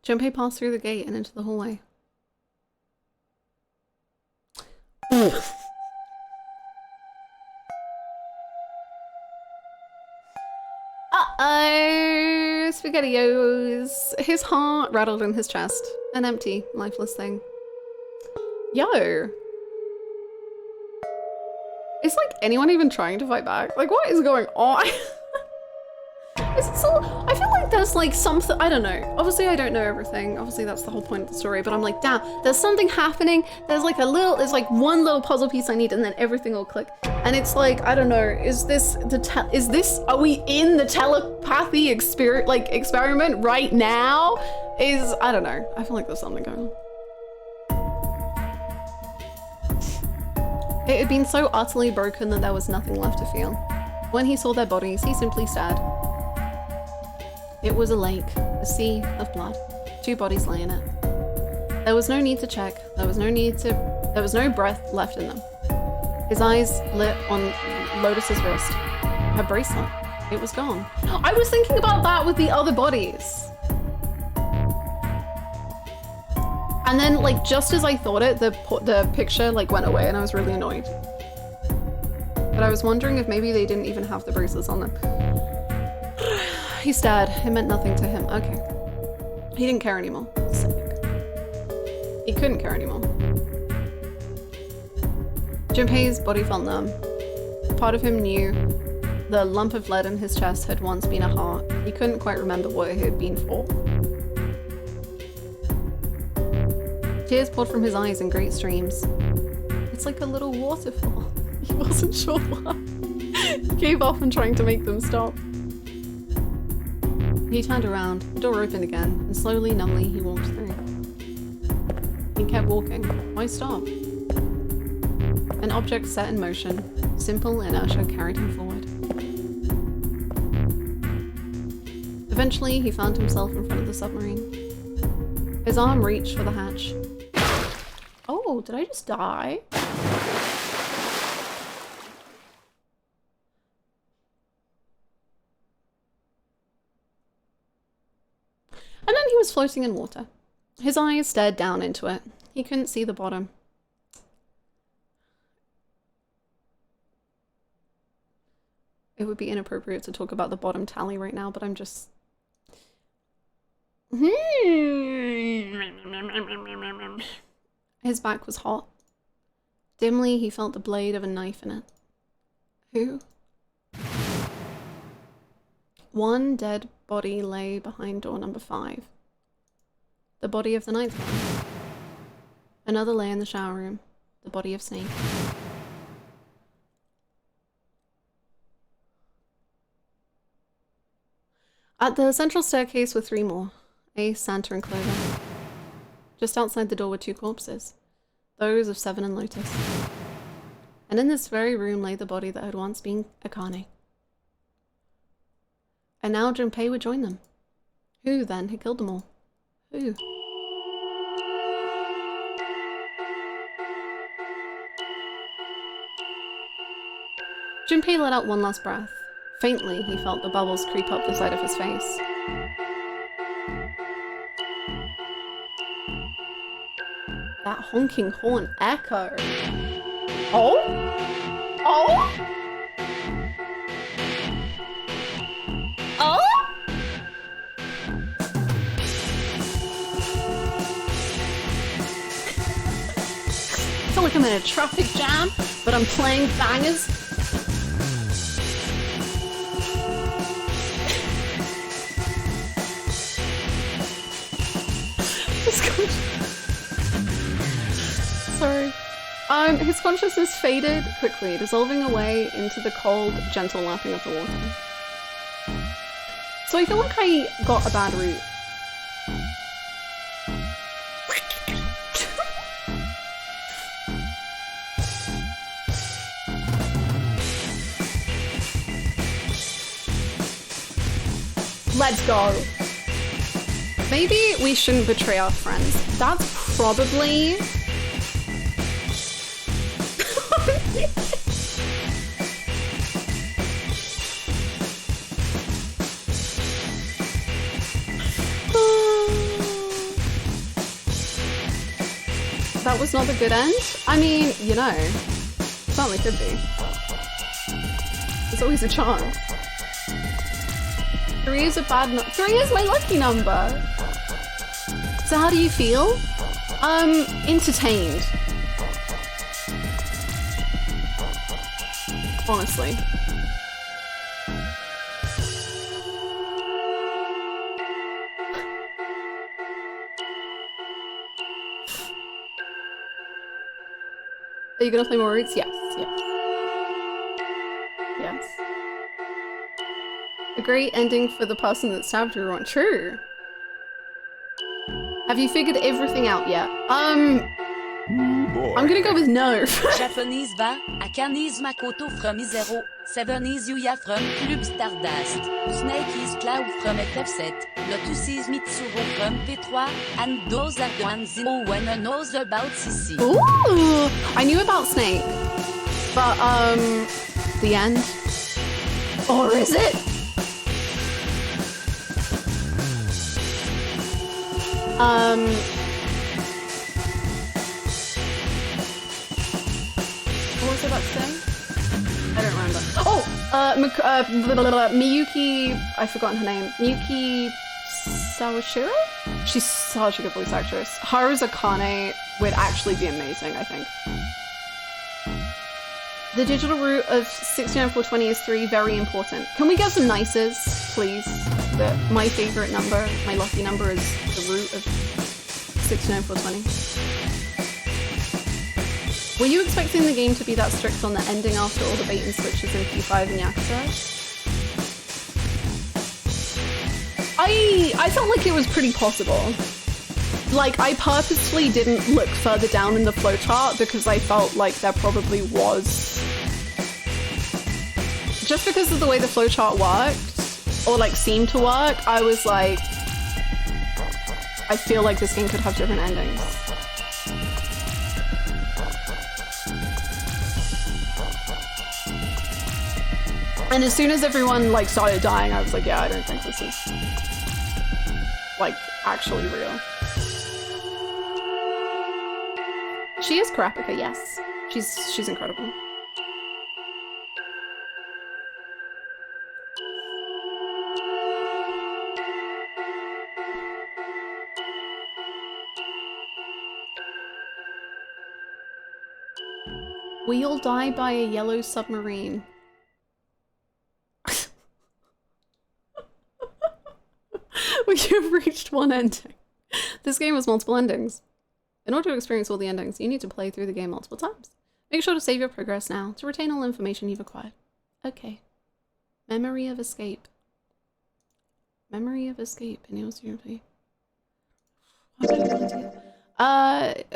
Junpei passed through the gate and into the hallway. Uh-oh! SpaghettiOs! His heart rattled in his chest. An empty, lifeless thing. Yo! Is like anyone even trying to fight back? Like what is going on? Is it still, I feel like there's like something, I don't know. Obviously I don't know everything. Obviously that's the whole point of the story, but I'm like, damn, there's something happening. There's like one little puzzle piece I need and then everything will click. And it's like, I don't know, are we in the telepathy experiment right now? I don't know. I feel like there's something going on. It had been so utterly broken that there was nothing left to feel. When he saw their bodies, he simply stared. It was a lake, a sea of blood. 2 bodies lay in it. There was no need to check. There was no breath left in them. His eyes lit on Lotus's wrist. Her bracelet. It was gone. I was thinking about that with the other bodies. And then, like, just as I thought it, the picture, like, went away and I was really annoyed. But I was wondering if maybe they didn't even have the bracelets on them. He stared. It meant nothing to him. Okay. He didn't care anymore. Sick. He couldn't care anymore. Junpei's body felt numb. Part of him knew the lump of lead in his chest had once been a heart. He couldn't quite remember what it had been for. Tears poured from his eyes in great streams. It's like a little waterfall. He wasn't sure why. He gave up on trying to make them stop. He turned around, the door opened again, and slowly, numbly, he walked through. He kept walking. Why stop? An object set in motion. Simple inertia carried him forward. Eventually, he found himself in front of the submarine. His arm reached for the hatch. Oh, did I just die? And then he was floating in water. His eyes stared down into it. He couldn't see the bottom. It would be inappropriate to talk about the bottom tally right now, but I'm just... His back was hot. Dimly, he felt the blade of a knife in it. Who? One dead body lay behind door number 5. The body of the ninth man. Another lay in the shower room. The body of Snake. At the central staircase were 3 more. Ace, Santa, and Clover. Just outside the door were 2 corpses. Those of Seven and Lotus. And in this very room lay the body that had once been Akane. And now Junpei would join them. Who, then, had killed them all? Who? Junpei let out one last breath. Faintly, he felt the bubbles creep up the side of his face. That honking horn echo. Oh? Oh? Oh? I feel like I'm in a traffic jam, but I'm playing bangers. Sorry. His consciousness faded quickly, dissolving away into the cold, gentle lapping of the water. So I feel like I got a bad route. Let's go. Maybe we shouldn't betray our friends. That's probably... That was not the good end? I mean, you know, certainly could be. There's always a chance. 3 is a bad number. 3 is my lucky number. So how do you feel? Entertained. Honestly. Are you gonna play more routes? Yes, yes. Yes. A great ending for the person that stabbed everyone. True. Have you figured everything out yet? I'm gonna go with no. Japanese va, Akane Makoto from Izero, 7 is Yuya from Club Stardust, Snake is Cloud from FF7, Lotus is Mitsuru from P3, and those are the ones no one knows about CC. Ooh! I knew about Snake, but the end? Or is it? What was I about to say? I don't remember. Oh! Miyuki... I've forgotten her name. Miyuki... Sawashiro? She's such a good voice actress. Her as Akane would actually be amazing, I think. The digital root of 69420 is 3, very important. Can we get some nices, please? My favorite number, my lucky number, is the root of 69420. Were you expecting the game to be that strict on the ending after all the bait and switches in P5 and Yakuza? I felt like it was pretty possible. Like, I purposefully didn't look further down in the flowchart because I felt like there probably was. Just because of the way the flowchart worked, or like seemed to work, I was like, I feel like this game could have different endings. And as soon as everyone like started dying, I was like, yeah, I don't think this is like actually real. She is Kurapika, yes. She's incredible. We all die by a yellow submarine. We have reached one ending. This game has multiple endings. In order to experience all the endings, you need to play through the game multiple times. Make sure to save your progress now to retain all information you've acquired. Okay. Memory of escape. Memory of escape. And yours Europe.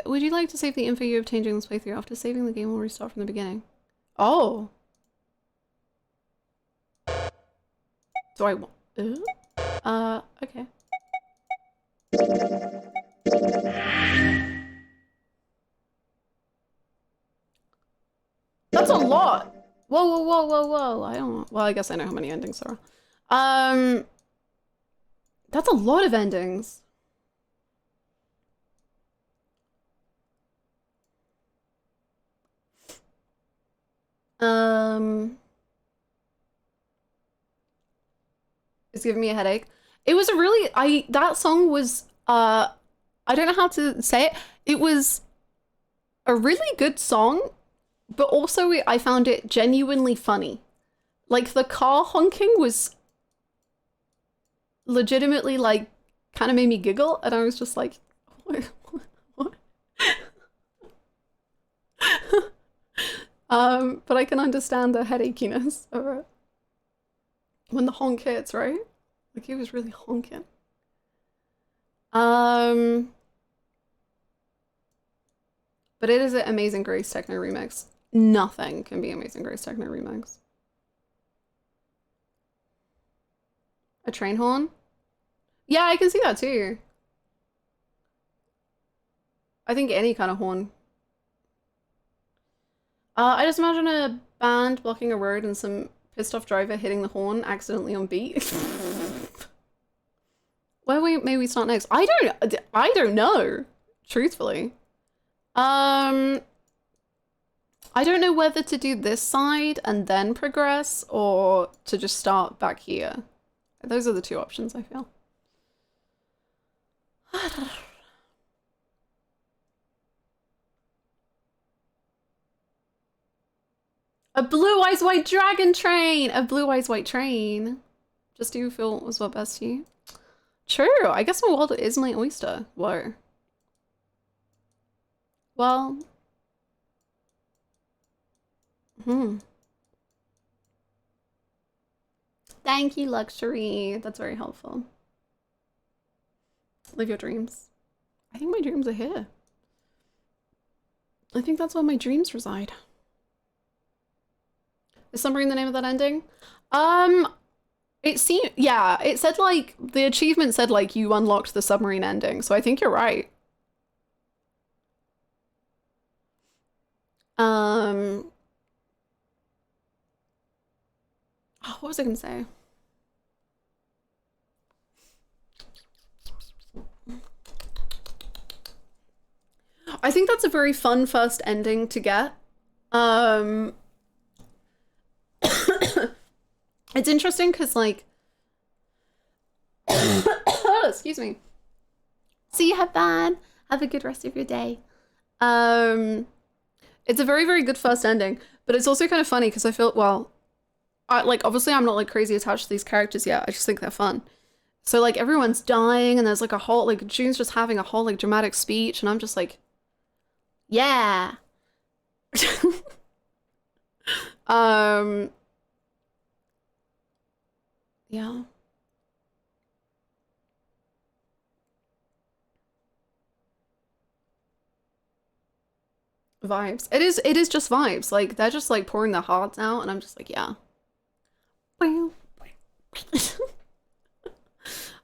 Would you like to save the info you obtained during this playthrough? After saving, the game will restart from the beginning. Oh. Do I want? Okay. That's a lot. Whoa, whoa, whoa, whoa, whoa. I don't. Well, I guess I know how many endings there are. That's a lot of endings. It's giving me a headache. It was a really, that song was, I don't know how to say it. It was a really good song, but also I found it genuinely funny. Like the car honking was legitimately like, kind of made me giggle, and I was just like, what? But I can understand the headachiness of it. When the honk hits, right? Like he was really honking. But it is an Amazing Grace techno remix. Nothing can be Amazing Grace techno remix. A train horn? Yeah, I can see that too. I think any kind of horn. I just imagine a band blocking a road and some pissed off driver hitting the horn accidentally on beat. Where may we start next? I don't know, truthfully. I don't know whether to do this side and then progress or to just start back here. Those are the two options, I feel. A blue eyes white dragon train! A blue eyes white train. Just do you feel was what best to you? True, I guess my world is my oyster. Whoa. Well. Thank you, Luxury. That's very helpful. Live your dreams. I think my dreams are here. I think that's where my dreams reside. Is Submarine the name of that ending? It seemed, yeah, it said like, the achievement said like you unlocked the submarine ending, so I think you're right. Oh, what was I gonna say? I think that's a very fun first ending to get. It's interesting because like, excuse me. See you, have fun. Have a good rest of your day. It's a very, very good first ending, but it's also kind of funny because I feel, well, like obviously I'm not like crazy attached to these characters yet. I just think they're fun. So like everyone's dying and there's like a whole, like June's just having a whole like dramatic speech and I'm just like, yeah. Yeah. Vibes. It is just vibes. Like they're just like pouring their hearts out and I'm just like, yeah.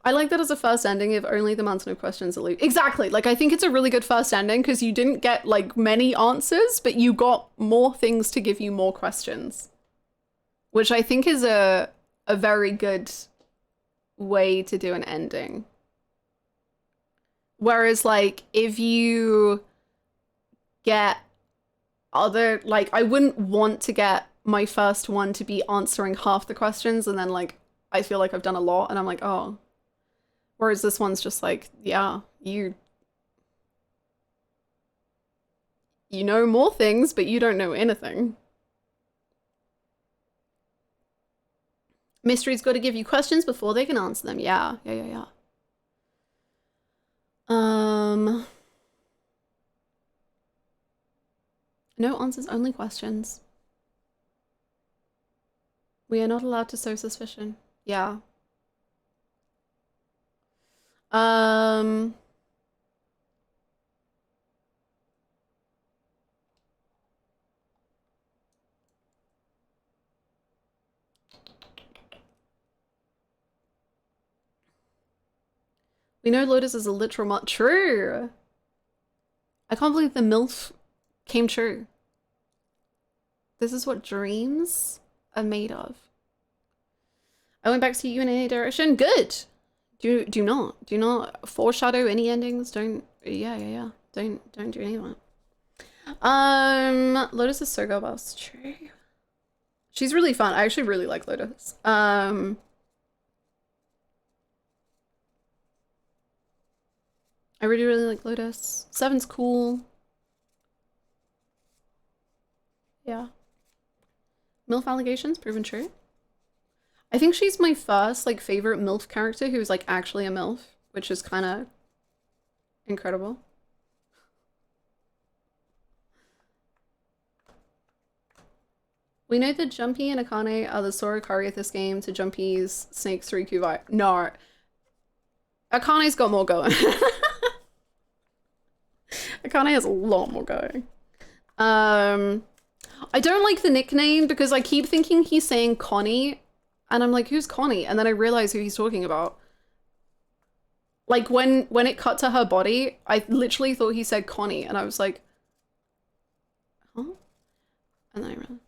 I like that as a first ending if only the mountain of questions are looped. Exactly. Like I think it's a really good first ending because you didn't get like many answers, but you got more things to give you more questions. Which I think is a very good way to do an ending. Whereas like if you get other, like I wouldn't want to get my first one to be answering half the questions and then like I feel like I've done a lot and I'm like, oh. Whereas this one's just like, yeah, You know more things, but you don't know anything. Mystery's got to give you questions before they can answer them. Yeah. No answers, only questions. We are not allowed to sow suspicion. Yeah. We know Lotus is a literal true. I can't believe the MILF came true. This is what dreams are made of. I went back to you in any direction. Good. Do not foreshadow any endings. Don't. Yeah. Don't do any of that. Lotus is so girl boss. True. She's really fun. I actually really like Lotus. I really like Lotus. Seven's cool. Yeah. MILF allegations proven true. I think she's my first like favorite MILF character who's like actually a MILF, which is kind of incredible. We know that Jumpy and Akane are the Sorokari of this game to Jumpy's Snake's Riku vibe. No. Akane's got more going. Akane has a lot more going. I don't like the nickname because I keep thinking he's saying Connie, and I'm like, who's Connie? And then I realize who he's talking about. Like when it cut to her body, I literally thought he said Connie, and I was like, huh? And then I realized.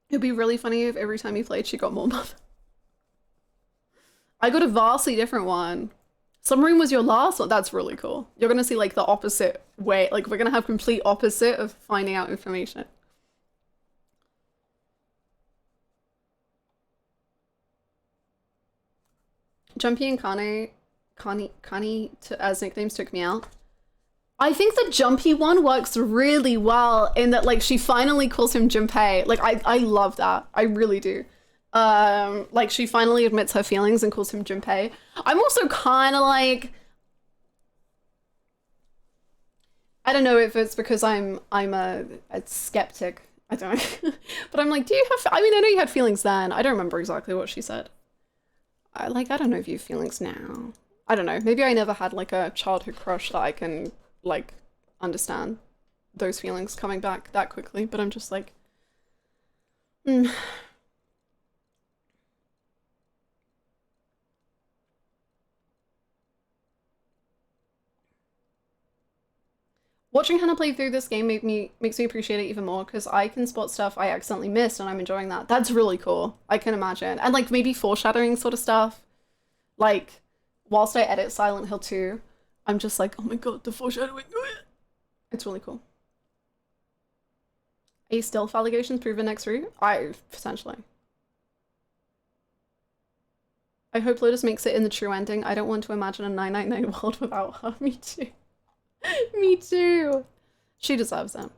It'd be really funny if every time you played, she got more buff. I got a vastly different one. Submarine was your last one. That's really cool. You're gonna see like the opposite way. Like we're gonna have complete opposite of finding out information. Jumpy and Connie as nicknames took me out. I think the Jumpy one works really well in that like she finally calls him Junpei. Like I love that. I really do. Like she finally admits her feelings and calls him Junpei. I'm also kind of like, I don't know if it's because I'm a skeptic. I don't know. But I'm like, do you have, I mean, I know you had feelings then. I don't remember exactly what she said. I don't know if you have feelings now. I don't know. Maybe I never had like a childhood crush that I can like understand those feelings coming back that quickly, but I'm just like, Watching Hannah play through this game makes me appreciate it even more because I can spot stuff I accidentally missed and I'm enjoying that. That's really cool. I can imagine. And like maybe foreshadowing sort of stuff. Like whilst I edit Silent Hill 2, I'm just like, oh my god, the foreshadowing. It's really cool. A stealth allegations proven next route? Potentially. I hope Lotus makes it in the true ending. I don't want to imagine a 999 world without her. Me too. Me too. She deserves it.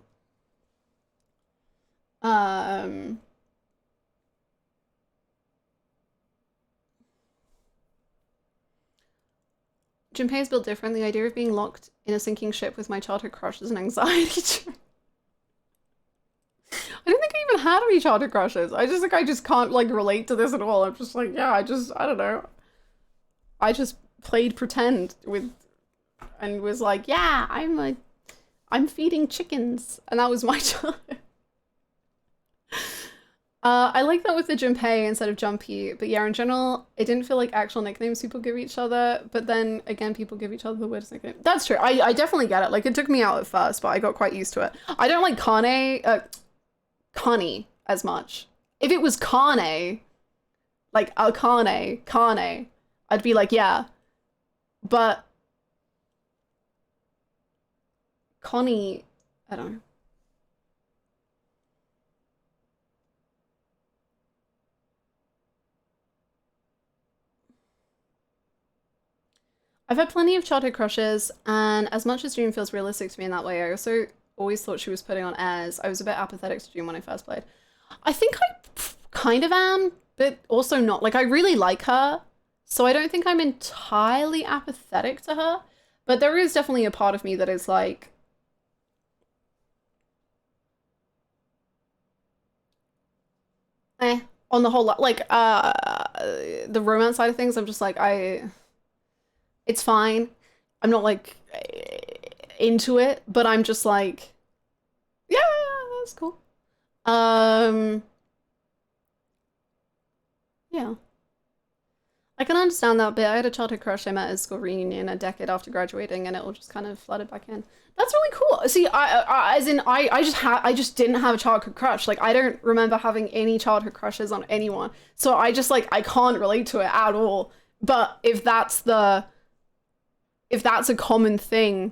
Junpei is built different. The idea of being locked in a sinking ship with my childhood crush is an anxiety. I don't think I even had any childhood crushes. I just can't like relate to this at all. I'm just like, yeah, I don't know. I just played pretend with and was like, yeah, I'm feeding chickens, and that was my childhood. I like that with the Junpei instead of Jumpy, but yeah, in general, it didn't feel like actual nicknames people give each other, but then again, people give each other the weirdest nickname. That's true. I definitely get it. Like, it took me out at first, but I got quite used to it. I don't like Connie as much. If it was Kane, like Kane, I'd be like, yeah. But Connie, I don't know. I've had plenty of childhood crushes, and as much as June feels realistic to me in that way, I also always thought she was putting on airs. I was a bit apathetic to June when I first played. I think I kind of am, but also not. Like, I really like her, so I don't think I'm entirely apathetic to her, but there is definitely a part of me that is like, on the whole lot. Like, the romance side of things, I'm just like, it's fine. I'm not like into it, but I'm just like, yeah, that's cool. Yeah. I can understand that bit. I had a childhood crush I met at a school reunion a decade after graduating, and it all just kind of flooded back in. That's really cool. See, I just didn't have a childhood crush. Like, I don't remember having any childhood crushes on anyone. So I just like, I can't relate to it at all. But if that's a common thing,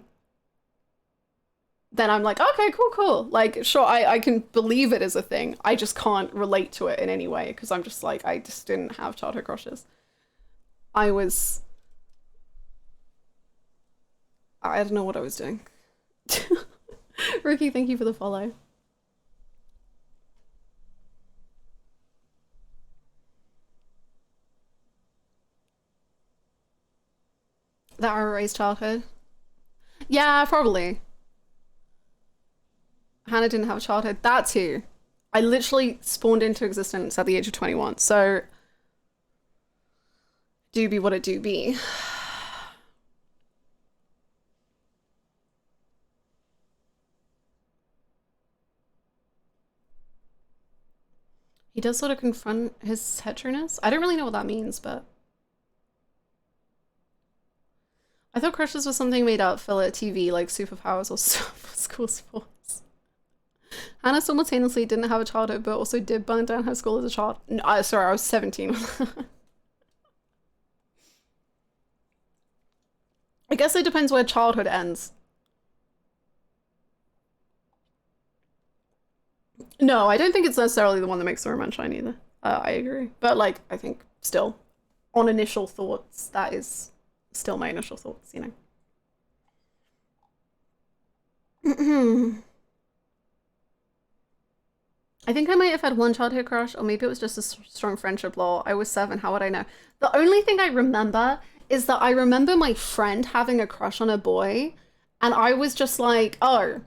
then I'm like, okay, cool. Like, sure, I can believe it as a thing. I just can't relate to it in any way, because I'm just like, I just didn't have childhood crushes. I don't know what I was doing. Ricky, thank you for the follow. That I erased childhood. Yeah, probably. Hannah didn't have a childhood. That too. I literally spawned into existence at the age of 21, so do be what it do be. He does sort of confront his heteroness. I don't really know what that means, but I thought crushes was something made up for TV, like superpowers or school sports. Hannah simultaneously didn't have a childhood, but also did burn down her school as a child. No, sorry, I was 17. I guess it depends where childhood ends. No, I don't think it's necessarily the one that makes the romance shine either. I agree. But like, I think still, on initial thoughts, that is still my initial thoughts, you know. I think I might have had one childhood crush, or maybe it was just a strong friendship. Lol. I was 7, how would I know? The only thing I remember is that I remember my friend having a crush on a boy, and I was just like, oh,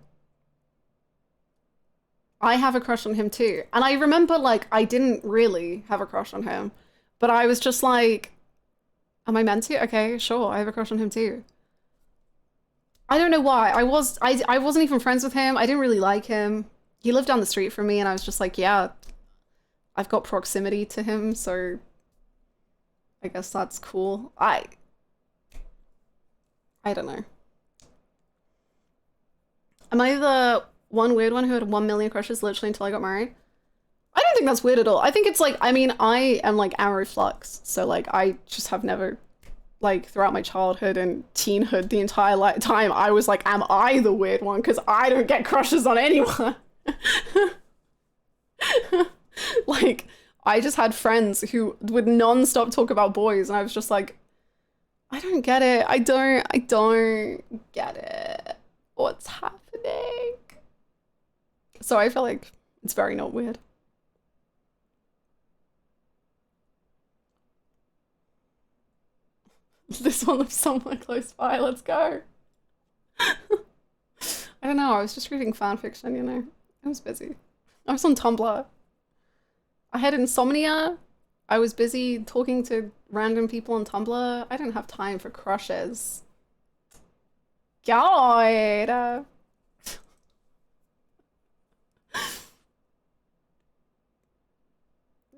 I have a crush on him too. And I remember, like, I didn't really have a crush on him, but I was just like, am I meant to? Okay, sure, I have a crush on him too. I don't know why. I wasn't even friends with him. I didn't really like him. He lived down the street from me, and I was just like, yeah, I've got proximity to him, so I guess that's cool. I don't know. Am I the one weird one who had 1 million crushes literally until I got married? I don't think that's weird at all. I think it's like, I mean, I am like arrow flux, so like I just have never, like, throughout my childhood and teenhood, the entire time I was like, am I the weird one? Because I don't get crushes on anyone. Like, I just had friends who would non-stop talk about boys, and I was just like, I don't get it. I don't get it. What's happening? So I feel like it's very not weird. This one lives somewhere close by. Let's go. I don't know. I was just reading fan fiction, you know. I was busy. I was on Tumblr. I had insomnia. I was busy talking to random people on Tumblr. I didn't have time for crushes. God.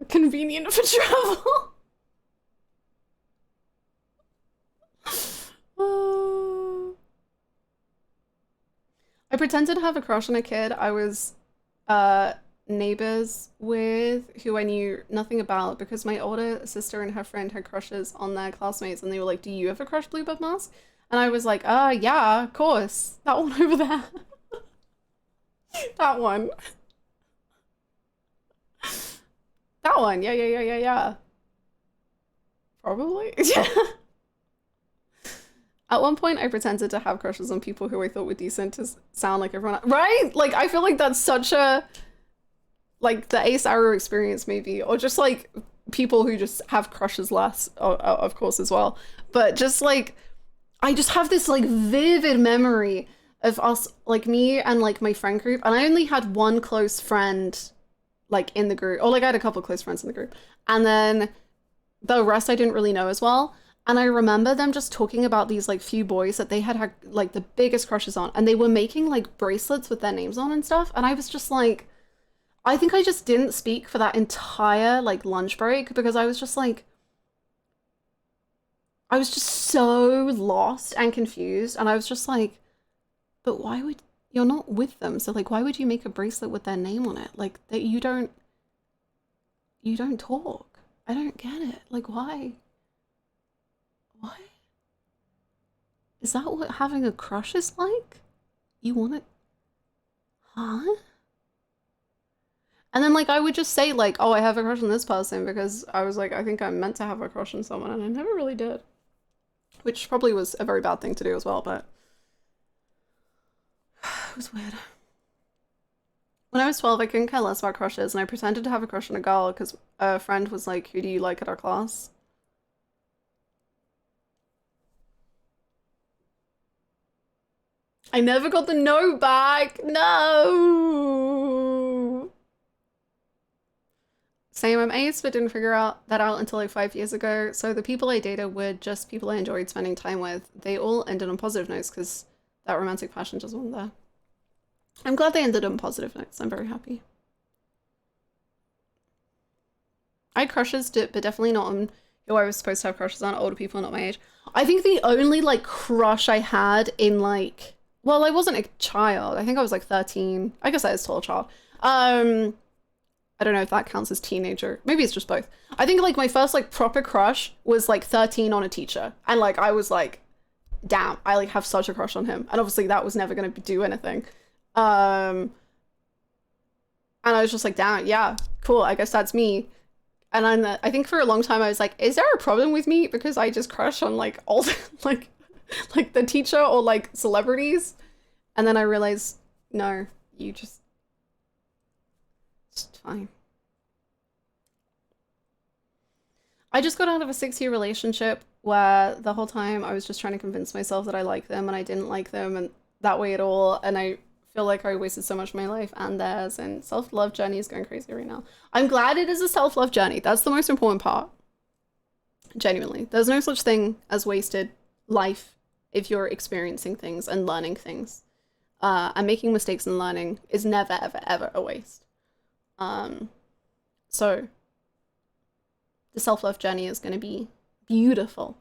Convenient for travel. I pretended to have a crush on a kid I was neighbors with, who I knew nothing about, because my older sister and her friend had crushes on their classmates, and they were like, do you have a crush, Bluebird Mask? And I was like, yeah, of course. That one over there. That one. That one. Yeah. Probably. Yeah. At one point, I pretended to have crushes on people who I thought were decent to sound like everyone else. Right? Like, I feel like that's such a, like, the Ace Arrow experience, maybe. Or just, like, people who just have crushes less, of course, as well. But just, like, I just have this, like, vivid memory of us, like, me and, like, my friend group. And I only had one close friend, like, in the group. Or, like, I had a couple close friends in the group. And then the rest I didn't really know as well. And I remember them just talking about these, like, few boys that they had, like, the biggest crushes on. And they were making, like, bracelets with their names on and stuff. And I was just like, I think I just didn't speak for that entire, like, lunch break. Because I was just like, I was just so lost and confused. And I was just like, but why would, you're not with them. So, like, why would you make a bracelet with their name on it? Like, that you don't talk. I don't get it. Like, why? What? Is that what having a crush is like? You want it? Huh? And then, like, I would just say, like, oh, I have a crush on this person because I was like, I think I'm meant to have a crush on someone, and I never really did. Which probably was a very bad thing to do as well, but it was weird. When I was 12, I couldn't care less about crushes, and I pretended to have a crush on a girl because a friend was like, who do you like at our class? I never got the note back. No. Same, I'm ace, but didn't figure that out until like 5 years ago. So the people I dated were just people I enjoyed spending time with. They all ended on positive notes because that romantic passion just wasn't there. I'm glad they ended on positive notes. I'm very happy. I had crushes, but definitely not on who I was supposed to have crushes on, older people, not my age. I think the only like crush I had in like, well, I wasn't a child. I think I was like 13. I guess I was still a child. I don't know if that counts as teenager. Maybe it's just both. I think like my first like proper crush was like 13 on a teacher. And like, I was like, damn, I like have such a crush on him. And obviously that was never going to do anything. And I was just like, damn, yeah, cool. I guess that's me. And I think for a long time I was like, is there a problem with me? Because I just crush on like all like the teacher or like celebrities. And then I realized, no, you just, it's fine. I just got out of a 6-year relationship where the whole time I was just trying to convince myself that I liked them and I didn't like them and that way at all. And I feel like I wasted so much of my life and theirs, and self-love journey is going crazy right now. I'm glad it is a self-love journey. That's the most important part. Genuinely. There's no such thing as wasted life if you're experiencing things and learning things. And making mistakes and learning is never, ever, ever a waste. So the self-love journey is going to be beautiful.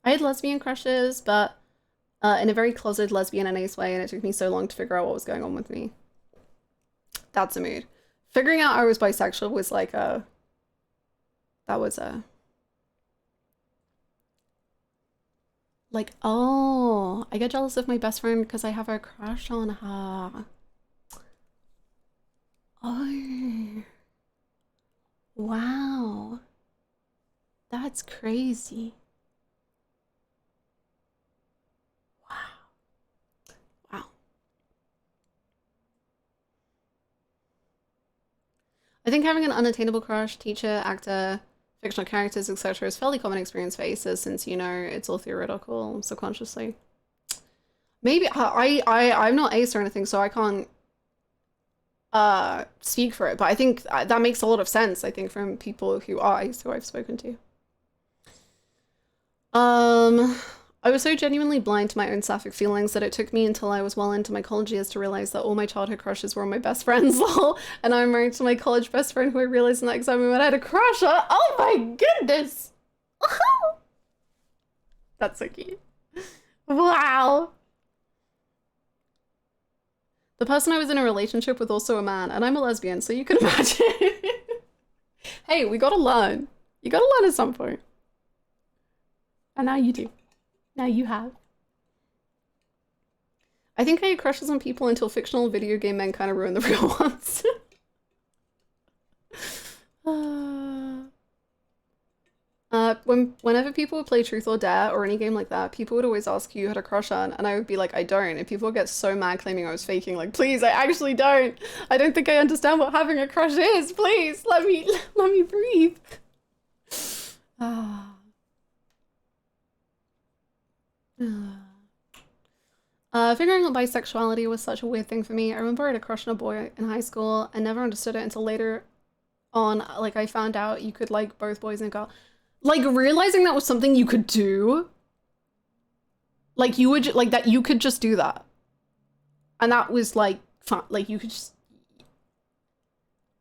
I had lesbian crushes, but in a very closeted lesbian and ace way, and it took me so long to figure out what was going on with me. That's a mood. Figuring out I was bisexual was like a... That was a... Like, oh, I get jealous of my best friend because I have a crush on her. Oh. Wow. That's crazy. I think having an unattainable crush, teacher, actor, fictional characters, etc. is a fairly common experience for aces since, you know, it's all theoretical subconsciously. Maybe I'm not ace or anything, so I can't speak for it, but I think that makes a lot of sense, I think, from people who are ace who I've spoken to. I was so genuinely blind to my own sapphic feelings that it took me until I was well into my college years to realize that all my childhood crushes were my best friends, lol. And I'm married to my college best friend who I realized in that exam moment I had a crush on. Oh my goodness! That's so cute. Wow! The person I was in a relationship with also a man, and I'm a lesbian, so you can imagine. Hey, we gotta learn. You gotta learn at some point. And now you do. Now you have. I think I had crushes on people until fictional video game men kind of ruined the real ones. whenever people would play Truth or Dare or any game like that, people would always ask you had a crush on, and I would be like, I don't. And people would get so mad claiming I was faking. Like, please, I actually don't. I don't think I understand what having a crush is. Please, let me breathe. Figuring out bisexuality was such a weird thing for me. I remember I had a crush on a boy in high school and never understood it until later on. Like, I found out you could like both boys and girls. Like, realizing that was something you could do. Like, you would, like, that you could just do that. And that was, like, fun. Like, you could just...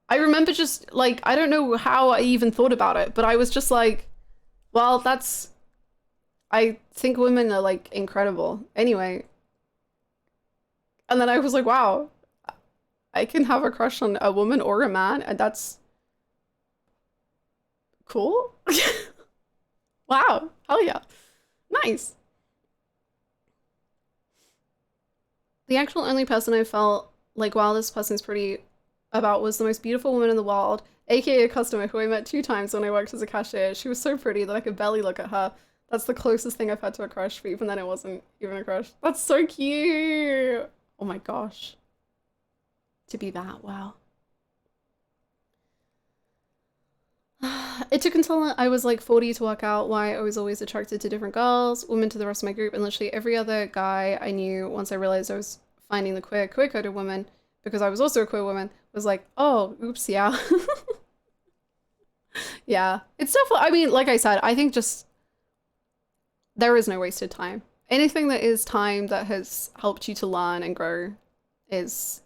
I remember just, like, I don't know how I even thought about it, but I was just like, well, that's... I think women are, like, incredible. Anyway. And then I was like, wow, I can have a crush on a woman or a man, and that's cool. Wow, hell yeah. Nice. The actual only person I felt like, wow, this person's pretty about was the most beautiful woman in the world, aka a customer who I met 2 times when I worked as a cashier. She was so pretty that I could barely look at her. That's the closest thing I've had to a crush, but even then it wasn't even a crush. That's so cute. Oh my gosh. To be that, wow. It took until I was like 40 to work out why I was always attracted to different girls, women to the rest of my group, and literally every other guy I knew once I realized I was finding the queer-coded woman, because I was also a queer woman, was like, oh, oops, yeah. Yeah, it's definitely, I mean, like I said, I think just, there is no wasted time. Anything that is time that has helped you to learn and grow is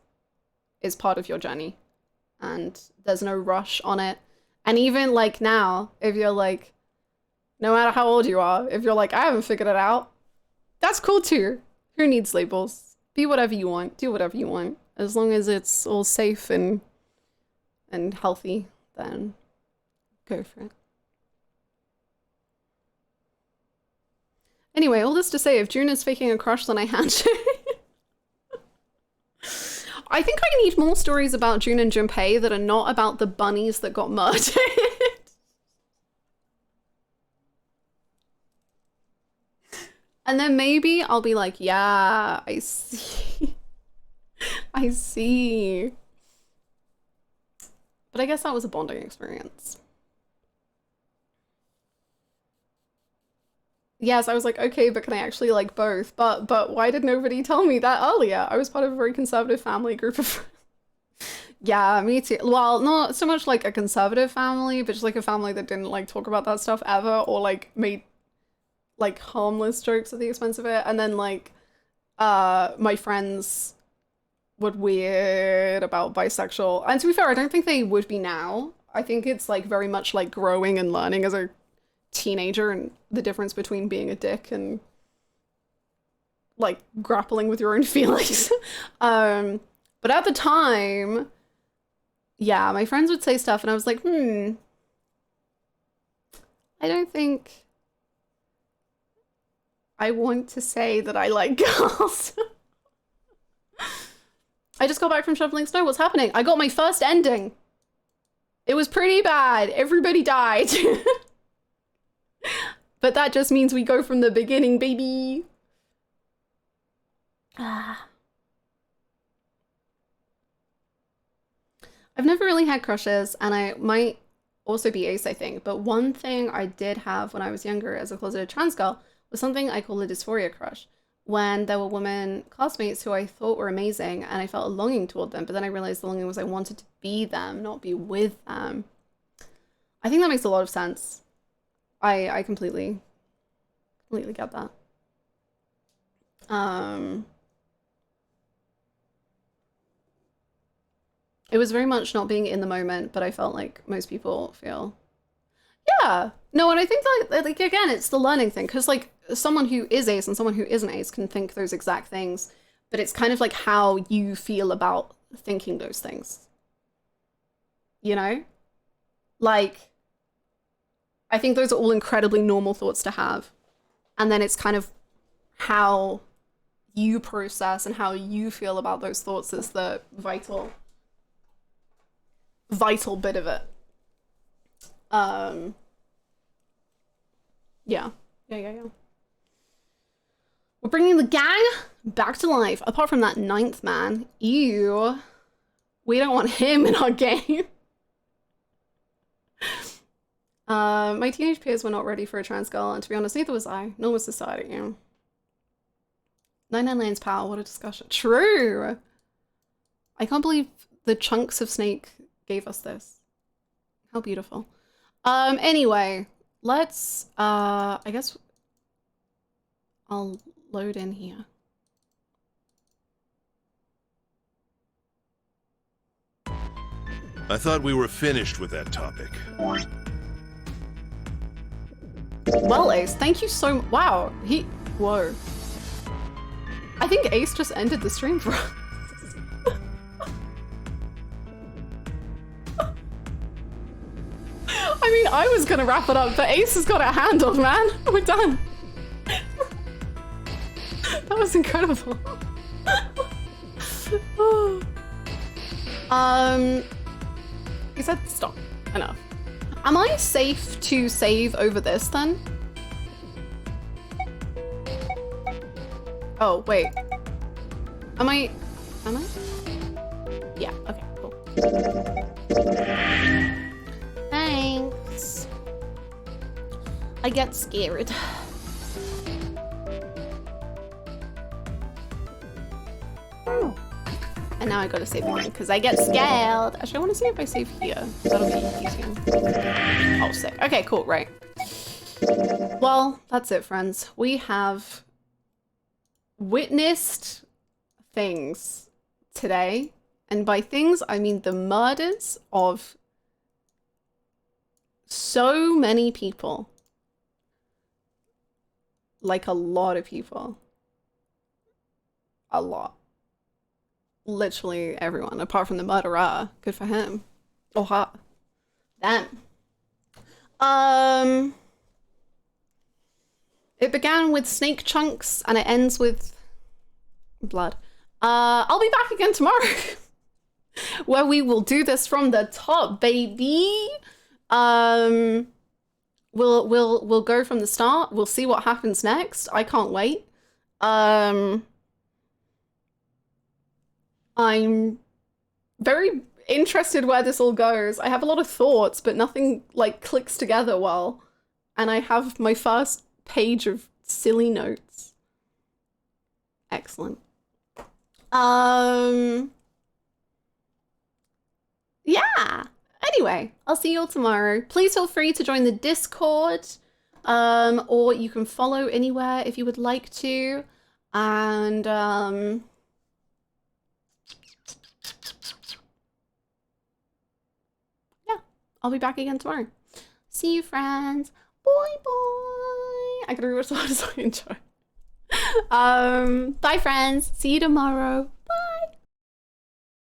part of your journey, and there's no rush on it. And even like now, if you're like, no matter how old you are, if you're like, I haven't figured it out, that's cool too. Who needs labels? Be whatever you want, do whatever you want. As long as it's all safe and healthy, then go for it. Anyway, all this to say, if June is faking a crush, then I handshake. I think I need more stories about June and Junpei that are not about the bunnies that got murdered. And then maybe I'll be like, yeah, I see. I see. But I guess that was a bonding experience. Yes, I was like, okay, but can I actually like both? But why did nobody tell me that earlier? I was part of a very conservative family group of... Yeah, me too. Well, not so much like a conservative family, but just like a family that didn't like talk about that stuff ever, or like made like harmless jokes at the expense of it. And then like my friends were weird about bisexual. And to be fair, I don't think they would be now. I think it's like very much like growing and learning as a teenager, and the difference between being a dick and like grappling with your own feelings. But at the time, yeah, my friends would say stuff and I was like, I don't think I want to say that I like girls. I just got back from shoveling snow. What's happening? I got my first ending. It was pretty bad. Everybody died. But that just means we go from the beginning, baby. I've never really had crushes, and I might also be ace, I think. But one thing I did have when I was younger as a closeted trans girl was something I call a dysphoria crush. When there were women classmates who I thought were amazing, and I felt a longing toward them, but then I realized the longing was I wanted to be them, not be with them. I think that makes a lot of sense. I completely get that. It was very much not being in the moment, but I felt like most people feel. Yeah, no, and I think like again, it's the learning thing, because like someone who is ace and someone who isn't ace can think those exact things, but it's kind of like how you feel about thinking those things. You know? Like, I think those are all incredibly normal thoughts to have. And then it's kind of how you process and how you feel about those thoughts is the vital bit of it. Yeah. Yeah. We're bringing the gang back to life. Apart from that 9th man. Ew. We don't want him in our game. My teenage peers were not ready for a trans girl, and to be honest, neither was I. Nor was society. 99 Lanes power, what a discussion. True! I can't believe the chunks of Snake gave us this. How beautiful. Anyway, let's, I guess I'll load in here. I thought we were finished with that topic. Well, Ace, thank you so much. Wow, whoa. I think Ace just ended the stream for us. I mean, I was gonna wrap it up, but Ace has got it handled, man. We're done. That was incredible. He said stop. Enough. Am I safe to save over this then? Oh, wait. Am I? Yeah, okay, cool. Thanks. I get scared. And now I gotta save again because I get scared. Actually, I want to see if I save here. That'll be easier. Oh, sick. Okay, cool, right. Well, that's it, friends. We have witnessed things today. And by things, I mean the murders of so many people. Like a lot of people. A lot. Literally everyone, apart from the murderer. Good for him. Or her. Them. It began with snake chunks and it ends with blood. I'll be back again tomorrow. Where we will do this from the top, baby. We'll go from the start. We'll see what happens next. I can't wait. I'm very interested where this all goes. I have a lot of thoughts, but nothing like clicks together well. And I have my first page of silly notes. Excellent. Yeah. Anyway, I'll see you all tomorrow. Please feel free to join the Discord, or you can follow anywhere if you would like to. And yeah, I'll be back again tomorrow. See you, friends. Bye bye. I gotta read what I enjoy. Bye, friends. See you tomorrow.